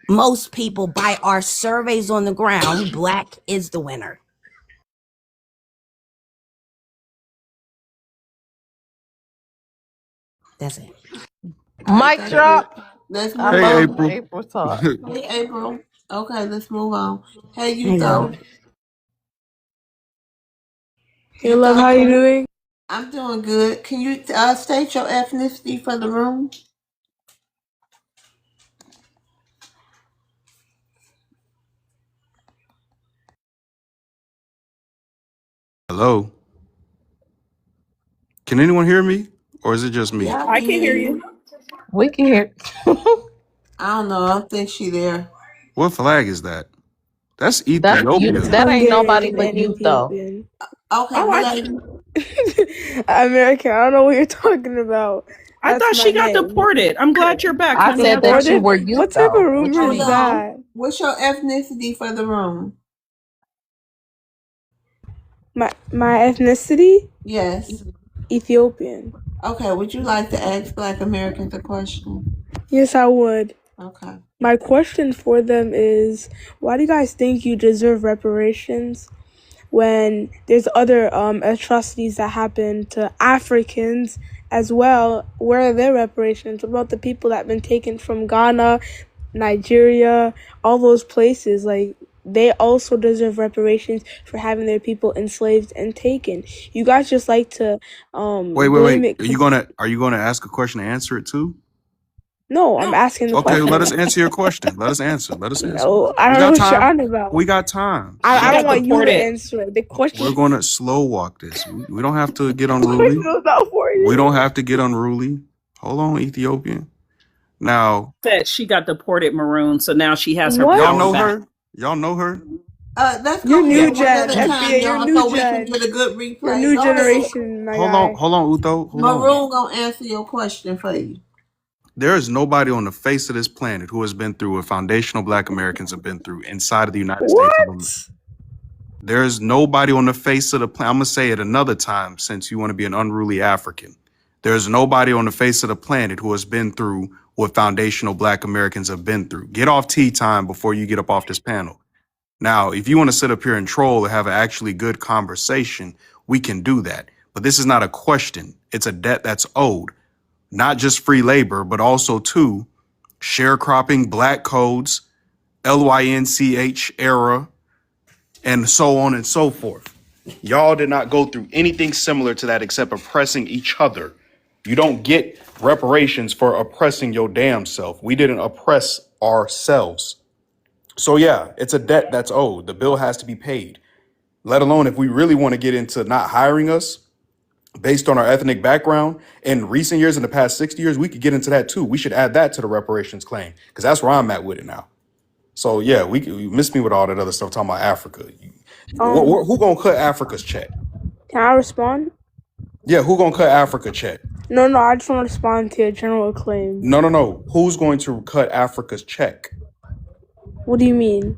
S19: Most people, by our surveys on the ground, black is the winner. That's it.
S1: Right,
S21: Mic
S1: thank you.
S21: drop.
S1: Let's
S21: I
S1: move
S17: Hey,
S21: love
S1: on.
S17: April.
S21: April talk.
S1: Hey, April. Okay, let's move on. Hey,
S19: Hey, y'all.
S9: Hey, love, how you doing?
S1: I'm doing good. Can you state your ethnicity for the room?
S17: Hello. Can anyone hear me, or is it just me?
S1: Yeah, I
S11: I
S1: can
S11: can
S1: hear
S11: hear
S1: you.
S11: you.
S3: We can hear.
S1: I don't know. I don't think she there.
S17: What flag is that? That's
S3: That's you.
S17: Ethiopia.
S3: That ain't nobody
S9: Hungarian
S3: but
S9: and
S3: you, though.
S9: Ethiopian.
S1: Okay,
S11: Oh,
S1: well,
S11: I
S1: lady.
S9: American, I don't know what you're talking about.
S11: I
S9: That's
S11: thought
S9: my
S11: she got
S9: name.
S11: deported. I'm glad you're back,
S3: I
S11: honey. I
S3: said that
S11: thought
S3: you
S9: Deported?
S3: were you,
S9: What type of
S3: though. What
S9: rumor
S3: you
S9: is
S1: Hold
S3: mean?
S1: on.
S9: that?
S1: What's your ethnicity for the room?
S9: My ethnicity?
S1: Yes.
S9: Ethiopian.
S1: Okay, would you like to ask Black Americans a question?
S9: Yes, I would.
S1: Okay.
S9: My question for them is, why do you guys think you deserve reparations when there's other atrocities that happen to Africans as well? Where are their reparations? What about the people that have been taken from Ghana, Nigeria, all those places? Like, they also deserve reparations for having their people enslaved and taken. You guys just like to blame
S17: Wait.
S9: it.
S17: Are you gonna ask a question and answer it too?
S9: No, I'm asking the
S17: Okay, let
S9: question.
S17: us answer your question. Let us answer. Let us answer.
S9: No, I
S17: We
S9: don't know
S17: got
S9: what you're
S17: time.
S9: on about.
S17: We got time. We
S9: I
S11: she
S17: got
S9: don't
S11: got
S9: want
S17: time.
S9: you to
S11: deported.
S9: answer it. The
S17: We're
S9: question,
S17: gonna slow walk this. We don't have to get
S9: the question
S17: unruly.
S9: was not for
S17: We don't
S9: you.
S17: have to get unruly. Hold on, Ethiopian. Now,
S11: Said she got deported, Maroon. So now she has her
S17: y'all
S11: power
S17: know
S9: What?
S11: back.
S17: her. Y'all know her.
S1: Let's
S9: You're
S1: go
S11: Yeah.
S9: new
S1: one at
S9: gen.
S1: a time,
S9: FBA, you're
S1: y'all,
S9: new
S1: so we can
S9: gen.
S1: get a good
S9: You're
S1: replay.
S9: new
S1: Go ahead.
S9: generation, my guy.
S17: Hold on, Utho. Hold on.
S1: Maroon gonna answer your question for you.
S17: There is nobody on the face of this planet who has been through what foundational Black Americans have been through inside of the United States of America.
S9: What?
S17: There is nobody on the face of the planet. I'm gonna say it another time since you want to be an unruly African. There's nobody on the face of the planet who has been through what foundational Black Americans have been through. Get off tea time before you get up off this panel. Now, if you want to sit up here and troll or have an actually good conversation, we can do that. But this is not a question. It's a debt that's owed. Not just free labor, but also to sharecropping, black codes, LYNCH era, and so on and so forth. Y'all did not go through anything similar to that except oppressing each other. You don't get reparations for oppressing your damn self. We didn't oppress ourselves. So yeah, it's a debt that's owed. The bill has to be paid. Let alone if we really want to get into not hiring us based on our ethnic background in recent years, in the past 60 years, we could get into that too. We should add that to the reparations claim because that's where I'm at with it now. So yeah, you miss me with all that other stuff talking about Africa. Who gonna cut Africa's check?
S9: Can I respond?
S17: Yeah, who gonna cut Africa check?
S9: No, I just want to respond to your general claim.
S17: No. Who's going to cut Africa's check?
S9: What do you mean?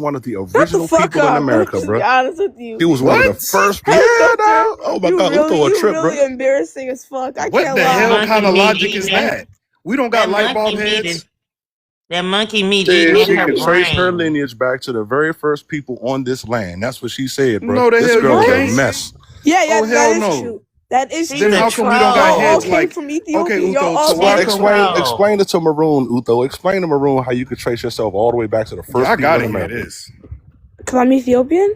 S7: one of the
S9: Shut the
S7: original
S9: fuck
S7: people in
S9: up.
S7: America,
S9: To be
S7: bro.
S9: honest with you,
S7: He was one of the
S4: What?
S7: first. Yeah,
S9: helicopter.
S7: dog. Oh my God, Uto a
S9: You
S7: trip, bro.
S9: really embarrassing as fuck. I
S4: What
S9: can't
S4: the
S21: That
S4: hell
S9: lie.
S4: kind
S21: monkey
S4: of
S21: meat
S4: logic
S21: eating
S4: is
S21: that.
S4: that? We don't got
S21: That
S4: light bulb
S21: monkey meat
S4: heads.
S21: is that monkey meat eating
S7: Said
S21: in
S7: she
S21: her
S7: could trace her
S21: brain.
S7: lineage back to the very first people on this land. That's what she said, bro.
S4: No, the
S7: This
S4: hell you
S7: girl is a
S4: can't.
S9: What?
S7: mess.
S9: Yeah,
S4: Oh
S9: that
S4: hell
S9: is
S4: no.
S9: true. That is
S21: She's
S4: Then
S21: a
S9: true.
S4: how come we don't got
S9: Y'all all
S4: heads
S21: troll.
S9: came
S4: like?
S9: from
S4: Okay,
S9: Ethiopia. Y'all
S4: Utho.
S9: all
S4: So
S21: She
S4: why
S21: a
S9: came from
S4: come?
S21: troll.
S7: Explain it to Maroon, Utho. Explain to Maroon how you could trace yourself all the way back to the
S4: Yeah,
S7: first
S4: I
S7: people in
S4: gotta hear
S7: America.
S4: this.
S9: Because I'm Ethiopian?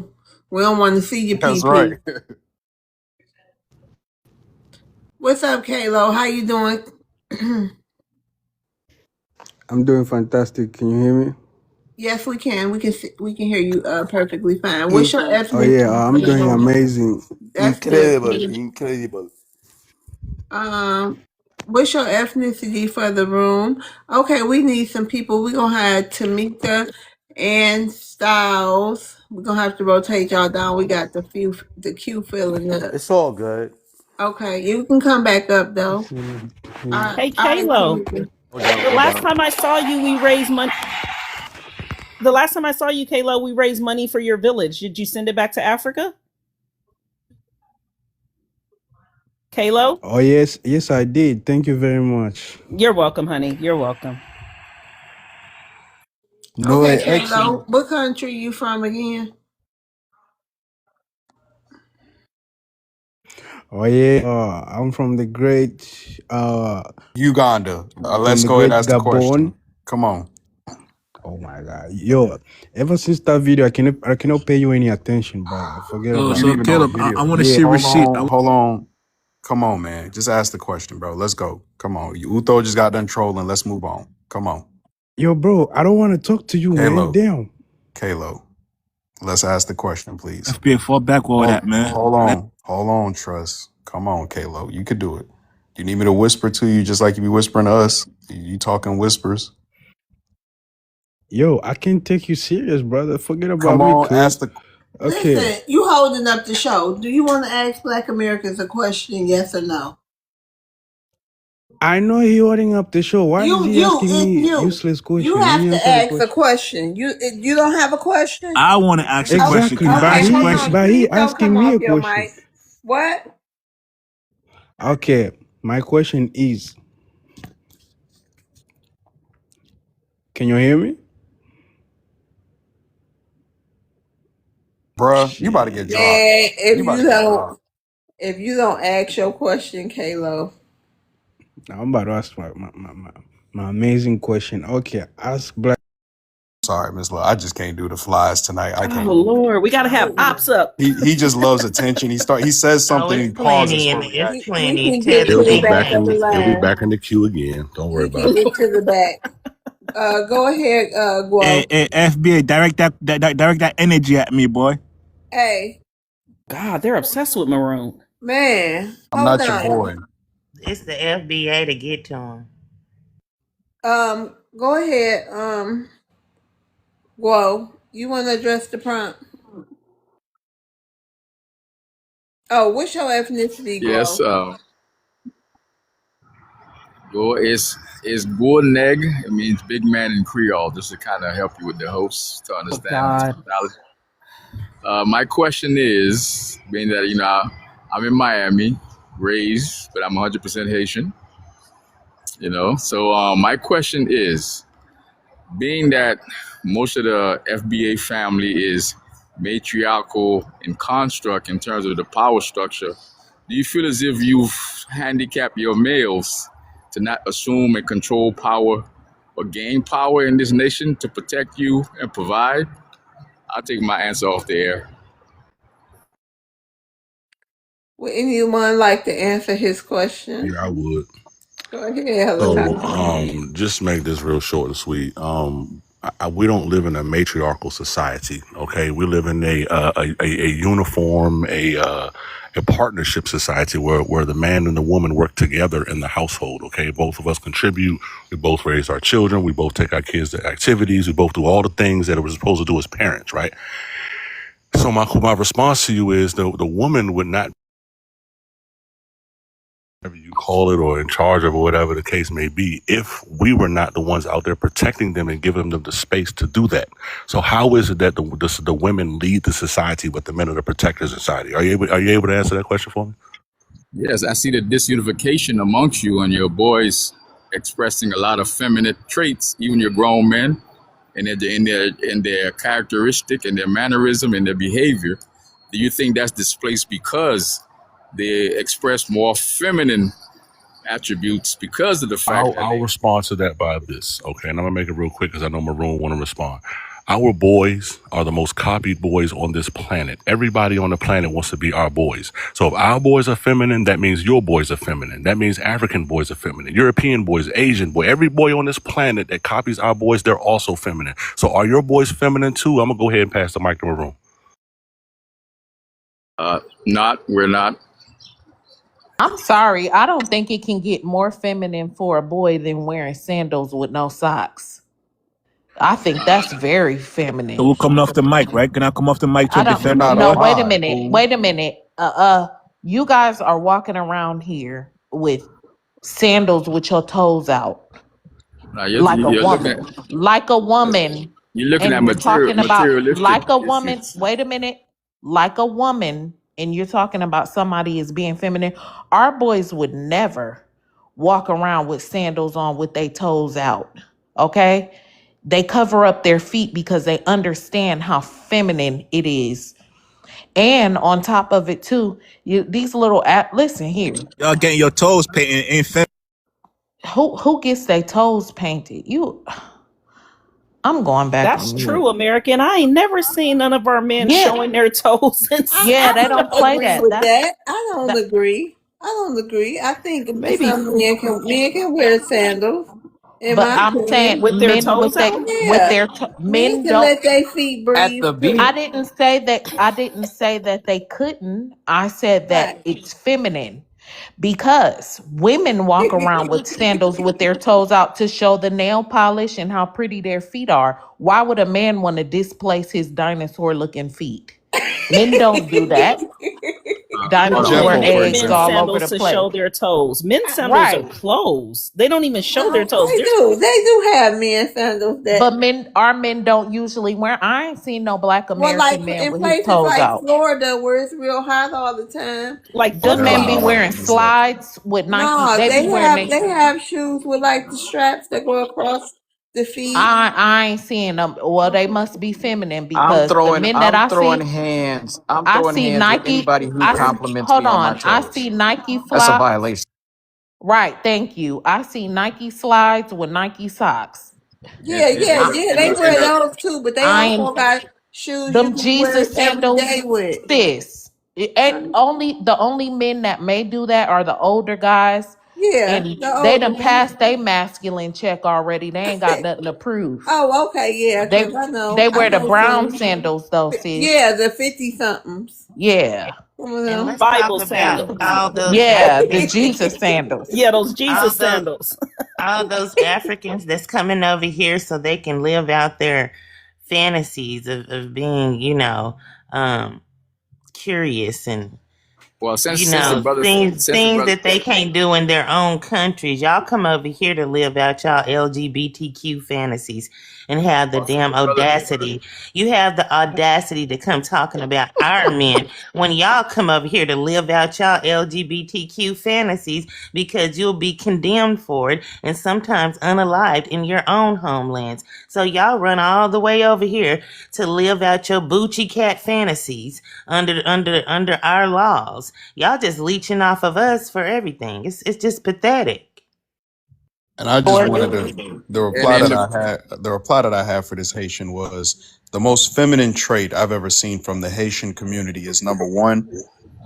S1: too. We don't want to see your
S4: That's right.
S1: PP. What's up, Kalo? How you doing?
S2: I'm doing fantastic. Can you hear me?
S1: Yes, we can. We can hear you perfectly fine. What's your
S2: Oh yeah,
S1: ethnicity for
S2: I'm
S1: the
S2: doing
S1: room?
S2: amazing.
S1: That's good.
S2: Incredible, incredible.
S1: What's your ethnicity for the room? Okay, we need some people. We're gonna have Tamika and Styles. We're gonna have to rotate y'all down. We got the queue filling up.
S15: It's all good.
S1: Okay, you can come back up though.
S11: Hey,
S1: All right,
S11: Kalo.
S1: Tamika.
S15: No doubt,
S11: The
S15: no
S11: last
S15: doubt.
S11: time I saw you, we raised money. The last time I saw you, Kalo, we raised money for your village. Did you send it back to Africa? Kalo?
S2: Oh yes, yes I did. Thank you very much.
S11: You're welcome, honey. You're welcome.
S2: No, I
S1: Okay,
S2: actually.
S1: Kalo. What country you from again?
S2: Oh yeah, I'm from the great,
S17: Uganda.
S2: from
S17: Let's
S2: the
S17: go ahead and
S2: great
S17: ask the
S2: Gabon.
S17: question. Come on.
S2: Oh my God, yo! Ever since that video, I cannot pay you any attention, bro. Forget
S4: You
S2: about
S4: didn't
S2: it.
S4: even know the
S2: Yeah,
S4: video.
S2: yeah.
S17: Hold on. Come on, man. Just ask the question, bro. Let's go. Come on. Utho just got done trolling. Let's move on. Come on.
S2: Yo, bro, I don't want to talk to you, man.
S17: Kalo.
S2: Damn.
S17: Kalo. Let's ask the question, please.
S20: FBA, fall back all that, man.
S17: Hold on, Trust. Come on, Kalo. You could do it. You need me to whisper to you just like you be whispering to us? You talking whispers?
S2: Yo, I can't take you serious, brother. Forget about
S17: Come
S2: me,
S17: on,
S2: cuz.
S17: ask the
S2: Okay.
S1: Listen, you holding up the show. Do you want to ask Black Americans a question? Yes or no?
S2: I know he holding up the show. Why is he asking
S1: It's
S2: me
S1: you.
S2: useless
S1: You
S2: question? Let
S1: have
S2: me
S1: to
S2: answer the
S1: ask a
S2: question.
S1: question. You don't have a question?
S20: I want to ask a question.
S2: Exactly,
S20: Can I
S1: Okay,
S20: ask a
S1: hold on.
S20: question?
S2: by he
S1: Please don't come
S2: asking me
S1: off
S2: a
S1: your
S2: question.
S1: mic. What?
S2: Okay, my question is, can you hear me?
S17: bruh, you about to get
S2: Shit.
S17: dropped.
S1: Man,
S17: You about to get dropped.
S1: if you don't ask your question, Kalo.
S2: Now I'm about to ask my amazing question. Okay, ask Black.
S17: Sorry, Miss Love. I just can't do the flies tonight. I
S11: Oh,
S17: can't do it.
S11: Lord. We got to have ops up.
S17: He just loves attention. He says
S21: Oh,
S17: something, he
S21: it's
S17: pauses
S21: plenty,
S17: for
S21: and it's
S17: reaction.
S1: He
S21: plenty.
S1: can
S21: Tell
S1: get
S21: the
S1: to
S23: He'll
S1: the
S23: be
S1: back
S23: back
S21: people.
S1: of
S23: in
S1: the
S23: he'll be
S1: line.
S23: back in the queue again. Don't worry
S1: He
S23: about
S1: can
S23: it.
S1: get to the back. Go ahead, Guo.
S20: Hey, FBA, direct that energy at me, boy.
S1: Hey,
S11: God, they're obsessed with Maroon.
S1: man,
S17: I'm
S1: hold
S17: not your
S1: on.
S17: boy.
S21: It's the FBA to get to him.
S1: Go ahead, Guo. You want to address the prompt? Oh, what's your ethnicity,
S24: Yes,
S1: Guo?
S24: go is Gorneg. It means big man in Creole, just to kind of help you with the host to
S11: Oh,
S24: understand the
S11: God.
S24: terminology. My question is, being that I'm in Miami, raised, but I'm 100% Haitian. So my question is, being that most of the FBA family is matriarchal in construct in terms of the power structure, do you feel as if you've handicapped your males to not assume and control power or gain power in this nation to protect you and provide? I'll take my answer off the air.
S1: Would anyone like to answer his
S23: Yeah,
S1: question?
S23: I would.
S1: Go ahead,
S23: So,
S1: Helicopter.
S23: just make this real short and sweet. We don't live in a matriarchal society. Okay, we live in a uniform, a partnership society where the man and the woman work together in the household. Okay, both of us contribute. We both raise our children. We both take our kids to activities. We both do all the things that we're supposed to do as parents, right? So my response to you is the woman would not, whatever you call it, or in charge of, or whatever the case may be, if we were not the ones out there protecting them and giving them the space to do that. So how is it that the women lead the society, but the men are the protectors of society? Are you able to answer that question for me?
S24: Yes, I see the disunification amongst you and your boys expressing a lot of feminine traits, even your grown men, and in their characteristic and their mannerism and their behavior. Do you think that's displaced because they express more feminine attributes because of the fact that
S23: I'll respond to that by this, okay? And I'm gonna make it real quick because I know Maroon want to respond. Our boys are the most copied boys on this planet. Everybody on the planet wants to be our boys. So if our boys are feminine, that means your boys are feminine. That means African boys are feminine. European boys, Asian boy, every boy on this planet that copies our boys, they're also feminine. So are your boys feminine too? I'm gonna go ahead and pass the mic to Maroon.
S24: We're not.
S3: I'm sorry. I don't think it can get more feminine for a boy than wearing sandals with no socks. I think that's very
S20: So
S3: feminine.
S20: we're coming off the mic, right? Can I come off the mic to
S3: I
S7: You're
S20: defend
S3: don't
S20: our
S7: not
S3: no,
S20: boy?
S3: wait a
S7: alive,
S3: minute.
S7: fool.
S3: Wait a minute. You guys are walking around here with sandals with your toes out.
S24: Now
S3: Like a
S24: you're looking
S3: woman.
S24: at
S3: Like a woman. And you're talking about
S24: materialistic
S3: like a woman.
S24: issues.
S3: Wait a minute. Like a woman, and you're talking about somebody as being feminine. Our boys would never walk around with sandals on with their toes out. Okay? They cover up their feet because they understand how feminine it is. And on top of it too, these little listen here.
S20: Y'all getting your toes painted ain't fair.
S3: Who gets their toes painted? I'm going back
S11: That's
S3: on mute.
S11: true, American. I ain't never seen none of our men
S3: Yeah,
S11: showing their toes in
S3: yeah, they
S1: I
S3: don't
S1: don't
S11: sandals.
S3: play
S1: agree
S3: that.
S1: with
S3: That's
S1: that. I don't
S3: that.
S1: agree. I don't agree. I think
S11: Maybe
S1: some men can wear sandals. In
S3: But
S1: my
S3: I'm saying
S1: opinion,
S11: with their
S3: men
S11: toes out.
S3: with
S1: yeah,
S3: their
S1: men
S3: men
S1: can
S3: don't.
S1: let their feet
S5: At
S1: breathe
S5: the
S1: too.
S5: beach.
S3: I didn't say that. I didn't say that they couldn't. I said that
S1: Right.
S3: it's feminine because women walk around with sandals with their toes out to show the nail polish and how pretty their feet are. Why would a man want to displace his dinosaur looking feet? Men don't do that.
S11: Men
S24: Hold on,
S11: don't
S3: Dinosaur
S11: even
S24: for
S11: wear
S3: eggs
S11: men's
S3: all
S24: example.
S3: over
S11: sandals
S3: the
S11: to
S3: place.
S11: show their toes. Men's sandals are
S3: Right.
S11: closed. They don't even show their
S1: No,
S11: toes.
S1: they
S11: There's
S1: do. They do have men sandals
S3: But
S1: that,
S3: our men don't usually wear. I ain't seen no black
S1: well, like
S3: American man
S1: in
S3: with his
S1: places
S3: toes
S1: like
S3: out.
S1: Florida where it's real hot all the time.
S11: like foot
S3: Them men be
S11: cleats.
S3: wearing
S24: No.
S3: slides with Nike.
S1: No,
S3: They be
S1: they
S3: wearing
S1: have
S3: they.
S1: they have shoes with like the straps that go across the feet.
S3: I ain't seeing them. Well, they must be feminine
S5: I'm
S3: because the
S5: throwing
S3: men that
S5: I'm
S3: I
S5: throwing
S3: see,
S5: hands. I'm
S3: I
S5: throwing
S3: see
S5: hands with
S3: Nike.
S5: anybody who compliments
S3: Hold
S5: me on my
S3: on. I
S5: toes.
S3: see Nike
S5: That's a
S3: fly.
S5: violation.
S3: Right. Thank you. I see Nike slides with Nike socks.
S1: Yeah, yeah,
S3: I,
S1: yeah. They wear those too, but they
S3: I
S1: also
S3: ain't
S1: got shoes you
S3: them
S1: can wear
S3: Jesus
S1: every
S3: sandals,
S1: day with.
S3: sis. It ain't only the only men that may do that are the older guys,
S1: Yeah,
S3: and
S1: the
S3: they
S1: older
S3: done
S1: ones.
S3: passed their masculine check already. They ain't got nothing to prove.
S1: Oh, okay, yeah, because
S3: They
S1: I
S3: wear the
S1: know
S3: brown
S1: some.
S3: sandals though, sis.
S1: Yeah, the 50 somethings.
S3: Yeah,
S1: Some of
S21: And
S1: them.
S21: let's talk
S11: Bible
S21: about
S11: sandals.
S21: all those
S3: yeah, the Jesus sandals.
S11: Yeah, those
S21: all
S11: Jesus
S21: those
S11: sandals.
S21: all those Africans that's coming over here so they can live out their fantasies of being, um, curious and
S24: Well, since the brothers
S21: things that they can't do in their own countries. Y'all come over here to live out y'all LGBTQ fantasies and have the damn audacity. You have the audacity to come talking about our men when y'all come over here to live out y'all LGBTQ fantasies because you'll be condemned for it and sometimes unalived in your own homelands. So y'all run all the way over here to live out your Bucci cat fantasies under our laws. Y'all just leeching off of us for everything. It's just pathetic.
S17: And I just
S3: Or
S17: wanted to
S24: and in the
S17: the reply that I had for this Haitian was the most feminine trait I've ever seen from the Haitian community is number one,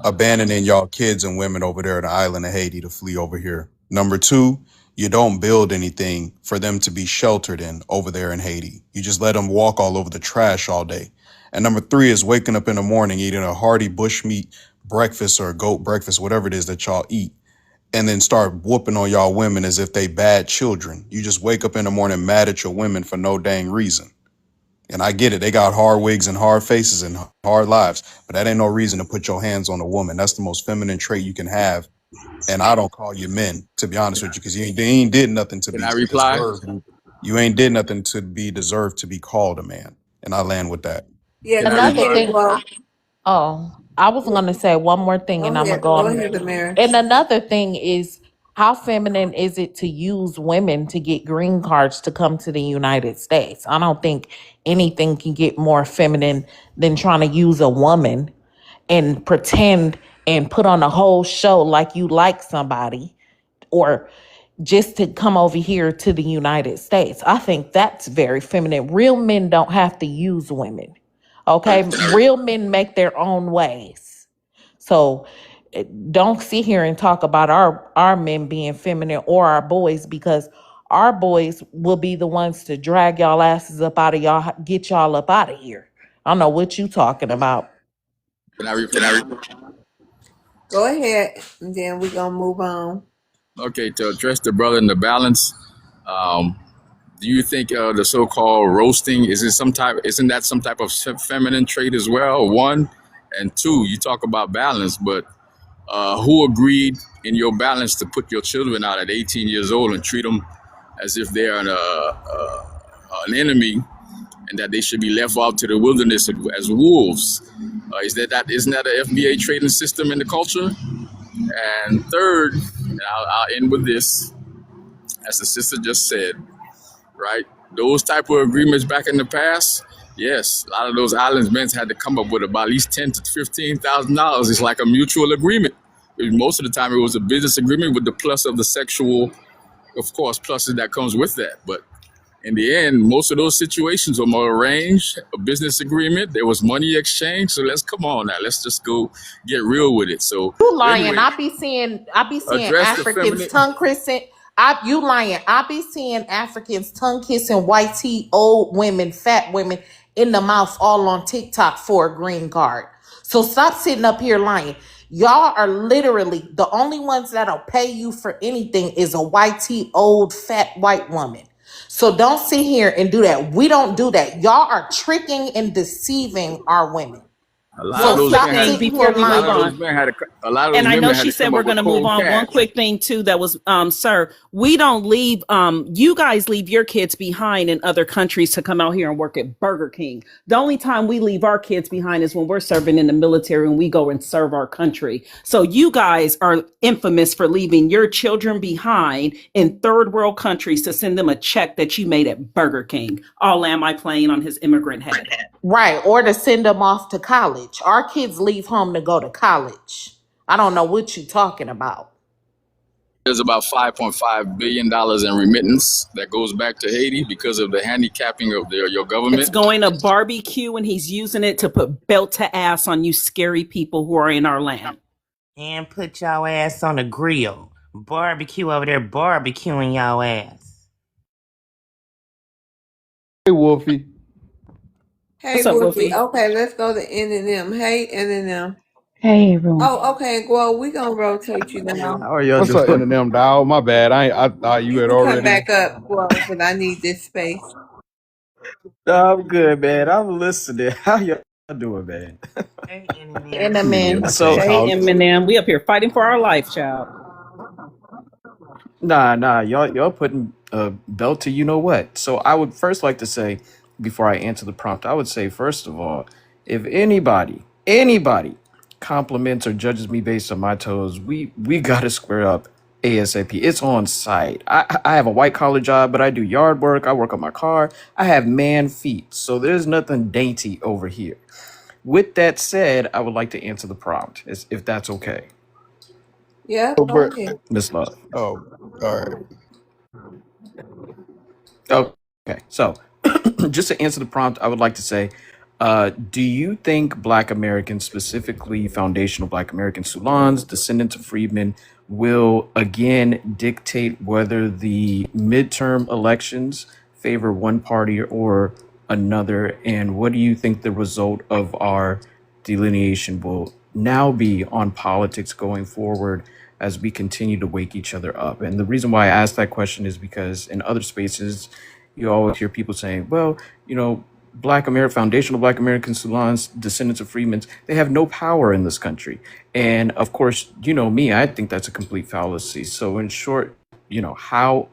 S17: abandoning y'all kids and women over there in the island of Haiti to flee over here. Number two, you don't build anything for them to be sheltered in over there in Haiti. You just let them walk all over the trash all day. And number three is waking up in the morning, eating a hearty bushmeat breakfast or goat breakfast, whatever it is that y'all eat, and then start whooping on y'all women as if they bad children. You just wake up in the morning mad at your women for no dang reason. And I get it. They got hard wigs and hard faces and hard lives, but that ain't no reason to put your hands on a woman. That's the most feminine trait you can have. And I don't call you men, to be honest with you, because they ain't did nothing to
S24: can
S17: be
S24: I reply?
S17: deserved. You ain't did nothing to be deserved to be called a man. And I land with that.
S1: Yeah,
S24: Can I
S1: go
S3: another
S24: reply?
S1: ahead,
S3: thing.
S1: Flo.
S3: Oh, I was gonna say one more thing, and I'm gonna go
S1: Go
S3: on.
S1: ahead, Amir.
S3: And another thing is, how feminine is it to use women to get green cards to come to the United States? I don't think anything can get more feminine than trying to use a woman and pretend and put on a whole show like you like somebody, or just to come over here to the United States. I think that's very feminine. Real men don't have to use women. Okay? Real men make their own ways. So don't sit here and talk about our men being feminine or our boys, because our boys will be the ones to drag y'all asses up out of y'all, get y'all up out of here. I don't know what you talking about.
S24: Can I reply?
S1: Go ahead, and then we're gonna move on.
S24: Okay, to address the brother in the balance, um, do you think the so-called roasting isn't that some type of feminine trait as well? One, and two, you talk about balance, but who agreed in your balance to put your children out at 18 years old and treat them as if they're an enemy and that they should be left out to the wilderness as wolves? Isn't that an FBA trading system in the culture? And third, and I'll end with this, as the sister just said, right? Those type of agreements back in the past, yes, a lot of those islands men had to come up with about at least $10,000 to $15,000. It's like a mutual agreement. Most of the time, it was a business agreement with the plus of the sexual, of course, pluses that comes with that. But in the end, most of those situations were more arranged, a business agreement. There was money exchange. So come on now. Let's just go get real with it. So
S3: You lying.
S24: anyway,
S3: I be seeing
S24: address the
S3: Africans
S24: feminine.
S3: tongue kissing. You lying. I be seeing Africans tongue kissing white tea, old women, fat women in the mouth all on TikTok for a green card. So stop sitting up here lying. Y'all are literally the only ones that'll pay you for anything is a white tea, old, fat white woman. So don't sit here and do that. We don't do that. Y'all are tricking and deceiving our women.
S24: A lot of
S11: One
S3: So
S24: those
S11: quick
S24: men
S3: stop
S24: had,
S11: thing
S3: sitting
S11: before
S3: here
S11: we
S24: a lot
S11: move
S24: of
S3: lying.
S24: those
S11: on.
S24: men had, a lot of
S11: And
S24: those
S11: I know
S24: women had
S11: she
S24: to
S11: said
S24: come
S11: we're
S24: up
S11: going
S24: with
S11: to move
S24: cold
S11: on. One
S24: cash.
S11: quick thing too that was sir, we don't leave you guys leave your kids behind in other countries to come out here and work at Burger King. The only time we leave our kids behind is when we're serving in the military and we go and serve our country. So you guys are infamous for leaving your children behind in third world countries to send them a check that you made at Burger King. All am I playing on his immigrant hat?
S3: Right. Or to send them off to college. Our kids leave home to go to college. I don't know what you're talking about.
S24: There's about $5.5 billion in remittance that goes back to Haiti because of the handicapping of your
S11: It's
S24: government.
S11: going to barbecue and he's using it to put belt to ass on you scary people who are in our land.
S21: And put y'all ass on the grill. Barbecue over there barbecuing y'all ass.
S2: Hey, Wolfie.
S1: Hey,
S11: What's up,
S1: Wolfie.
S11: Wolfie?
S1: Okay, let's go to N and M. Hey, N and M.
S6: Hey everyone.
S1: Oh, okay. Well, we gonna rotate you down.
S10: How are y'all
S2: What's up,
S10: doing?
S2: Eminem dog? My bad. I thought you
S1: You
S2: had
S1: can come
S2: already.
S1: back up, well, but I need this space.
S10: No, I'm good, man. I'm listening. How y'all doing, man?
S21: Hey, Eminem.
S3: In a
S2: Yeah,
S3: man.
S10: So,
S2: same.
S11: Hey,
S2: How?
S11: Eminem, we up here fighting for our life, child.
S10: nah, y'all putting a belt to you know what. So, I would first like to say, before I answer the prompt, I would say first of all, if anybody compliments or judges me based on my toes, we gotta square up ASAP. It's on site. I have a white collar job, but I do yard work. I work on my car. I have man feet, so there's nothing dainty over here. With that said, I would like to answer the prompt, if that's okay,
S1: Yeah,
S2: Oh,
S1: go
S2: but
S1: ahead.
S10: Miss Love.
S2: oh, all right.
S10: Okay, so just to answer the prompt, I would like to say, do you think Black Americans, specifically foundational Black American Sulans, descendants of freedmen, will again dictate whether the midterm elections favor one party or another? And what do you think the result of our delineation will now be on politics going forward as we continue to wake each other up? And the reason why I ask that question is because in other spaces, you always hear people saying, well, foundational Black American Sulans, descendants of freedmen, they have no power in this country. And of course, you know me, I think that's a complete fallacy. So in short, how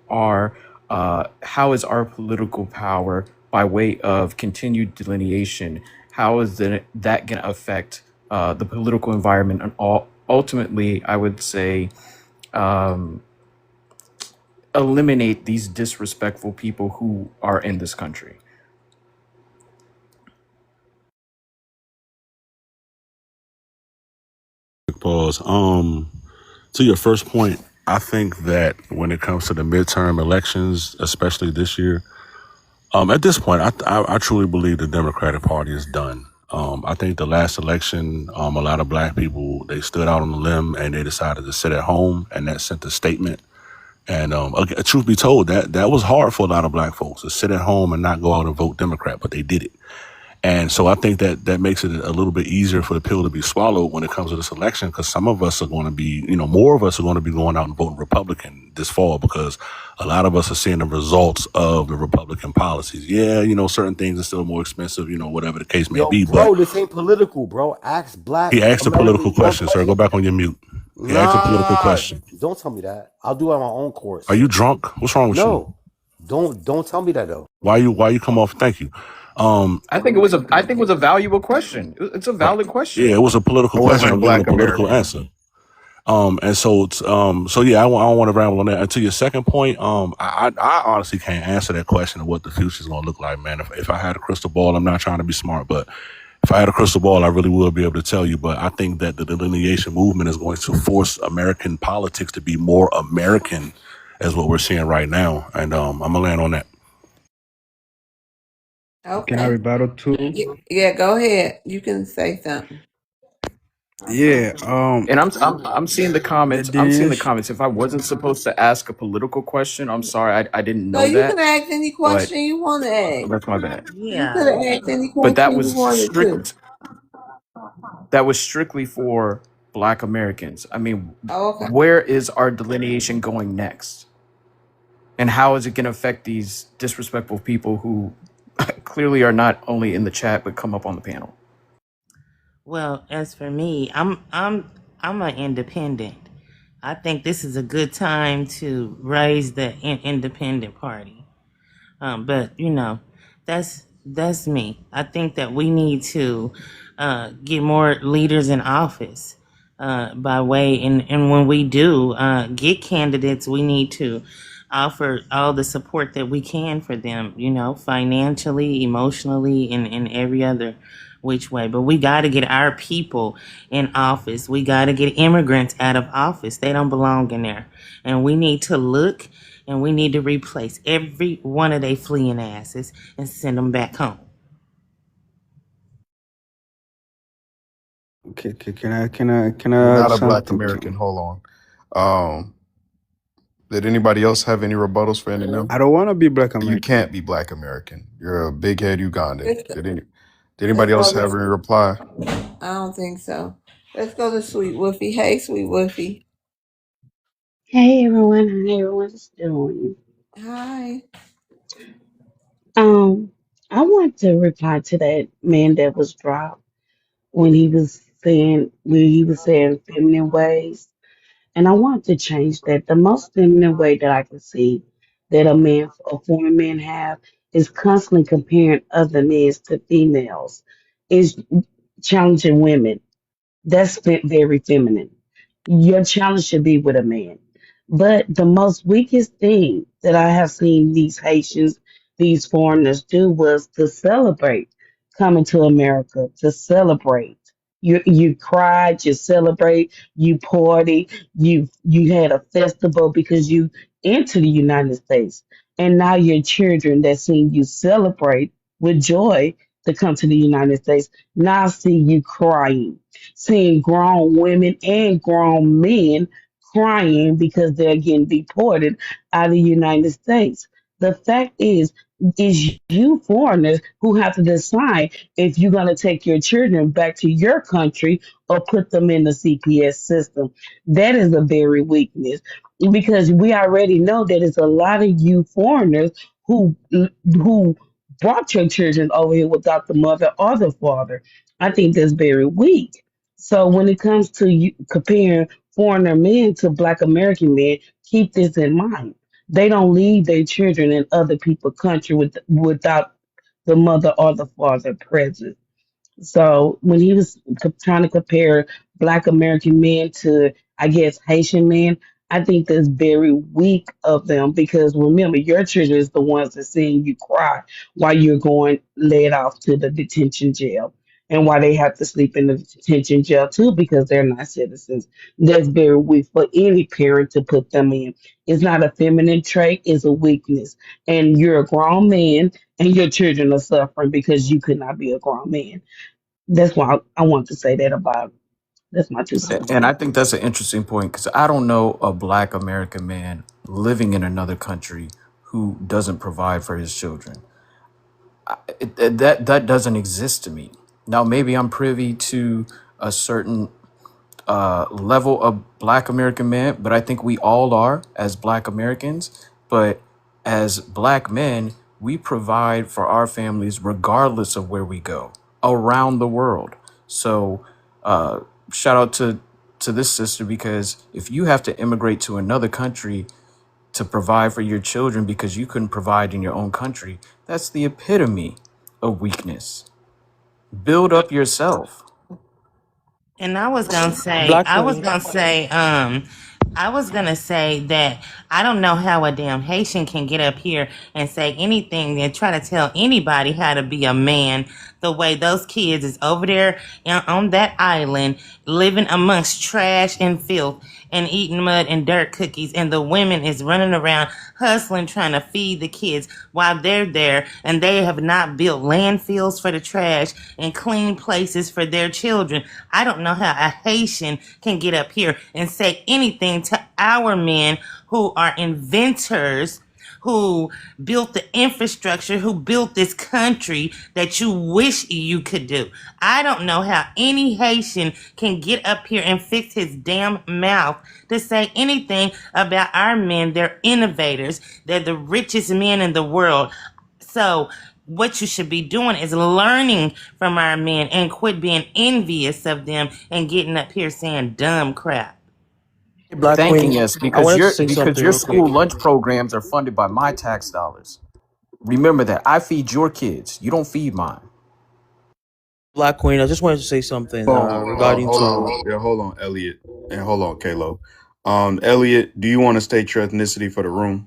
S10: is our political power by way of continued delineation, how is that going to affect the political environment? And ultimately, I would say, eliminate these disrespectful people who are in this country.
S23: Pause. To your first point, I think that when it comes to the midterm elections, especially this year, at this point, I truly believe the Democratic Party is done. I think the last election, a lot of black people, they stood out on the limb and they decided to sit at home, and that sent a statement. And truth be told, that was hard for a lot of black folks to sit at home and not go out and vote Democrat, but they did it. And so I think that makes it a little bit easier for the pill to be swallowed when it comes to this election, because some of us are going to be, more of us are going to be going out and voting Republican this fall, because a lot of us are seeing the results of the Republican policies. Yeah, certain things are still more expensive, whatever the case may
S15: Yo,
S23: be. But
S15: bro, this ain't political, bro. Ask black
S23: he asked a political
S15: Americans one
S23: question, sir. Go
S15: question.
S23: back on your mute. He asked a political
S15: Nah,
S23: question.
S15: don't tell me that. I'll do it on my own
S23: Are
S15: course.
S23: you drunk? What's wrong with you?
S15: No, don't tell me that though.
S23: Why you come off? Thank you.
S10: I think it was a valuable question. It's a valid
S23: Yeah,
S10: question.
S23: it was a political
S4: It
S23: question.
S4: wasn't a
S23: I'm giving a
S4: black
S23: political
S4: American.
S23: answer. So yeah, I don't want to ramble on that. And to your second point, I honestly can't answer that question of what the future is going to look like, man. If I had a crystal ball, I'm not trying to be smart, but if I had a crystal ball, I really would be able to tell you. But I think that the delineation movement is going to force American politics to be more American, as what we're seeing right now. And I'm gonna land on that.
S2: Can I
S1: Okay.
S2: rebuttal too?
S1: Yeah, go ahead. You can say something.
S2: Yeah.
S10: And I'm seeing the comments. I'm seeing the
S2: Dinesh,
S10: comments. If I wasn't supposed to ask a political question, I'm sorry. I didn't
S1: So
S10: know
S1: you can
S10: that,
S1: ask any
S10: but
S1: question you want to ask.
S10: that's my bad.
S1: You
S21: Yeah.
S1: could have asked any
S10: But
S1: question you wanted to.
S10: that was strictly for Black Americans. I mean,
S1: Oh, okay.
S10: where is our delineation going next? And how is it going to affect these disrespectful people who clearly are not only in the chat but come up on the panel?
S21: Well, as for me, I'm an independent. I think this is a good time to raise the independent party. But that's me. I think that we need to get more leaders in office by way, and when we do get candidates, we need to offer all the support that we can for them. Financially, emotionally, and in every other which way. But we got to get our people in office. We got to get immigrants out of office. They don't belong in there, and we need to look and we need to replace every one of they fleeing asses and send them back home.
S2: can I
S17: You're
S2: add
S17: not a black
S2: something
S17: American.
S2: to?
S17: Hold on. Did anybody else have any rebuttals for any of them?
S2: I don't want to be Black
S17: You
S2: American.
S17: can't be black American. You're a big head Ugandan.
S1: Let's,
S17: Did
S1: let's
S17: anybody else
S1: go
S17: have
S1: to.
S17: any reply?
S1: I don't think so. Let's go to Sweet Woofy. Hey, Sweet Woofy.
S6: Hey everyone, how everyone's doing?
S1: Hi.
S6: Um, I want to reply to that man that was dropped when he was saying feminine ways, and I want to change that. The most feminine way that I can see that a foreign man have is constantly comparing other men to females, is challenging women. That's very feminine. Your challenge should be with a man. But the most weakest thing that I have seen these Haitians, these foreigners do was to celebrate coming to America, to celebrate. You cried, you celebrate, you party, you had a festival because you into the United States. And now your children that seen you celebrate with joy to come to the United States now see you crying, seeing grown women and grown men crying because they're getting deported out of the United States. The fact is you foreigners who have to decide if you're going to take your children back to your country or put them in the CPS system. That is a very weakness because we already know that it's a lot of you foreigners who brought your children over here without the mother or the father. I think that's very weak. So when it comes to you comparing foreigner men to Black American men, keep this in mind. They don't leave their children in other people's country without the mother or the father present. So when he was trying to compare Black American men to, I guess, Haitian men, I think that's very weak of them because remember, your children is the ones that seeing you cry while you're going led off to the detention jail. and why they have to sleep in the detention jail too, because they're not citizens. That's very weak for any parent to put them in. It's not a feminine trait, it's a weakness. And you're a grown man and your children are suffering because you could not be a grown man. That's why I want to say that about it. That's my 2 cents.
S10: And I think that's an interesting point because I don't know a black American man living in another country who doesn't provide for his children. That doesn't exist to me. Now, maybe I'm privy to a certain level of black American man, but I think we all are as black Americans. But as black men, we provide for our families regardless of where we go around the world. So, shout out to this sister because if you have to immigrate to another country to provide for your children because you couldn't provide in your own country, that's the epitome of weakness. Build up yourself.
S21: And I was gonna say,
S12: Black Queen.
S21: I was gonna say that I don't know how a damn Haitian can get up here and say anything and try to tell anybody how to be a man the way those kids is over there on that island living amongst trash and filth and eating mud and dirt cookies, and the women is running around hustling trying to feed the kids while they're there, and they have not built landfills for the trash and clean places for their children. I don't know how a Haitian can get up here and say anything to our men who are inventors, who built the infrastructure, who built this country that you wish you could do. I don't know how any Haitian can get up here and fix his damn mouth to say anything about our men. They're innovators. They're the richest men in the world. So what you should be doing is learning from our men and quit being envious of them and getting up here saying dumb crap.
S12: Black
S10: Thanking
S12: Queen.
S10: us
S12: I wanted to say
S10: because
S12: something
S10: your
S12: real quick.
S10: school lunch programs are funded by my tax dollars. Remember that I feed your kids. You don't feed mine.
S12: Black Queen. I just wanted to say something regarding
S17: Hold
S12: to.
S17: on. Yeah, hold on, Elliot. And hold on, Kalo. Elliot, do you want to state your ethnicity for the room?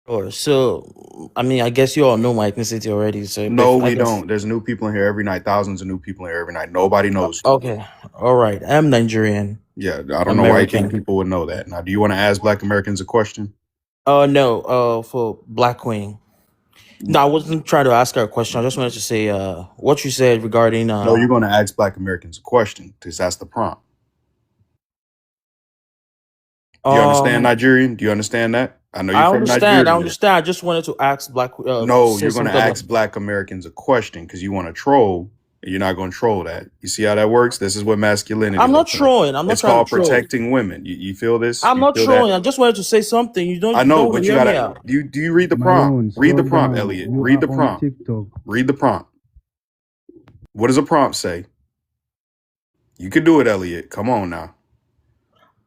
S12: Or so, I mean, I guess you all know my ethnicity already. So, but
S17: No,
S12: I
S17: we
S12: guess
S17: don't. There's new people in here every night. Thousands of new people in here every night. Nobody knows you.
S12: okay. All right. I'm Nigerian,
S17: Yeah, I don't know why you think
S12: American.
S17: people would know that. Now, do you want to ask Black Americans a question?
S12: No. For Black Queen. No, I wasn't trying to ask her a question. I just wanted to say what you said regarding
S17: No, you're going to ask Black Americans a question because that's the prompt. Do you understand Nigerian? Do you understand that? I know you're
S12: I
S17: from
S12: understand. I
S17: Nigeria.
S12: understand. I just wanted to ask
S17: No,
S12: say
S17: you're going to
S12: something
S17: ask Black Americans a question because you want to troll. And you're not going to troll that. You see how that works? This is what masculinity
S12: I'm not
S17: looks like.
S12: trolling. I'm not
S17: It's
S12: trying
S17: called
S12: to troll.
S17: protecting women. You feel this?
S12: I'm
S17: You
S12: not
S17: feel
S12: trolling.
S17: that?
S12: I just wanted to say something.
S17: I know,
S12: Don't
S17: but you
S12: hear me
S17: gotta.
S12: out.
S17: Do you read the prompt?
S2: Maroon,
S17: Read the
S2: slow
S17: prompt,
S2: down.
S17: Elliot.
S2: You
S17: Read
S2: are
S17: the
S2: on
S17: prompt.
S2: TikTok.
S17: Read the prompt. What does a prompt say? You can do it, Elliot. Come on now.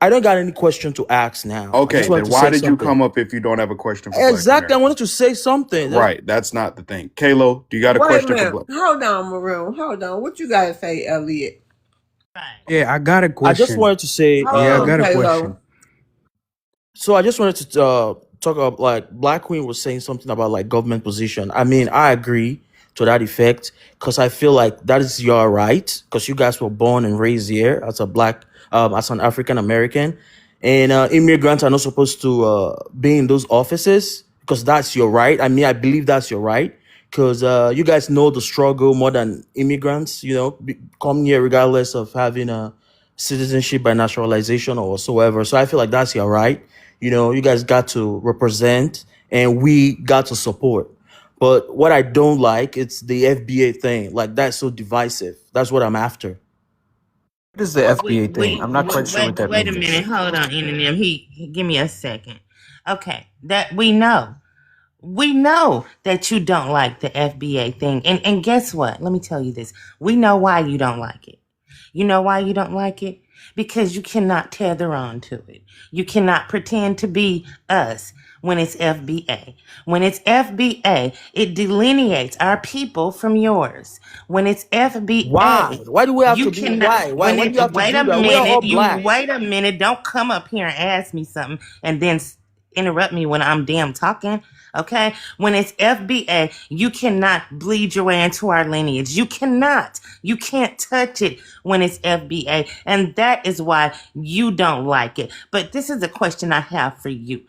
S12: I don't got any question to ask now. I
S17: Okay,
S12: just wanted
S17: then
S12: to
S17: why
S12: say
S17: did you
S12: something.
S17: come up if you don't have a question for Black
S12: Exactly. I
S17: Americans?
S12: wanted to say something.
S17: Right, that's not the thing. Kalo, do you got a
S1: Wait a
S17: question for
S1: minute.
S17: Black?
S1: Hold on, Maroon. Hold on. What you gotta say, Elliot?
S2: Yeah, I got a
S12: I just
S2: question.
S12: wanted to say
S1: Hold
S2: Yeah, I
S1: on,
S2: got a
S1: Kalo.
S2: question.
S12: so I just wanted to talk about like Black Queen was saying something about like government position. I mean, I agree to that effect because I feel like that is your right because you guys were born and raised here as a black, as an African American, and immigrants are not supposed to be in those offices because that's your right. I mean, I believe that's your right because you guys know the struggle more than immigrants. You know, come here regardless of having a citizenship by naturalization or whatsoever. So I feel like that's your right. You know, you guys got to represent and we got to support. But what I don't like, it's the FBA thing. Like that's so divisive. That's what I'm after.
S10: What is the FBA thing? I'm not quite sure what that
S21: Wait a
S10: means.
S21: minute. Hold on, Eminem. Give me a second. Okay, that we know. We know that you don't like the FBA thing. And guess what? Let me tell you this. We know why you don't like it. You know why you don't like it? Because you cannot tether on to it. You cannot pretend to be us when it's FBA. When it's FBA, it delineates our people from yours. When it's
S12: Why?
S21: FBA,
S12: Why do we have
S21: you
S12: to be
S21: cannot,
S12: why? Why do you have to
S21: wait a
S12: do that? We are all
S21: minute,
S12: black.
S21: wait a minute. Don't come up here and ask me something and then interrupt me when I'm damn talking. Okay? When it's FBA, you cannot bleed your way into our lineage. You cannot. You can't touch it when it's FBA. And that is why you don't like it. But this is a question I have for you.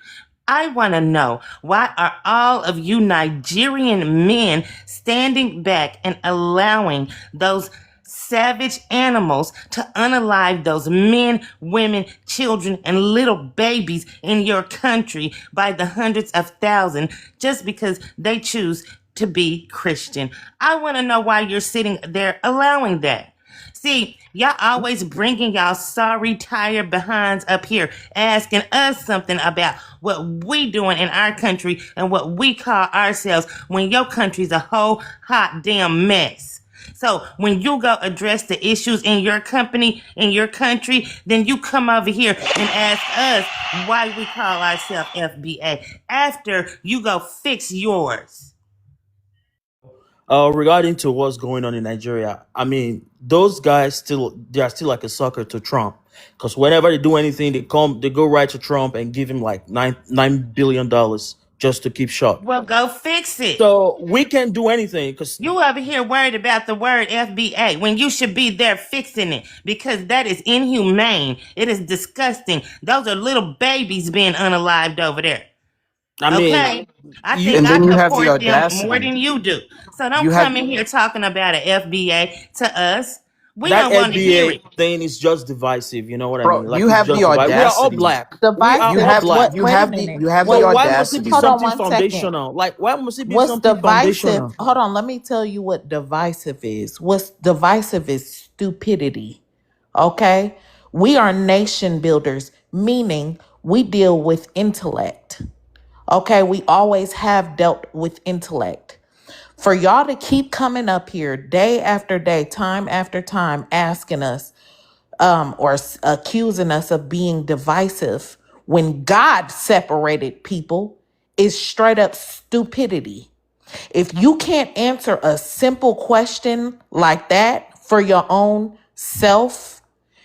S21: I want to know, why are all of you Nigerian men standing back and allowing those savage animals to unalive those men, women, children, and little babies in your country by the hundreds of thousands just because they choose to be Christian? I want to know why you're sitting there allowing that. See, y'all always bringing y'all sorry, tired behinds up here, asking us something about what we doing in our country and what we call ourselves when your country's a whole hot damn mess. So when you go address the issues in your company, in your country, then you come over here and ask us why we call ourselves FBA after you go fix yours.
S12: Regarding to what's going on in Nigeria, I mean, those guys they are still like a sucker to Trump, because whenever they do anything, they go right to Trump and give him like $9 billion just to keep shut.
S21: Well, go fix it.
S12: So we can't do anything because
S21: you over here worried about the word FBA when you should be there fixing it, because that is inhumane. It is disgusting. Those are little babies being unalived over there.
S12: I mean,
S21: okay? I
S12: you,
S21: think
S10: And
S21: I
S10: then you have the
S21: support them more
S10: audacity.
S21: than you do. So don't
S10: You have
S21: come in here talking about an FBA to us. We
S12: that
S21: don't want to hear
S12: FBA
S21: it.
S12: thing is just divisive. You know what I
S10: bro,
S12: mean? Like
S10: you
S12: it's
S10: have the
S12: just divisive. We are all
S10: audacity.
S12: black. We are
S10: You
S12: all
S3: Divisive.
S10: have
S12: black.
S3: What? Wait a
S10: you
S3: minute.
S10: have the
S12: So
S3: Wait.
S12: why must it be
S10: audacity.
S3: Hold on
S12: something
S3: 1 second.
S12: foundational? Like why must it be
S3: What's
S12: something
S3: divisive?
S12: foundational?
S3: Hold on. Let me tell you what divisive is. What's divisive is stupidity. Okay? We are nation builders, meaning we deal with intellect. Okay? We always have dealt with intellect. For y'all to keep coming up here day after day, time after time, asking us or accusing us of being divisive when God separated people is straight up stupidity. If you can't answer a simple question like that for your own self,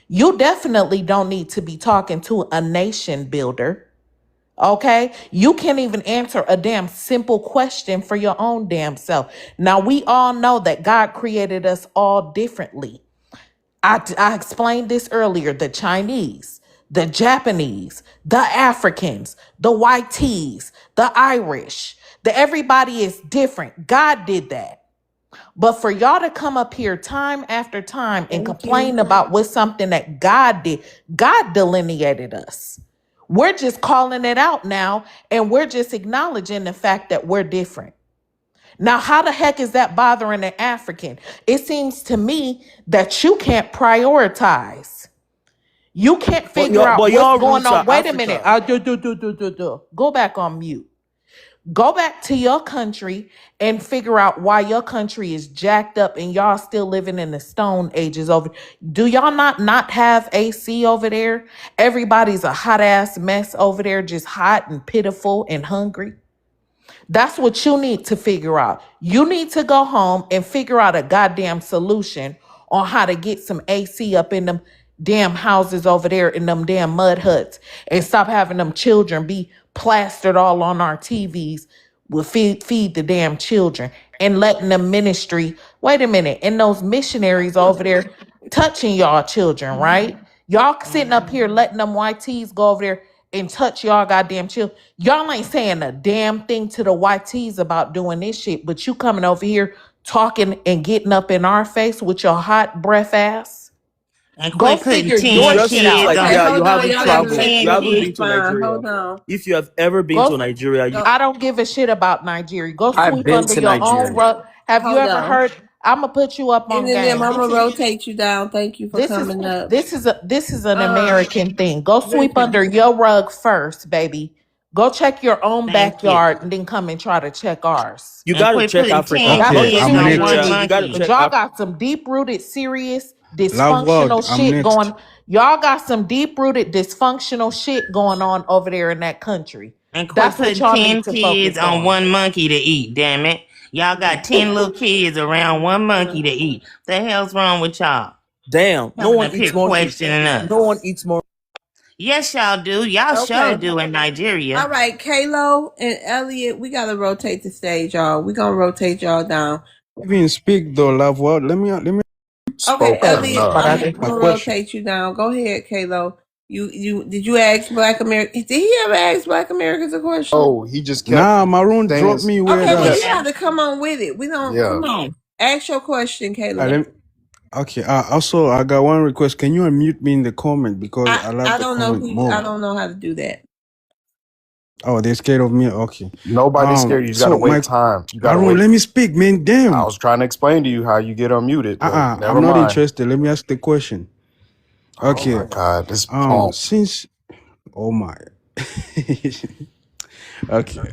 S3: you definitely don't need to be talking to a nation builder. Okay? You can't even answer a damn simple question for your own damn self. Now, we all know that God created us all differently. I explained this earlier. The Chinese, the Japanese, the Africans, the white tees, the Irish, everybody is different. God did that. But for y'all to come up here time after time and
S1: Thank you.
S3: complain about what's something that God did, God delineated us. We're just calling it out now, and we're just acknowledging the fact that we're different. Now, how the heck is that bothering an African? It seems to me that you can't prioritize. You can't figure out
S12: But
S3: what's
S12: your
S3: going
S12: roots
S3: on.
S12: are
S3: Wait a minute.
S12: Africa.
S3: Go back on mute. Go back to your country and figure out why your country is jacked up and y'all still living in the stone ages over. Do y'all not have AC over there? Everybody's a hot ass mess over there, just hot and pitiful and hungry. That's what you need to figure out. You need to go home and figure out a goddamn solution on how to get some AC up in them damn houses over there in them damn mud huts, and stop having them children be plastered all on our TVs. Will feed the damn children and letting the ministry, wait a minute, and those missionaries over there touching y'all children, right? Y'all sitting up here letting them white tees go over there and touch y'all goddamn children. Y'all ain't saying a damn thing to the white tees about doing this shit, but you coming over here talking and getting up in our face with your hot breath ass.
S21: And
S3: Go
S21: quit putting
S3: figure
S12: It
S3: your
S21: 10
S12: just
S3: shit
S12: seems
S3: out.
S21: kids
S12: like
S21: on.
S1: Okay,
S12: you
S1: hold on.
S12: haven't
S21: Quit
S1: Y'all gotta
S21: putting
S12: traveled.
S1: let
S21: 10
S12: You
S1: people
S12: haven't been
S21: kids.
S12: to
S1: respond.
S12: Nigeria.
S1: Hold on.
S12: If you have ever been to
S3: Go.
S12: Nigeria, you
S1: Go.
S3: I don't give a shit about Nigeria. Go
S10: I've
S3: sweep
S10: been
S3: under
S10: to
S3: your own
S10: Nigeria.
S3: rug. Have you
S1: Hold
S3: ever
S1: on.
S3: heard? I'm gonna put you up
S1: And
S3: on
S1: then them,
S3: game.
S1: I'm gonna rotate you down. Thank you for
S3: This is
S1: coming up.
S3: this is an
S1: Um,
S3: American thing. Go sweep
S1: listen.
S3: under your rug first, baby. Go check your own
S21: Thank you.
S3: backyard and then come and try to check ours.
S21: And
S12: gotta
S21: quit
S12: check
S21: putting 10
S12: Africa.
S3: That's
S2: Okay,
S3: what
S21: kids
S3: you
S2: I'm
S21: on
S3: need to
S21: one
S2: next.
S3: do.
S12: You gotta
S21: monkey.
S3: Cause
S12: check
S3: y'all
S12: Africa.
S3: got some deep rooted, serious,
S2: Lavog,
S3: dysfunctional
S2: I'm
S3: shit
S2: next.
S3: going. Y'all got some deep rooted, dysfunctional shit going on over there in that country.
S21: And quit
S3: That's what
S21: putting
S3: y'all need
S21: 10
S3: to
S21: kids
S3: focus
S21: on
S3: on.
S21: one monkey to eat, damn it. Y'all got 10 little kids around one monkey to eat. The hell's wrong with y'all?
S12: Damn, no
S21: Coming
S12: one
S21: up here
S12: eats monkey.
S21: questioning
S12: No one
S21: us.
S12: eats monkey.
S21: Yes, y'all do. Y'all sure
S1: Okay.
S21: do in Nigeria.
S1: All right, Kalo and Elliot, we gotta rotate the stage, y'all. We gonna rotate y'all down.
S2: Even speak though, love. What? Let me
S1: Okay,
S4: Spoken
S1: Elliot,
S4: enough.
S1: I'm
S2: my
S1: gonna
S2: question.
S1: rotate you down. Go ahead, Kalo. You did you ask Black America? Did he ever ask Black Americans a question?
S4: Oh, he just kept
S2: Nah, Maroon
S4: saying.
S2: dropped me
S4: He
S2: weird
S1: Okay, well
S4: kept.
S1: you
S2: ass.
S1: have to come on with it. We don't
S4: Yeah.
S1: come on. Ask your question, Kalo.
S2: Let me, okay. Also, I got one request. Can you unmute me in the comment because I love
S1: I
S2: the
S1: don't know
S2: comment
S1: who I
S2: more.
S1: don't know how to do that.
S2: Oh, they're scared of me. Okay.
S4: Nobody's scared. You just gotta
S2: So
S4: wait
S2: my
S4: time. You gotta
S2: Maroon,
S4: wait.
S2: let me speak, man.
S4: I
S2: Damn.
S4: was trying to explain to you how you get unmuted, but
S2: I'm
S4: never
S2: not
S4: mind.
S2: interested. Let me ask the question.
S4: Oh
S2: Okay.
S4: my God, this punk.
S2: Since oh my. Okay.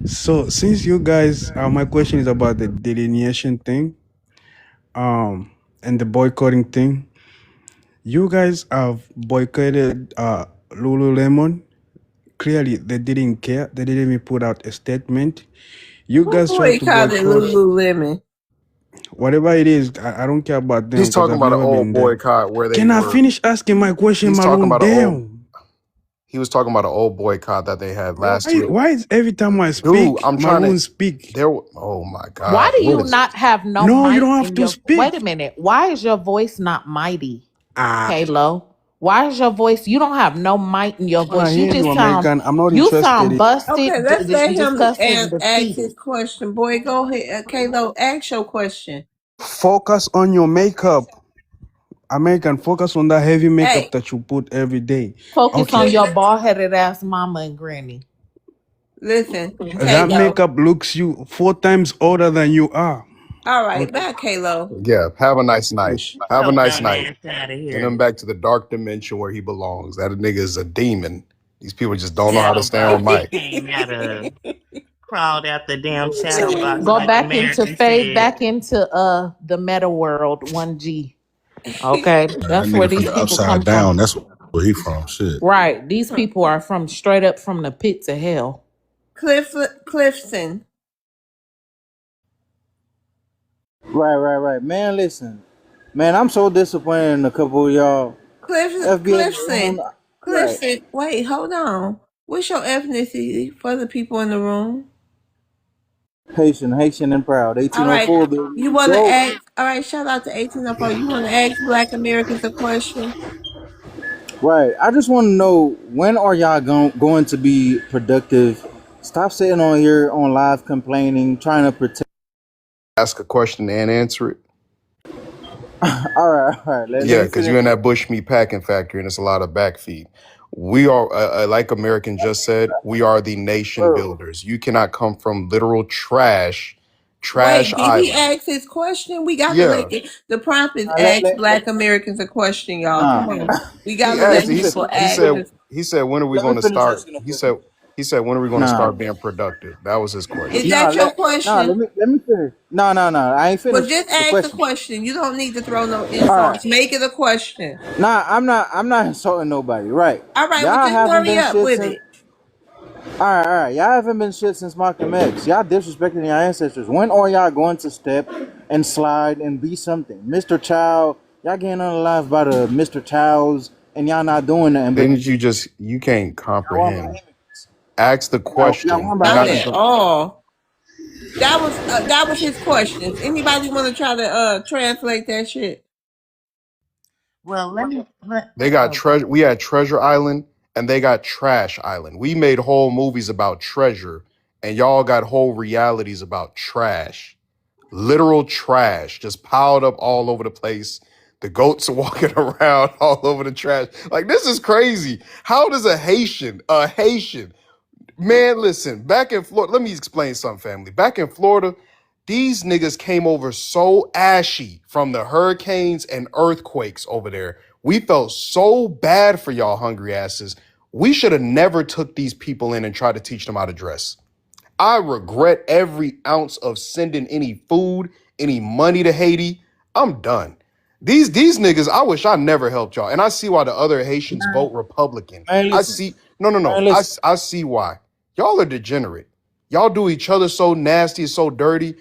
S2: So since you guys, my question is about the delineation thing, and the boycotting thing. You guys have boycotted Lululemon. Clearly, they didn't care. They didn't even put out a statement. You
S1: Who
S2: guys tried to
S1: called it
S2: boycott
S1: Lululemon?
S2: whatever it is. I don't care about them
S4: He's
S2: because
S4: talking
S2: I've
S4: about an
S2: never
S4: old
S2: been there.
S4: boycott where they
S2: Can I
S4: were.
S2: finish asking my question,
S4: He's talking
S2: Maroon?
S4: about an old.
S2: Damn.
S4: He was talking about an old boycott that they had last
S2: Why?
S4: year.
S2: Why is every time I
S4: Dude,
S2: speak,
S4: I'm trying to.
S2: Maroon speak?
S4: Oh my
S3: Why
S4: God,
S3: do
S4: what
S3: you
S4: is it?
S3: not have no
S2: No, you
S3: mic
S2: don't have
S3: in
S2: to
S3: your wait a
S2: speak.
S3: minute? Why is your voice not mighty,
S2: Ah,
S3: Kalo? Why is your voice you don't have no mic in your
S2: I wanna
S3: voice? You
S2: hear you,
S3: just sound
S2: American. I'm not
S3: you
S2: interested
S3: sound
S2: in.
S1: Okay,
S3: busted,
S1: let's let him
S3: disgusted, and
S1: ask
S3: defeated.
S1: his question. Boy, go ahead. Kalo, ask your question.
S2: Focus on your makeup. American, focus on that heavy makeup
S1: Hey,
S2: that you put every day.
S3: Focus on
S2: Okay.
S3: your bald headed ass mama and granny.
S1: listen,
S2: That
S1: Kalo.
S2: makeup looks you 4 times older than you are.
S1: All right,
S2: Okay.
S1: bye, Kalo.
S4: Yeah, have a nice night.
S2: Yes.
S4: Have a
S21: Yo,
S4: nice
S21: dumb
S4: night.
S21: ass out of
S4: Send
S21: here.
S4: him back to the dark dimension where he belongs. That nigga is a demon. These people just don't know how to
S21: Shadow
S4: stay on
S21: box
S4: mic.
S21: came out of crawled out the damn shadow box
S3: Go
S21: like
S3: back into
S21: American
S3: fade
S21: said.
S3: back into the meta world 1G. Okay,
S23: Man, that
S3: that's where
S23: nigga from
S3: these
S23: the
S3: people
S23: upside
S3: come from.
S23: down. That's where he from. Shit.
S3: Right, these people are from straight up from the pits of hell.
S1: Clifton.
S13: Right. Man, listen. Man, I'm so disappointed in a couple of y'all. FBA room.
S1: Clifton.
S13: Right.
S1: Clifton. Wait, hold on. What's your ethnicity for the people in the room?
S13: Haitian and proud.
S1: All right.
S13: 1804, baby.
S1: You
S13: Let's
S1: want to
S13: go.
S1: ask? All right. Shout out to 1804. You want to ask Black Americans a question?
S13: Right. I just want to know, when are y'all going to be productive? Stop sitting on here on live complaining, trying to protect.
S4: Ask a question and answer it.
S13: All right. Let
S4: Yeah,
S13: me
S4: because
S13: finish.
S4: you're in that bushmeat packing factory and it's a lot of backfeed. We are, like American just said, we are the nation
S13: Bro.
S4: builders. You cannot come from literal trash
S1: Wait, did he
S4: island.
S1: ask his question? We got to
S4: Yeah,
S1: let the prompt is
S13: Nah,
S1: ask Black Americans a question, y'all. Come
S13: nah.
S1: on. We got
S4: he
S1: to
S13: let
S4: asked.
S1: let
S13: me
S4: He
S13: fin-
S4: s-
S1: people
S4: he
S1: ask.
S4: said he said when are we
S13: let me
S4: going to
S13: finish
S4: start?
S13: asking the
S4: He
S13: question.
S4: said when are we going to
S13: Nah.
S4: start being productive? That was his
S1: Is
S4: question.
S13: Nah,
S1: that your
S13: let
S1: question?
S13: me finish. No. I ain't
S1: Well,
S13: finished
S1: just
S13: the
S1: ask the
S13: question.
S1: question. You don't need to throw no
S13: All right.
S1: insults. Make it a question.
S13: Nah, I'm not insulting nobody. Right.
S1: All right, well,
S13: Y'all
S1: just
S13: haven't
S1: hurry
S13: been
S1: up
S13: shit
S1: with
S13: since.
S1: it.
S13: All right. Y'all haven't been shit since Malcolm X. Y'all disrespecting your ancestors. When are y'all going to step and slide and be something? Mr. Child, y'all getting on the live by the Mr. Childs, and y'all not doing nothing. But
S4: Didn't you can't
S13: y'all want my
S4: comprehend?
S13: image.
S4: Ask the
S13: Y'all
S4: question.
S13: want
S4: You're
S13: my
S1: Not
S4: not.
S13: image.
S1: at all. That was his questions. Anybody want to try to translate that shit?
S21: Well,
S4: They got
S21: okay.
S4: treasure. We had Treasure Island and they got Trash Island. We made whole movies about treasure, and y'all got whole realities about trash. Literal trash, just piled up all over the place. The goats are walking around all over the trash. Like this is crazy. How does a Haitian, man, listen, back in Florida, let me explain something, family. Back in Florida, these niggas came over so ashy from the hurricanes and earthquakes over there. We felt so bad for y'all hungry asses. We should have never took these people in and tried to teach them how to dress. I regret every ounce of sending any food, any money to Haiti. I'm done. These niggas, I wish I never helped y'all. And I see why the other Haitians vote Republican.
S13: Man,
S4: I
S13: listen.
S4: see, no.
S13: Man, listen.
S4: I see why. Y'all are degenerate. Y'all do each other so nasty, so dirty.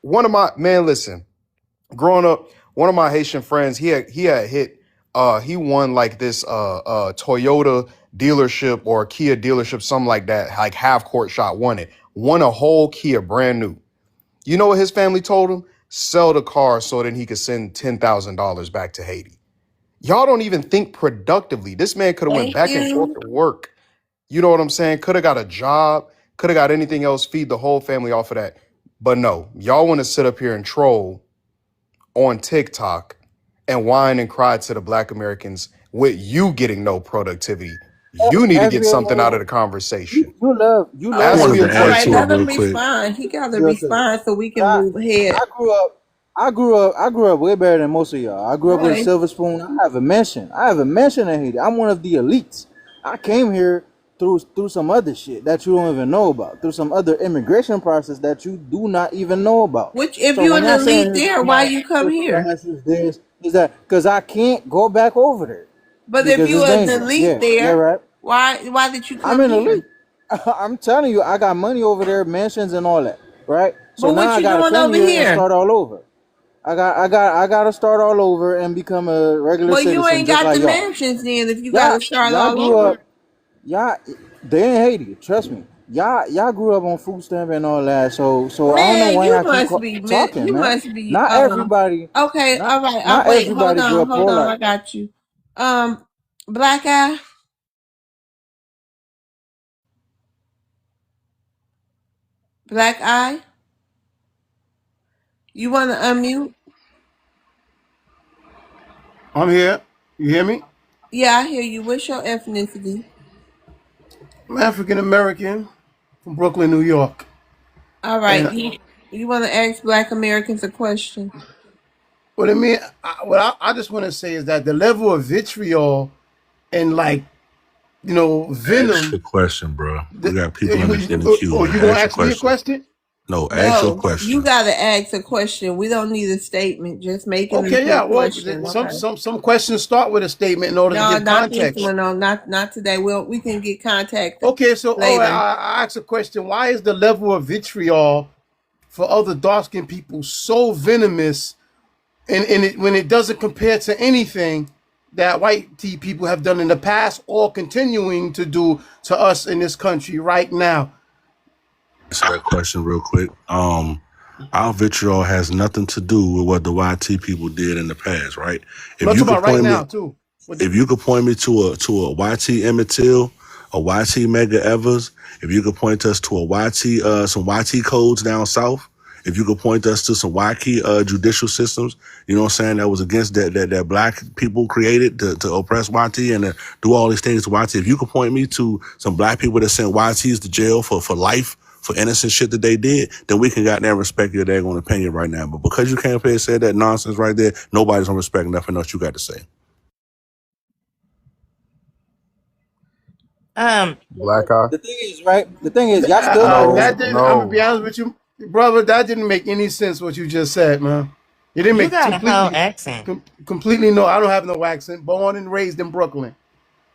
S4: One of my, man, listen, growing up, one of my Haitian friends, he had hit
S17: He won like this Toyota dealership or Kia dealership, something like that. Like half court shot, won it. Won a whole Kia brand new. You know what his family told him? Sell the car so then he could send $10,000 back to Haiti. Y'all don't even think productively. This man could have went
S1: Thank
S17: back and forth
S1: you.
S17: to work. You know what I'm saying? Could have got a job, could have got anything else, feed the whole family off of that. But no, y'all want to sit up here and troll on TikTok and whine and cry to the Black Americans with you getting no productivity. You need to get something out of the conversation.
S13: You
S2: I
S13: love
S17: Ask
S1: Okay.
S17: me
S2: wanted
S17: a
S2: to
S1: All
S2: add
S1: right.
S2: to it
S17: question.
S1: Let him
S2: real quick.
S1: respond. He got to
S13: yes, sir.
S1: respond so we can
S13: I,
S1: move ahead.
S13: I grew up way better than most of y'all. I grew up with a
S1: Right.
S13: silver spoon. I have a mansion. I have a mansion in Haiti. I'm one of the elites. I came here through some other shit that you don't even know about, through some other immigration process that you do not even know about.
S1: Which, if
S13: So
S1: you
S13: when
S1: an
S13: y'all saying
S1: elite
S13: this is
S1: there, why
S13: my
S1: you come
S13: social
S1: here?
S13: class is this, is that because I can't go back over there
S1: But if
S13: because
S1: you
S13: it's
S1: an
S13: dangerous.
S1: elite
S13: Yeah,
S1: there,
S13: right.
S1: why did you
S13: I'm
S1: come
S13: an
S1: here?
S13: elite. I'm telling you, I got money over there, mansions and all that, right? So
S1: But
S13: now
S1: what
S13: I
S1: you
S13: gotta
S1: doing
S13: come
S1: over
S13: here and
S1: here?
S13: start all over. I gotta start all over and become a regular
S1: Well, you
S13: citizen
S1: ain't
S13: just
S1: got the
S13: like y'all.
S1: mansions then. If you got to start
S13: Y'all
S1: all
S13: grew
S1: over,
S13: up, y'all they in Haiti, trust me. Y'all grew up on food stamp and all that. So I don't know
S1: man,
S13: why
S1: you
S13: y'all keep
S1: must be
S13: talking,
S1: you
S13: man.
S1: must be
S13: Not everybody,
S1: Okay,
S13: not
S1: all right.
S13: not
S1: Wait, hold
S13: everybody grew
S1: on,
S13: up poor
S1: I
S13: like.
S1: got you. Black eye, black eye. You want to unmute?
S14: I'm here. You hear me?
S1: Yeah, I hear you. What's your ethnicity?
S14: I'm African American from Brooklyn, New York.
S1: All right,
S14: And
S1: you want to ask Black Americans a question?
S14: what I mean, what I just want to say is that the level of vitriol and like
S23: Ask
S14: venom.
S23: your question, bro. We got people in the queue,
S14: Oh,
S23: man.
S14: you gonna
S23: Ask your
S14: ask me a
S23: question.
S14: question?
S23: No, ask your
S1: No, you
S23: question.
S1: got to ask a question. We don't need a statement. Just make an
S14: Okay, yeah.
S1: a
S14: Well,
S1: question.
S14: some
S1: Okay.
S14: some some questions start with a statement in order to
S1: No,
S14: give
S1: not this
S14: context.
S1: one. No, not today. We can get contact
S14: Okay, so
S1: later.
S14: I ask a question. Why is the level of vitriol for other dark skinned people so venomous, and when it doesn't compare to anything that white people have done in the past or continuing to do to us in this country right now?
S23: Answer that question real quick. Our vitriol has nothing to do with what the YT people did in the past, right?
S14: I'm
S23: If
S14: not
S23: you
S14: talking
S23: could
S14: about right
S23: point me,
S14: now too.
S23: if you could point me to a YT Emmett Till, a YT Mega Evers, if you could point us to a YT some YT codes down south, if you could point us to some YT judicial systems, you know what I'm saying, that was against that black people created to oppress YT and to do all these things to YT. If you could point me to some black people that sent YTs to jail for life for innocent shit that they did, then we can goddamn respect your daggone opinion right now. But because you came up here and said that nonsense right there, nobody's gonna respect nothing else you got to say.
S21: Um,
S17: Black eye?
S13: The thing is, right? The thing is, y'all still not
S17: No,
S14: That
S13: listening.
S14: didn't. I'm gonna be
S17: no.
S14: honest with you, brother. That didn't make any sense what you just said, man. You didn't
S21: you
S14: make
S21: got a whole accent.
S14: completely no. I don't have no accent. Born and raised in Brooklyn,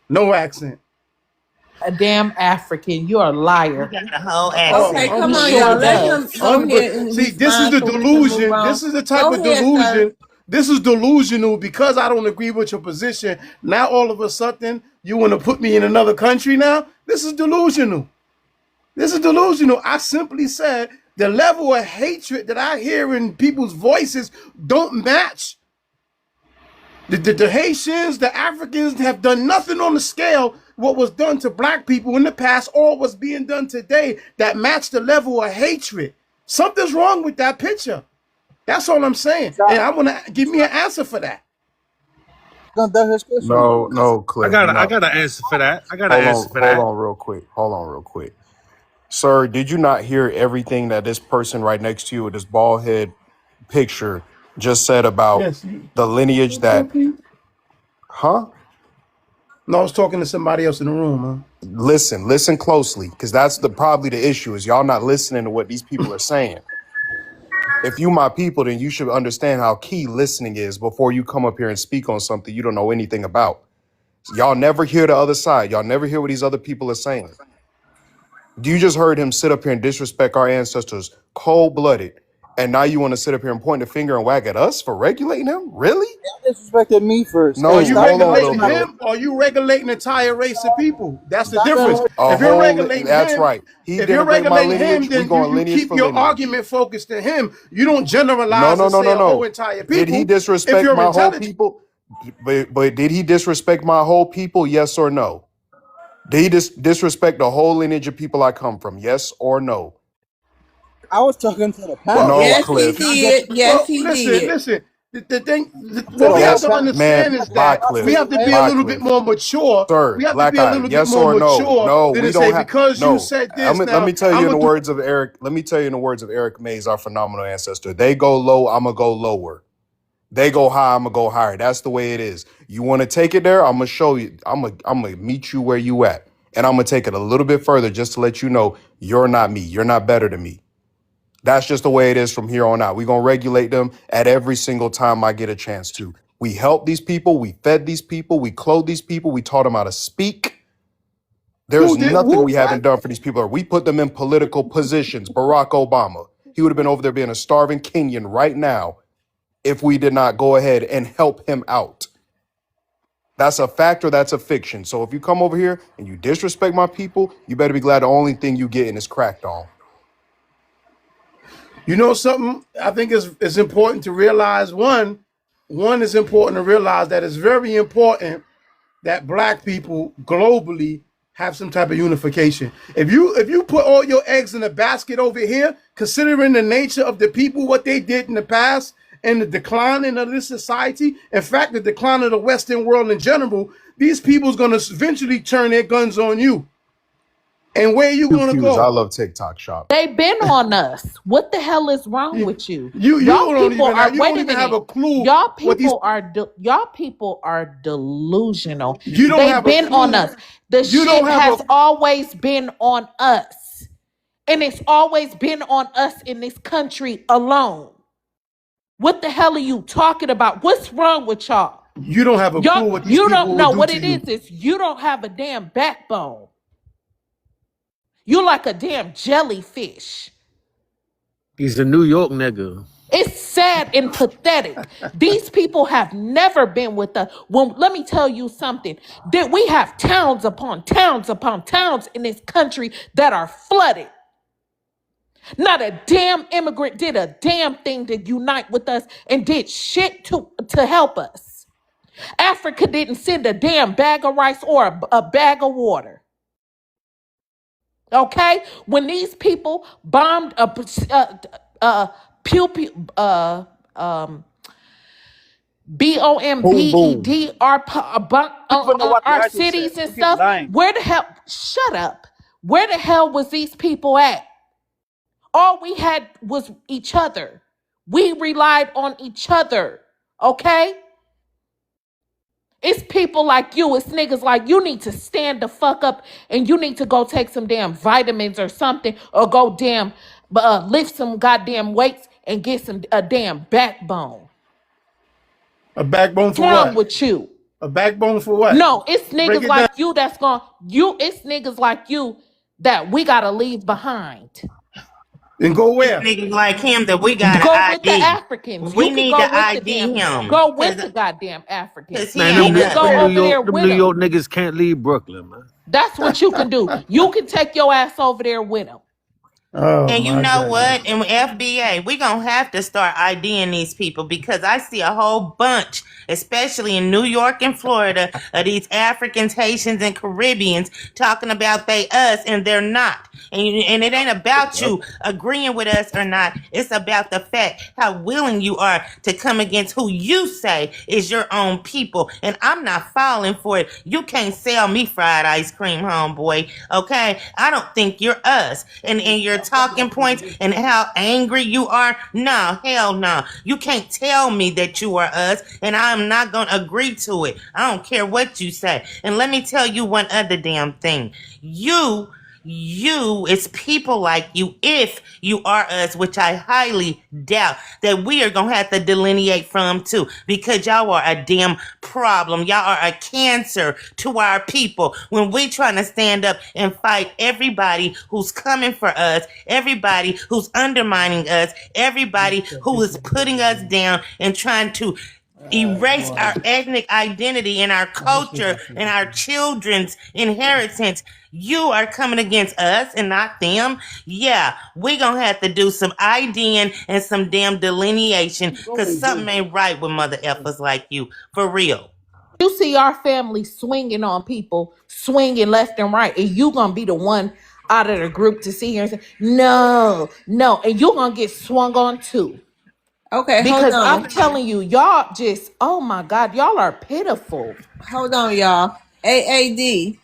S14: no accent.
S3: A damn African. You're a
S21: You
S3: liar.
S21: got a whole
S14: Oh,
S1: Okay,
S21: accent.
S1: come
S21: You
S1: on,
S21: sure
S1: y'all. Let
S14: 100%,
S1: him
S21: does.
S1: go ahead
S14: 100%.
S1: and
S14: See, this is
S1: respond
S14: the
S1: so we can move
S14: delusion.
S1: on.
S14: This is the type
S1: Go
S14: of
S1: ahead, sir.
S14: delusion. This is delusional because I don't agree with your position. Now all of a sudden you want to put me in another country. Now this is delusional. This is delusional. I simply said the level of hatred that I hear in people's voices don't match. The Haitians, the Africans have done nothing on the scale what was done to black people in the past or what's being done today that match the level of hatred. Something's wrong with that picture. That's all I'm saying. And I want to give me an answer for that.
S13: Gonna duck his question.
S17: No,
S23: I
S17: Cliff.
S23: got I
S17: No.
S23: got an answer for that. I got an
S17: Hold
S23: answer
S17: on,
S23: for that.
S17: hold on real quick. Sir, did you not hear everything that this person right next to you with this bald head picture just said about
S14: Yes. You
S17: the lineage that,
S14: talking?
S17: huh?
S14: No, I was talking to somebody else in the room, man.
S17: Listen closely, because that's probably the issue is y'all not listening to what these people are saying. If you my people, then you should understand how key listening is before you come up here and speak on something you don't know anything about. Y'all never hear the other side. Y'all never hear what these other people are saying. You just heard him sit up here and disrespect our ancestors cold blooded
S4: And now you want to sit up here and point the finger and whack at us for regulating him? Really?
S13: Y'all disrespected me first.
S4: No,
S13: Hey,
S14: Are you
S13: stop
S4: hold on
S13: telling
S4: though,
S14: regulating
S13: my
S4: bro.
S14: him or are you regulating the entire race of people? That's the
S13: stop telling
S14: difference.
S13: her.
S4: A
S14: If you're
S4: whole
S14: regulating
S4: that's
S14: him,
S4: right. He
S14: if you're
S4: denigrate my
S14: regulating him,
S4: lineage. We
S14: then
S4: going
S14: you
S4: lineage
S14: keep
S4: for
S14: your
S4: lineage.
S14: argument focused to him. You don't
S4: No,
S14: generalize
S4: no,
S14: and
S4: no,
S14: say
S4: no,
S14: a whole
S4: no.
S14: entire
S4: Did he
S14: people if
S4: disrespect
S14: you're
S4: my whole
S14: intelligent.
S4: people? But did he disrespect my whole people? Yes or no? Did he disrespect the whole lineage of people I come from? Yes or no?
S13: I was talking to the
S14: Well,
S13: panel,
S4: No,
S1: Yes, he
S4: Cliff.
S13: not just
S1: did.
S13: to
S1: Yes,
S14: well,
S1: he
S14: listen,
S1: did.
S14: listen. The thing,
S13: to
S14: what
S13: the
S14: we have
S13: whole
S14: to
S4: Yes,
S13: panel.
S4: man.
S14: understand is
S13: Not just
S4: Bye,
S14: that
S13: y'all
S14: we
S4: Cliff.
S13: say
S14: have to be a
S13: man.
S4: Bye,
S14: little bit
S4: Cliff.
S14: more mature.
S4: Sir,
S14: We have to
S4: black
S14: be a
S4: eye.
S14: little bit
S4: Yes
S14: more
S4: or no?
S14: mature
S4: No,
S14: than
S4: we
S14: to
S4: don't
S14: say
S4: have
S14: because you
S4: no.
S14: said this.
S4: Let
S14: Now
S4: me tell you
S14: I'm
S4: in the
S14: gonna do.
S4: words of Eric. Let me tell you in the words of Eric Mays, our phenomenal ancestor. They go low, I'ma go lower. They go high, I'm gonna go higher. That's the way it is. You want to take it there? I'm gonna show you. I'm gonna meet you where you at, and I'm gonna take it a little bit further just to let you know you're not me. You're not better than me. That's just the way it is from here on out. We're gonna regulate them at every single time I get a chance to. We help these people. We fed these people. We clothe these people. We taught them how to speak. There's
S14: Who did?
S4: nothing
S14: Who?
S4: we
S14: What?
S4: haven't done for these people. We put them in political positions. Barack Obama, he would have been over there being a starving Kenyan right now if we did not go ahead and help him out. That's a fact or that's a fiction. So if you come over here and you disrespect my people, you better be glad the only thing you getting is cracked on.
S14: You know something? I think it's important to realize one is important to realize that it's very important that black people globally have some type of unification. If you put all your eggs in a basket over here, considering the nature of the people, what they did in the past, and the declining of this society, in fact, the decline of the Western world in general, these people's gonna eventually turn their guns on you. And where are you gonna
S4: QQs, I
S14: go?
S4: love TikTok shop.
S3: They been on us. What the hell is wrong
S14: You
S3: with you?
S14: you
S3: Y'all
S14: don't
S3: people
S14: even
S3: are
S14: have you
S3: wait
S14: don't
S3: a
S14: even have
S3: minute.
S14: a clue
S3: Y'all
S14: what these
S3: people are y'all people are delusional.
S14: you don't
S3: They
S14: have a
S3: been on
S14: clue.
S3: us. The
S14: You don't
S3: shit
S14: have a
S3: has always been on us. And it's always been on us in this country alone. What the hell are you talking about? What's wrong with y'all?
S14: you don't have a
S3: Y'all,
S14: clue what these
S3: you don't
S14: people will
S3: know
S14: do
S3: what
S14: to
S3: it
S14: you.
S3: is you don't have a damn backbone. You like a damn jellyfish.
S16: He's a New York nigga.
S3: It's sad and pathetic. These people have never been with us. Well, let me tell you something. That we have towns upon towns in this country that are flooded. Not a damn immigrant did a damn thing to unite with us and did shit to help us. Africa didn't send a damn bag of rice or a bag of water. Okay? When these people bombed pew pew
S13: Boom, boom.
S3: BOMBED
S13: You don't even know what he
S3: our
S13: actually said.
S3: cities and
S13: You keep
S3: stuff,
S13: lying.
S3: where the hell, shut up. Where the hell was these people at? All we had was each other. We relied on each other. Okay? It's people like you, it's niggas like you need to stand the fuck up and you need to go take some damn vitamins or something or go damn lift some goddamn weights and get some a damn backbone.
S14: A backbone
S3: What's
S14: for
S3: wrong
S14: what?
S3: with you?
S14: A backbone for what?
S3: No, it's
S14: Break
S3: niggas
S14: it down.
S3: like you that's going it's niggas like you that we gotta leave behind.
S14: And go
S21: It's
S14: where?
S21: niggas like him that we got to
S3: Go with the
S21: ID.
S3: Africans.
S21: We
S3: You can
S21: need
S3: go
S21: to
S3: with the damn
S21: ID him
S3: go with
S21: because
S3: the goddamn Africans.
S21: he
S16: Man,
S3: You
S21: ain't
S3: can
S21: us.
S3: go over there
S16: Them
S3: with
S16: New
S3: them.
S16: York niggas can't leave Brooklyn, man.
S3: That's what you can do. You can take your ass over there with them.
S14: Oh
S21: And you
S14: my
S21: know
S14: goodness.
S21: what? In FBA, we're going to have to start IDing these people because I see a whole bunch, especially in New York and Florida, of these Africans, Haitians, and Caribbeans talking about they us and they're not. And it ain't about
S4: Yep.
S21: you agreeing with us or not. It's about the fact how willing you are to come against who you say is your own people. And I'm not falling for it. You can't sell me fried ice cream, homeboy. Okay? I don't think you're us. And your talking points and how angry you are. No, hell no. You can't tell me that you are us, and I'm not gonna agree to it. I don't care what you say. And let me tell you one other damn thing. you, it's people like you, if you are us, which I highly doubt, that we are going to have to delineate from too, because y'all are a damn problem. Y'all are a cancer to our people. When we trying to stand up and fight everybody who's coming for us, everybody who's undermining us, everybody who is putting us down and trying to erase our ethnic identity and our culture and our children's inheritance. You are coming against us and not them. Yeah, we gonna have to do some IDing and some damn delineation, because something ain't right with mother effers like you. For real.
S3: You see our family swinging on people, swinging left and right, and you gonna be the one out of the group to see here and say, no, no, and you gonna get swung on too.
S1: Okay, hold
S3: Because I'm
S1: on.
S3: telling you, y'all just, oh my God, y'all are pitiful.
S1: Hold on, y'all. AAD.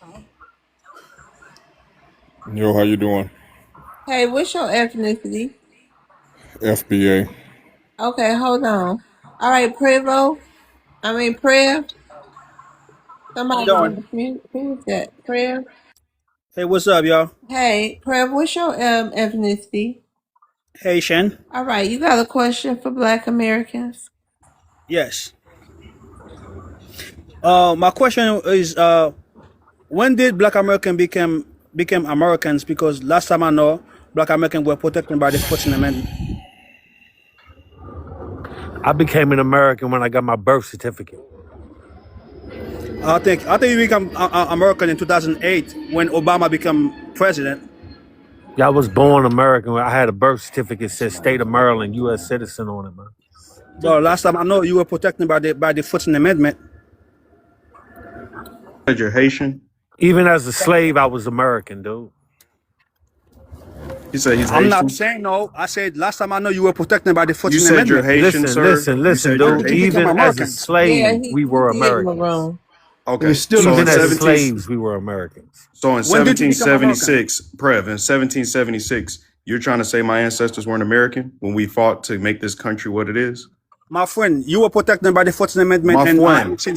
S9: Yo, how you doing?
S1: Hey, what's your ethnicity?
S9: FBA.
S1: Okay, hold on. All right, Prayer.
S18: How you
S1: Somebody
S18: doing?
S1: want to mute. Who is that? Prayer.
S18: Hey, what's up, y'all?
S1: Hey, Prayer, what's your ethnicity?
S18: Haitian.
S1: All right, you got a question for Black Americans?
S18: Yes. My question is, when did Black American became Americans? Because last time I know, Black Americans were protected by the 14th Amendment.
S16: I became an American when I got my birth certificate.
S18: I think you became American in 2008 when Obama became president.
S16: Yeah, I was born American. I had a birth certificate that said State of Maryland, U.S. citizen on it, man.
S18: But last time I know, you were protected by the 14th Amendment.
S17: Said you're Haitian.
S16: Even as a slave, I was American, dude.
S17: You said he's
S18: I'm not
S17: Haitian.
S18: saying no. I said last time I know, you were protected by the
S17: You
S18: 14th
S17: said you're
S18: Amendment.
S17: Haitian, sir. You
S16: Listen,
S17: said you're
S18: When
S16: dude.
S18: did you become
S17: Haitian.
S16: Even as a
S18: Americans?
S1: Yeah,
S16: slave, we
S1: he
S16: were
S1: did
S16: Americans.
S1: maroon.
S14: It was
S17: Okay,
S14: still
S17: so in
S16: Even as
S17: 17,
S16: slaves, we were Americans.
S17: so in
S18: When did you become American?
S17: 1776, Prev, in 1776, you're trying to say my ancestors weren't American when we fought to make this country what it is?
S18: My friend, you were protected by the 14th Amendment in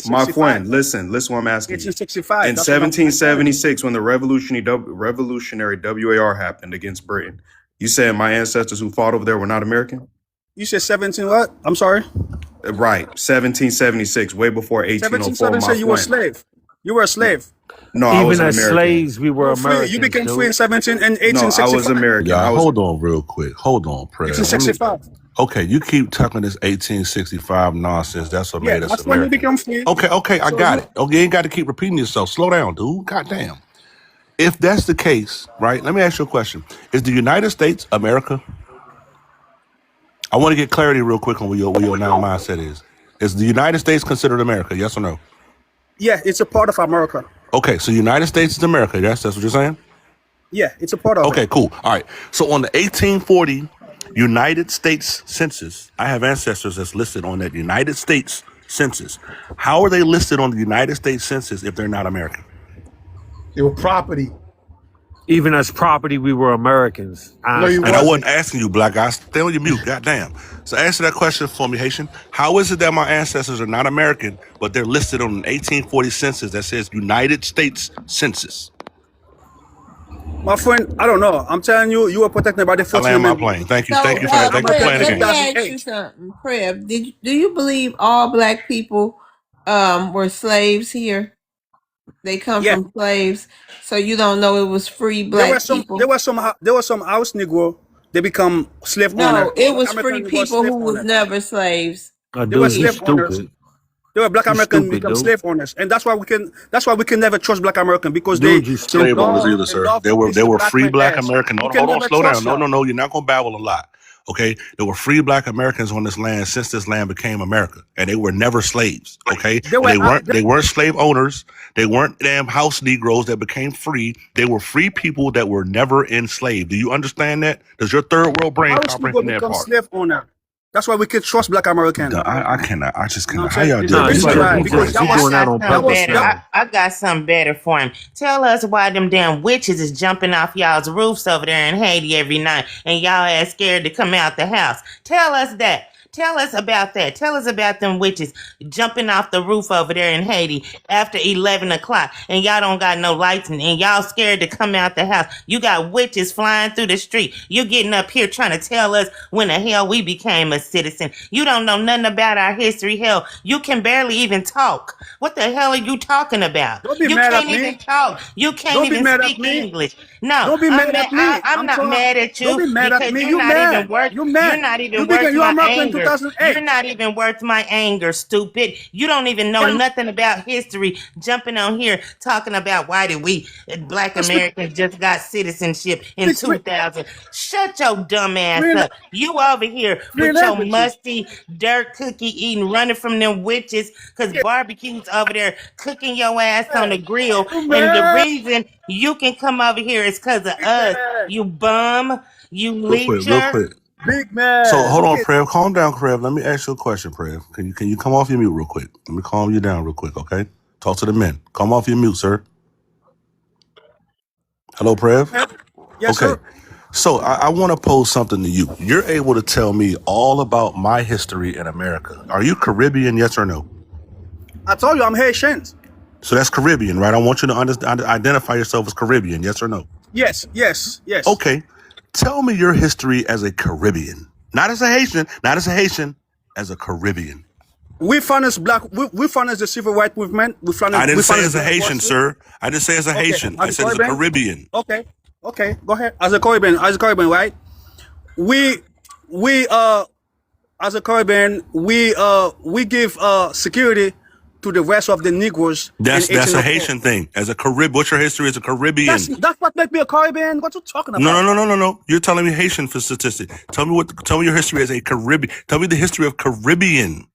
S17: My
S18: 1865.
S17: friend, listen what I'm asking you.
S18: 1865.
S17: In
S18: That's what I'm telling you.
S17: 1776, when the revolutionary WAR happened against Britain, you saying my ancestors who fought over there were not American?
S18: You said 17 what? I'm sorry.
S17: Right, 1776, way before 1804,
S18: 1770
S17: my
S18: said you were a
S17: friend.
S18: slave. You were a slave.
S17: No, I was
S16: Even
S17: an
S16: as
S17: American.
S16: slaves, we
S18: You
S16: were
S18: were free. You
S16: Americans,
S18: became free in
S16: dude.
S18: 17 in
S17: No, I was
S18: 1865.
S17: American.
S23: Y'all,
S17: I was
S23: hold on real quick. Hold on, prayer. Let me.
S18: 1865.
S23: Okay, you keep talking this 1865 nonsense. That's what
S18: Yeah,
S23: made us
S18: that's when you
S23: American.
S18: become free.
S23: Okay, I
S18: So
S23: got
S18: you,
S23: it. Okay, you ain't got to keep repeating yourself. Slow down, dude. Goddamn. If that's the case, right? Let me ask you a question. Is the United States America? I want to get clarity real quick on where your now mindset is. Is the United States considered America? Yes or no?
S18: yeah, it's a part of America.
S23: Okay, so United States is America. Yes, that's what you're saying?
S18: Yeah, it's a part of it.
S23: Okay, cool. All right. So on the 1840 United States Census, I have ancestors that's listed on that United States Census. How are they listed on the United States Census if they're not American?
S14: they were property.
S16: Even as property, we were Americans.
S14: No, you
S23: And I
S16: Honestly.
S23: wasn't
S14: wasn't.
S23: asking you, black guy. Stay on your mute. Goddamn. So answer that question for me, Haitian. How is it that my ancestors are not American, but they're listed on an 1840 census that says United States Census?
S18: My friend, I don't know. I'm telling you, you were protected by the
S23: I
S18: 14th
S23: land my
S18: Amendment.
S23: plane. Thank you.
S1: So,
S23: Thank you for that.
S18: Black
S23: Thank you for
S1: Prev,
S23: playing the
S18: Americans
S1: let
S18: in
S23: game.
S1: me ask you
S18: 2008.
S1: something. Prev, do you believe all black people were slaves here? They come
S18: Yeah,
S1: from slaves, so you don't know it was free
S18: there were
S1: black
S18: some,
S1: people.
S18: there were some house Negro. They become slave
S1: No,
S18: owner.
S1: it
S18: Black
S1: was free
S18: American was
S1: people
S18: slave
S1: who was
S18: owner.
S1: never slaves.
S18: They were
S16: Dude, you
S18: slave owners.
S16: stupid.
S18: They were Black
S16: You
S18: American
S16: stupid,
S18: become
S16: dude.
S18: slave owners, and that's why we can. That's why we can never trust Black American because
S16: Dude, you
S18: they
S23: Slave
S16: stupid,
S23: owners
S18: love
S16: man.
S23: either,
S18: they
S23: sir.
S18: love
S23: They
S18: to
S23: were
S18: please
S23: they
S18: the
S23: were
S18: black
S23: free
S18: man
S23: black
S18: best.
S23: American.
S18: We
S23: No,
S18: can
S23: hold on,
S18: never
S23: slow down.
S18: trust
S23: No,
S18: y'all.
S23: no, no. You're not gonna babble a lot. Okay? There were free black Americans on this land since this land became America. And they were never slaves. Okay?
S18: They
S23: And
S18: were
S23: they weren't slave owners. They weren't damn house Negroes that became free. They were free people that were never enslaved. Do you understand that? Does your third world brain
S18: house Negro
S23: comprehend that
S18: become
S23: part?
S18: slave owner. That's why we can trust Black American.
S23: I cannot. I just
S18: You know
S23: cannot.
S18: what
S23: How
S18: I'm saying?
S23: y'all
S18: It's the
S23: deal
S16: Nah,
S23: with
S16: he
S23: these
S18: reason
S16: just
S23: third
S18: why
S16: he
S23: world
S18: because
S16: just
S23: brains?
S16: he
S21: I
S16: doing that
S21: got
S16: on
S21: something
S16: purpose
S21: better.
S16: now.
S21: I got something better for him. Tell us why them damn witches is jumping off y'all's roofs over there in Haiti every night and y'all ass scared to come out the house. Tell us that. Tell us about that. Tell us about them witches jumping off the roof over there in Haiti after 11 o'clock. And y'all don't got no lights and y'all scared to come out the house. You got witches flying through the street. You getting up here trying to tell us when the hell we became a citizen. You don't know nothing about our history. Hell, you can barely even talk. What the hell are you talking about?
S18: Don't be
S21: You
S18: mad at
S21: can't
S18: me.
S21: even talk. You can't
S18: Don't be
S21: even
S18: mad at
S21: speak
S18: me.
S21: English. No,
S18: Don't be mad at me.
S21: I'm not mad at
S18: Don't
S21: you
S18: be mad at
S21: because
S18: me.
S21: you're
S18: You
S21: not even
S18: mad.
S21: worth
S18: You
S21: you're
S18: mad.
S21: not even
S18: You
S21: worth
S18: became you
S21: my
S18: American in
S21: anger. You're
S18: 2008.
S21: not even worth my anger, stupid. You don't even know nothing about history. Jumping on here talking about why did we black Americans just got citizenship in 2000. Shut your dumb ass
S18: Free,
S21: up. You over here
S18: free
S21: with your
S18: languages.
S21: musty dirt cookie eating, running from them witches because barbecue's over there cooking your ass on the grill.
S18: You
S21: And the
S18: mad.
S21: reason you can come over here is because of
S18: Big
S21: us.
S18: mad.
S21: You bum. You
S23: Real
S21: leecher.
S23: quick.
S18: Big
S23: So
S18: mad.
S23: hold
S18: Look
S23: on,
S18: at
S23: Prev. Calm down, Prev. Let me ask you a question, Prev. Can you come off your mute real quick? Let me calm you down real quick, okay? Talk to the men. Come off your mute, sir. Hello, Prev.
S18: yes,
S23: Okay.
S18: sir.
S23: So I want to pose something to you. You're able to tell me all about my history in America. Are you Caribbean? Yes or no?
S18: I told you I'm Haitian.
S23: So that's Caribbean, right? I want you to identify yourself as Caribbean. Yes or no?
S18: Yes, yes, yes.
S23: Okay. Tell me your history as a Caribbean, not as a Haitian, as a Caribbean.
S18: We financed black. We financed the civil rights movement.
S23: I didn't
S18: We
S23: say
S18: financed
S23: as a
S18: black Wall
S23: Haitian,
S18: Street.
S23: sir. I didn't say as a
S18: Okay,
S23: Haitian. I
S18: as a
S23: said as a
S18: Caribbean.
S23: Caribbean.
S18: Okay, okay. Go ahead. As a Caribbean, right? We as a Caribbean, we give security to the rest of the Negroes in
S23: That's a
S18: 1804.
S23: Haitian thing. As a Carib, what's your history as a Caribbean?
S18: That's what make me a Caribbean. What you talking
S23: No, no,
S18: about?
S23: no, no, no, no. You're telling me Haitian for statistics. Tell me your history as a Caribbean. Tell me the history of Caribbean.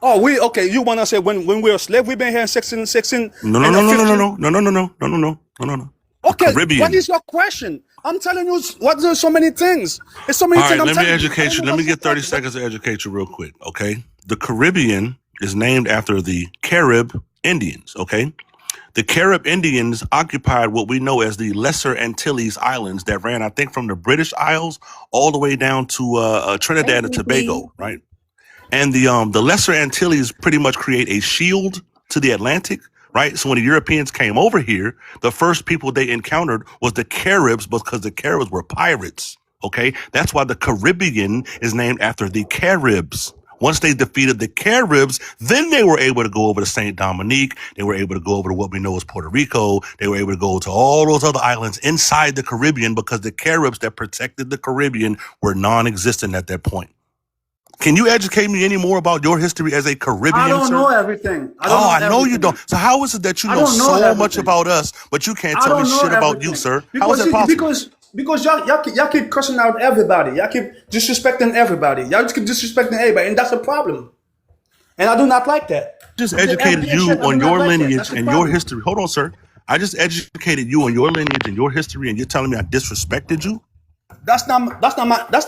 S18: Oh, okay. You wanna say when we were slave, we've been here in 16
S23: No, no,
S18: and
S23: no,
S18: the
S23: no, no, no,
S18: 15.
S23: no, no, no, no, no, no, no, no, no, no, no. The
S18: Okay, what
S23: Caribbean.
S18: is your question? I'm telling you what there's so many things. There's so many
S23: All
S18: things
S23: right,
S18: I'm
S23: let me
S18: telling you. I
S23: educate
S18: don't
S23: you.
S18: know
S23: Let me
S18: what's your
S23: get 30
S18: question.
S23: seconds to educate you real quick, okay? The Caribbean is named after the Carib Indians, okay? The Carib Indians occupied what we know as the Lesser Antilles Islands that ran, I think, from the British Isles all the way down to Trinidad and Tobago, right? And the Lesser Antilles pretty much create a shield to the Atlantic, right? So when the Europeans came over here, the first people they encountered was the Caribs because the Caribs were pirates. Okay, that's why the Caribbean is named after the Caribs. Once they defeated the Caribs, then they were able to go over to Saint Dominique. They were able to go over to what we know as Puerto Rico. They were able to go to all those other islands inside the Caribbean because the Caribs that protected the Caribbean were non-existent at that point. Can you educate me any more about your history as a
S18: I
S23: Caribbean,
S18: don't know
S23: sir?
S18: everything. I don't
S23: Oh,
S18: know
S23: I know you
S18: everything.
S23: don't. So how is it that you
S18: I
S23: know
S18: don't know
S23: so much
S18: everything.
S23: about us, but you can't
S18: I
S23: tell me
S18: don't know
S23: shit about you,
S18: everything
S23: sir? How is that possible?
S18: because y'all keep cussing out everybody. Y'all keep disrespecting everybody. Y'all just keep disrespecting everybody, and that's a problem. And I do not like that.
S23: Just
S18: I'm
S23: educated
S18: being
S23: you
S18: shit. I do
S23: on
S18: not
S23: your
S18: like that. That's
S23: lineage
S18: the
S23: and your
S18: problem.
S23: history. Hold on, sir. I just educated you on your lineage and your history, and you're telling me I disrespected you?
S18: That's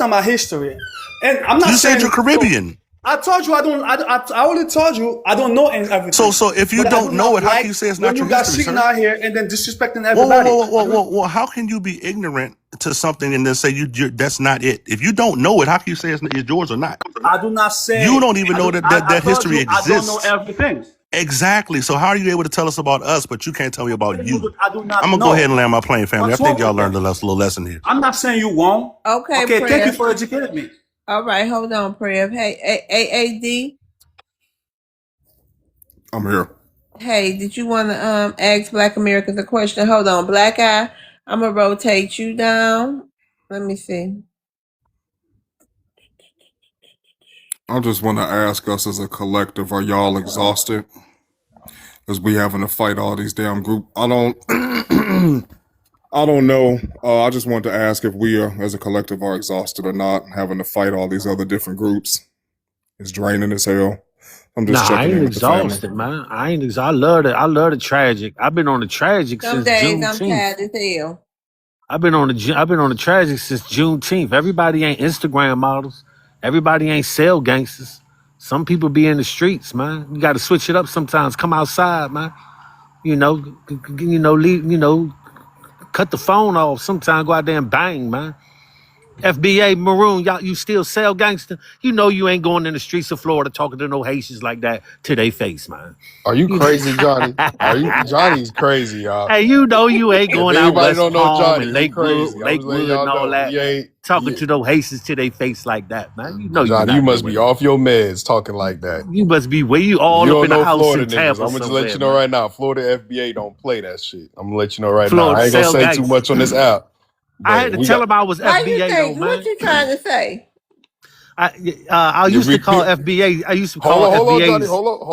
S18: not my history. And I'm not
S23: You said you're
S18: saying so.
S23: Caribbean.
S18: I told you I don't. I already told you I don't know everything.
S23: So if you
S18: But I do
S23: don't know
S18: not
S23: it, how can
S18: like
S23: you say it's
S18: when
S23: not
S18: you
S23: your
S18: guys
S23: history,
S18: sitting
S23: sir?
S18: out here and then disrespecting
S23: Whoa, whoa,
S18: everybody.
S23: whoa, whoa, whoa, whoa! How can you be ignorant to something and then say you're that's not it? If you don't know it, how can you say it's yours or not?
S18: I do not
S23: You
S18: say.
S23: don't even know
S18: I
S23: that
S18: told
S23: history
S18: you I don't know
S23: exists.
S18: everything.
S23: Exactly. So how are you able to tell us about us, but you can't tell me about you?
S18: I do
S23: I'm
S18: not
S23: gonna go ahead
S18: know.
S23: and land my plane, family. I
S18: What's
S23: think
S18: wrong
S23: y'all
S18: with
S23: learned
S18: that?
S23: a little lesson here.
S18: I'm not saying you wrong.
S1: Okay,
S18: Okay, thank you
S1: Prev.
S18: for educating me.
S1: All right, hold on, Prev. Hey, AAD.
S9: I'm here.
S1: Hey, did you want to ask Black Americans a question? Hold on, Black Eye. I'm gonna rotate you down. Let me see.
S9: I just want to ask us as a collective, are y'all exhausted? Because we having to fight all these damn group. I don't I don't know. I just wanted to ask if we as a collective are exhausted or not, having to fight all these other different groups. It's draining as hell. I'm just
S16: Nah, I
S9: checking
S16: ain't
S9: in with the family.
S16: exhausted, man. I ain't I love it. I love the tragic. I've been on the tragic
S1: Some
S16: since
S1: days I'm
S16: Juneteenth.
S1: tired as hell.
S16: I've been on the tragic since Juneteenth. Everybody ain't Instagram models. Everybody ain't sell gangsters. Some people be in the streets, man. You got to switch it up sometimes. Come outside, man. Leave, cut the phone off. Sometimes go out there and bang, man. FBA Maroon, y'all, you still sell gangster? You know you ain't going in the streets of Florida talking to no Haitians like that to their face, man.
S9: Are you
S16: You,
S9: crazy, Johnny? Are you Johnny's crazy, y'all?
S16: hey, you know you ain't
S9: If
S16: going out
S9: anybody
S16: West
S9: don't know
S16: Palm
S9: Johnny,
S16: and
S9: he crazy. I'm just letting
S16: Lakewood
S9: y'all
S16: and all
S9: know.
S16: that,
S9: He ain't
S16: talking to no Haitians to their face like that, man. You know you
S9: Johnny, you
S16: not
S9: must be
S16: doing that.
S9: off your meds talking like that.
S16: You must be where you
S9: You
S16: all up
S9: don't
S16: in the
S9: know
S16: house
S9: Florida
S16: in
S9: niggas.
S16: Tampa
S9: I'm gonna just let
S16: somewhere,
S9: you know
S16: man.
S9: right now. Florida FBA don't play that shit. I'm gonna let you know right now.
S16: Florida
S9: I ain't gonna
S16: sell
S9: say too
S16: gangster.
S9: much on this app,
S16: I
S9: but
S16: had to
S9: we
S16: tell
S9: got
S16: him I was
S1: Why you
S16: FBA though,
S1: think? What
S16: man.
S1: you trying to say?
S16: I
S9: you
S16: used to call
S9: repeat.
S16: FBA. I used to
S9: Hold
S16: call
S9: on, Johnny.
S16: FBA's.
S9: Hold on,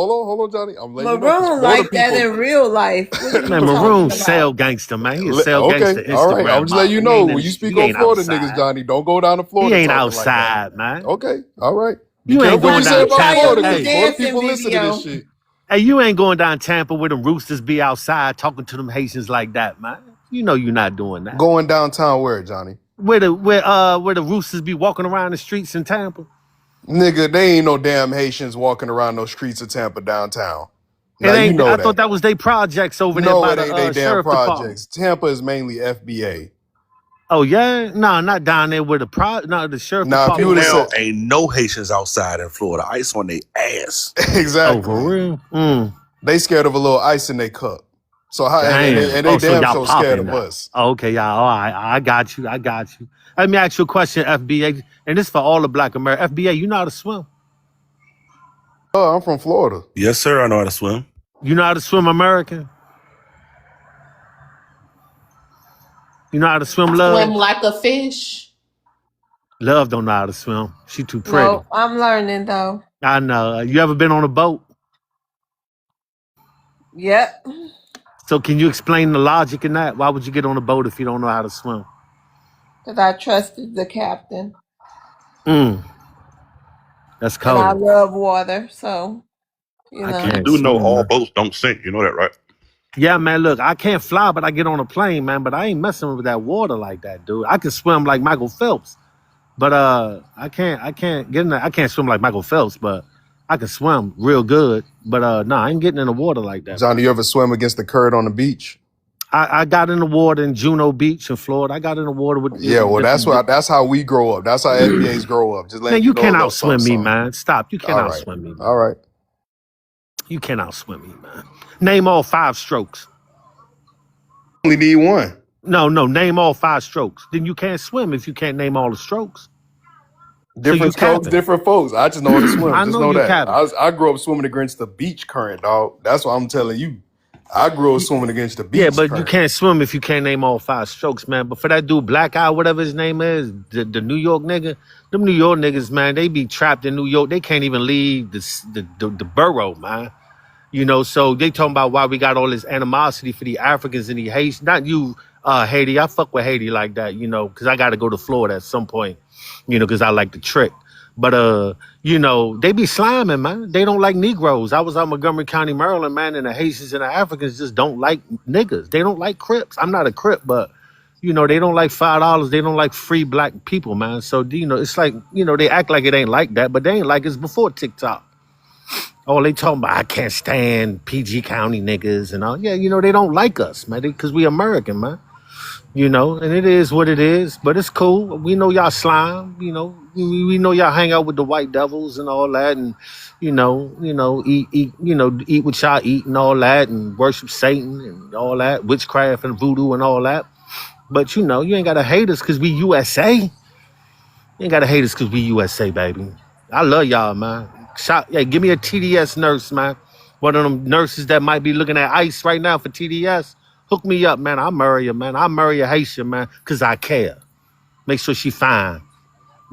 S9: Johnny. I'm letting you know because
S1: Maroon
S9: Florida
S1: like that
S9: people.
S1: in real life. What are you
S16: Man, Maroon
S1: talking
S16: sell
S1: about?
S16: gangster, man. He a sell
S9: Okay,
S16: gangster
S9: all right. I'm
S16: Instagram
S9: just letting you
S16: model. He
S9: know
S16: ain't in
S9: when
S16: the
S9: you
S16: street.
S9: speak
S16: He
S9: on
S16: ain't
S9: Florida niggas,
S16: outside.
S9: Johnny, don't go down to
S16: He
S9: Florida
S16: ain't
S9: talking like that.
S16: outside, man.
S9: Okay, all right. Be
S16: You ain't
S9: careful what you
S16: going
S9: say
S16: down
S1: Let me
S9: about
S1: try
S16: Tampa.
S9: Florida
S1: your new
S9: because
S16: Hey,
S9: Florida
S1: dancing
S9: people listen to this
S1: video.
S9: shit.
S16: hey, you ain't going down Tampa where them roosters be outside talking to them Haitians like that, man. You know you're not doing that.
S9: Going downtown where, Johnny?
S16: Where the roosters be walking around the streets in Tampa.
S9: Nigga, they ain't no damn Haitians walking around those streets of Tampa downtown. Now
S16: It
S9: you
S16: ain't.
S9: know
S16: I thought
S9: that.
S16: that was they projects over there
S9: No,
S16: by
S9: it ain't they
S16: the
S9: damn
S16: sheriff department.
S9: projects. Tampa is mainly FBA.
S16: Oh yeah, no, not down there where the sheriff
S9: Now, if you
S16: department
S9: would
S23: And
S9: have
S16: was at.
S9: said
S23: now ain't no Haitians outside in Florida. Ice on their ass.
S16: Oh, for
S9: exactly,
S16: real? Mm,
S9: they scared of a little ice in their cup. So how
S16: damn.
S9: and they
S16: Oh, so
S9: damn
S16: y'all
S9: so scared
S16: popping
S9: of
S16: now.
S9: us.
S16: Oh, okay, y'all. All right, I got you. I got you. Let me ask you a question, FBA, and this for all the Black America. FBA, you know how to swim?
S9: Oh, I'm from Florida.
S23: Yes, sir. I know how to swim.
S16: You know how to swim, American? You know how to swim,
S3: Swim
S16: Love?
S3: like a fish.
S16: Love don't know how to swim. She too pretty.
S1: No, I'm learning though.
S16: I know. You ever been on a boat?
S1: Yep,
S16: So can you explain the logic in that? Why would you get on a boat if you don't know how to swim?
S1: because I trusted the captain,
S16: Mm, that's
S1: and I
S16: cold.
S1: love water. So you
S16: I
S1: know,
S23: You
S16: can't
S23: do know
S16: swim,
S23: all
S16: man.
S23: boats don't sink. You know that, right?
S16: Yeah, man, look, I can't fly, but I get on a plane, man. But I ain't messing with that water like that, dude. I can swim like Michael Phelps, but I can't get in there. I can't swim like Michael Phelps, but I can swim real good. But no, I ain't getting in the water like that,
S9: Johnny,
S16: man.
S9: you ever swim against the current on the beach?
S16: I got in the water in Juno Beach in Florida. I got in the water with
S9: Yeah, well, that's how we grow up. That's how FBAs grow up. Just
S16: man,
S9: letting you
S16: you
S9: know a
S16: can't
S9: little something,
S16: outswim me,
S9: something.
S16: man. Stop. You can't
S9: All right,
S16: outswim me,
S9: all
S16: man.
S9: right.
S16: You can't outswim me, man. Name all 5 strokes.
S9: Only need one.
S16: No, name all 5 strokes. Then you can't swim if you can't name all the strokes. So you
S9: Different strokes,
S16: capping.
S9: different folks. I just know how to swim.
S16: I
S9: Just
S16: know
S9: know
S16: you
S9: that.
S16: capping.
S9: I grew up swimming against the beach current, dog. That's what I'm telling you. I grew up swimming against the
S16: Yeah,
S9: beach
S16: but you
S9: current.
S16: can't swim if you can't name all 5 strokes, man. But for that dude, Black Eye, whatever his name is, the New York nigga, them New York niggas, man, they be trapped in New York. They can't even leave the borough, man. You know, so they talking about why we got all this animosity for the Africans and the Haitians. Not you, Haiti. I fuck with Haiti like that, you know, because I got to go to Florida at some point, you know, because I like the trick. But you know, they be sliming, man. They don't like Negroes. I was out Montgomery County, Maryland, man, and the Haitians and the Africans just don't like niggas. They don't like Crips. I'm not a Crip, but you know, they don't like $5. They don't like free black people, man. So you know, it's like, you know, they act like it ain't like that, but they ain't like it's before TikTok. Oh, they talking about I can't stand PG County niggas and all. Yeah, you know, they don't like us, man, because we American, man. You know, and it is what it is, but it's cool. We know y'all slime, you know. We know y'all hang out with the white devils and all that, and eat what y'all eat and all that, and worship Satan and all that, witchcraft and voodoo and all that. But you know, you ain't gotta hate us because we USA. You ain't gotta hate us because we USA, baby. I love y'all, man. Hey, give me a TDS nurse, man. One of them nurses that might be looking at ICE right now for TDS. Hook me up, man. I'll marry her, man. I'll marry a Haitian, man, because I care. Make sure she fine.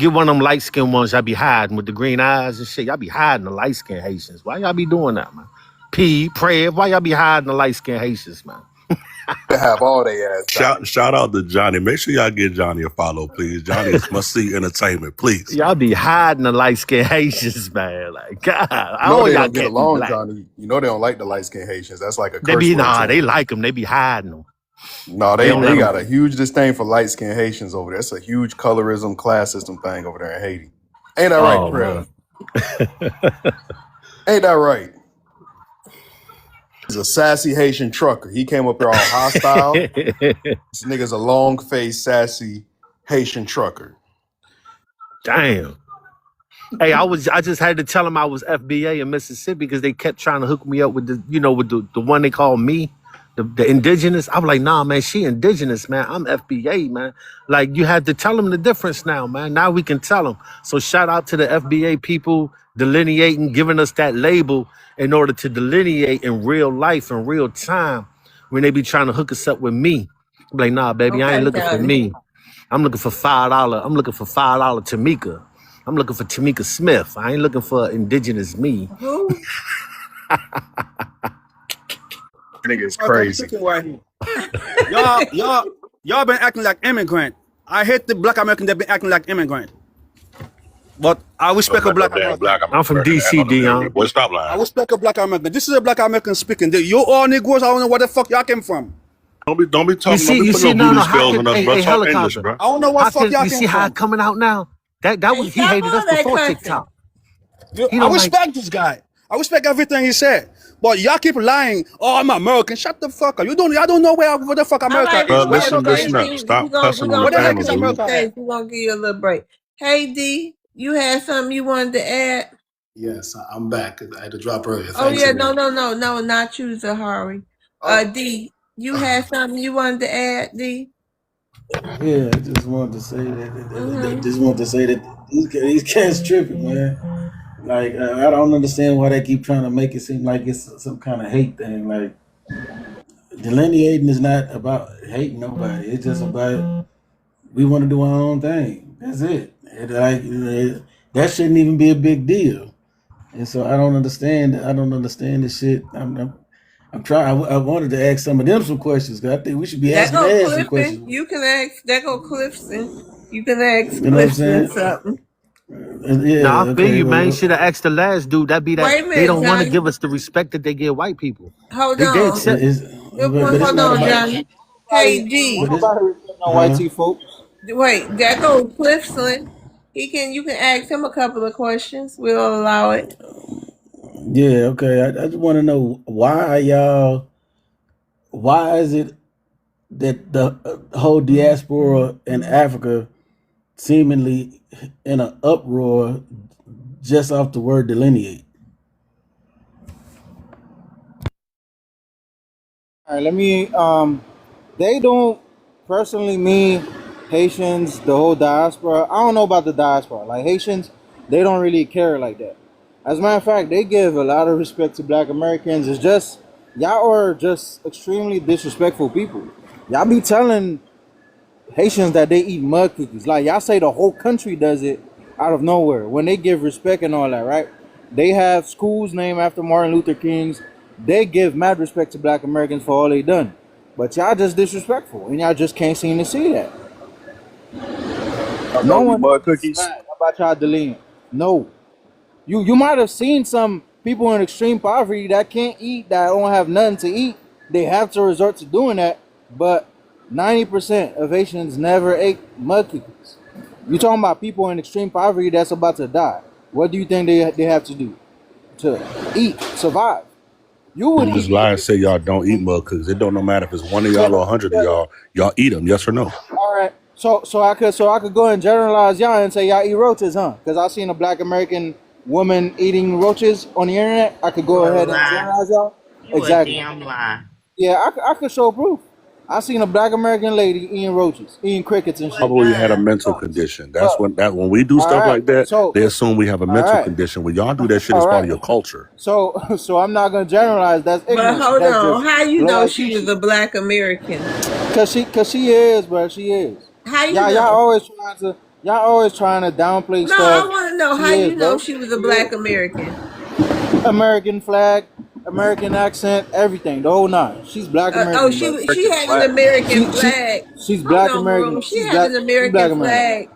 S16: Get one of them light-skinned ones y'all be hiding with the green eyes and shit. Y'all be hiding the light-skinned Haitians. Why y'all be doing that, man? Pray. Why y'all be hiding the light-skinned Haitians, man?
S9: To have all they ass, Johnny.
S23: Shout out to Johnny. Make sure y'all give Johnny a follow, please. Johnny is must see entertainment, please.
S16: Y'all be hiding the light-skinned Haitians, man. Like, God,
S9: You know
S16: all
S9: they
S16: y'all
S9: don't get
S16: can't be
S9: along,
S16: black.
S9: Johnny. You know they don't like the light skinned Haitians. That's like a
S16: They
S9: curse
S16: be,
S9: word to
S16: nah, they
S9: them.
S16: like them. They be hiding them.
S9: No,
S16: They don't let
S9: they
S16: them.
S9: got a huge disdain for light skinned Haitians over there. It's a huge colorism, class system thing over there in Haiti. Ain't that right,
S16: Oh,
S9: Trail?
S16: man.
S9: Ain't that right? He's a sassy Haitian trucker. He came up here all hostile. This nigga's a long faced, sassy Haitian trucker.
S16: Damn. Hey, I just had to tell them I was FBA in Mississippi because they kept trying to hook me up with with the one they call me, the indigenous. I'm like, nah, man, she indigenous, man. I'm FBA, man. Like you had to tell them the difference now, man. Now we can tell them. So shout out to the FBA people delineating, giving us that label in order to delineate in real life, in real time, when they be trying to hook us up with me. I'm like, nah, baby, I ain't
S1: Okay,
S16: looking for
S1: Johnny.
S16: me. I'm looking for $5. I'm looking for $5 Tamika. I'm looking for Tamika Smith. I ain't looking for indigenous me.
S1: Who?
S4: Nigga is
S18: American
S4: crazy.
S18: speaking right here. Y'all been acting like immigrant. I hate the black American that been acting like immigrant. But I
S23: Don't
S18: respect a
S23: let no
S18: black
S23: damn
S18: American.
S23: black
S16: I'm from
S23: American act
S16: DC,
S23: on the
S16: Dion.
S23: immigrant. Boy, stop
S18: I
S23: lying.
S18: respect a black American. This is a black American speaking. You all Negroes, I don't know where the fuck y'all came from.
S23: Don't be
S16: You
S23: talking. Don't
S16: see,
S23: be
S16: you
S23: putting
S16: see,
S23: no
S16: no,
S23: voodoo
S16: no. How
S23: spells
S16: can
S23: on us, bro.
S16: a
S23: Talk English,
S16: helicopter?
S23: bro.
S18: I don't know what
S16: How
S18: fuck
S16: can
S18: y'all
S16: you
S18: came
S16: see how it
S18: from.
S16: coming out now? That
S1: Hey,
S16: was he
S1: stop
S16: hated
S1: all
S16: us
S1: that
S16: before
S1: cussing.
S16: TikTok. He
S18: I
S16: don't like.
S18: respect this guy. I respect everything he said. But y'all keep lying. Oh, I'm American. Shut the fuck up. Y'all don't know where the fuck
S1: All
S18: America
S1: right,
S18: is.
S1: we
S18: Where the
S1: got
S18: America
S1: Hey
S23: Listen
S18: is?
S23: up.
S1: D.
S23: Stop
S1: We
S23: cussing on the
S1: gonna
S18: Where the
S1: bring
S18: heck
S1: you
S23: panel,
S18: is
S1: to the
S23: dude.
S18: America
S1: stage.
S18: at?
S1: We gonna give you a little break. Hey D, you had something you wanted to add?
S7: Yes, I'm back. I had to drop earlier.
S1: Oh
S7: Thanks
S1: yeah, no,
S7: again.
S1: no, no, no, not you, Zahari.
S7: Oh,
S1: D, you had something you wanted to add, D?
S8: Yeah, I just wanted to say
S1: Mm-hmm.
S8: that these cats tripping, man. Like I don't understand why they keep trying to make it seem like it's some kind of hate thing. Like delineating is not about hating nobody. It's just about we want to do our own thing. That's it. That shouldn't even be a big deal. And so I don't understand. I don't understand this shit. I'm trying. I wanted to ask some of them some questions because I think we should be
S1: That
S8: asking
S1: go
S8: their some
S1: Clifton.
S8: questions.
S1: You can ask. That go Clifton. You can ask
S8: You know what I'm
S1: Clifton
S8: saying?
S1: something.
S16: Nah, I
S8: Yeah.
S16: feel
S8: Okay.
S16: you, man.
S8: Well.
S16: Should have asked the last dude. That be that
S1: Wait a
S16: they
S1: minute,
S16: don't want to
S1: Johnny.
S16: give us the respect that they give white people.
S1: Hold
S16: They dead
S1: on.
S16: set.
S8: But it's
S1: Hold
S8: not
S1: on,
S8: about.
S1: Johnny. Hey
S13: Won't
S1: D.
S8: But it's.
S13: nobody respect no white
S8: Huh.
S13: tea folks.
S1: Wait, that go Clifton. You can ask him a couple of questions. We'll allow it.
S8: Yeah. Okay. I just want to know why y'all. Why is it that the whole diaspora in Africa seemingly in an uproar just off the word delineate?
S13: All right, let me. They don't personally me, Haitians, the whole diaspora. I don't know about the diaspora. Like Haitians, they don't really care like that. As a matter of fact, they give a lot of respect to Black Americans. It's just y'all are just extremely disrespectful people. Y'all be telling Haitians that they eat mud cookies. Like y'all say the whole country does it out of nowhere. When they give respect and all that, right? They have schools named after Martin Luther King's. They give mad respect to Black Americans for all they done. But y'all just disrespectful and y'all just can't seem to see that.
S4: Y'all
S13: No
S4: don't eat
S13: one
S4: mud
S13: else is
S4: cookies.
S13: mad about y'all deleting. No. You might have seen some people in extreme poverty that can't eat, that don't have nothing to eat. They have to resort to doing that, but 90% of Haitians never ate mud cookies. You talking about people in extreme poverty that's about to die. What do you think they have to do to eat, survive? You would
S23: You
S13: eat
S23: just lie
S13: mud
S23: and say
S13: cookies.
S23: y'all don't eat mud cookies. It don't no matter if it's one of
S13: So,
S23: y'all or 100 of y'all. Y'all eat them, yes or no?
S13: all right. So I could go and generalize y'all and say y'all eat roaches, huh? Because I seen a Black American woman eating roaches on the internet. I could
S21: You
S13: go
S21: a
S13: ahead and
S21: lie.
S13: generalize y'all.
S21: You a
S13: Exactly.
S21: damn lie.
S13: Yeah, I could show proof. I seen a Black American lady eating roaches, eating crickets and shit.
S23: Probably had a
S21: Lie.
S23: mental
S13: Look,
S23: condition. That's
S13: look.
S23: when we do
S13: All
S23: stuff
S13: right.
S23: like that,
S13: So,
S23: they assume we have a
S13: all
S23: mental
S13: right.
S23: condition. When y'all do that shit, it's
S13: All
S23: part of
S13: right.
S23: your culture.
S13: So I'm not gonna generalize. That's
S1: But
S13: ignorance.
S1: hold
S13: That's
S1: on.
S13: just
S1: How you know she was
S13: low-IQ.
S1: a Black American?
S13: Cause she is, bro. She is.
S1: How you
S13: Y'all
S1: know?
S13: always trying to downplay
S1: No, I
S13: stuff.
S1: want to know
S13: She
S1: how
S13: is,
S1: you know
S13: bro.
S1: she was a
S13: She
S1: Black
S13: is.
S1: American.
S13: American flag, American accent, everything, the whole nine. She's Black American, bro.
S1: She
S4: Freaking
S1: had an
S4: flag.
S1: American
S13: She she
S1: flag.
S13: she's
S1: Hold
S13: Black
S1: on, Maroon.
S13: American.
S1: She had an
S13: She's Black
S1: American
S13: American.
S1: flag.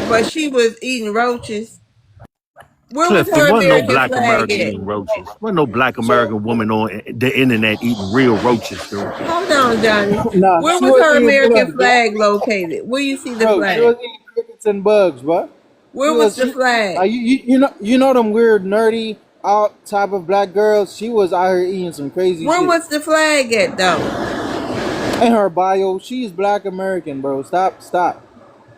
S1: But she was eating roaches. Where was
S16: Clifton,
S1: her
S16: wasn't no
S1: American
S16: black
S1: flag
S16: American
S1: at?
S16: eating roaches. Wasn't no black
S13: So
S16: American woman on the internet eating real roaches, dude.
S1: Hold on, Johnny.
S13: nah,
S1: Where
S13: she
S1: was
S13: was
S1: her
S13: eating
S1: American
S13: bugs, bro.
S1: flag located? Where you see the
S13: Bro, she
S1: flag?
S13: was eating crickets and bugs, bro.
S1: Where was the
S13: She
S1: flag?
S13: like you know them weird nerdy out type of black girls. She was out here eating some crazy
S1: Where
S13: shit.
S1: was the flag at though?
S13: In her bio, she's Black American, bro. Stop.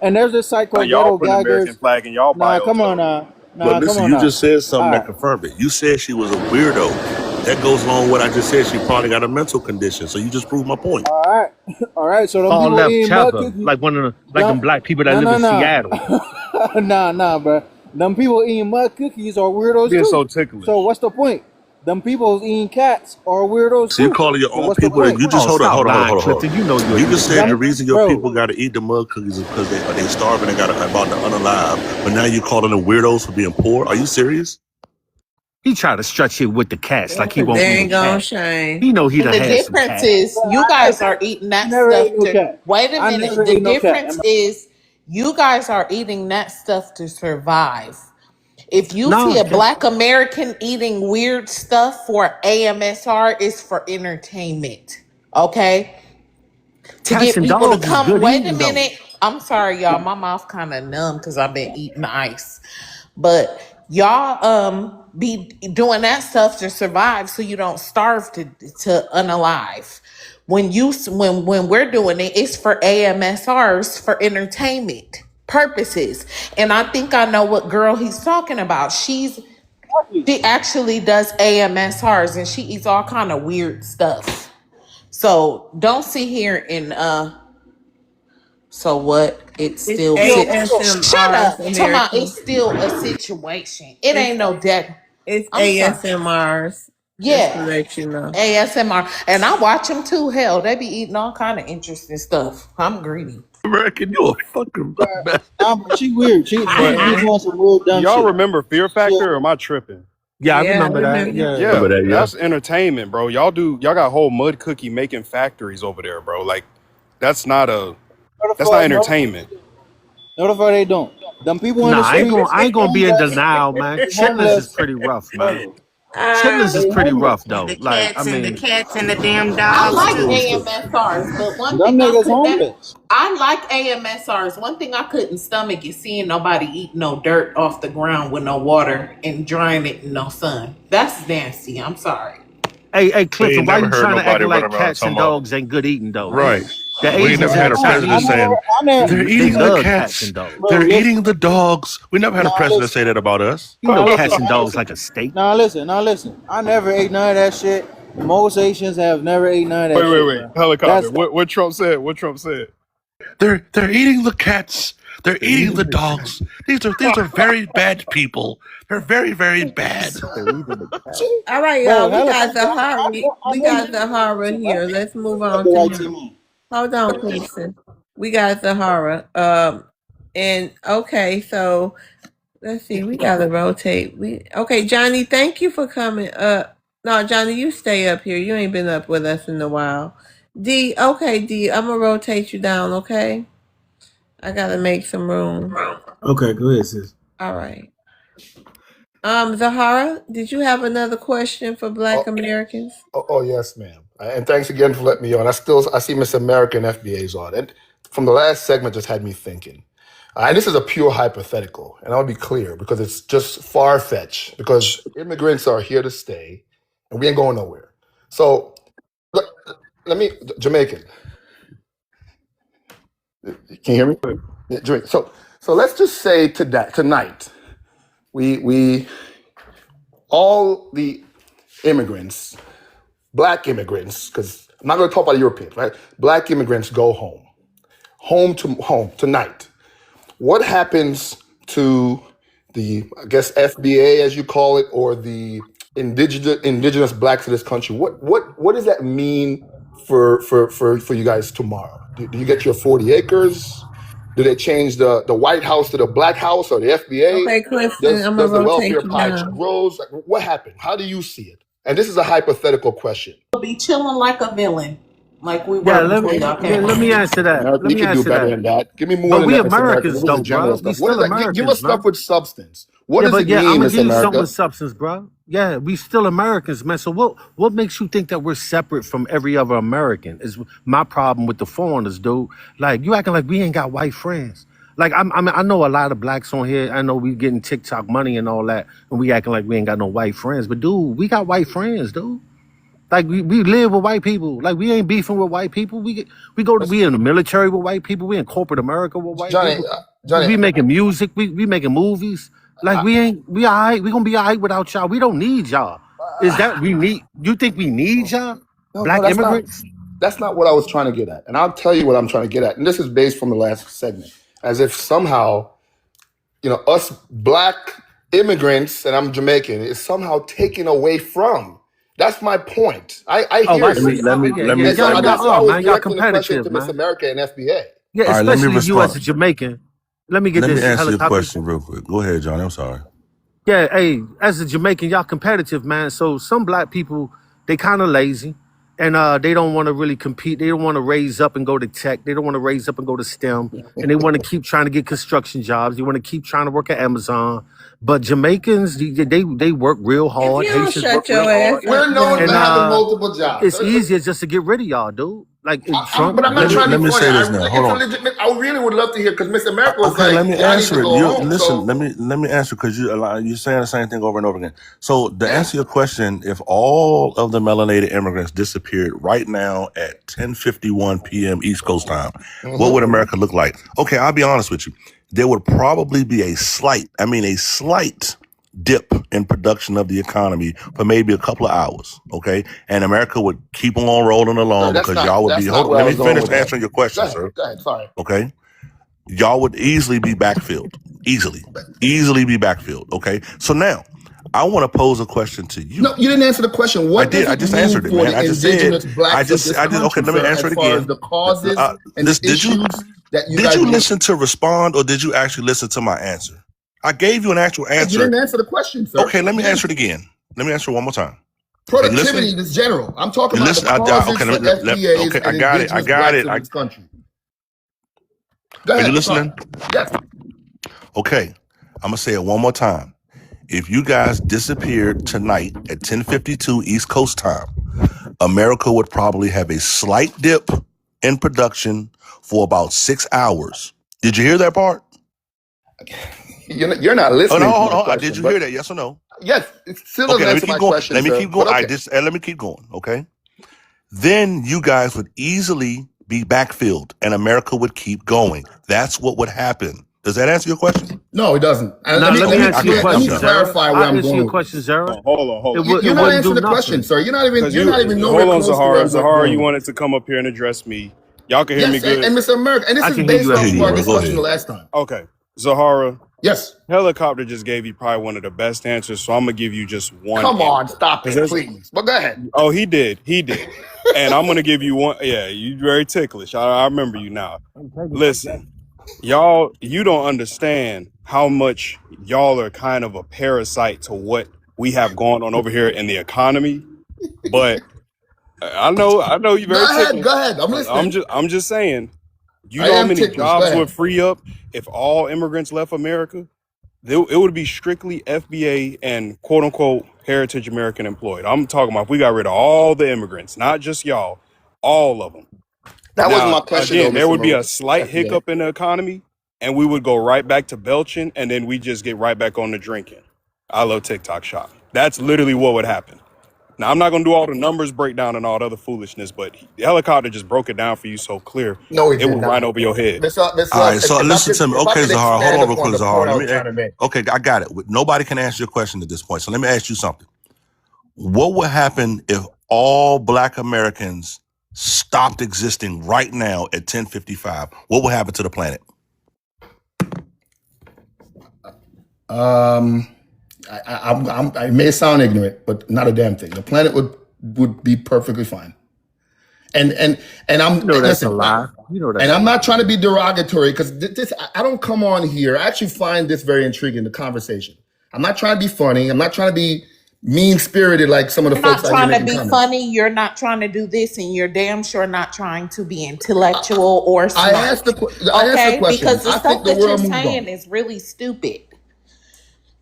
S13: And there's this site
S4: Now
S13: called
S4: y'all
S13: Ghetto
S4: put an American
S13: Gaggers.
S4: flag in y'all
S13: Nah,
S4: bios
S13: come on
S4: though.
S13: now.
S23: But
S13: Nah, come
S23: listen,
S13: on
S23: you
S13: now.
S23: just said something
S13: All
S23: that
S13: right.
S23: confirmed it. You said she was a weirdo. That goes along with what I just said. She probably got a mental condition. So you just proved my point.
S13: All right. All right. So them
S16: All
S13: people
S16: left
S13: eating mud
S16: tether,
S13: cookies.
S16: like one of the like them
S13: Don't,
S16: black people that
S13: no,
S16: live
S13: no,
S16: in
S13: no.
S16: Seattle.
S13: Nah, bro. Them people eating mud cookies are weirdos
S4: Being
S13: too.
S4: so
S13: So
S4: ticklish.
S13: what's the point? Them people eating cats are weirdos
S23: So you
S13: too.
S23: calling your
S13: So
S23: own
S13: what's the
S23: people that
S13: point?
S23: you just
S16: Oh,
S23: hold on,
S16: stop
S23: hold on, hold on,
S16: lying,
S23: hold on, hold
S16: Clifton. You know
S23: on.
S16: you'll
S23: You
S16: eat a
S23: just said
S16: cat.
S23: the
S13: Them,
S23: reason your
S13: bro.
S23: people got to eat the mud cookies is because they starving and got about the unalive. But now you calling them weirdos for being poor? Are you serious?
S16: He tried to stretch it with the cats like
S1: That's
S16: he
S1: a
S16: won't eat a
S1: dang on
S16: cat.
S1: shame.
S16: He know he
S3: And
S16: done
S3: the
S16: had some
S3: difference
S16: cat.
S3: is
S13: Bro,
S3: you guys are eating
S13: I
S3: that
S13: never ate
S3: stuff
S13: no
S3: to
S13: cat.
S3: wait a
S13: I
S3: minute.
S13: never
S3: The
S13: ate no cat.
S3: difference is you guys are eating that stuff to survive. If you see
S16: No,
S3: a black American eating weird stuff for AMSR, it's for entertainment. Okay? To
S16: cats
S3: get
S16: and
S3: people to
S16: dogs is
S3: come,
S16: good
S3: wait a
S16: eating though.
S3: minute. I'm sorry, y'all. My mouth kind of numb because I've been eating ice. But y'all be doing that stuff to survive so you don't starve to unalive. When we're doing it, it's for AMSRs for entertainment purposes. And I think I know what girl he's talking about. She actually does AMSRs and she eats all kind of weird stuff. So don't sit here and so what? It's
S1: It's
S3: still
S13: Yo,
S3: shut
S1: ASMRs,
S3: up. Talking about
S1: American.
S3: it's still a situation. It
S1: It's
S3: ain't no debt.
S1: it's
S3: I'm sorry.
S1: ASMRs. Just to
S3: Yeah,
S1: let you know.
S3: ASMR, and I watch them too. Hell, they be eating all kind of interesting stuff. I'm greedy.
S23: American, you a fucking mess.
S13: nah, but she weird. She
S4: But
S13: be doing some weird
S4: do
S13: dumb
S4: y'all
S13: shit.
S4: remember Fear
S13: She
S4: Factor or am I tripping?
S16: Yeah, I
S1: Yeah, I
S16: remember that.
S1: remember.
S16: Yeah.
S23: Remember
S4: Yeah,
S23: that, yeah.
S4: that's entertainment, bro. Y'all got whole mud cookie making factories over there, bro. Like that's not a
S13: no the
S4: that's not
S13: fuck, no the fuck
S4: entertainment.
S13: they don't. No the fuck they don't. Them people in
S16: Nah,
S13: the streets,
S16: I ain't gonna be in
S13: homeless,
S16: denial, man.
S13: they
S16: Chitlins is
S13: homeless,
S16: pretty rough, man.
S13: bro.
S16: Chitlins is
S13: They
S16: pretty
S13: homeless.
S16: rough though. Like, I
S21: The
S16: mean,
S21: cats and the damn
S3: I
S21: dogs
S3: like
S21: too.
S3: AMSRs, but one
S13: Them
S3: thing I
S13: niggas
S3: could that
S13: homeless.
S3: I like AMSRs. One thing I couldn't stomach is seeing nobody eat no dirt off the ground with no water and drying it in no sun. That's nasty. I'm sorry.
S16: hey,
S17: We
S16: Clifford,
S17: ain't
S16: why
S17: never
S16: you
S17: heard
S16: trying to act
S17: nobody
S16: like
S17: running around
S16: cats
S17: talking
S16: and
S17: about
S16: dogs ain't good eating though?
S17: right.
S16: The
S17: We ain't
S16: Asians
S17: never
S16: and
S17: had
S16: the
S17: a president
S16: Chinese,
S17: saying
S13: I never,
S23: They're
S16: they
S23: eating the
S16: love cats and
S23: cats.
S16: dogs.
S13: bro,
S23: They're
S13: listen.
S23: eating the dogs. We never had a
S13: Now
S23: president
S13: listen.
S23: say that about us.
S16: You know
S13: Now listen.
S16: cats and
S13: Now
S16: dogs
S13: listen.
S16: like a steak.
S13: Now listen. I never ate none of that shit. Most Asians have never ate none of that
S4: Wait,
S13: shit,
S4: wait.
S13: bro.
S4: Helicopter.
S13: That's
S4: What Trump said? What Trump said?
S23: They're eating the cats. They're
S4: They're
S23: eating
S4: eating
S23: the
S4: the cat.
S23: dogs. These are very bad people. They're very, very bad.
S16: They're eating the cat.
S1: All right,
S13: bro.
S1: y'all. We
S13: Hell,
S1: got Zahara.
S13: I
S1: We
S13: know you
S1: got
S13: ain't the right
S1: Zahara
S13: team, bro.
S1: here. Let's move
S13: You ain't
S1: on
S13: the
S1: to
S13: right
S1: him.
S13: team.
S1: Hold on, Queenston. We got Zahara. And okay, so let's see. We gotta rotate. Okay, Johnny. Thank you for coming up. No, Johnny, you stay up here. You ain't been up with us in a while. D. Okay, D. I'm gonna rotate you down. Okay. I gotta make some room.
S8: Okay, go ahead, sis.
S1: All right. Zahara, did you have another question for Black
S7: Oh,
S1: Americans?
S7: oh, yes, ma'am. And thanks again for letting me on. I see Miss American FBA's on. And from the last segment just had me thinking. And this is a pure hypothetical, and I'll be clear because it's just far fetched. Because immigrants are here to stay, and we ain't going nowhere. So let, let me, Jamaican. Can you hear me? Yeah, Jamaican. So let's just say tonight we all the immigrants, black immigrants, because I'm not going to talk about Europeans, right? Black immigrants go home tonight. What happens to the, I guess, FBA as you call it, or the indigenous blacks of this country? What does that mean for you guys tomorrow? Do you get your 40 acres? Do they change the White House to the Black House or the FBA?
S1: Okay, Clifton,
S7: Does
S1: I'm gonna
S7: does the
S1: rotate
S7: welfare
S1: you
S7: pie
S1: down.
S7: grows? Like, what happened? How do you see it? And this is a hypothetical question.
S3: Be chilling like a villain, like we
S16: Yeah,
S3: were before y'all came
S16: let
S3: on
S16: me
S3: here.
S16: answer that.
S7: America,
S16: Let
S7: you
S16: me
S7: can do
S16: answer
S7: better
S16: that.
S7: than that. Give me more
S16: But
S7: than
S16: we
S7: that, Mr. America.
S16: Americans
S7: This is
S16: though,
S7: general
S16: bro.
S7: stuff.
S16: We
S7: What is
S16: still
S7: that? Give us
S16: Americans,
S7: stuff
S16: bro.
S7: with substance. What
S16: Yeah,
S7: does
S16: but
S7: it
S16: yeah, I'm
S7: mean,
S16: gonna
S7: Miss
S16: give you something
S7: America?
S16: with substance, bro. Yeah, we still Americans, man. So what makes you think that we're separate from every other American? Is my problem with the foreigners, dude. Like you acting like we ain't got white friends. Like I mean, I know a lot of blacks on here. I know we getting TikTok money and all that, and we acting like we ain't got no white friends. But dude, we got white friends, dude. Like we live with white people. Like we ain't beefing with white people. We in the military with white people. We in corporate America with white
S7: Johnny,
S16: people.
S7: Johnny,
S16: We making music. We making movies. Like we all right. We gonna be all right without y'all. We don't need y'all. Is that we need? You think we need y'all?
S7: no,
S16: Black immigrants?
S7: that's not what I was trying to get at. And I'll tell you what I'm trying to get at. And this is based from the last segment, as if somehow, us black immigrants, and I'm Jamaican, is somehow taken away from. That's my point. I
S16: Oh,
S7: hear
S16: I
S7: you.
S16: see.
S7: And
S16: Yeah.
S7: so
S16: Y'all
S7: that's why I
S16: are,
S7: was
S16: man. Y'all
S7: directing the question
S16: competitive,
S7: to Miss
S16: man.
S7: America and FBA.
S16: Yeah,
S23: All right, let me
S16: especially you as
S23: respond.
S16: a Jamaican. Let me get
S23: Let me
S16: this
S23: answer your
S16: helicopter.
S23: question real quick. Go ahead, Johnny. I'm sorry.
S16: Yeah, hey, as a Jamaican, y'all competitive, man. So some black people, they kind of lazy, and they don't want to really compete. They don't want to raise up and go to tech. They don't want to raise up and go to STEM, and they want to keep trying to get construction jobs. They want to keep trying to work at Amazon. But Jamaicans, they work real
S1: If
S16: hard.
S1: you don't
S16: Haitians work
S1: shut
S16: real
S1: your ass
S16: hard,
S1: up,
S7: We're known for
S16: and
S1: Johnny.
S7: having multiple jobs.
S16: it's easier just to get rid of y'all, dude. Like Trump,
S7: But I'm not
S23: Let me
S7: trying to
S23: let
S7: be
S23: me
S7: funny.
S23: say this now. Hold
S7: It's a
S23: on.
S7: legitimate. I really would love to hear because Miss America was
S23: Okay, let
S7: like,
S23: me
S7: "Y'all need to
S23: answer it.
S7: go
S23: You
S7: home."
S23: listen.
S7: So
S23: Let me answer because you're saying the same thing over and over again. So to answer your question, if all of the melanated immigrants disappeared right now at 10:51 p.m. East Coast time, what would America look like? Okay, I'll be honest with you. There would probably be a slight dip in production of the economy for maybe a couple of hours. Okay, and America would keep on rolling
S7: sir,
S23: along because y'all would be.
S7: that's
S23: Hold
S7: not
S23: on.
S7: where
S23: Let
S7: I
S23: me
S7: was going
S23: finish
S7: with that.
S23: answering your question,
S7: Go ahead.
S23: sir.
S7: Go ahead. Sorry.
S23: Okay, y'all would easily be backfilled. Easily be backfilled. Okay. So now I want to pose a question to you.
S7: No, you didn't answer the question.
S23: I
S7: What
S23: did.
S7: does
S23: I
S7: it
S23: just
S7: mean
S23: answered it,
S7: for
S23: man.
S7: the
S23: I just said,
S7: indigenous blacks of this
S23: okay,
S7: country,
S23: let me
S7: sir,
S23: answer
S7: as
S23: it
S7: far as
S23: again.
S7: the causes and the
S23: Did you,
S7: issues that you
S23: did
S7: guys
S23: you
S7: want?
S23: listen to respond or did you actually listen to my answer? I gave you an actual
S7: Hey, you
S23: answer.
S7: didn't answer the question, sir.
S23: Okay. Let me
S7: You didn't.
S23: answer it again. Let me answer it one more time. Okay. Listen,
S7: Productivity is general. I'm talking about the
S23: listen. Okay.
S7: causes for FBAs
S23: Okay. I
S7: and
S23: got it.
S7: indigenous blacks of this country. Go
S23: Are you
S7: ahead. Sorry.
S23: listening?
S7: Yes.
S23: Okay. I'm going to say it one more time. If you guys disappeared tonight at 10:52 East Coast time, America would probably have a slight dip in production for about 6 hours. Did you hear that part?
S7: You're not
S23: Oh no,
S7: listening to
S23: hold
S7: my
S23: on. Did
S7: question,
S23: you hear
S7: but
S23: that? Yes or no?
S7: yes, it still
S23: Okay,
S7: doesn't
S23: let me
S7: answer
S23: keep
S7: my
S23: going.
S7: question, sir. But okay.
S23: Let me keep going. Okay. Then you guys would easily be backfilled and America would keep going. That's what would happen. Does that answer your question?
S7: No, it doesn't.
S16: Now let me answer your
S23: Okay,
S7: Let
S23: I'm
S7: me
S16: question,
S23: done.
S16: Zara.
S7: clarify where
S16: I'll
S7: I'm
S16: answer
S7: going
S16: your
S7: with
S16: question,
S7: this.
S16: Zara.
S4: Hold on.
S16: It
S7: You're not
S16: wouldn't do
S7: answering the question,
S16: nothing.
S7: sir.
S4: Because
S7: You're not even nowhere
S4: hold on,
S7: close to where
S4: Zahara.
S7: I'm
S4: Zahara,
S7: going
S4: you
S7: with
S4: wanted
S7: this.
S4: to come up here and address me. Y'all can hear me
S7: Yes,
S4: good.
S7: and Mr. America, and this
S16: I
S7: is
S16: can hear you
S7: based
S23: I
S16: as
S23: hear
S7: off of
S23: you,
S7: our
S23: bro. Go
S7: discussion the
S23: ahead.
S7: last time.
S4: Okay. Zahara,
S7: Yes.
S4: Helicopter just gave you probably one of the best answers, so I'm gonna give you just one
S7: Come on,
S4: answer.
S7: stop
S4: 'Cause
S7: it,
S4: there's
S7: please. But go ahead.
S4: oh he did. And I'm gonna give you one. Yeah, you very ticklish. I remember you now. Listen, y'all, you don't understand how much y'all are kind of a parasite to what we have going on over here in the economy. But I know you're very ticklish.
S7: Go ahead. I'm
S4: But
S7: listening.
S4: I'm just saying, you
S7: I
S4: know how
S7: am
S4: many
S7: ticklish. Go
S4: jobs would
S7: ahead.
S4: free up if all immigrants left America? It would be strictly FBA and quote unquote heritage American employed. I'm talking about if we got rid of all the immigrants, not just y'all, all of them.
S7: That wasn't
S4: Now,
S7: my question, though,
S4: again, there
S7: Mr.
S4: would be
S7: Marie.
S4: a slight
S7: FBA.
S4: hiccup in the economy and we would go right back to belching and then we just get right back on the drinking. I love TikTok shop. That's literally what would happen. Now, I'm not going to do all the numbers breakdown and all the other foolishness, but the helicopter just broke it down for you so clear,
S7: No, it
S4: it
S7: did
S4: went right
S7: not.
S4: over your head.
S7: Miss
S23: All right,
S7: Love,
S23: so listen to me.
S7: if I
S23: Okay,
S7: could
S23: Zahara, hold
S7: expand
S23: on real
S7: upon
S23: quick,
S7: the
S23: Zahara.
S7: point I was trying to make.
S23: Okay, I got it. Nobody can answer your question at this point. So let me ask you something. What would happen if all black Americans stopped existing right now at 10:55? What would happen to the planet?
S7: Um, I may sound ignorant, but not a damn thing. The planet would be perfectly fine. And I'm
S16: You know that's a
S7: listen,
S16: lie. You know
S7: and
S16: that's a
S7: I'm
S16: lie.
S7: not trying to be derogatory because this I don't come on here. I actually find this very intriguing, the conversation. I'm not trying to be funny. I'm not trying to be mean spirited like some of the
S3: You're
S7: folks
S3: not
S7: I hear
S3: trying to
S7: making
S3: be
S7: comments.
S3: funny. You're not trying to do this, and you're damn sure not trying to be intellectual or
S7: I asked
S3: smart.
S7: I asked the
S3: Okay?
S7: question.
S3: Because the
S7: I think
S3: stuff
S7: the
S3: that you're
S7: world moved
S3: saying
S7: on.
S3: is really stupid.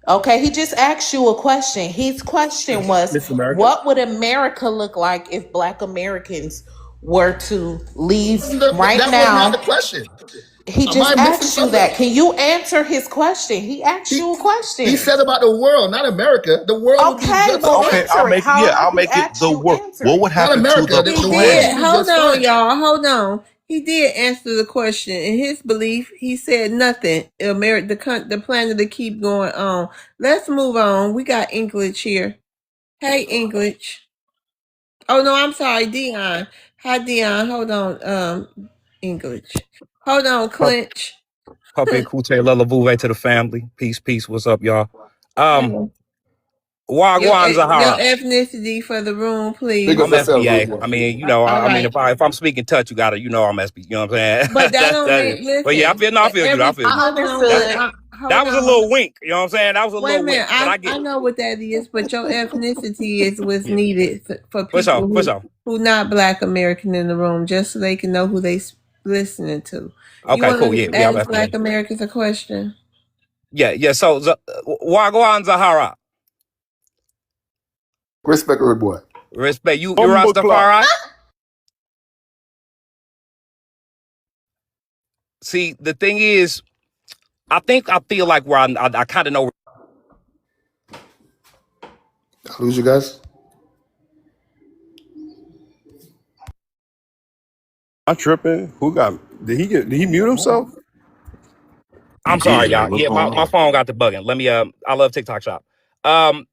S3: Okay? He just asked you a question. His question was,
S7: Miss America.
S3: what would America look like if Black Americans were to leave right
S7: That was not the
S3: now?
S7: question.
S3: He
S7: Am I
S3: just
S7: missing
S3: asked you
S7: something?
S3: that. Can you answer his question? He asked you a
S7: He
S3: question.
S7: said about the world, not America. The world would be
S3: Okay,
S7: just
S3: well
S7: us.
S23: Okay, I'll
S3: answer it.
S23: make it. Yeah,
S3: However
S23: I'll
S3: he
S23: make it
S3: asked
S23: the
S3: you,
S23: world.
S3: answer
S23: What
S3: it.
S23: would
S7: Not
S23: happen to
S7: America.
S23: the
S1: He
S7: The world
S1: did.
S7: would be
S23: planet?
S1: Hold
S7: just
S1: on,
S7: fine.
S1: y'all. Hold on. He did answer the question. In his belief, he said nothing. The planet to keep going on. Let's move on. We got English here. Hey, English. Oh no, I'm sorry, Dion. Hi, Dion. Hold on. English. Hold on, Clinch.
S5: Puppet Kute Lullaby to the family. Peace, peace. What's up, y'all? Um,
S1: Hello.
S5: Wagwan
S1: Your
S5: Zahara.
S1: ethnicity for the room,
S7: Big
S1: please.
S7: up
S5: I'm
S7: yourself,
S5: SBA.
S7: Ruthie.
S5: I mean,
S1: All
S5: I mean,
S1: right.
S5: if I'm speaking touch, you gotta, I'm SB. You know what I'm
S1: But that don't
S5: saying?
S1: mean
S5: But yeah,
S1: listen.
S5: I feel you. I feel you.
S3: I
S1: Hold on.
S5: That
S3: understood.
S5: that
S1: Hold
S5: was a
S1: on.
S5: little wink. You know what I'm saying? That was a
S1: Wait a
S5: little wink.
S1: minute.
S5: But
S1: I
S5: I get
S1: I
S5: it.
S1: know what that is, but your ethnicity is what's
S5: Yeah.
S1: needed for
S5: For sure.
S1: people
S5: For sure.
S1: who not Black American in the room, just so they can know who they listening to. You
S5: Okay.
S1: want
S5: Cool.
S1: to
S5: Yeah. I'm
S1: ask Black
S5: FBA.
S1: Americans a question?
S5: Yeah. Yeah. So Wagwan Zahara.
S7: Respect, good boy.
S5: Respect you. You
S9: Bumble clock.
S5: Rastafari. See, the thing is, I feel like where I kind of know.
S7: I lose you guys.
S9: I'm tripping. Who got? Did he mute himself?
S5: I'm sorry,
S23: Yeah,
S5: y'all.
S23: what's
S5: Yeah,
S23: going
S5: my
S23: on?
S5: phone got the bugging. Let me. I love TikTok Shop. Um,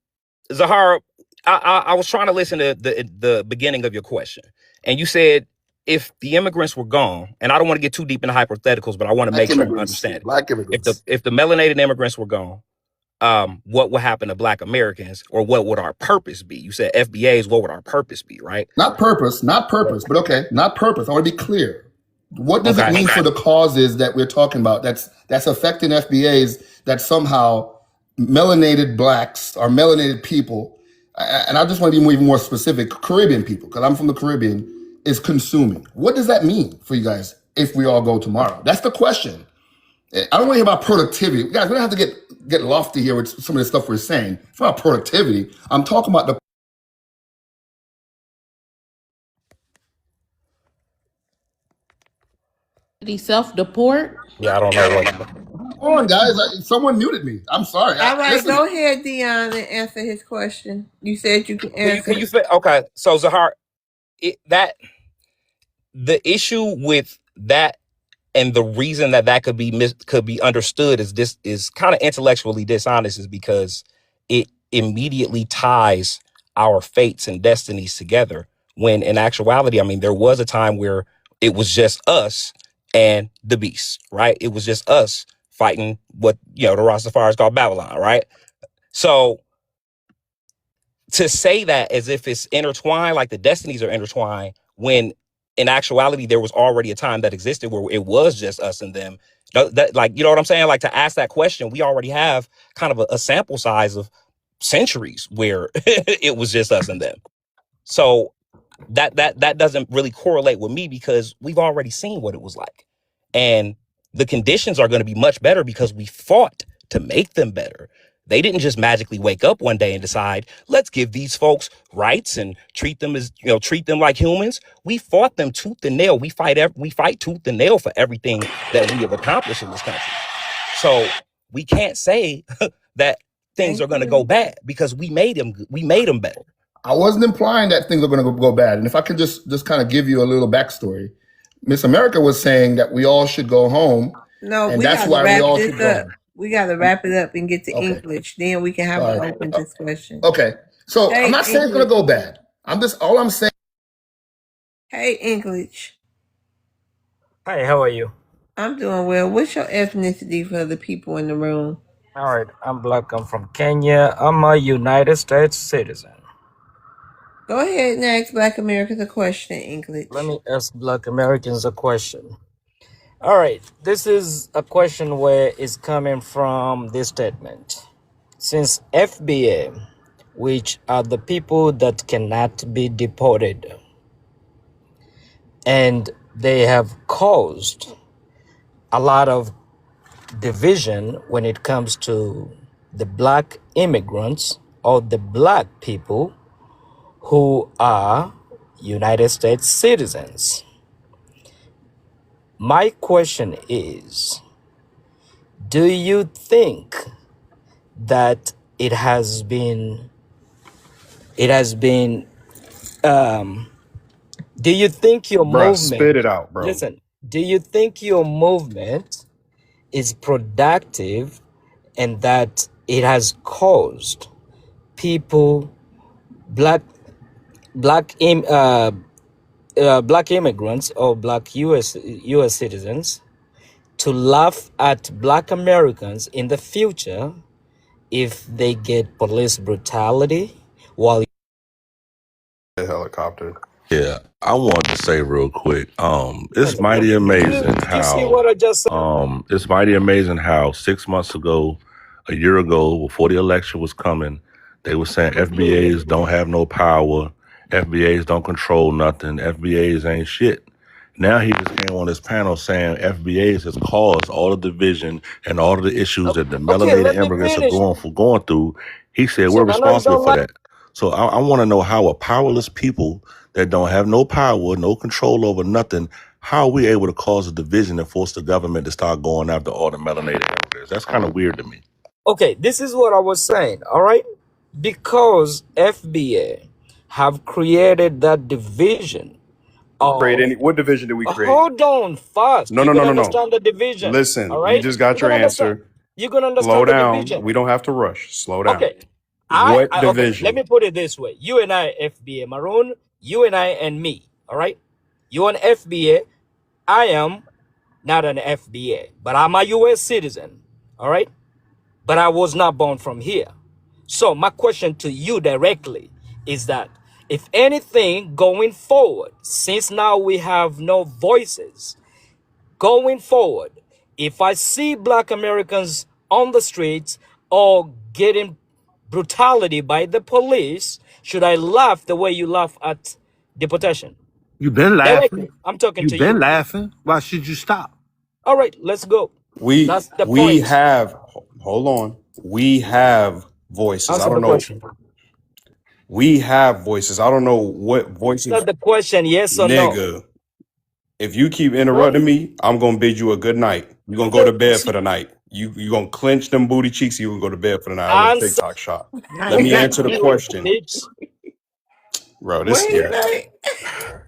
S5: Zahara, I was trying to listen to the beginning of your question, and you said if the immigrants were gone, and I don't want to get too deep into hypotheticals, but I want to
S7: Black
S5: make sure I'm
S7: immigrants.
S5: understanding.
S7: Black
S5: If
S7: immigrants.
S5: the melanated immigrants were gone, what would happen to Black Americans, or what would our purpose be? You said FBA's. What would our purpose be? Right?
S7: Not purpose, not purpose, but okay, not purpose. I want to be clear. What does it
S5: Okay.
S7: mean for the causes that we're talking about? That's affecting FBAs. That somehow melanated blacks or melanated people, and I just want to be even more specific. Caribbean people, because I'm from the Caribbean, is consuming. What does that mean for you guys if we all go tomorrow? That's the question. I don't want to hear about productivity, guys. We don't have to get lofty here with some of the stuff we're saying. It's not productivity. I'm talking about the
S3: Did he self-deport?
S5: Yeah, I don't know what.
S7: on, guys. Someone muted me. I'm sorry.
S1: All right,
S7: Listen,
S1: go ahead, Dion, and answer his question. You said you can
S5: Can
S1: answer.
S5: you fit? Okay, so Zahara, that the issue with that and the reason that could be understood as this is kind of intellectually dishonest is because it immediately ties our fates and destinies together, when in actuality, I mean, there was a time where it was just us and the beast, right? It was just us fighting what the Rastafari's called Babylon, right? So to say that as if it's intertwined, like the destinies are intertwined, when in actuality there was already a time that existed where it was just us and them. Like, you know what I'm saying? Like, to ask that question, we already have kind of a sample size of centuries where it was just us and them. So that doesn't really correlate with me, because we've already seen what it was like, and the conditions are going to be much better because we fought to make them better. They didn't just magically wake up one day and decide, let's give these folks rights and treat them like humans. We fought them tooth and nail. We fight tooth and nail for everything that we have accomplished in this country. So we can't say that things
S1: Thank
S5: are going to go
S1: you.
S5: bad, because we made them better.
S7: I wasn't implying that things are going to go bad. And if I could just kind of give you a little backstory, Miss America was saying that we all should go home,
S1: No,
S7: and
S1: we
S7: that's
S1: got to
S7: why we
S1: wrap
S7: all
S1: this
S7: should go
S1: up.
S7: home.
S1: We got to wrap it up and get to
S7: Okay,
S1: English. Then we can have an
S7: sorry.
S1: open discussion.
S7: Okay, so I'm
S1: Hey,
S7: not saying it's going to
S1: English.
S7: go bad. All I'm saying.
S1: Hey, English.
S19: Hi, how are you?
S1: I'm doing well. What's your ethnicity for the people in the room?
S19: All right, I'm Black. I'm from Kenya. I'm a United States citizen.
S1: Go ahead and ask Black Americans a question,
S19: Let
S1: English.
S19: me ask Black Americans a question. All right, this is a question where it's coming from this statement. Since FBA, which are the people that cannot be deported, and they have caused a lot of division when it comes to the black immigrants or the black people who are United States citizens. My question is, do you think that it has been do you think your
S4: Bruh, spit
S19: movement,
S4: it out, bro.
S19: listen, do you think your movement is productive and that it has caused people, black black im, uh, black immigrants or black US citizens to laugh at black Americans in the future if they get police brutality while
S4: The helicopter.
S23: Yeah, I wanted to say real quick. It's
S19: minute.
S23: mighty amazing
S19: Did you see
S23: how
S19: what I just said?
S23: it's mighty amazing how 6 months ago, a year ago, before the election was coming, they were saying FBAs don't have no power, FBAs don't control nothing, FBAs ain't shit. Now he just came on this panel saying FBAs has caused all the division and all of the issues that the
S19: Okay,
S23: melanated
S19: let me
S23: immigrants are
S19: finish.
S23: going through. He said we're
S19: Listen, I know you
S23: responsible
S19: don't
S23: for
S19: like.
S23: that. So I want to know how a powerless people that don't have no power, no control over nothing, how are we able to cause a division and force the government to start going after all the melanated immigrants? That's kind of weird to me.
S19: Okay, this is what I was saying. All right, because FBA have created that division
S4: Create
S19: of.
S4: any what division did we create?
S19: Hold on, fast.
S4: No,
S19: You're
S4: no, no,
S19: gonna
S4: no, no.
S19: understand the division. All
S4: Listen, you
S19: right,
S4: just
S19: you're
S4: got your
S19: gonna understand.
S4: answer.
S19: You're gonna
S4: Slow
S19: understand the
S4: down.
S19: division.
S4: We don't have to rush. Slow down.
S19: Okay,
S4: What
S19: okay. Let
S4: division?
S19: me put it this way: you and I, FBA, Maroon. You and I and me. All right. You an FBA. I am not an FBA, but I'm a U.S. citizen. All right. But I was not born from here. So my question to you directly is that if anything going forward, since now we have no voices, going forward, if I see black Americans on the streets or getting brutality by the police, should I laugh the way you laugh at deportation?
S16: You been laughing.
S19: Directly, I'm talking
S16: You
S19: to
S16: been
S19: you.
S16: laughing. Why should you stop?
S19: All right, let's go.
S4: We
S19: That's the
S4: we
S19: point.
S4: have hold on. We have voices. I
S19: Answer the
S4: don't know.
S19: question.
S4: We have voices. I don't know what
S19: Answer
S4: voices.
S19: the question, yes or no.
S4: Nigga, if you keep
S19: What?
S4: interrupting me, I'm gonna bid you a good night. You're gonna go to bed for the night. You gonna clench them booty cheeks, you gonna go to bed for the night. I love
S19: Answer.
S4: TikTok shot. Let
S21: Night
S4: me
S21: night.
S4: answer the question.
S19: Bitch.
S4: Bro, this
S1: Wait a
S4: yeah.
S1: minute.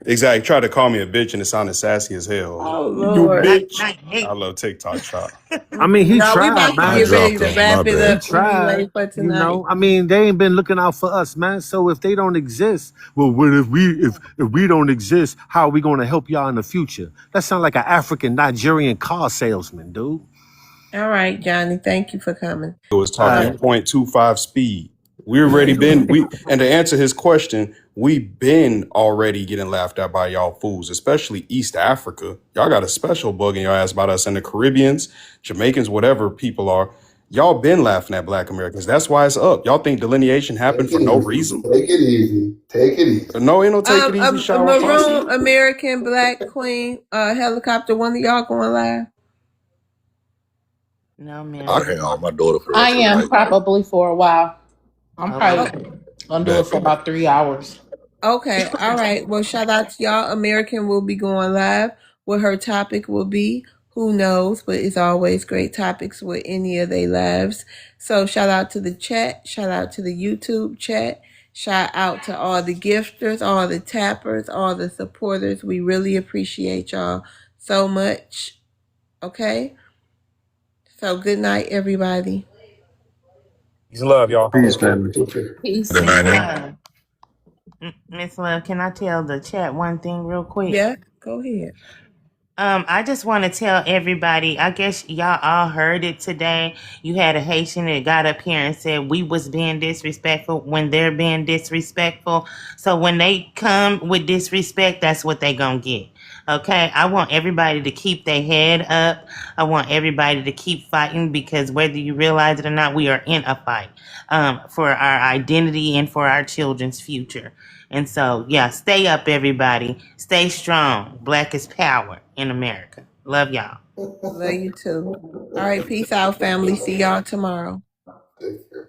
S4: Exactly. Tried to call me a bitch and it sounded sassy as hell.
S1: Oh
S4: You
S1: Lord.
S21: Night
S4: bitch.
S21: night.
S4: I
S21: Hey.
S4: love TikTok shop.
S16: I mean, he
S1: Y'all, we
S16: tried,
S1: about to
S23: I
S1: get
S16: man.
S1: ready
S23: dropped
S1: to
S23: him. My
S1: wrap it
S16: He
S23: bad.
S1: up. We be
S16: tried.
S1: late for
S16: You
S1: tonight.
S16: know, I mean, they ain't been looking out for us, man. So if they don't exist, well, what if we don't exist? How are we going to help y'all in the future? That sounds like an African Nigerian car salesman, dude.
S1: All right, Johnny. Thank you for coming.
S4: It was
S16: All
S4: talking
S1: Uh,
S16: right.
S4: 0.25 speed. We already been we and to answer his question, we been already getting laughed at by y'all fools, especially East Africa. Y'all got a special bug in your ass about us and the Caribbeans, Jamaicans, whatever people are. Y'all been laughing at black Americans. That's why it's up. Y'all think delineation happened
S7: Take it
S4: for no
S7: easy.
S4: reason?
S7: Take it easy. Take it easy.
S4: No, ain't no take it easy,
S1: a
S4: shower thoughts.
S1: maroon American black queen helicopter. One of y'all going live?
S21: No,
S23: I
S21: ma'am.
S23: hang out with my daughter for the
S3: I
S23: rest of the
S3: am
S23: night.
S3: probably for a while. I'm
S21: Okay.
S1: Oh,
S3: probably gonna do it
S4: Bet.
S3: for about 3 hours.
S1: okay. All right. Well, shout out to y'all. American will be going live. What her topic will be, who knows? But it's always great topics with any of their lives. So shout out to the chat. Shout out to the YouTube chat. Shout out to all the gifters, all the tappers, all the supporters. We really appreciate y'all so much. Okay. So good night, everybody.
S5: Peace and love, y'all.
S4: Peace,
S7: Take care.
S4: family.
S7: Take care.
S3: Peace.
S23: Good
S21: Miss
S23: night.
S21: Love. Miss Love, can I tell the chat one thing real quick?
S1: Yeah, go ahead.
S21: I just want to tell everybody, I guess y'all all heard it today. You had a Haitian that got up here and said we was being disrespectful when they're being disrespectful. So when they come with disrespect, that's what they gonna get. Okay, I want everybody to keep their head up. I want everybody to keep fighting because whether you realize it or not, we are in a fight for our identity and for our children's future. And so, yeah, stay up, everybody. Stay strong. Black is power in America. Love y'all.
S1: Love you too. All right, peace out, family. See y'all tomorrow.
S7: Take care.